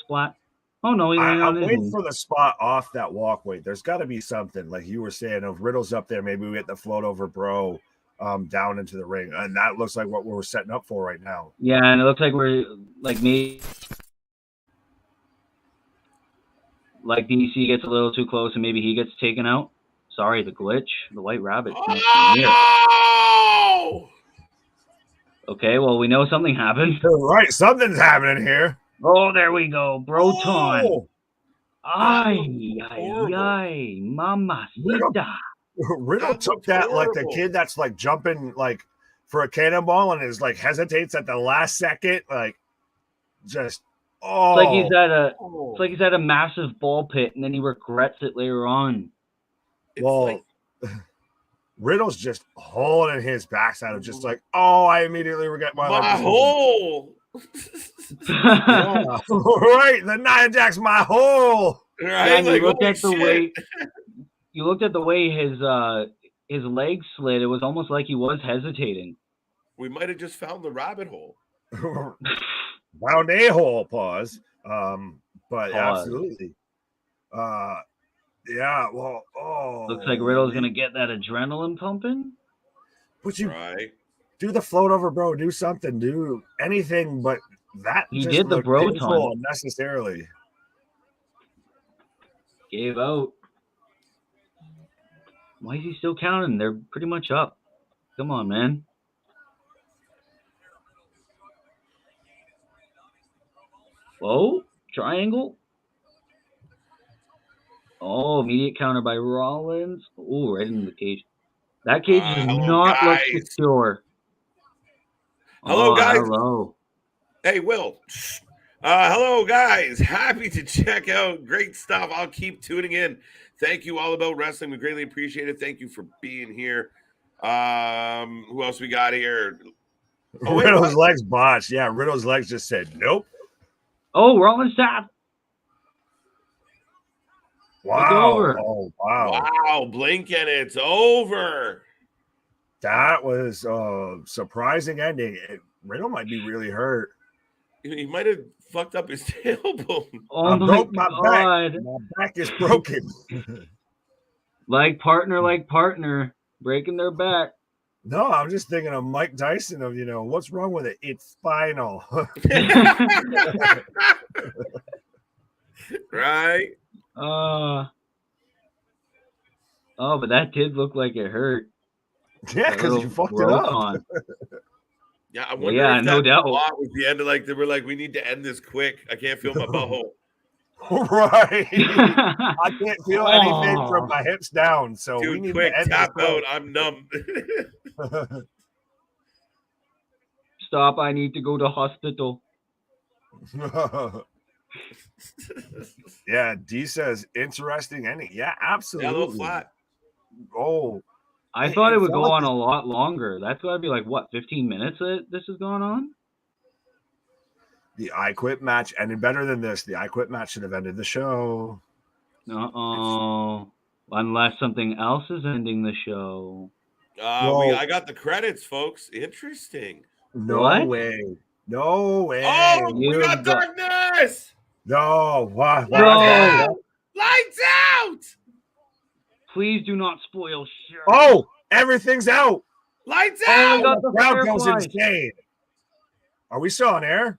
splat. Oh, no. I'm waiting for the spot off that walkway. There's got to be something, like you were saying, if Riddle's up there, maybe we get the float over bro down into the ring. And that looks like what we're setting up for right now. Yeah, and it looks like we're, like me, like DC gets a little too close and maybe he gets taken out. Sorry, the glitch. The White Rabbit. Oh! Okay, well, we know something happened. Right, something's happening here. Oh, there we go. Broton. Oh. Ay, mamacita. Riddle took that like the kid that's like jumping like for a cannonball and is like hesitates at the last second, like just It's like he's at a massive ball pit and then he regrets it later on. Riddle's just holding his backside of just like, I immediately regret my hole. Right, the Nia Jax, my hole. Right, yeah, you looked at the way his legs slid. It was almost like he was hesitating. We might have just found the rabbit hole. Found a hole. Pause. But absolutely. Yeah, well, looks like Riddle's gonna get that adrenaline pumping. But you do the float over, bro. Do something. Do anything, but that he did the Broton unnecessarily. Gave out. Why is he still counting? They're pretty much up. Come on, man. Whoa, triangle. Oh, immediate counter by Rollins. Oh, right into the cage. That cage does not look secure. Hello, guys. Hello. Hey, Will. Hello, guys. Happy to check out. Great stuff. I'll keep tuning in. Thank you all about wrestling. We greatly appreciate it. Thank you for being here. Who else we got here? Oh, wait, Riddle's what? legs botched. Yeah, Riddle's legs just said nope. Oh, Rollins tap. Wow. over. Oh, wow. Wow, blink and it's over. That was a surprising ending. Riddle might be really hurt. He might have fucked up his tailbone. Oh I my broke my god. back. My back is broken. Like partner, breaking their back. No, I'm just thinking of Mike Tyson of, what's wrong with it? It's spinal. Right? Oh, but that did look like it hurt. Yeah, because you fucked it up. Yeah, I wonder if no that doubt. spot was the end of they were like, we need to end this quick. I can't feel my butthole. Right. I can't feel anything from my hips down. So we Dude, need quick, to end tap this out. I'm numb. Stop, I need to go to hospital. Yeah, D says interesting ending. Yeah, absolutely. Yeah, a little flat. Oh, I thought it would go on a lot longer. That's got to be like, what, 15 minutes that this is going on? The I Quit match ended better than this. The I Quit match should have ended the show. Uh-oh. Unless something else is ending the show. I got the credits, folks. Interesting. No way. No way. Oh, we got darkness. No. What? No. Lights out. Please do not spoil shit. Oh, everything's out. Lights Oh, out. we got the crowd goes fireflies. insane. Are we still on air?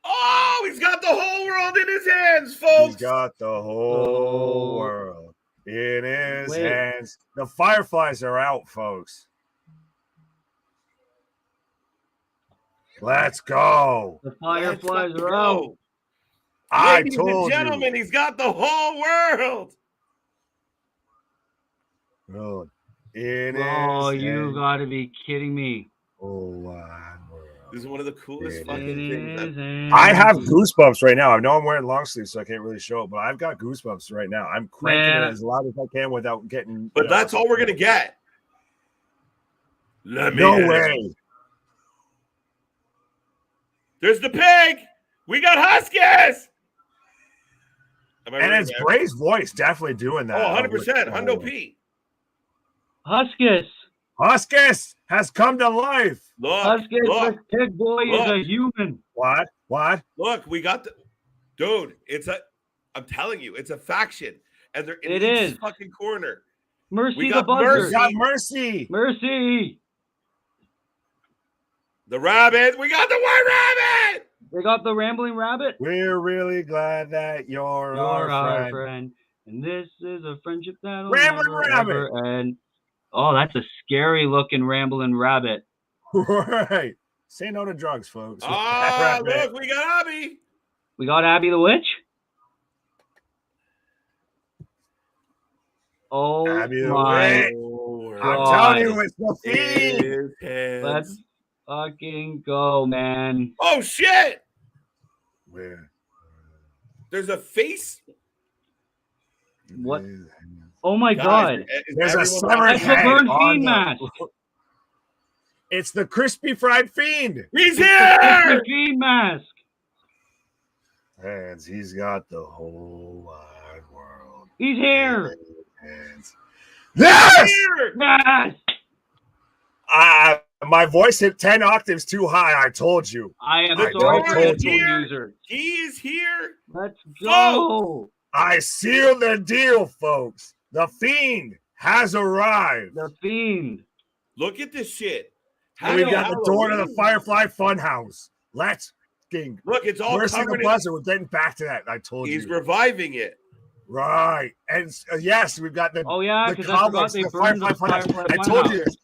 Oh, he's got the whole world in his hands, folks. He's got the whole world in his hands. The fireflies are out, folks. Let's go. The fireflies are out. Ladies and gentlemen, he's got the whole world. World. You got to be kidding me. Oh, this is one of the coolest fucking things. I have goosebumps right now. I know I'm wearing long sleeves, so I can't really show it, but I've got goosebumps right now. I'm cranking it as loud as I can without getting. But that's all we're gonna get. No way. There's the pig. We got Huskies. And it's Bray's voice definitely doing that. Oh, 100%. Hundo P. Huskies has come to life. Look, the pig boy is a human. What? Look, we got the dude. I'm telling you, it's a faction, and they're in each fucking corner. Mercy the buzzer. We got Mercy. Mercy. The rabbit. We got the white rabbit. They got the rambling rabbit. We're really glad that you're our friend. And this is a friendship that'll rambling never, rabbit. Ever end. Oh, that's a scary looking rambling rabbit. Right. Say no to drugs, folks. Look, we got Abby. We got Abby the Witch. Oh, Abby the my Witch. God. I'm telling you, it's the Fiend. Let's fucking go, man. Oh, shit. Where? There's a face. What? Oh, my God. There's a severed head. That's the Fiend mask. It's the crispy fried Fiend. He's here. It's the Fiend mask. Hands. He's got the whole wide world. He's here. Hands. Yes! Yes! My voice hit 10 octaves too high. I told you. I am sorry for headphone user. He is here. Let's go. I sealed the deal, folks. The Fiend has arrived. The Fiend. Look at this shit. And we've got the door to the Firefly Funhouse. Let's look. It's all Mercy the Buzzer. We're getting back to that. I told you. He's reviving it. Right. And yes, we've got the because I forgot they burned the Firefly I told you this.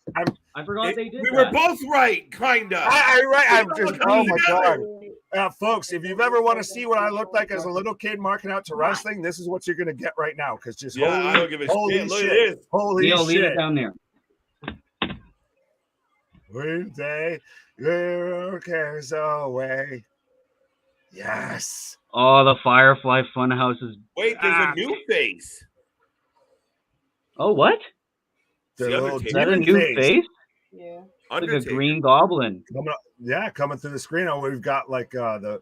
I forgot they did We were both right, kinda. I'm just, oh my God. Folks, if you've ever want to see what I looked like as a little kid marking out to wrestling, this is what you're going to get right now. Because just I don't give a shit. Look at this. Holy shit. Leave it down there. Wednesday, your cares away. Yes. Oh, the Firefly Funhouse is. Wait, there's a new face. Oh, what? Is that a new face? Yeah. Like a Undertaker. Green Goblin. Coming through the screen. Oh, we've got like the.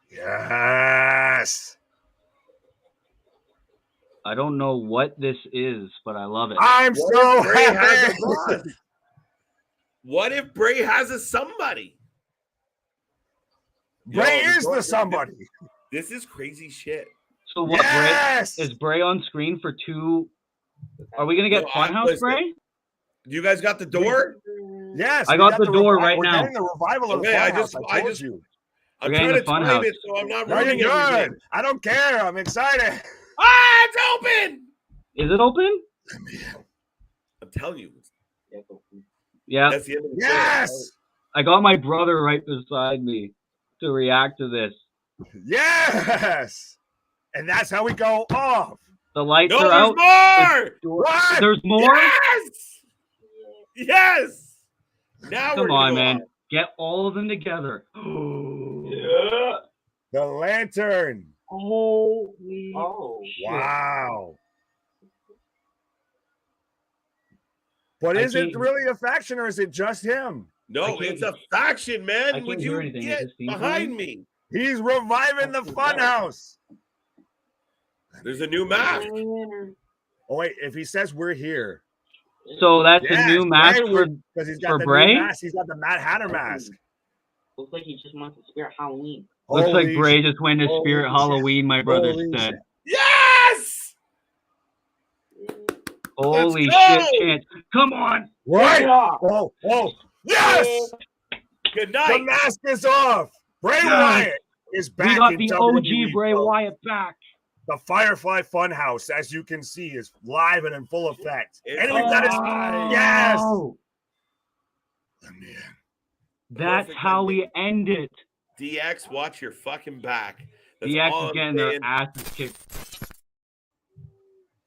Yes. I don't know what this is, but I love it. I'm What so if Bray has a happy. boss? What if Bray has a somebody? Bray Yo, is the somebody. This is crazy shit. So what? Yes. Bray, is Bray on screen for 2? Are we gonna get No, Funhouse listen. Bray? You guys got the door? Yes. I we got the door right we're now. getting the revival of the Okay, I Funhouse. I told just- you. I'm We're trying getting to the time Funhouse. it so I'm not No, you're ruining good. everything. I don't care. I'm excited. Ah, it's open! Is it open? I'm telling you. Yeah. That's the end of the Yes. I got my brother right beside me to react to this. Yes. And that's how we go off. The lights No, are there's out. more! What? There's more? Yes! Yes! Now Come we're gonna on, go man. off. Get all of them together. Yeah. The lantern. Holy. Oh. Wow. But I is it can't- really a faction or is it just him? No, I can't- it's a faction, I man. can't Would hear you anything. Is get this theme behind playing? me? He's reviving the Funhouse. There's a new map. Oh, wait. If he says we're here. So that's Yes, a new match Bray for. because he's got for the Bray? new mask. He's got the Mad Hatter mask. Looks like he just wants to Spirit Halloween. Looks like Holy Bray just went to holy Spirit shit. Halloween, my brother Holy said. shit. Yes! Holy Let's go! shit, chance. Come on. Right. Yeah. Oh, yes! Good The night. mask is off. Bray Yes! Wyatt is back. We got in the WWE, OG Bray folks. Wyatt back. The Firefly Funhouse, as you can see, is live and in full effect. It's And we've got his alive. yes. Oh, that's Perfect how ending. we end it. DX, watch your fucking back. That's DX all is I'm getting their saying. asses kicked.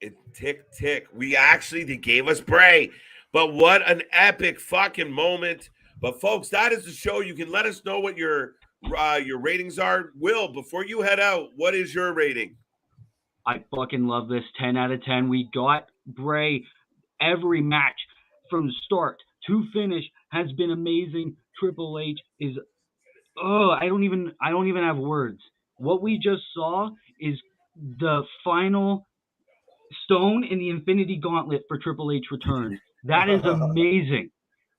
It tick. They gave us Bray, but what an epic fucking moment. But folks, that is the show. You can let us know what your ratings are. Will, before you head out, what is your rating? I fucking love this. 10 out of 10. We got Bray. Every match from start to finish has been amazing. Triple H is I don't even have words. What we just saw is the final stone in the Infinity Gauntlet for Triple H return. That is amazing.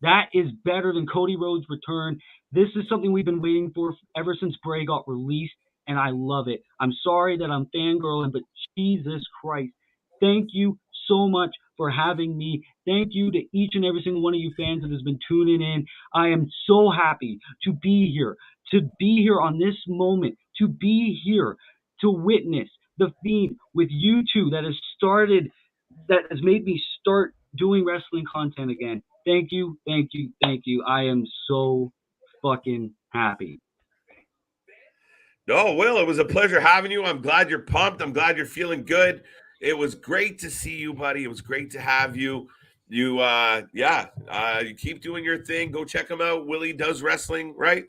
That is better than Cody Rhodes' return. This is something we've been waiting for ever since Bray got released, and I love it. I'm sorry that I'm fangirling, but Jesus Christ. Thank you so much for having me. Thank you to each and every single one of you fans that has been tuning in. I am so happy to be here on this moment, to be here to witness the Fiend with you two that has made me start doing wrestling content again. Thank you. I am so fucking happy. No, Will, it was a pleasure having you. I'm glad you're pumped. I'm glad you're feeling good. It was great to see you, buddy. It was great to have you. You keep doing your thing. Go check him out. Willie does wrestling, right?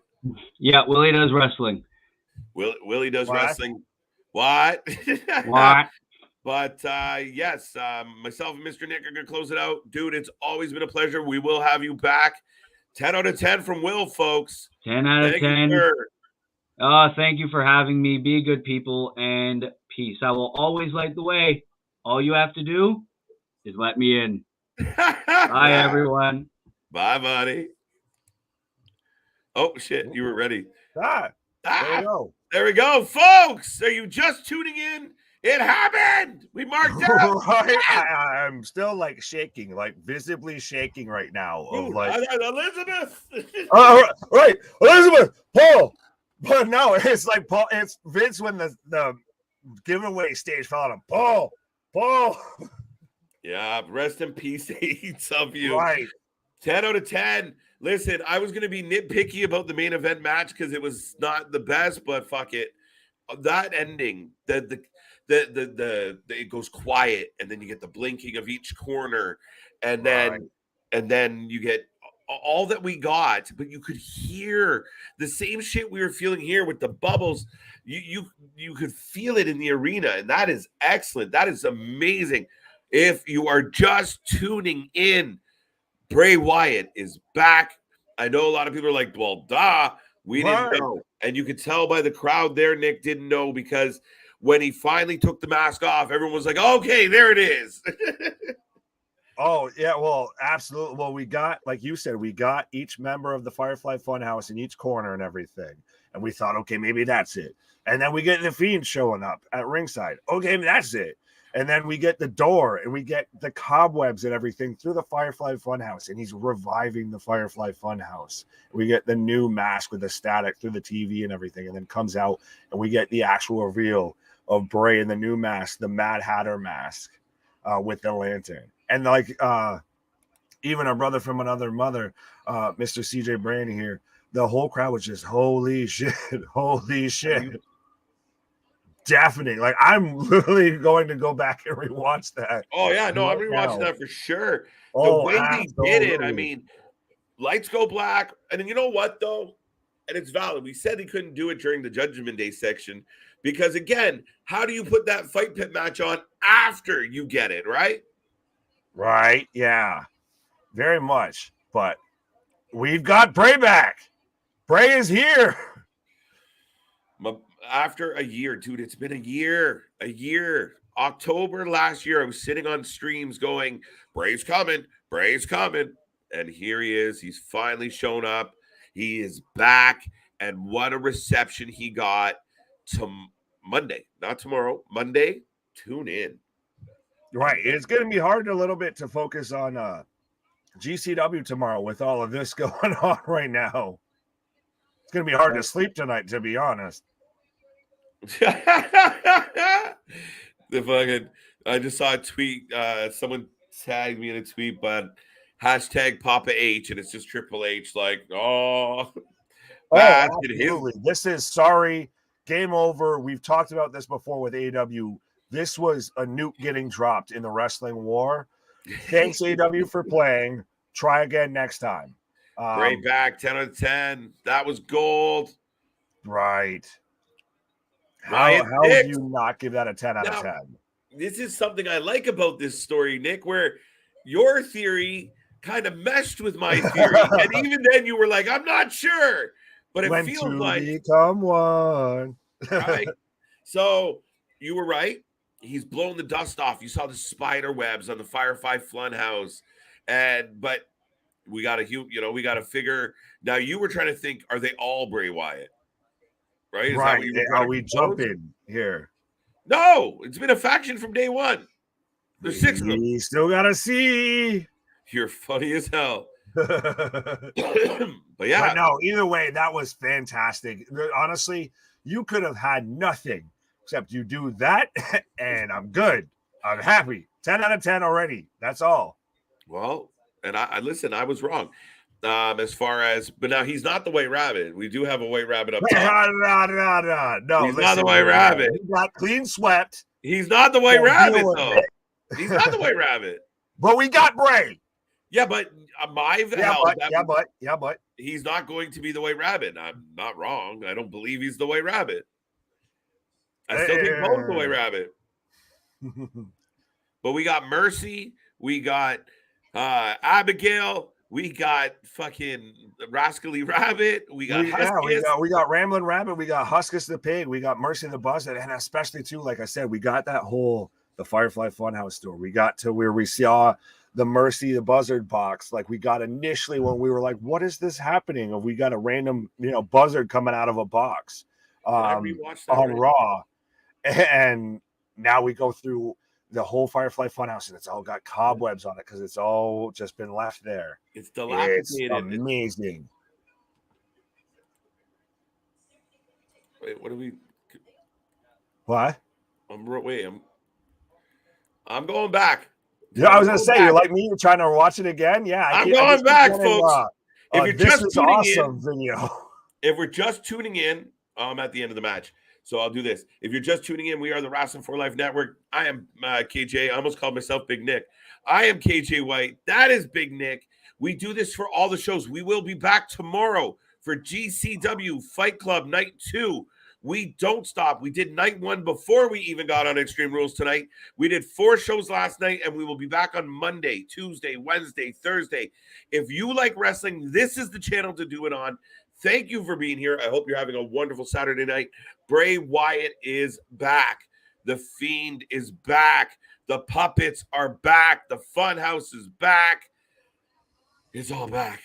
Yeah, Willie does wrestling. Willie does What? wrestling. What? What? But yes, myself and Mr. Nick are going to close it out. Dude, it's always been a pleasure. We will have you back. 10 out of 10 from Will, folks. 10 out of Thank 10. you, sir. Thank you for having me. Be good people and peace. I will always light the way. All you have to do is let me in. Bye, everyone. Bye, buddy. Oh, shit. You were ready. There we go. There we go. Folks, are you just tuning in? It happened. We marked out. Right? I'm still like shaking, like visibly shaking right now. Of Dude, like, Elizabeth. right, Elizabeth, Paul. But no, it's like Paul. It's Vince when the giveaway stage fell on him. Paul. Yeah, rest in peace, each of you. Right. 10 out of 10. Listen, I was going to be nitpicky about the main event match because it was not the best, but fuck it. That ending, it goes quiet, and then you get the blinking of each corner, and then you get all that we got, but you could hear the same shit we were feeling here with the bubbles. You could feel it in the arena, and that is excellent. That is amazing. If you are just tuning in, Bray Wyatt is back. I know a lot of people are like, well, duh, we didn't know. And you could tell by the crowd there, Nick didn't know, because when he finally took the mask off, everyone was like, okay, there it is. Oh, yeah, well, absolutely. Well, we got, like you said, we got each member of the Firefly Funhouse in each corner and everything. And we thought, okay, maybe that's it. And then we get the Fiend showing up at ringside. Okay, that's it. And then we get the door and we get the cobwebs and everything through the Firefly Funhouse. And he's reviving the Firefly Funhouse. We get the new mask with the static through the TV and everything. And then comes out and we get the actual reveal of Bray in the new mask, the Mad Hatter mask with the lantern. And like even our brother from another mother, Mr. CJ Brandy here, the whole crowd was just, holy shit, holy shit. Deafening. Like, I'm literally going to go back and rewatch that. Oh, yeah. No, I'm rewatching that for sure. The way they did it, I mean, lights go black. And then you know what, though? And it's valid. We said he couldn't do it during the Judgment Day section because, again, how do you put that fight pit match on after you get it, right? Right, yeah, very much. But we've got Bray back. Bray is here. After a year, dude, it's been a year. October last year, I was sitting on streams going, Bray's coming. And here he is. He's finally shown up. He is back. And what a reception he got to Monday. Not tomorrow. Monday. Tune in. Right. It's going to be hard a little bit to focus on GCW tomorrow with all of this going on right now. It's going to be hard to sleep tonight, to be honest. I just saw a tweet. Someone tagged me in a tweet, but hashtag Papa H, and it's just Triple H. Like, absolutely. This is sorry. Game over. We've talked about this before with AEW. This was a nuke getting dropped in the wrestling war. Thanks, AEW, for playing. Try again next time. Great back, 10 out of 10. That was gold. Right. How would you not give that a 10 out of 10? This is something I like about this story, Nick, where your theory kind of meshed with my theory. And even then you were like, I'm not sure. But it feels like become one. Right. So you were right. He's blown the dust off. You saw the spider webs on the Firefly Funhouse. But we got to figure. Now you were trying to think, are they all Bray Wyatt? Right? Are we jumping here? No, it's been a faction from day one. There's 6 of them. We still got to see. You're funny as hell. But no, either way, that was fantastic. Honestly, you could have had nothing except you do that, and I'm good. I'm happy. 10 out of 10 already. That's all. Well, and I listen, I was wrong. As far as, but now he's not the White Rabbit. We do have a White Rabbit up top. No, he's not the White Rabbit. He got clean swept. He's not the White Rabbit, though. He's not the White Rabbit. But we got Bray. Yeah, but but he's not going to be the White Rabbit. I'm not wrong. I don't believe he's the White Rabbit. I still think Bo's the White Rabbit. But we got Mercy. We got Abigail. We got fucking Rascally Rabbit. We got Huskus. We got Ramblin' Rabbit. We got Huskus the Pig. We got Mercy the Buzzard. And especially, too, like I said, we got the Firefly Funhouse store. We got to where we saw the Mercy the Buzzard box. Like we got initially when we were like, what is this happening? We got a random, buzzard coming out of a box on Raw. And now we go through the whole Firefly Funhouse, and it's all got cobwebs on it because it's all just been left there. It's dilapidated. It's amazing. Wait, what are we? What? I'm going back. Yeah, I was gonna say, you're like me. You're trying to watch it again. Yeah, I'm going back, folks. If you're this just is tuning awesome in, video. If we're just tuning in, I'm at the end of the match. So I'll do this. If you're just tuning in, we are the Wrasslin for Life Network. I am KJ. I almost called myself Big Nick. I am KJ White. That is Big Nick. We do this for all the shows. We will be back tomorrow for GCW Fight Club Night 2 We don't stop. We did night one before we even got on Extreme Rules tonight. We did 4 shows last night, and we will be back on Monday, Tuesday, Wednesday, Thursday. If you like wrestling, this is the channel to do it on. Thank you for being here. I hope you're having a wonderful Saturday night. Bray Wyatt is back. The Fiend is back. The puppets are back. The Funhouse is back. It's all back.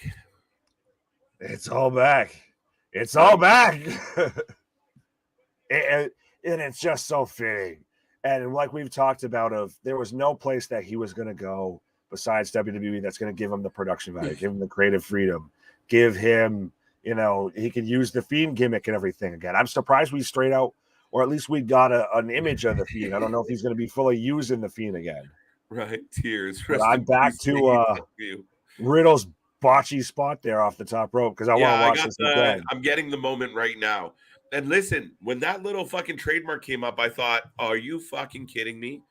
It's all back. It's all back. And it's just so fitting. And like we've talked about, there was no place that he was going to go besides WWE that's going to give him the production value, give him the creative freedom, give him, he could use the Fiend gimmick and everything again. I'm surprised we straight out, or at least we got an image of the Fiend. I don't know if he's going to be fully using the Fiend again. Right, tears. But I'm back to Riddle's botchy spot there off the top rope because I want to watch this again. I'm getting the moment right now. And listen, when that little fucking trademark came up, I thought, are you fucking kidding me?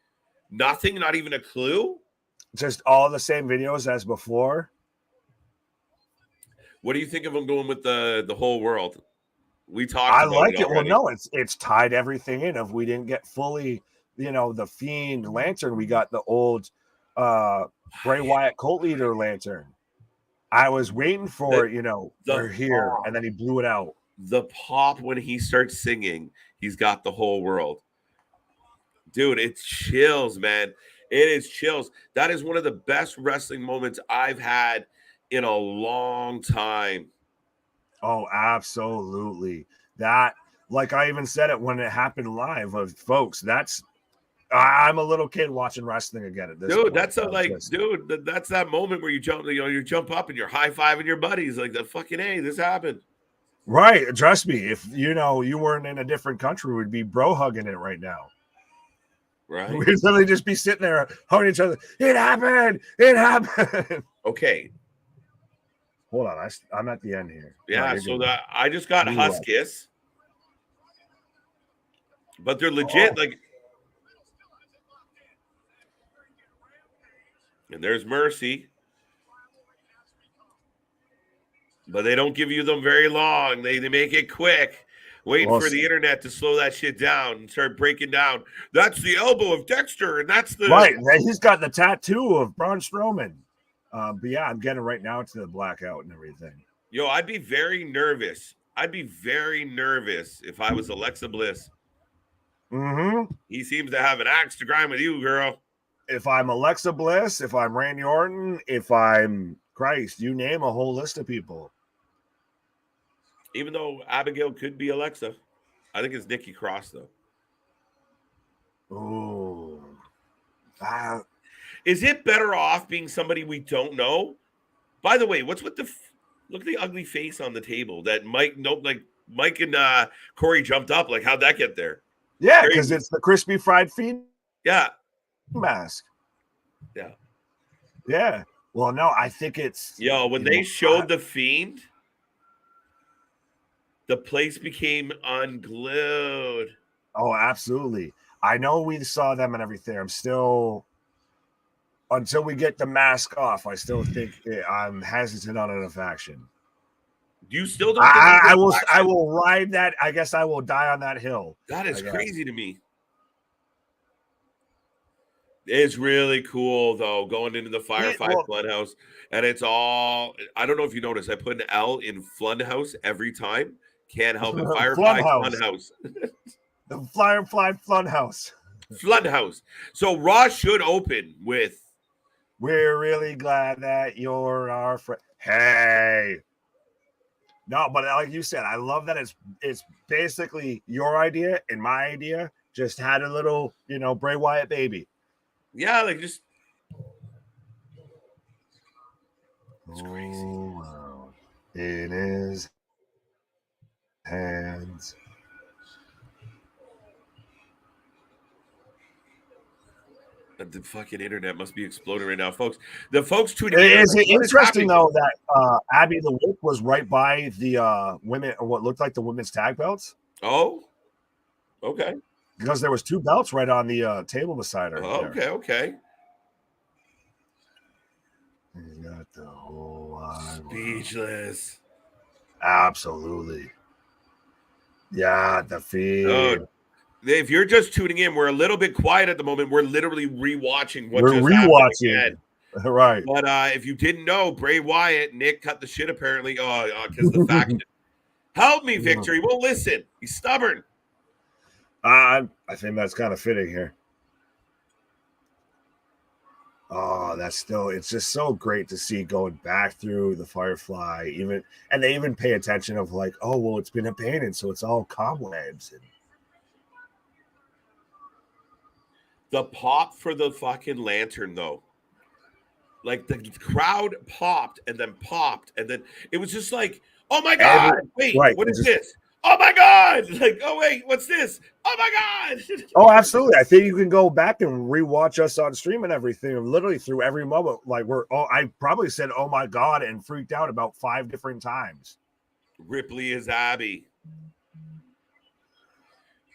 Nothing, not even a clue? Just all the same videos as before. What do you think of him going with the whole world? We talked I about like it. Well, no, it's tied everything in. If we didn't get fully, the Fiend lantern, we got the old Bray Wyatt cult leader lantern. I was waiting for we're here, and then he blew it out. The pop when he starts singing, he's got the whole world. Dude, it's chills, man. It is chills. That is one of the best wrestling moments I've had in a long time. Oh, absolutely. That, like I even said it when it happened live, folks, I'm a little kid watching wrestling again at this point. That's that's that moment where you jump up and you're high-fiving your buddies like the fucking A, this happened. Right. Trust me, if you weren't in a different country, we'd be bro hugging it right now. Right. We'd literally just be sitting there hugging each other. It happened. It happened. Okay. Hold on. I'm at the end here. Yeah, so that I just got Huskiss. But they're legit, and there's Mercy. But they don't give you them very long. They make it quick, waiting for the internet to slow that shit down and start breaking down. That's the elbow of Dexter, and that's the right. He's got the tattoo of Braun Strowman. But yeah, I'm getting right now to the blackout and everything. Yo, I'd be very nervous. If I was Alexa Bliss. Mm-hmm. He seems to have an axe to grind with you, girl. If I'm Alexa Bliss, if I'm Randy Orton, if I'm Christ, you name a whole list of people. Even though Abigail could be Alexa. I think it's Nikki Cross, though. Oh. Is it better off being somebody we don't know? By the way, what's with look at the ugly face on the table that Mike and Corey jumped up. Like, how'd that get there? Yeah, because it's the crispy fried Fiend mask. Yeah. Yeah. Well, no, I think it's... Yo, when they showed the Fiend, the place became unglued. Oh, absolutely. I know we saw them and everything. I'm still... Until we get the mask off, I still think I'm hesitant on enough action. You still don't think I will ride that. I guess I will die on that hill. That is crazy to me. It's really cool, though, going into the Firefly Funhouse. And it's all... I don't know if you noticed. I put an L in Funhouse every time. Can't help it. Firefly Funhouse. The Firefly Funhouse. Funhouse. So Raw should open with... We're really glad that you're our friend. Hey. No, but like you said, I love that it's basically your idea and my idea. Just had a little, Bray Wyatt baby. Yeah, like just... It's crazy. Wow. In his hands. The fucking internet must be exploding right now, folks. The folks tweeting. Is it interesting though that Abby the Whip was right by the women, what looked like the women's tag belts? Oh, okay. Because there was 2 belts right on the table beside her. Okay. You got the whole speechless. Absolutely. Yeah, the feed. If you're just tuning in, we're a little bit quiet at the moment. We're literally rewatching what We're just happened rewatching. again. Right. But if you didn't know, Bray Wyatt, Nick cut the shit apparently. Because the faction. Help me, Victor. He won't listen. He's stubborn. I think that's kind of fitting here. Oh, it's just so great to see going back through the Firefly, and they even pay attention of like, oh, well, it's been abandoned, so it's all cobwebs. The pop for the fucking lantern, though. Like the crowd popped, and then it was just like, oh my God, what is this? Oh my God! Like, oh wait, what's this? Oh my God! Oh, absolutely. I think you can go back and rewatch us on stream and everything, literally through every moment. Like I probably said, oh my God, and freaked out about 5 different times. Ripley is Abby.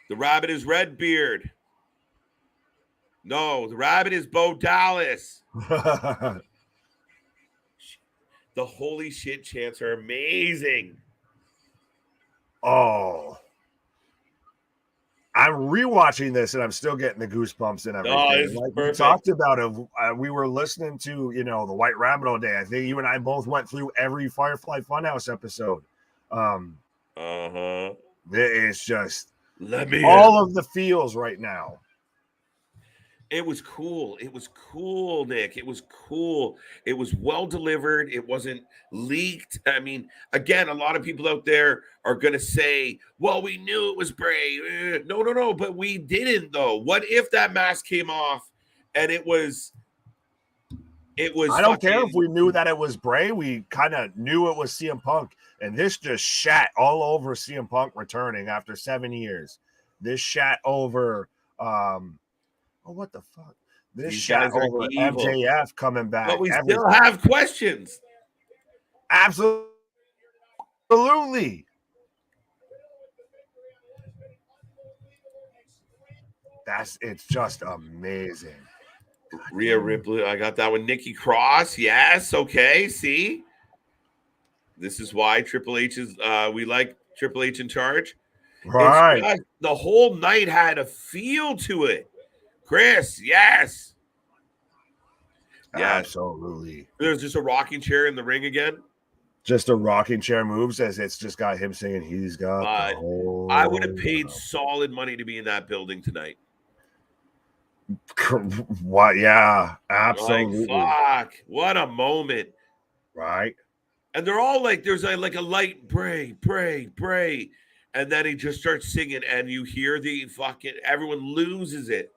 The rabbit is Redbeard. No, the rabbit is Bo Dallas. The holy shit chants are amazing. Oh, I'm rewatching this and I'm still getting the goosebumps and everything. Like we talked about it. We were listening to, the White Rabbit all day. I think you and I both went through every Firefly Funhouse episode. It's just all of the feels right now. It was cool. It was cool, Nick. It was cool. It was well delivered. It wasn't leaked. I mean, again, a lot of people out there are going to say, well, we knew it was Bray. No, but we didn't, though. What if that mask came off and it was I don't care if we knew that it was Bray. We kind of knew it was CM Punk. And this just shat all over CM Punk returning after 7 years. This shat over... oh, what the fuck? This shot over MJF coming back. But we still have questions. Absolutely. It's just amazing. Rhea Ripley, I got that one. Nikki Cross, yes, okay. See, this is why Triple H is. We like Triple H in charge. Right. The whole night had a feel to it. Chris, yes. Absolutely. There's just a rocking chair in the ring again. Just a rocking chair moves as it's just got him singing. He's got. I would have paid solid money to be in that building tonight. What? Yeah, absolutely. Fuck! What a moment! Right. And they're all like, there's like a light Bray, and then he just starts singing, and you hear the fucking everyone loses it,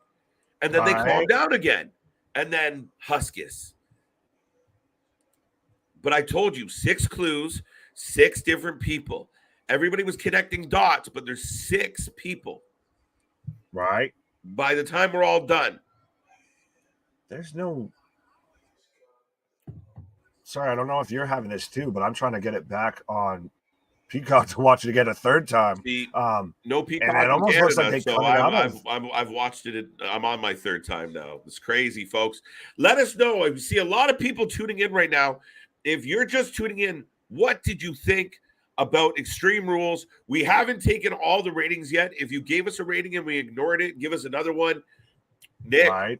and then they calm down again, and then Huskus. But I told you 6 clues, 6 different people. Everybody was connecting dots, but there's 6 people. Right. By the time we're all done. There's no... Sorry, I don't know if you're having this too, but I'm trying to get it back on Peacock to watch it again a third time. No Peacock. And it almost looks like they cut it out. I've watched it. I'm on my 3rd time now. It's crazy, folks. Let us know. I see a lot of people tuning in right now. If you're just tuning in, what did you think about Extreme Rules? We haven't taken all the ratings yet. If you gave us a rating and we ignored it, give us another one. Nick, right.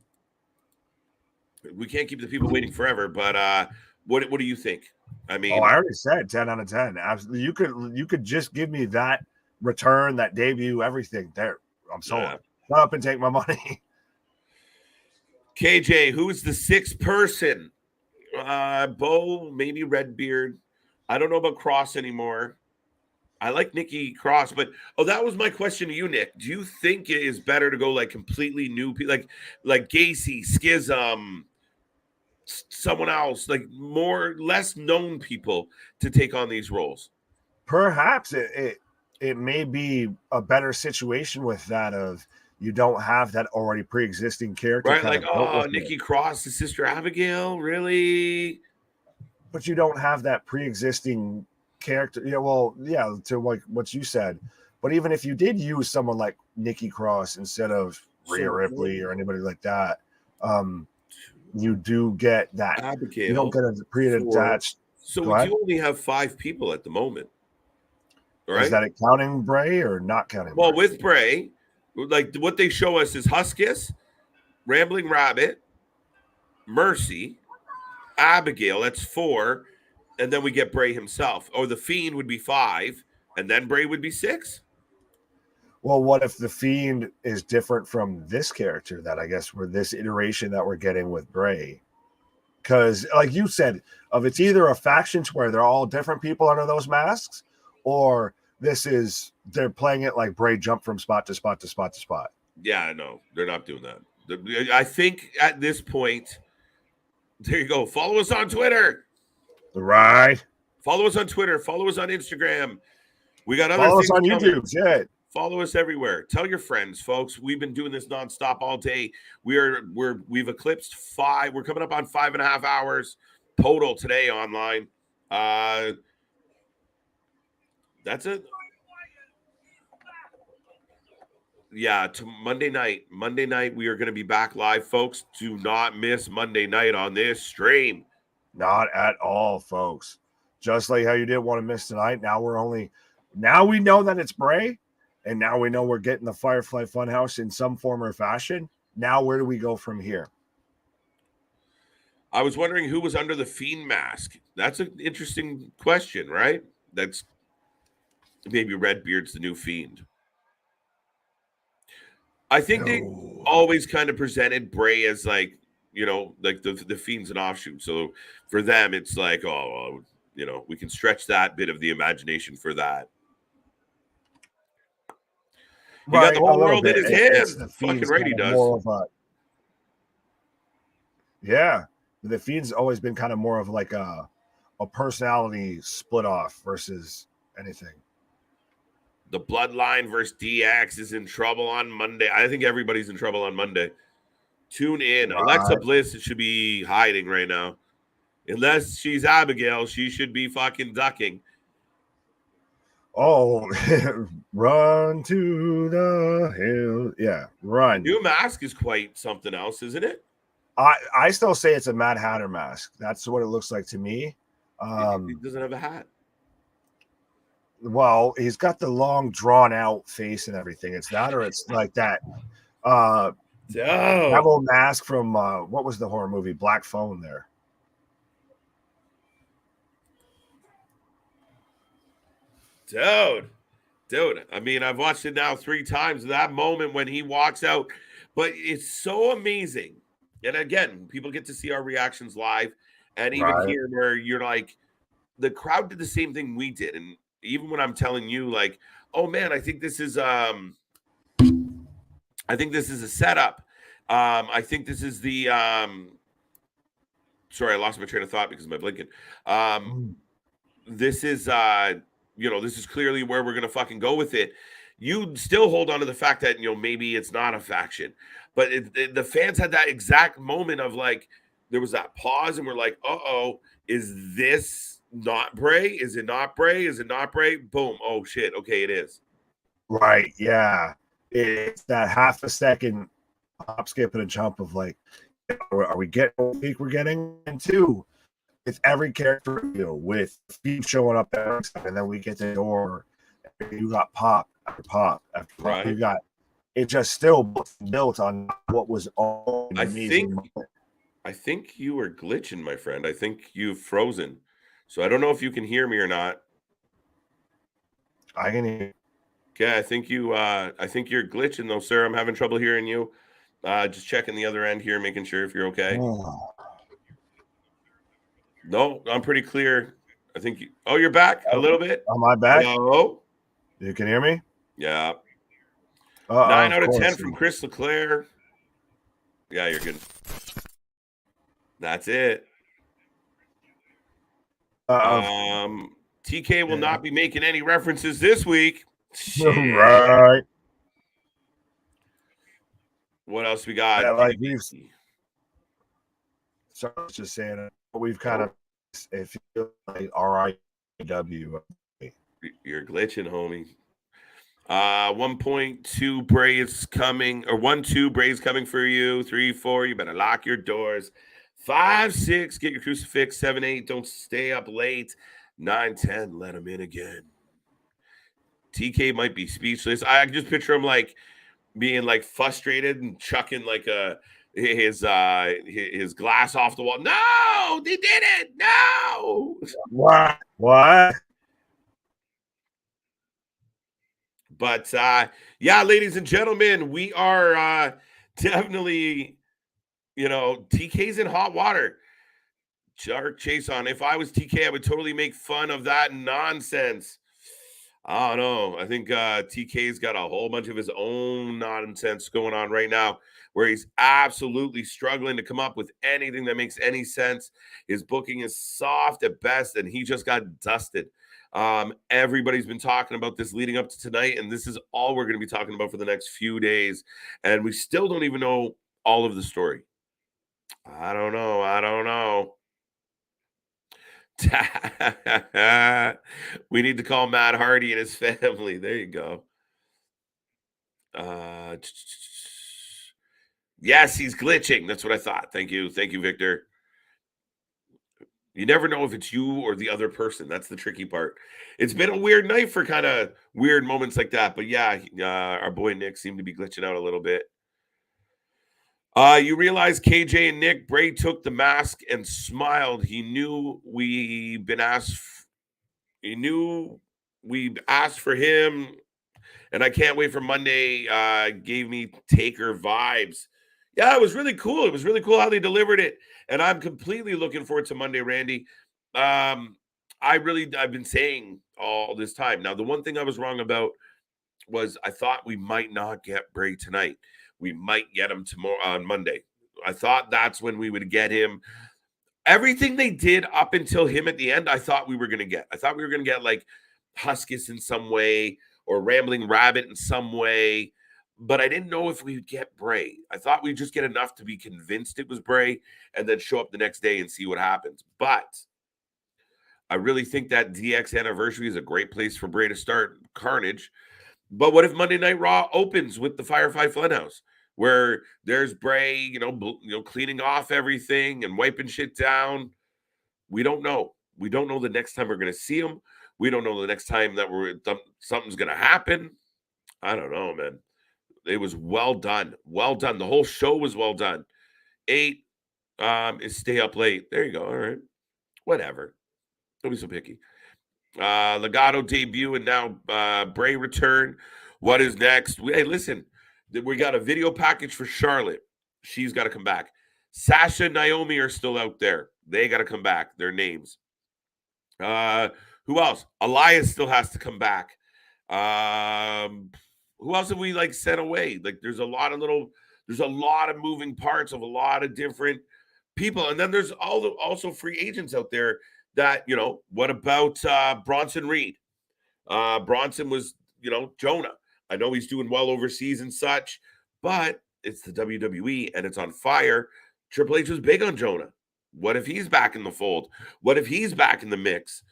We can't keep the people waiting forever, but what do you think? I mean, I already said 10 out of 10. Absolutely. You could just give me that return, that debut, everything there. I'm sold. Shut up and take my money. KJ, who's the 6th person? Bo, maybe Redbeard. I don't know about Kross anymore. I like Nikki Cross, but that was my question to you, Nick. Do you think it is better to go like completely new people, like Gacy, Schism, someone else, like less known people to take on these roles? Perhaps it may be a better situation with that of you don't have that already pre-existing character. Right, like, Nikki Cross, the Sister Abigail, really? But you don't have that pre-existing character. Yeah, to like what you said. But even if you did use someone like Nikki Cross instead of Rhea Ripley or anybody like that, you do get that. Abigail, you don't get a pre-attached. So we do only have 5 people at the moment. Right? Is that it counting Bray or not counting Well, Bray? with Bray, like what they show us is Huskus, Rambling Rabbit, Mercy, Abigail. That's 4. And then we get Bray himself. Or the Fiend would be 5. And then Bray would be 6. Well, what if the Fiend is different from this character that I guess we're this iteration that we're getting with Bray? Because, like you said, of it's either a faction to where they're all different people under those masks, or this is they're playing it like Bray jumped from spot to spot to spot to spot. Yeah, no, they're not doing that. I think at this point, there you go. Follow us on Twitter. Right. Follow us on Twitter. Follow us on Instagram. We got other Follow things us on coming. YouTube. Shit. Follow us everywhere. Tell your friends, folks. We've been doing this nonstop all day. We've eclipsed 5. We're coming up on 5.5 hours total today online. That's it. Yeah, to Monday night. Monday night, we are going to be back live, folks. Do not miss Monday night on this stream. Not at all, folks. Just like how you didn't want to miss tonight. Now we know that it's Bray, and now we know we're getting the Firefly Funhouse in some form or fashion. Now where do we go from here? I was wondering who was under the Fiend mask. That's an interesting question, right? That's maybe Redbeard's the new Fiend. I think they always kind of presented Bray as like, you know, like the Fiend's an offshoot. So for them, it's like, oh, well, you know, we can stretch that bit of the imagination for that. He got the whole world in his hands. Fucking right, he does. Yeah, the Fiend's always been kind of more of like a personality split off versus anything. The Bloodline versus DX is in trouble on Monday. I think everybody's in trouble on Monday. Tune in. Right. Alexa Bliss should be hiding right now. Unless she's Abigail, she should be fucking ducking. Oh, run to the hill. Yeah, run. New mask is quite something else, isn't it? I still say it's a Mad Hatter mask. That's what it looks like to me. He doesn't have a hat. Well, he's got the long, drawn-out face and everything. It's that, or it's like that devil mask from what was the horror movie? Black Phone there. Dude. I mean, I've watched it now 3 times. That moment when he walks out, but it's so amazing. And again, people get to see our reactions live, and even here where you're like, the crowd did the same thing we did, and even when I'm telling you, like, oh man, I think this is a setup. I think this is the sorry, I lost my train of thought because of my blinking. This is this is clearly where we're gonna fucking go with it. You still hold on to the fact that maybe it's not a faction, but the fans had that exact moment of like there was that pause, and we're like, uh-oh, is this not Bray? Is it not Bray? Is it not Bray? Boom. Oh shit. Okay, it is. Right. Yeah. It's that half a second hop, skip, and a jump of like, are we getting what we think we're getting? And 2, with every character, with Steve showing up every time, and then we get the door. You got pop after pop after pop. Right. You got it just still built on what was all amazing. I think you were glitching, my friend. I think you've frozen. So I don't know if you can hear me or not. I can hear you. Okay, I think you're glitching though, sir. I'm having trouble hearing you. Just checking the other end here, making sure if you're okay. Oh. No, I'm pretty clear. I think you're back a little bit. Am I back? Hello? You can hear me? Yeah. 9 out of 10 from Chris LeClaire. Yeah, you're good. That's it. TK will not be making any references this week. Right. What else we got? Yeah, so I was just saying, we've kind of it feels like RIW. You're glitching, homie. 1.2 Bray is coming, or 1-2 Bray is coming for you. 3-4, you better lock your doors. 5-6, get your crucifix. 7-8, don't stay up late. 9-10, let them in again. TK might be speechless. I can just picture him like being like frustrated and chucking like his glass off the wall. No, they did it. No. What? What? But yeah, ladies and gentlemen, we are definitely, TK's in hot water. Shark chase on. If I was TK, I would totally make fun of that nonsense. I don't know. I think TK's got a whole bunch of his own nonsense going on right now where he's absolutely struggling to come up with anything that makes any sense. His booking is soft at best, and he just got dusted. Everybody's been talking about this leading up to tonight, and this is all we're going to be talking about for the next few days. And we still don't even know all of the story. I don't know. We need to call Matt Hardy and his family. There you go. Yes, he's glitching. That's what I thought. Thank you, Victor. You never know if it's you or the other person. That's the tricky part. It's been a weird night for kind of weird moments like that. But yeah, our boy Nick seemed to be glitching out a little bit. You realize KJ and Nick, Bray took the mask and smiled. He knew we asked for him, and I can't wait for Monday. Gave me Taker vibes. Yeah, it was really cool. It was really cool how they delivered it, and I'm completely looking forward to Monday, Randy. I've been saying all this time. Now, the one thing I was wrong about was I thought we might not get Bray tonight. We might get him tomorrow on Monday. I thought that's when we would get him. Everything they did up until him at the end, I thought we were going to get. I thought we were going to get like Huskus in some way or Rambling Rabbit in some way, but I didn't know if we would get Bray. I thought we'd just get enough to be convinced it was Bray and then show up the next day and see what happens. But I really think that DX anniversary is a great place for Bray to start Carnage. But what if Monday Night Raw opens with the Firefly Funhouse, where there's Bray, cleaning off everything and wiping shit down? We don't know. We don't know the next time we're going to see him. We don't know the next time that something's going to happen. I don't know, man. It was well done. Well done. The whole show was well done. 8 is stay up late. There you go. All right. Whatever. Don't be so picky. Legato debut and now Bray return. What is next? Hey, listen, we got a video package for Charlotte. She's got to come back. Sasha and Naomi are still out there. They got to come back. Their names. Who else? Elias still has to come back. Who else have we sent away? There's a lot of moving parts of a lot of different people. And then there's also free agents out there that, what about Bronson Reed? Bronson was, Jonah. I know he's doing well overseas and such, but it's the WWE and it's on fire. Triple H was big on Jonah. What if he's back in the fold? What if he's back in the mix?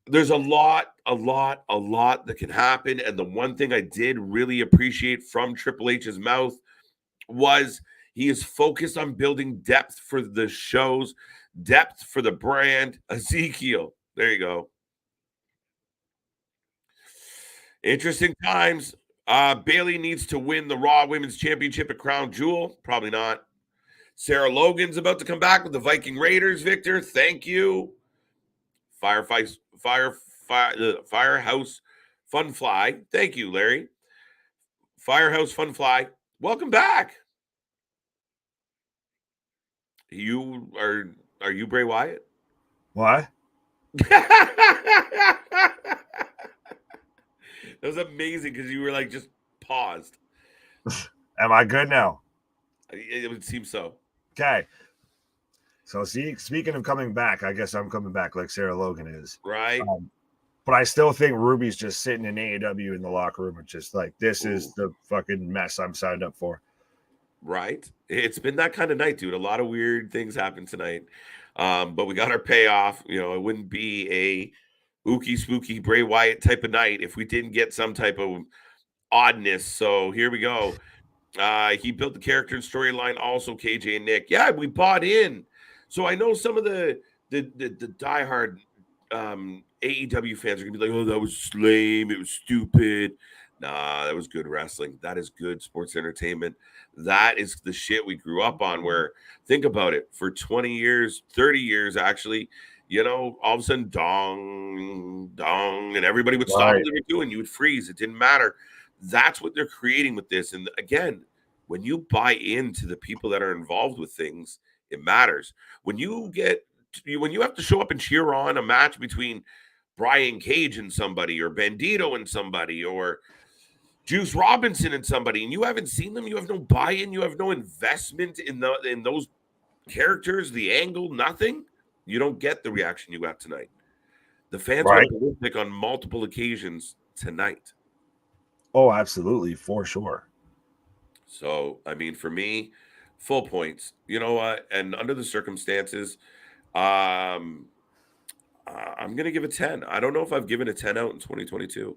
There's a lot that can happen. And the one thing I did really appreciate from Triple H's mouth was he is focused on building depth for the shows, depth for the brand. Ezekiel, there you go. Interesting times. Bayley needs to win the Raw Women's Championship at Crown Jewel. Probably not. Sarah Logan's about to come back with the Viking Raiders, Victor. Thank you. Firehouse Funfly. Thank you, Larry. Firehouse Funfly. Welcome back. Are you Bray Wyatt? What? That was amazing because you were just paused. Am I good now? It would seem so. Okay. So speaking of coming back, I guess I'm coming back like Sarah Logan is. Right. But I still think Ruby's just sitting in AEW in the locker room and just this is the fucking mess I'm signed up for. Right. It's been that kind of night, dude. A lot of weird things happened tonight. But we got our payoff. It wouldn't be a ooky spooky Bray Wyatt type of night if we didn't get some type of oddness. So here we go. He built the character and storyline also, KJ and Nick. Yeah, we bought in. So I know some of the diehard AEW fans are gonna be like, "Oh, that was lame. It was stupid." Nah, that was good wrestling. That is good sports entertainment. That is the shit we grew up on. Where think about it, for 20 years, 30 years, actually, all of a sudden, dong, dong, and everybody would stop what they were doing. You would freeze. It didn't matter. That's what they're creating with this. And again, when you buy into the people that are involved with things, it matters. When you have to show up and cheer on a match between Brian Cage and somebody, or Bandito and somebody, or Juice Robinson and somebody, and you haven't seen them, you have no buy-in, you have no investment in those characters, the angle, nothing, you don't get the reaction you got tonight. The fans were prolific on multiple occasions tonight. Oh, absolutely, for sure. So, I mean, for me, full points. You know what? And under the circumstances, I'm going to give a 10. I don't know if I've given a 10 out in 2022.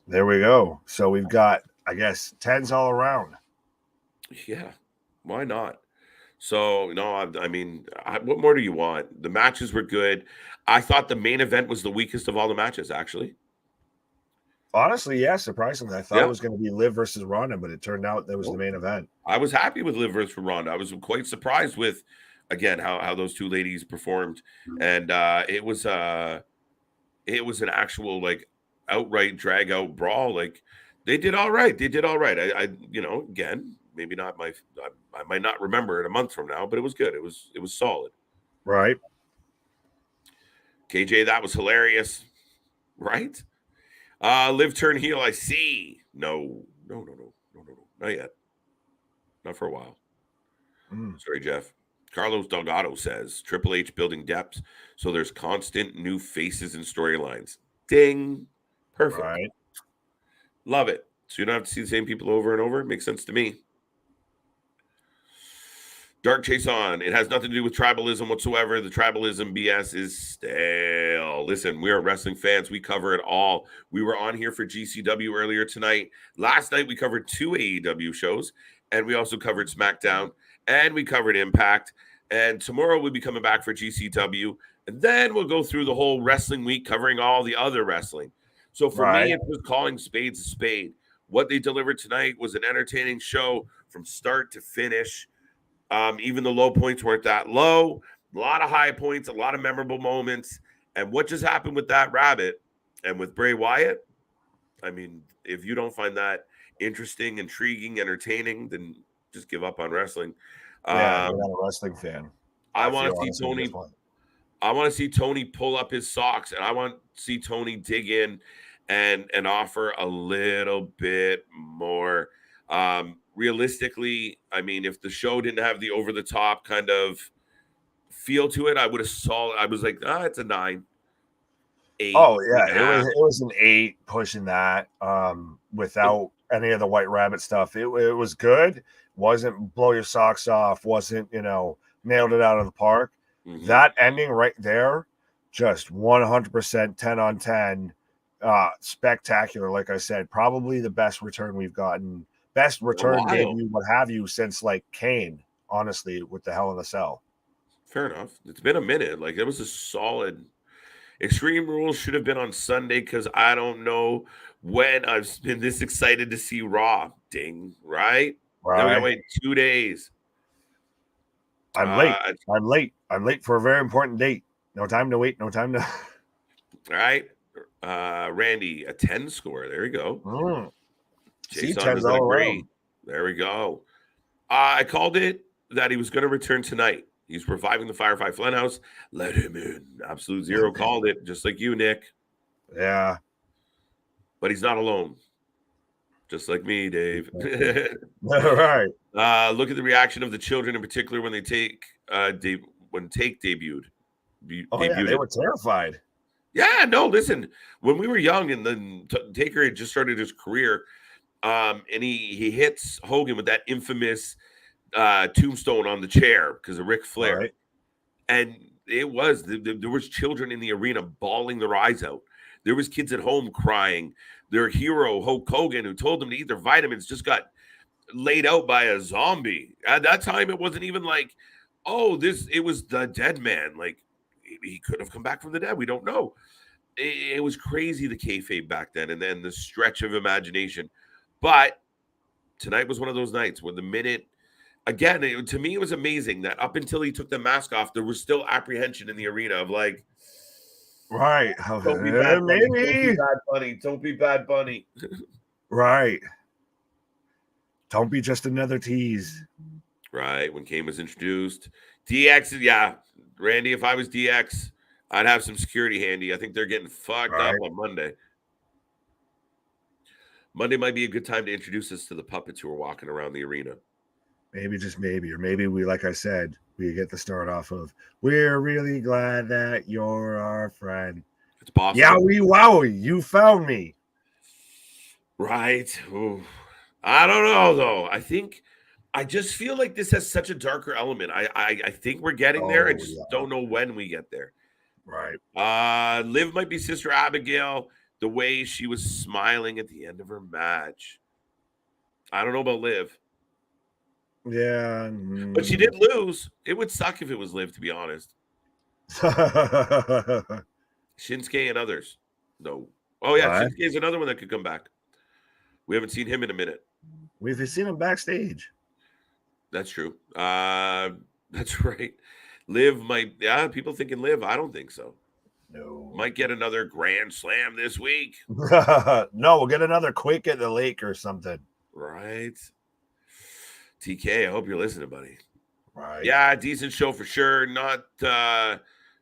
There we go. So we've got, I guess, 10s all around. Yeah, why not? So, I mean, what more do you want? The matches were good. I thought the main event was the weakest of all the matches, actually. Honestly, yeah, surprisingly. I thought it was going to be Liv versus Ronda, but it turned out that was the main event. I was happy with Liv versus Ronda. I was quite surprised with, again, how those two ladies performed. And it was an actual, like, outright drag out brawl. Like, they did all right. I again, maybe not I might not remember it a month from now, but it was good. It was solid. Right. KJ, that was hilarious. Right? Liv turn heel, I see. No. Not yet. Not for a while. Sorry, Jeff. Carlos Delgado says Triple H building depth, so there's constant new faces and storylines. Ding. Perfect. Right. Love it. So you don't have to see the same people over and over. It makes sense to me. Dark Chase on. It has nothing to do with tribalism whatsoever. The tribalism BS is stale. Listen, we are wrestling fans. We cover it all. We were on here for GCW earlier tonight. Last night, we covered 2 AEW shows, and we also covered SmackDown, and we covered Impact. And tomorrow, we'll be coming back for GCW, and then we'll go through the whole wrestling week, covering all the other wrestling. So for me, it was calling spades a spade. What they delivered tonight was an entertaining show from start to finish. Even the low points weren't that low. A lot of high points, a lot of memorable moments. And what just happened with that rabbit and with Bray Wyatt, I mean, if you don't find that interesting, intriguing, entertaining, then just give up on wrestling. Yeah, I'm not a wrestling fan. I want to see Tony. I want to see Tony pull up his socks, and I want to see Tony dig in and offer a little bit more. Realistically, I mean, if the show didn't have the over-the-top kind of feel to it, I would have saw. I was like, it's a 9, 8. Oh yeah, it was an 8 pushing that. Without any of the White Rabbit stuff, it was good. Wasn't blow your socks off. Wasn't nailed it out of the park. Mm-hmm. That ending right there, just 100% 10 on 10, spectacular. Like I said, probably the best return we've gotten. Best return debut, what have you, since like Kane, honestly, with the Hell in a Cell. Fair enough. It's been a minute. Like, it was a solid. Extreme Rules should have been on Sunday because I don't know when I've been this excited to see Raw. Ding, right? Now we gotta wait 2 days. I'm late. I'm late for a very important date. No time to wait. No time to. All right. Randy, a 10 score. There we go. Jason is agree. There we go. I called it that he was going to return tonight. He's reviving the Firefly Funhouse. Let him in. Absolute Zero called it, just like you, Nick. Yeah. But he's not alone. Just like me, Dave. All right. Look at the reaction of the children in particular when they Take debuted. Yeah, they were terrified. Yeah, no, listen. When we were young and then Taker had just started his career, and he hits Hogan with that infamous tombstone on the chair because of Ric Flair. Right. And it was, there was children in the arena bawling their eyes out. There was kids at home crying. Their hero, Hulk Hogan, who told them to eat their vitamins, just got laid out by a zombie. At that time, it wasn't even like, it was the dead man. Like, maybe he could have come back from the dead. We don't know. It was crazy, the kayfabe back then, and then the stretch of imagination. But tonight was one of those nights when the minute, again, to me, it was amazing that up until he took the mask off, there was still apprehension in the arena of like, right. don't be Bad Bunny, Maybe. don't be Bad Bunny, don't be Bad Bunny. Right. Don't be just another tease. Right, when Kane was introduced. DX, yeah. Randy, if I was DX, I'd have some security handy. I think they're getting fucked up on Monday. Monday might be a good time to introduce us to the puppets who are walking around the arena. Maybe, just maybe. Or maybe we, like I said, we get the start off of, we're really glad that you're our friend. It's possible. Yowie wowie, you found me. Right. Ooh. I don't know, though. I just feel like this has such a darker element. I think we're getting there. I just don't know when we get there. Right. Liv might be Sister Abigail, the way she was smiling at the end of her match. I don't know about Liv. Yeah. But she did lose. It would suck if it was Liv, to be honest. Shinsuke and others. No. Oh, yeah. What? Shinsuke is another one that could come back. We haven't seen him in a minute. We've seen him backstage. That's true. That's right. Liv might, people thinking Liv. I don't think so. No. Might get another Grand Slam this week. No, we'll get another Quake at the Lake or something. Right. TK, I hope you're listening, buddy. Right. Yeah, decent show for sure. Not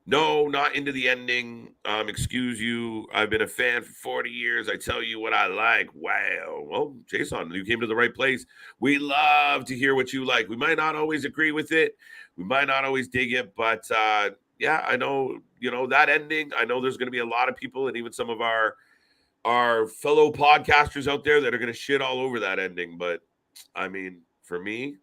not into the ending. Excuse you. I've been a fan for 40 years. I tell you what I like. Wow. Well, Jason, you came to the right place. We love to hear what you like. We might not always agree with it. We might not always dig it, but yeah, I know, that ending. I know there's going to be a lot of people and even some of our fellow podcasters out there that are going to shit all over that ending. But I mean, for me,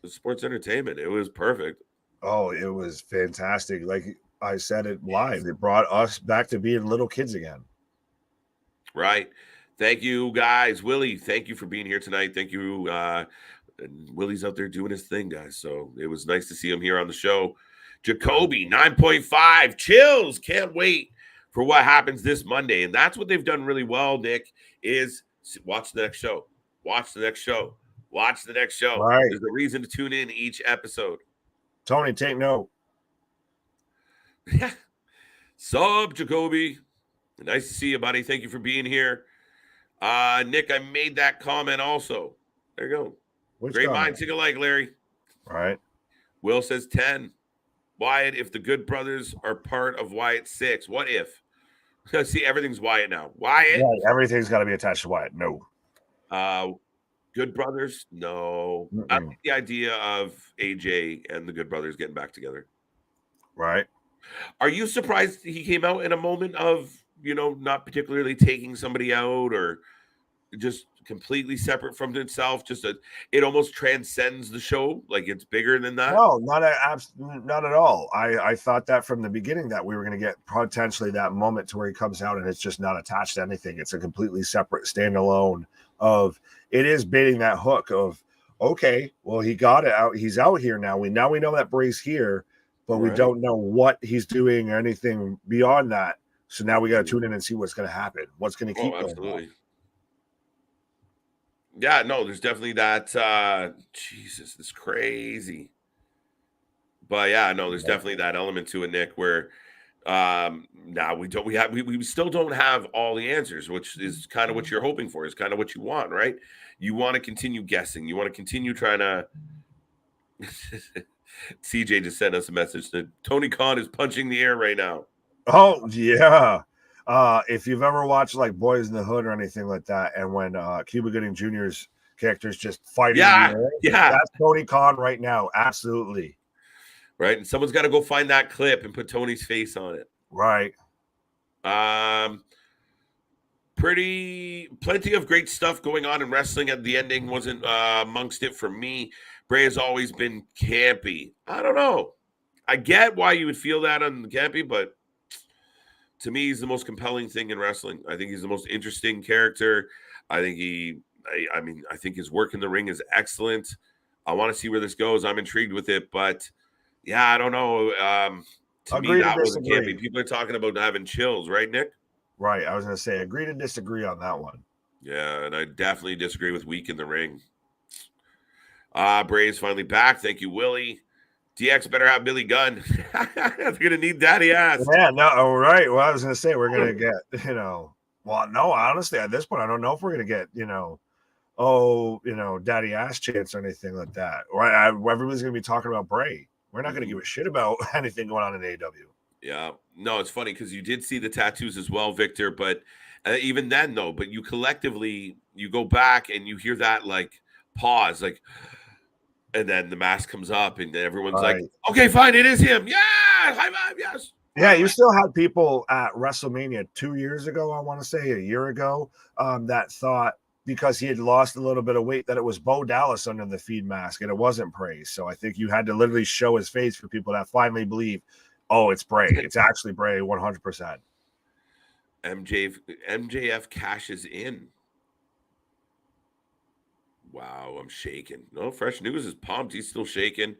the sports entertainment, it was perfect. Oh, it was fantastic. Like I said it live. It brought us back to being little kids again. Right. Thank you, guys. Willie, thank you for being here tonight. Thank you. And Willie's out there doing his thing, guys. So it was nice to see him here on the show. Jacoby, 9.5. Chills. Can't wait for what happens this Monday. And that's what they've done really well, Nick, is watch the next show. Watch the next show. Watch the next show. Right. There's a reason to tune in each episode. Tony, take note. Sup, Jacoby. Nice to see you, buddy. Thank you for being here. Nick, I made that comment also. There you go. Which Great comment? minds think alike, Larry. Right. Will says 10. Wyatt, if the Good Brothers are part of Wyatt 6, what if? See, everything's Wyatt now. Wyatt. Yeah, everything's got to be attached to Wyatt. No. Good Brothers? No. I like the idea of AJ and the Good Brothers getting back together. Right. Are you surprised he came out in a moment of, not particularly taking somebody out or just completely separate from himself? It almost transcends the show. Like it's bigger than that. No, not at all. I thought that from the beginning that we were going to get potentially that moment to where he comes out and it's just not attached to anything. It's a completely separate standalone of it is baiting that hook of, okay, well, he got it out. He's out here now. We know that Bray's here, but we don't know what he's doing or anything beyond that. So now we got to tune in and see what's going to happen. What's going to keep going absolutely. Yeah, no, there's definitely that. Jesus, it's crazy. But yeah, no, there's definitely that element to it, Nick, where now we still don't have all the answers, which is kind of what you're hoping for, is kind of what you want, right? You want to continue guessing. You want to continue trying to. CJ just sent us a message that Tony Khan is punching the air right now. Oh, yeah. If you've ever watched like Boys in the Hood or anything like that, and when Cuba Gooding Jr.'s characters just fighting, that's Tony Khan right now. Absolutely. Right. And someone's got to go find that clip and put Tony's face on it. Right. Plenty of great stuff going on in wrestling. At the ending wasn't amongst it for me. Bray has always been campy. I don't know. I get why you would feel that on campy, but to me, he's the most compelling thing in wrestling. I think he's the most interesting character. I think I think his work in the ring is excellent. I want to see where this goes. I'm intrigued with it, but yeah, I don't know. To me, Agree to that wasn't campy. disagree. People are talking about having chills, right, Nick? Right. I was going to say, agree to disagree on that one. Yeah, and I definitely disagree with weak in the ring. Bray's finally back. Thank you, Willie. DX better have Billy Gunn. They're gonna need daddy ass. Yeah, no, all right. Well, I was gonna say we're gonna get, well, no, honestly, at this point, I don't know if we're gonna get, daddy ass chance or anything like that. Right? Everybody's gonna be talking about Bray. We're not gonna give a shit about anything going on in AEW. Yeah, no, it's funny because you did see the tattoos as well, Victor. But even then, though, but you collectively you go back and you hear that like pause, like. And then the mask comes up, and everyone's like, okay, fine, it is him. Yeah, high five, yes. Yeah, you still had people at WrestleMania 2 years ago, I want to say, a year ago, that thought because he had lost a little bit of weight that it was Bo Dallas under the feed mask, and it wasn't Bray. So I think you had to literally show his face for people that finally believe, oh, it's Bray. It's actually Bray 100%. MJF cashes in. Wow, I'm shaking. No, Fresh News is pumped. He's still shaking.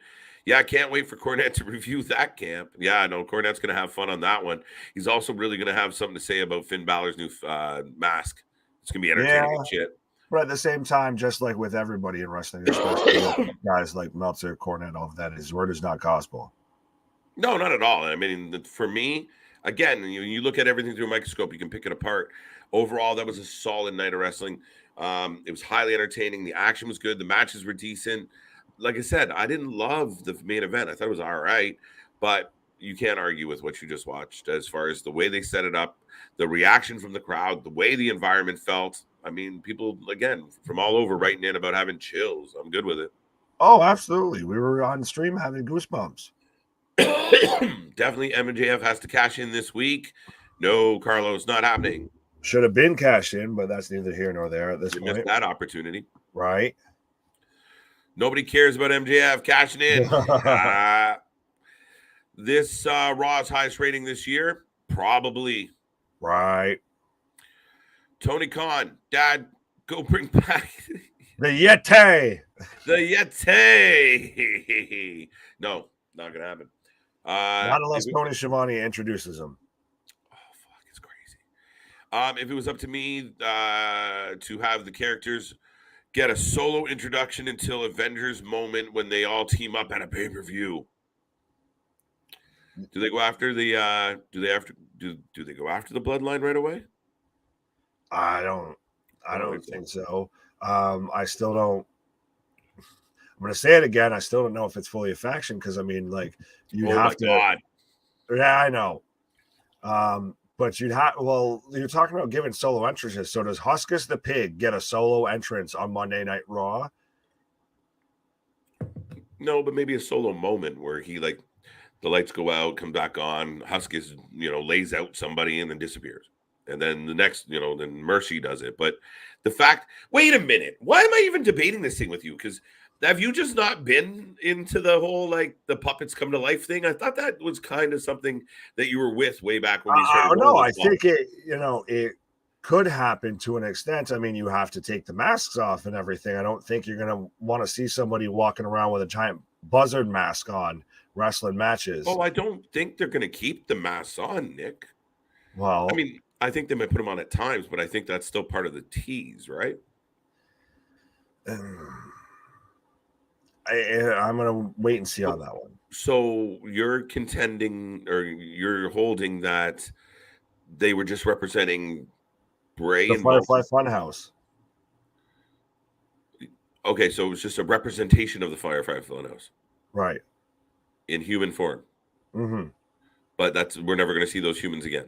Yeah, I can't wait for Cornette to review that camp. Yeah, I know Cornette's going to have fun on that one. He's also really going to have something to say about Finn Balor's new mask. It's going to be entertaining and shit. But at the same time, just like with everybody in wrestling, especially guys like Meltzer, Cornette, all of that, his word is not gospel. No, not at all. I mean, for me, again, you look at everything through a microscope, you can pick it apart. Overall, that was a solid night of wrestling. It was highly entertaining. The action was good. The matches were decent. Like I said, I didn't love the main event. I thought it was all right, but you can't argue with what you just watched as far as the way they set it up, the reaction from the crowd, the way the environment felt. I mean, people, again, from all over writing in about having chills. I'm good with it. Oh, absolutely. We were on stream having goosebumps. Definitely MJF has to cash in this week. No, Carlos, not happening. Should have been cashed in, but that's neither here nor there at this point. Missed that opportunity. Right. Nobody cares about MJF cashing in. This Raw's highest rating this year? Probably. Right. Tony Khan, Dad, go bring back the Yeti. The Yeti. No, not going to happen. Not unless Tony Schiavone introduces him. Oh, fuck, it's crazy. If it was up to me to have the characters get a solo introduction until Avengers moment when they all team up at a pay-per-view. Do they go after the do they go after the bloodline right away? I don't think so. I still don't. I'm going to say it again. I still don't know if it's fully a faction because, I mean, like, you have to. God. Yeah, I know. But you'd have. Well, you're talking about giving solo entrances. So does Huskus the Pig get a solo entrance on Monday Night Raw? No, but maybe a solo moment where he, like, the lights go out, come back on. Huskus, lays out somebody and then disappears. And then the next, then Mercy does it. But the fact, wait a minute. Why am I even debating this thing with you? Because have you just not been into the whole, like, the puppets come to life thing? I thought that was kind of something that you were with way back when you started. No, I think it, it could happen to an extent. I mean, you have to take the masks off and everything. I don't think you're going to want to see somebody walking around with a giant buzzard mask on wrestling matches. Oh, I don't think they're going to keep the masks on, Nick. Well, I mean, I think they might put them on at times, but I think that's still part of the tease, right? I'm going to wait and see on that one. So you're contending or you're holding that they were just representing Bray the and Firefly Funhouse. Okay, so it was just a representation of the Firefly Funhouse. Right. In human form. Mm-hmm. But we're never going to see those humans again.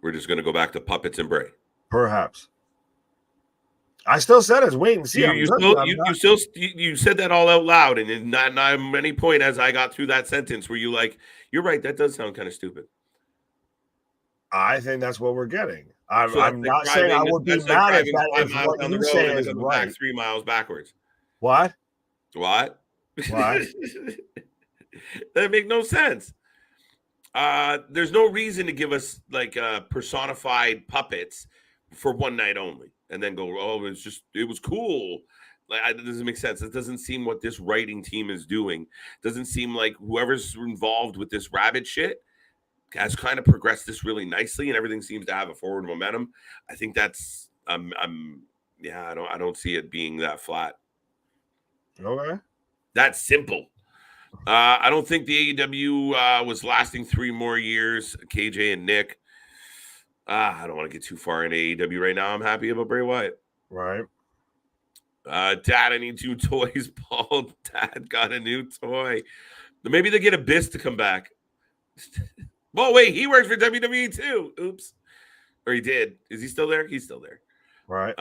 We're just going to go back to puppets and Bray. Perhaps. I still said it's wait and see. You said that all out loud, and not any point as I got through that sentence where you're right. That does sound kind of stupid. I think that's what we're getting. I'm not saying I would be mad if what you say is right. 3 miles backwards. What? That make no sense. There's no reason to give us like personified puppets for one night only. And then go, oh, it was cool. Like, it doesn't make sense. It doesn't seem what this writing team is doing. Doesn't seem like whoever's involved with this rabbit shit has kind of progressed this really nicely, and everything seems to have a forward momentum. I think that's I don't see it being that flat. Okay. That's simple. I don't think the AEW was lasting 3 more years. KJ and Nick. I don't want to get too far into AEW right now. I'm happy about Bray Wyatt. Right. Dad, I need 2 toys. Paul, Dad got a new toy. Maybe they get Abyss to come back. Well, wait, he works for WWE too. Oops. Or he did. Is he still there? He's still there. Right.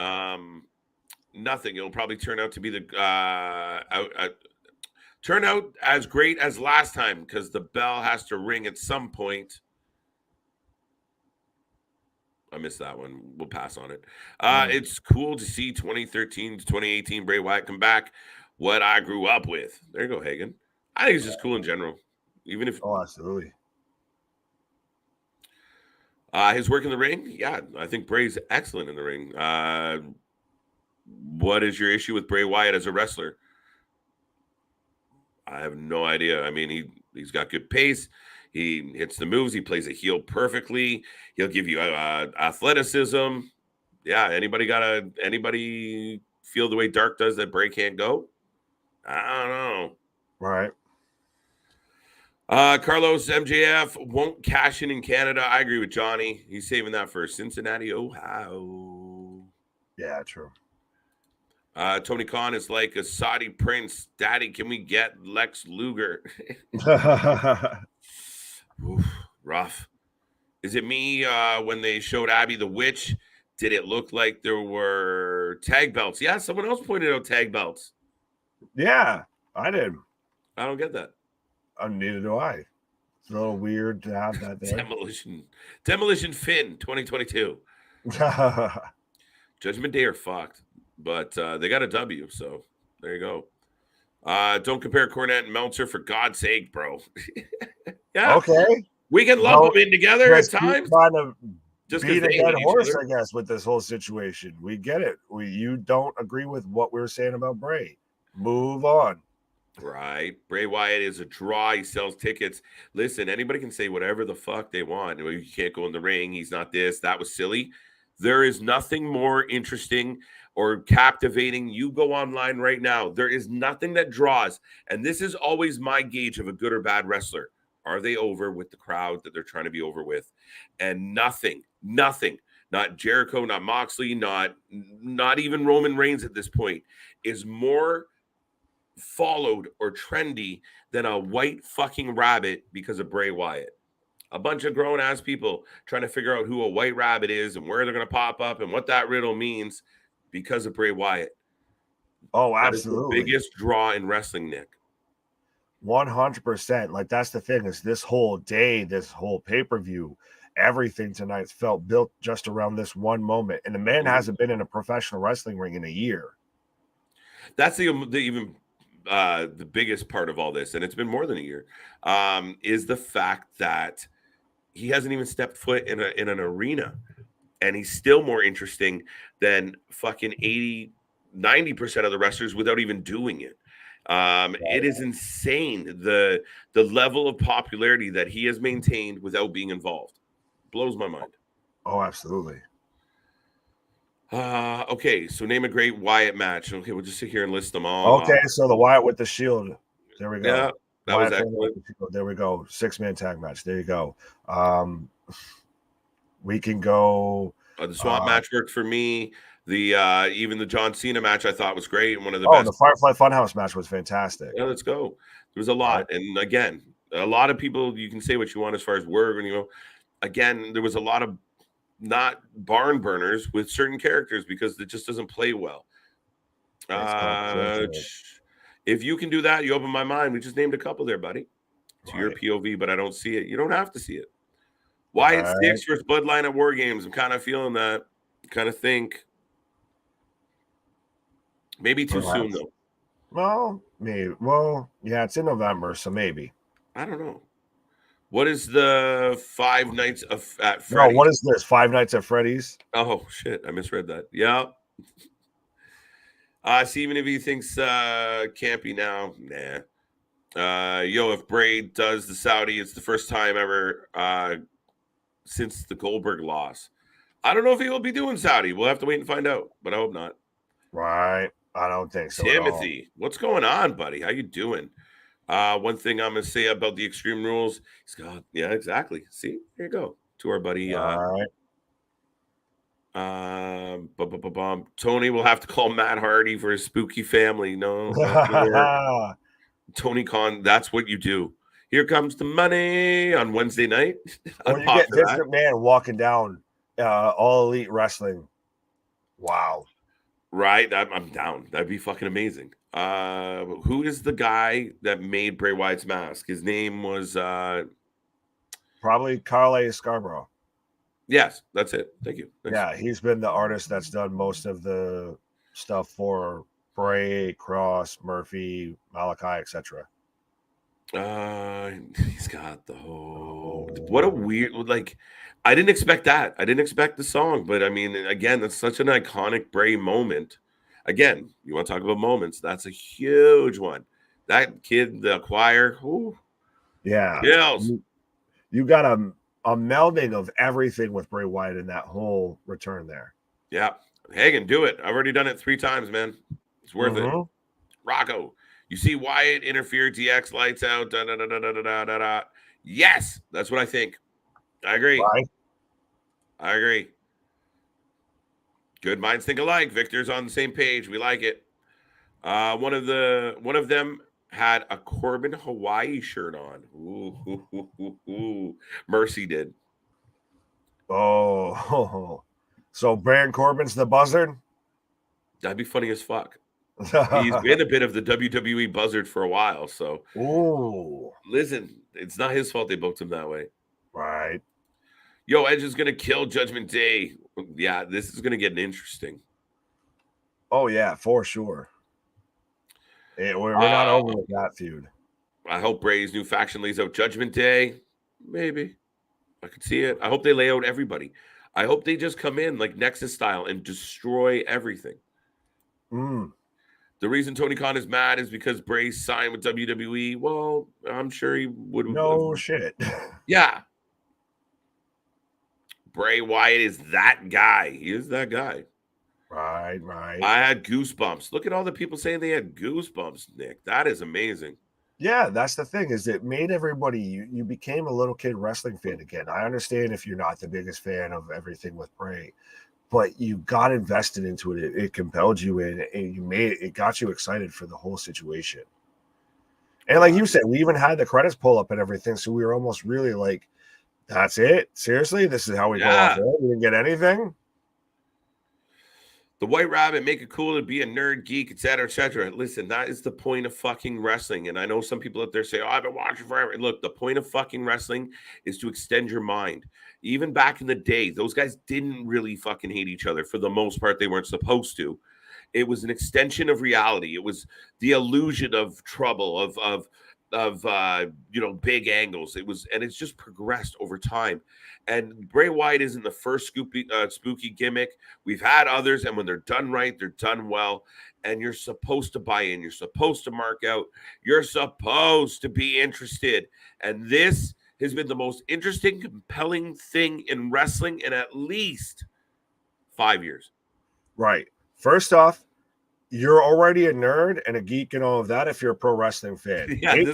Nothing. It'll probably turn out to be turn out as great as last time because the bell has to ring at some point. I missed that one. We'll pass on it. It's cool to see 2013 to 2018 Bray Wyatt come back. What I grew up with. There you go, Hagen. I think it's just cool in general. Even if absolutely. His work in the ring, yeah, I think Bray's excellent in the ring. What is your issue with Bray Wyatt as a wrestler? I have no idea. I mean, he's got good pace. He hits the moves. He plays a heel perfectly. He'll give you athleticism. Yeah, anybody feel the way Dark does that Bray can't go? I don't know. Right. Carlos MJF won't cash in Canada. I agree with Johnny. He's saving that for Cincinnati, Ohio. Yeah, true. Tony Khan is like a Saudi prince. Daddy, can we get Lex Luger? Oof, rough. Is it me when they showed Abby the Witch? Did it look like there were tag belts? Yeah, someone else pointed out tag belts. Yeah, I did. I don't get that. Neither do I. It's a little weird to have that there. Demolition Finn 2022. Judgment Day are fucked, but they got a W, so there you go. Don't compare Cornette and Meltzer for God's sake, bro. Yeah. Okay. We can lump them in together at times. Trying to just beat a dead horse, I guess, with this whole situation. We get it. You don't agree with what we were saying about Bray. Move on. Right. Bray Wyatt is a draw. He sells tickets. Listen, anybody can say whatever the fuck they want. You can't go in the ring. He's not this. That was silly. There is nothing more interesting or captivating. You go online right now. There is nothing that draws. And this is always my gauge of a good or bad wrestler. Are they over with the crowd that they're trying to be over with? And nothing, not Jericho, not Moxley, not even Roman Reigns at this point is more followed or trendy than a white fucking rabbit because of Bray Wyatt. A bunch of grown-ass people trying to figure out who a white rabbit is and where they're going to pop up and what that riddle means because of Bray Wyatt. Oh, absolutely. That is the biggest draw in wrestling, Nick. 100%. Like, that's the thing is this whole day, this whole pay-per-view, everything tonight felt built just around this one moment. And the man hasn't been in a professional wrestling ring in a year. That's the biggest part of all this, and it's been more than a year, is the fact that he hasn't even stepped foot in an arena, and he's still more interesting than fucking 80-90% of the wrestlers without even doing it. It is insane the level of popularity that he has maintained without being involved. Blows my mind. Oh, absolutely. Okay, so name a great Wyatt match. Okay, we'll just sit here and list them all. Okay, so the Wyatt with the Shield. There we go. Yeah, that Wyatt was excellent. There we go. 6-man tag match. There you go. We can go. The Swamp match worked for me. The even the John Cena match I thought was great and one of the best. The Firefly Funhouse match was fantastic. Yeah, let's go. There was a lot, and again, a lot of people. You can say what you want as far as work, and again, there was a lot of not barn burners with certain characters because it just doesn't play well. If you can do that, you open my mind. We just named a couple there, buddy. To your POV, but I don't see it. You don't have to see it. Wyatt Sticks versus Bloodline at War Games. I'm kind of feeling that. Kind of think. Maybe too soon, though. Well, maybe. Well, yeah, it's in November, so maybe. I don't know. What is the 5 Nights at Freddy's? No, what is this? 5 Nights at Freddy's? Oh, shit. I misread that. Yeah. See, even if he thinks campy now, nah. Yo, if Bray does the Saudi, it's the first time ever since the Goldberg loss. I don't know if he will be doing Saudi. We'll have to wait and find out, but I hope not. Right. I don't think so at all. Timothy, what's going on, buddy? How you doing? One thing I'm gonna say about the Extreme Rules, he's got exactly. See, here you go to our buddy. All right. Tony will have to call Matt Hardy for his spooky family. No, Tony Khan, that's what you do. Here comes the money on Wednesday night. Or you get Vince McMahon walking down All Elite Wrestling. Wow. Right, I'm down. That'd be fucking amazing. Who is the guy that made Bray Wyatt's mask? His name was probably Carly Scarborough. Yes, that's it. Thank you. Thanks. Yeah, he's been the artist that's done most of the stuff for Bray, Kross, Murphy, Malachi, etc. He's got the whole. What a weird, like. I didn't expect that. I didn't expect the song, but I mean, again, that's such an iconic Bray moment. Again, you want to talk about moments? That's a huge one. That kid, the choir, ooh, yeah, kills. You got a melding of everything with Bray Wyatt in that whole return there. Yeah, Hagen, do it. I've already done it 3 times, man. It's worth it. Rocco, you see Wyatt interfere, DX lights out. Da, da, da, da, da, da, da, da. Yes, that's what I think. I agree. Right. I agree. Good minds think alike. Victor's on the same page. We like it. One of them had a Corbin Hawaii shirt on. Ooh. Mercy did. Oh, so Baron Corbin's the buzzard? That'd be funny as fuck. He's been a bit of the WWE buzzard for a while. So, listen, it's not his fault they booked him that way. Right. Yo, Edge is going to kill Judgment Day. Yeah, this is going to get interesting. Oh, yeah, for sure. We're not over with that feud. I hope Bray's new faction lays out Judgment Day. Maybe. I could see it. I hope they lay out everybody. I hope they just come in like Nexus style and destroy everything. The reason Tony Khan is mad is because Bray signed with WWE. Well, I'm sure he would. No shit. Yeah. Bray Wyatt is that guy. He is that guy. Right. I had goosebumps. Look at all the people saying they had goosebumps, Nick. That is amazing. Yeah, that's the thing, is it made everybody, you became a little kid wrestling fan again. I understand if you're not the biggest fan of everything with Bray, but you got invested into it. It compelled you in, and it got you excited for the whole situation. And like you said, we even had the credits pull up and everything, so we were almost really like, that's it? Seriously? This is how we go off air? We didn't get anything? The White Rabbit, make it cool to be a nerd, geek, etc., etc. Listen, that is the point of fucking wrestling. And I know some people out there say, oh, I've been watching forever. Look, the point of fucking wrestling is to extend your mind. Even back in the day, those guys didn't really fucking hate each other. For the most part, they weren't supposed to. It was an extension of reality. It was the illusion of trouble, of big angles. And it's just progressed over time. And Bray Wyatt isn't the first spooky gimmick. We've had others, and when they're done right, they're done well. And you're supposed to buy in. You're supposed to mark out. You're supposed to be interested. And this has been the most interesting, compelling thing in wrestling in at least 5 years. Right. First off, you're already a nerd and a geek and all of that if you're a pro wrestling fan. Yeah, hate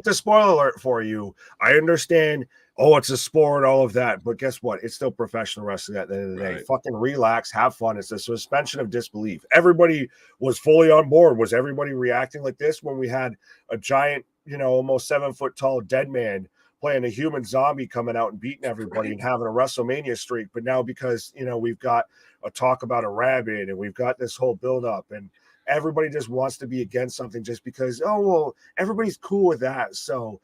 the spoiler alert for you. I understand, it's a sport, all of that. But guess what? It's still professional wrestling at the end of the day. Fucking relax, have fun. It's a suspension of disbelief. Everybody was fully on board. Was everybody reacting like this when we had a giant, almost 7 foot tall dead man playing a human zombie coming out and beating everybody and having a WrestleMania streak? But now because, we've got a talk about a rabbit and we've got this whole build up and everybody just wants to be against something just because, everybody's cool with that. So,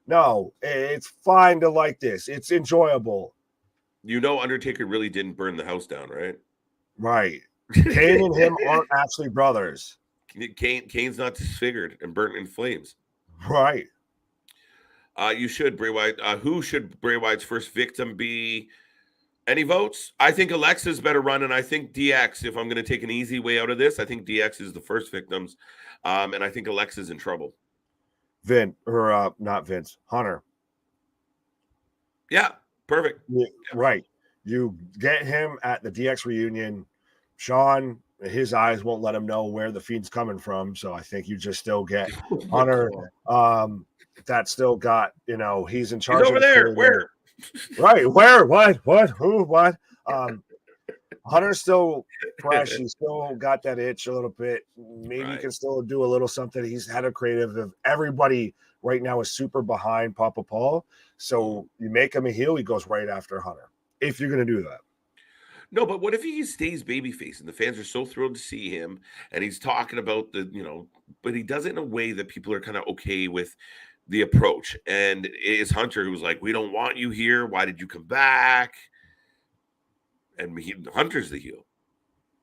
no, it's fine to like this. It's enjoyable. Undertaker really didn't burn the house down, right? Right. Kane and him aren't actually brothers. Kane's not disfigured and burnt in flames. Right. You should, Bray Wyatt. Who should Bray Wyatt's first victim be? Any votes? I think Alexa's better run, and I think DX, if I'm going to take an easy way out of this, I think DX is the first victims, and I think Alexa's in trouble. Not Vince, Hunter. Yeah, perfect. Yeah, right. You get him at the DX reunion. Sean, his eyes won't let him know where the Fiend's coming from. So I think you just still get Hunter. That still got, he's in charge. He's over there. Where? Right. Where? What? Who? What? Hunter's still fresh. He's still got that itch a little bit. Maybe he can still do a little something. He's had a creative of everybody right now is super behind Papa Paul. So you make him a heel, he goes right after Hunter. If you're going to do that. No, but what if he stays babyface and the fans are so thrilled to see him and he's talking about but he does it in a way that people are kind of okay with the approach. And it is Hunter who's like, we don't want you here. Why did you come back? And Hunter's the heel.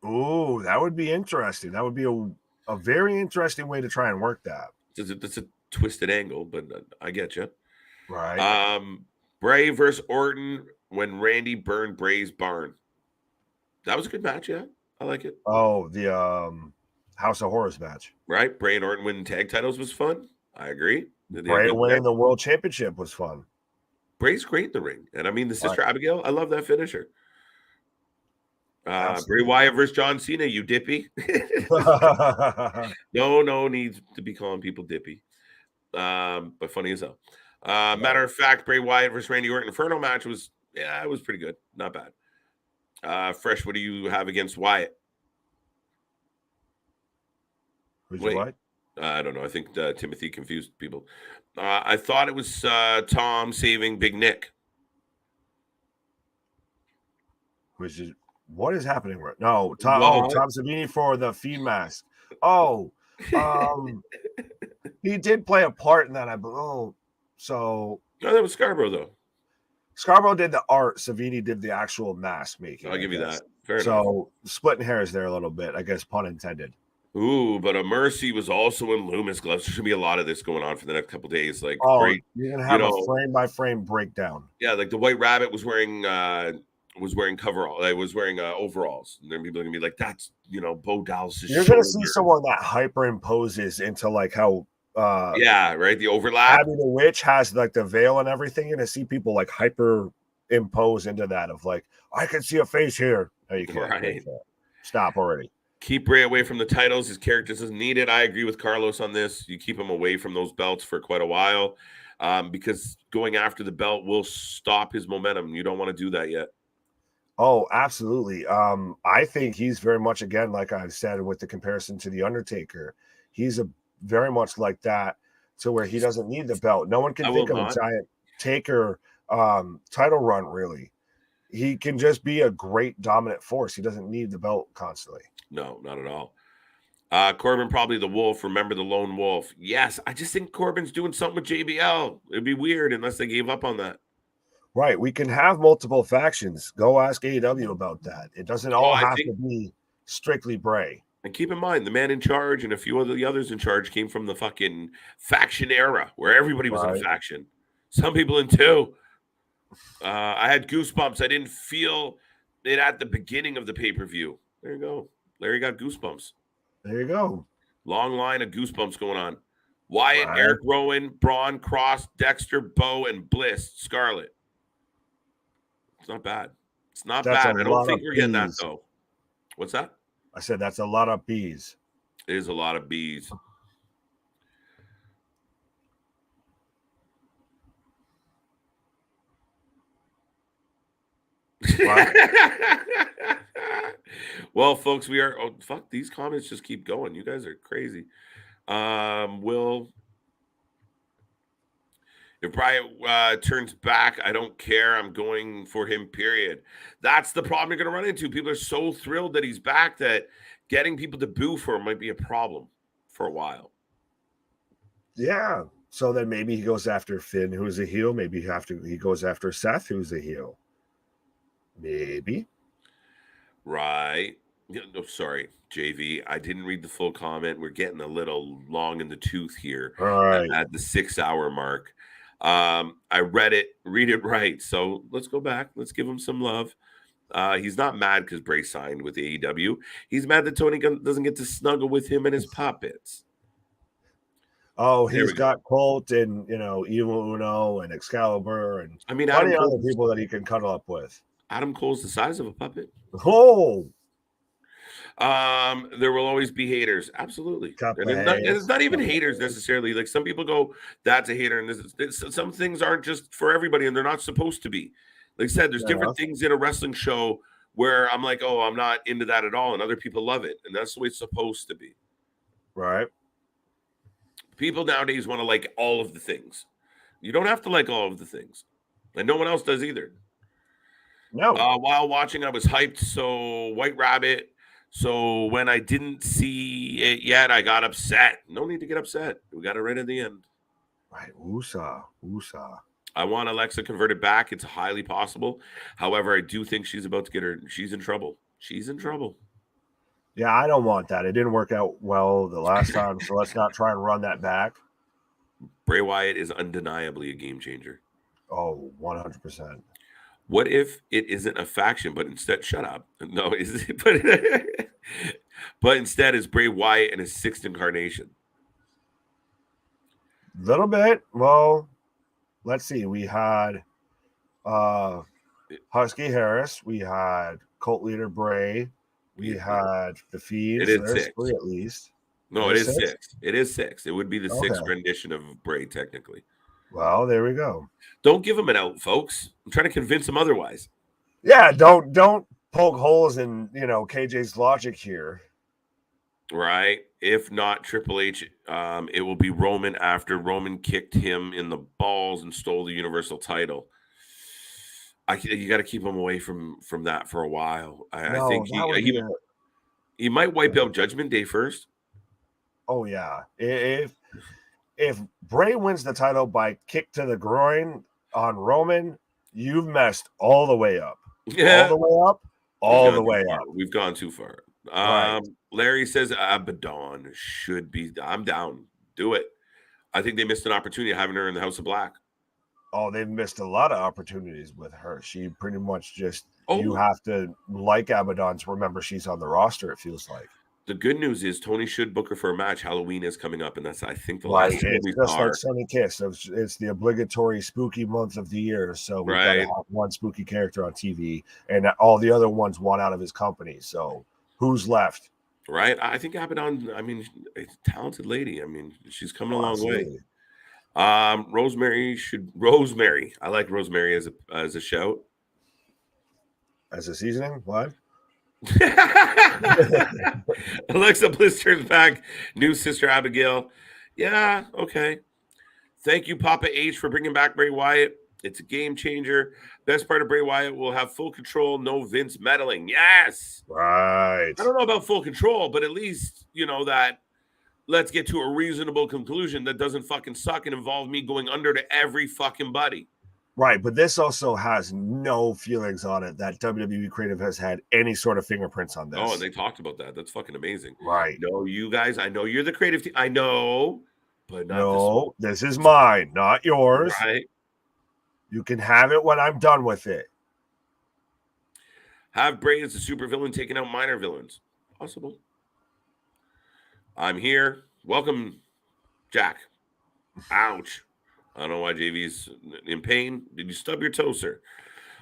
Oh, that would be interesting. That would be a very interesting way to try and work that. That's a twisted angle, but I get you. Right. Bray versus Orton when Randy burned Bray's barn. That was a good match, yeah. I like it. Oh, the House of Horrors match. Right. Bray and Orton winning tag titles was fun. I agree. Bray winning the world championship was fun. Bray's great in the ring. And I mean, the Sister Abigail, I love that finisher. Bray Wyatt versus John Cena, you dippy. No need to be calling people dippy. But funny as hell. Matter of fact, Bray Wyatt versus Randy Orton Inferno match it was pretty good. Not bad. Fresh, what do you have against Wyatt? Who's Wyatt? I don't know. I think Timothy confused people. I thought it was Tom saving Big Nick. What is happening? No, Tom Savini for the Fiend mask. Oh, he did play a part in that. No, that was Scarborough though. Scarborough did the art. Savini did the actual mask making. I'll give you that. Fair enough. Splitting hairs there a little bit, I guess, pun intended. Ooh, but a Mercy was also in Loomis gloves. There should be a lot of this going on for the next couple of days. Like, you're gonna have a frame by frame breakdown. Yeah, like the White Rabbit was wearing coverall. I was wearing overalls, and then people are gonna be like, "That's Bo Dallas's." You're gonna see someone that hyperimposes into like how. The overlap. Abby the Witch has like the veil and everything. You're gonna see people like hyperimpose into that of like, I can see a face here. No, you can't. Right. Stop already. Keep Bray away from the titles. His character doesn't need it. I agree with Carlos on this. You keep him away from those belts for quite a while because going after the belt will stop his momentum. You don't want to do that yet. Oh, absolutely. I think he's very much, again, like I've said, with the comparison to The Undertaker, he's very much like that to where he doesn't need the belt. No one can think of a giant Taker title run, really. He can just be a great dominant force. He doesn't need the belt constantly. No, not at all. Corbin, probably the Wolf. Remember the Lone Wolf. Yes, I just think Corbin's doing something with JBL. It'd be weird unless they gave up on that. Right. We can have multiple factions. Go ask AEW about that. It doesn't all have to be strictly Bray. And keep in mind, the man in charge and a few of the others in charge came from the fucking faction era where everybody was in a faction. Some people in two. I had goosebumps. I didn't feel it at the beginning of the pay-per-view. There you go. Larry got goosebumps. There you go. Long line of goosebumps going on. Wyatt, Eric Rowan, Braun, Kross, Dexter, Bo, and Bliss, Scarlett. It's not bad. It's not bad. I don't think we're getting that, though. What's that? I said that's a lot of bees. It is a lot of bees. Well, folks, we are. Oh, fuck! These comments just keep going. You guys are crazy. If Bryant turns back, I don't care. I'm going for him. Period. That's the problem you're going to run into. People are so thrilled that he's back that getting people to boo for him might be a problem for a while. Yeah. So then maybe he goes after Finn, who's a heel. Maybe he goes after Seth, who's a heel. Maybe. Right. No, sorry, JV. I didn't read the full comment. We're getting a little long in the tooth here. All right. At the 6-hour mark. I read it right. So let's go back. Let's give him some love. He's not mad because Bray signed with AEW. He's mad that Tony doesn't get to snuggle with him and his puppets. Oh, There he's we go. got Colt and Evil Uno and Excalibur and I mean, plenty Adam of other Cole's, people that he can cuddle up with. Adam Cole's the size of a puppet. Oh, There will always be haters. Absolutely. Couple And of it's not even haters. haters necessarily. Like some people go, that's a hater. And some things aren't just for everybody and they're not supposed to be. Like I said, there's different things in a wrestling show where I'm like, oh, I'm not into that at all. And other people love it. And that's the way it's supposed to be. Right. People nowadays want to like all of the things. You don't have to like all of the things. And no one else does either. No. While watching, I was hyped. So White Rabbit. So when I didn't see it yet, I got upset. No need to get upset. We got it right at the end. Right. Woosah. I want Alexa converted back. It's highly possible. However, I do think she's about to get her. She's in trouble. Yeah, I don't want that. It didn't work out well the last time, so let's not try and run that back. Bray Wyatt is undeniably a game changer. Oh, 100%. What if it isn't a faction, but instead, shut up. No, but instead is Bray Wyatt in his sixth incarnation. Little bit. Well, let's see. We had Husky Harris. We had Cult Leader Bray. We had the Fiend. It is There's 6. 3 at least. No, it is 6. It is 6. It would be the 6th rendition of Bray, technically. Well, there we go. Don't give him an out, folks. I'm trying to convince him otherwise. Yeah, don't poke holes in KJ's logic here. Right. If not Triple H, it will be Roman after Roman kicked him in the balls and stole the Universal title. You got to keep him away from that for a while. I think he might wipe out Judgment Day first. Oh yeah, if Bray wins the title by kick to the groin on Roman, you've messed all the way up. Yeah, all the way up. We've gone too far. Right. Larry says Abaddon should be. I'm down. Do it. I think they missed an opportunity having her in the House of Black. Oh, they've missed a lot of opportunities with her. She pretty much just you have to like Abaddon to remember she's on the roster. It feels like. The good news is Tony should book her for a match. Halloween is coming up, and that's I think the last time we just saw her. like Sunny Kiss. It's the obligatory spooky month of the year, so we've got to have one spooky character on TV, and all the other ones want out of his company. So who's left? Right. I think Abaddon. I mean, a talented lady. I mean, she's coming a long way. Rosemary. I like Rosemary as a shout. As a seasoning? What? Alexa Bliss turns back. New sister Abigail. Yeah, okay. Thank you, Papa H, for bringing back Bray Wyatt. It's a game changer. Best part of Bray Wyatt will have full control, no Vince meddling. Yes. Right. I don't know about full control, but at least, that let's get to a reasonable conclusion that doesn't fucking suck and involve me going under to every fucking buddy. Right, but this also has no feelings on it that WWE Creative has had any sort of fingerprints on this. Oh, and they talked about that. That's fucking amazing. Right. No, you guys, I know you're the creative team. I know, but not no, this is mine, not yours. Right. You can have it when I'm done with it. Have Bray as a supervillain taking out minor villains. Possible. I'm here. Welcome, Jack. Ouch. I don't know why JV's in pain. Did you stub your toe, sir?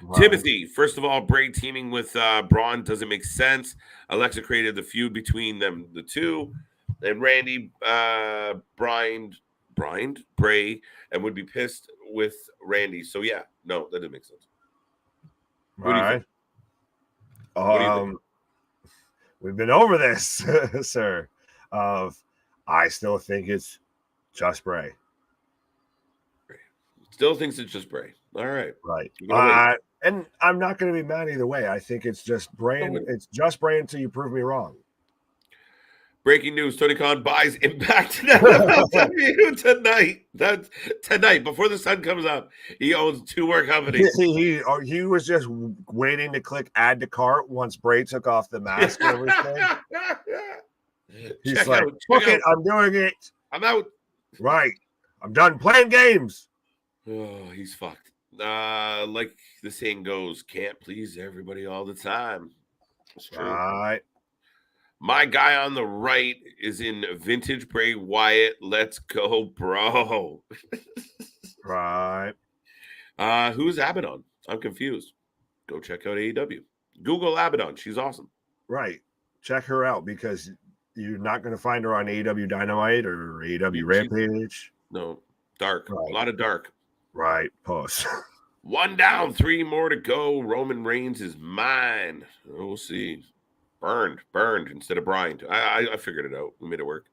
Right. Timothy, first of all, Bray teaming with Braun doesn't make sense. Alexa created the feud between them, the two. And Randy, Bray, and would be pissed with Randy. So, yeah, no, that didn't make sense. What do you think? What do you think? We've been over this, sir. I still think it's just Bray. Still thinks it's just Bray. All right. Right. And I'm not going to be mad either way. I think it's just Bray. It's just Bray until you prove me wrong. Breaking news: Tony Khan buys Impact tonight. That's tonight before the sun comes up. He owns 2 more companies. He was just waiting to click add to cart once Bray took off the mask and everything. He's like, "Fuck it, I'm doing it. I'm out. Right. I'm done playing games." Oh, he's fucked. like the saying goes, can't please everybody all the time. That's true. Right. My guy on the right is in vintage Bray Wyatt. Let's go, bro. Right. Who's Abaddon? I'm confused. Go check out AEW. Google Abaddon. She's awesome. Right. Check her out because you're not going to find her on AEW Dynamite or AEW Rampage. No, dark. Right. A lot of dark. Right. Pause. 1 down, 3 more to go. Roman Reigns is mine. We'll see. Burned instead of brined. I figured it out. We made it work.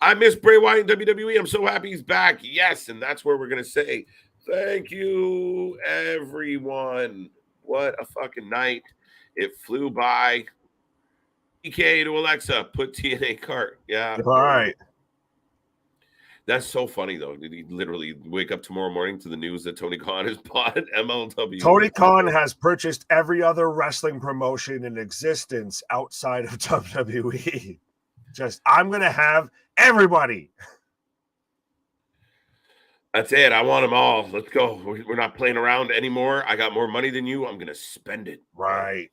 I miss Bray Wyatt in WWE. I'm so happy he's back. Yes, and that's where we're going to say thank you, everyone. What a fucking night. It flew by. EK to Alexa, put TNA cart. Yeah. All right. That's so funny, though. Did he literally wake up tomorrow morning to the news that Tony Khan has bought MLW? Tony Khan has purchased every other wrestling promotion in existence outside of WWE. I'm going to have everybody. That's it. I want them all. Let's go. We're not playing around anymore. I got more money than you. I'm going to spend it. Right.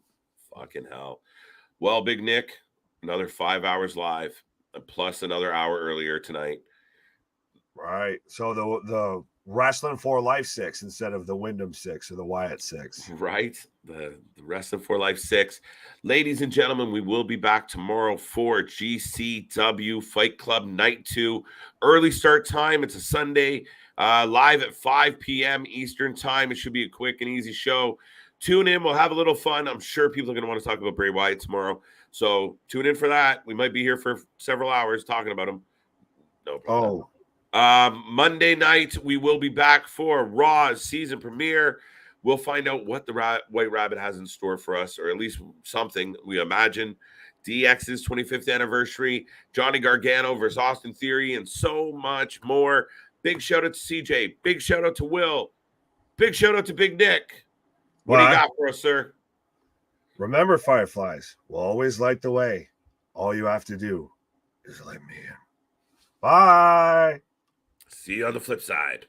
Fucking hell. Well, Big Nick, another 5 hours live, plus another hour earlier tonight. Right. So the Wrasslin for Life 6 instead of the Wyndham 6 or the Wyatt 6. Right. The Wrestling for Life 6. Ladies and gentlemen, we will be back tomorrow for GCW Fight Club Night 2. Early start time. It's a Sunday. Live at 5 p.m. Eastern time. It should be a quick and easy show. Tune in. We'll have a little fun. I'm sure people are going to want to talk about Bray Wyatt tomorrow. So tune in for that. We might be here for several hours talking about him. No problem. Monday night, we will be back for Raw's season premiere. We'll find out what the White Rabbit has in store for us, or at least something, we imagine. DX's 25th anniversary, Johnny Gargano versus Austin Theory, and so much more. Big shout out to CJ. Big shout out to Will. Big shout out to Big Nick. What do you got for us, sir? Remember, Fireflies, we'll always light the way. All you have to do is let me in. Bye. See you on the flip side.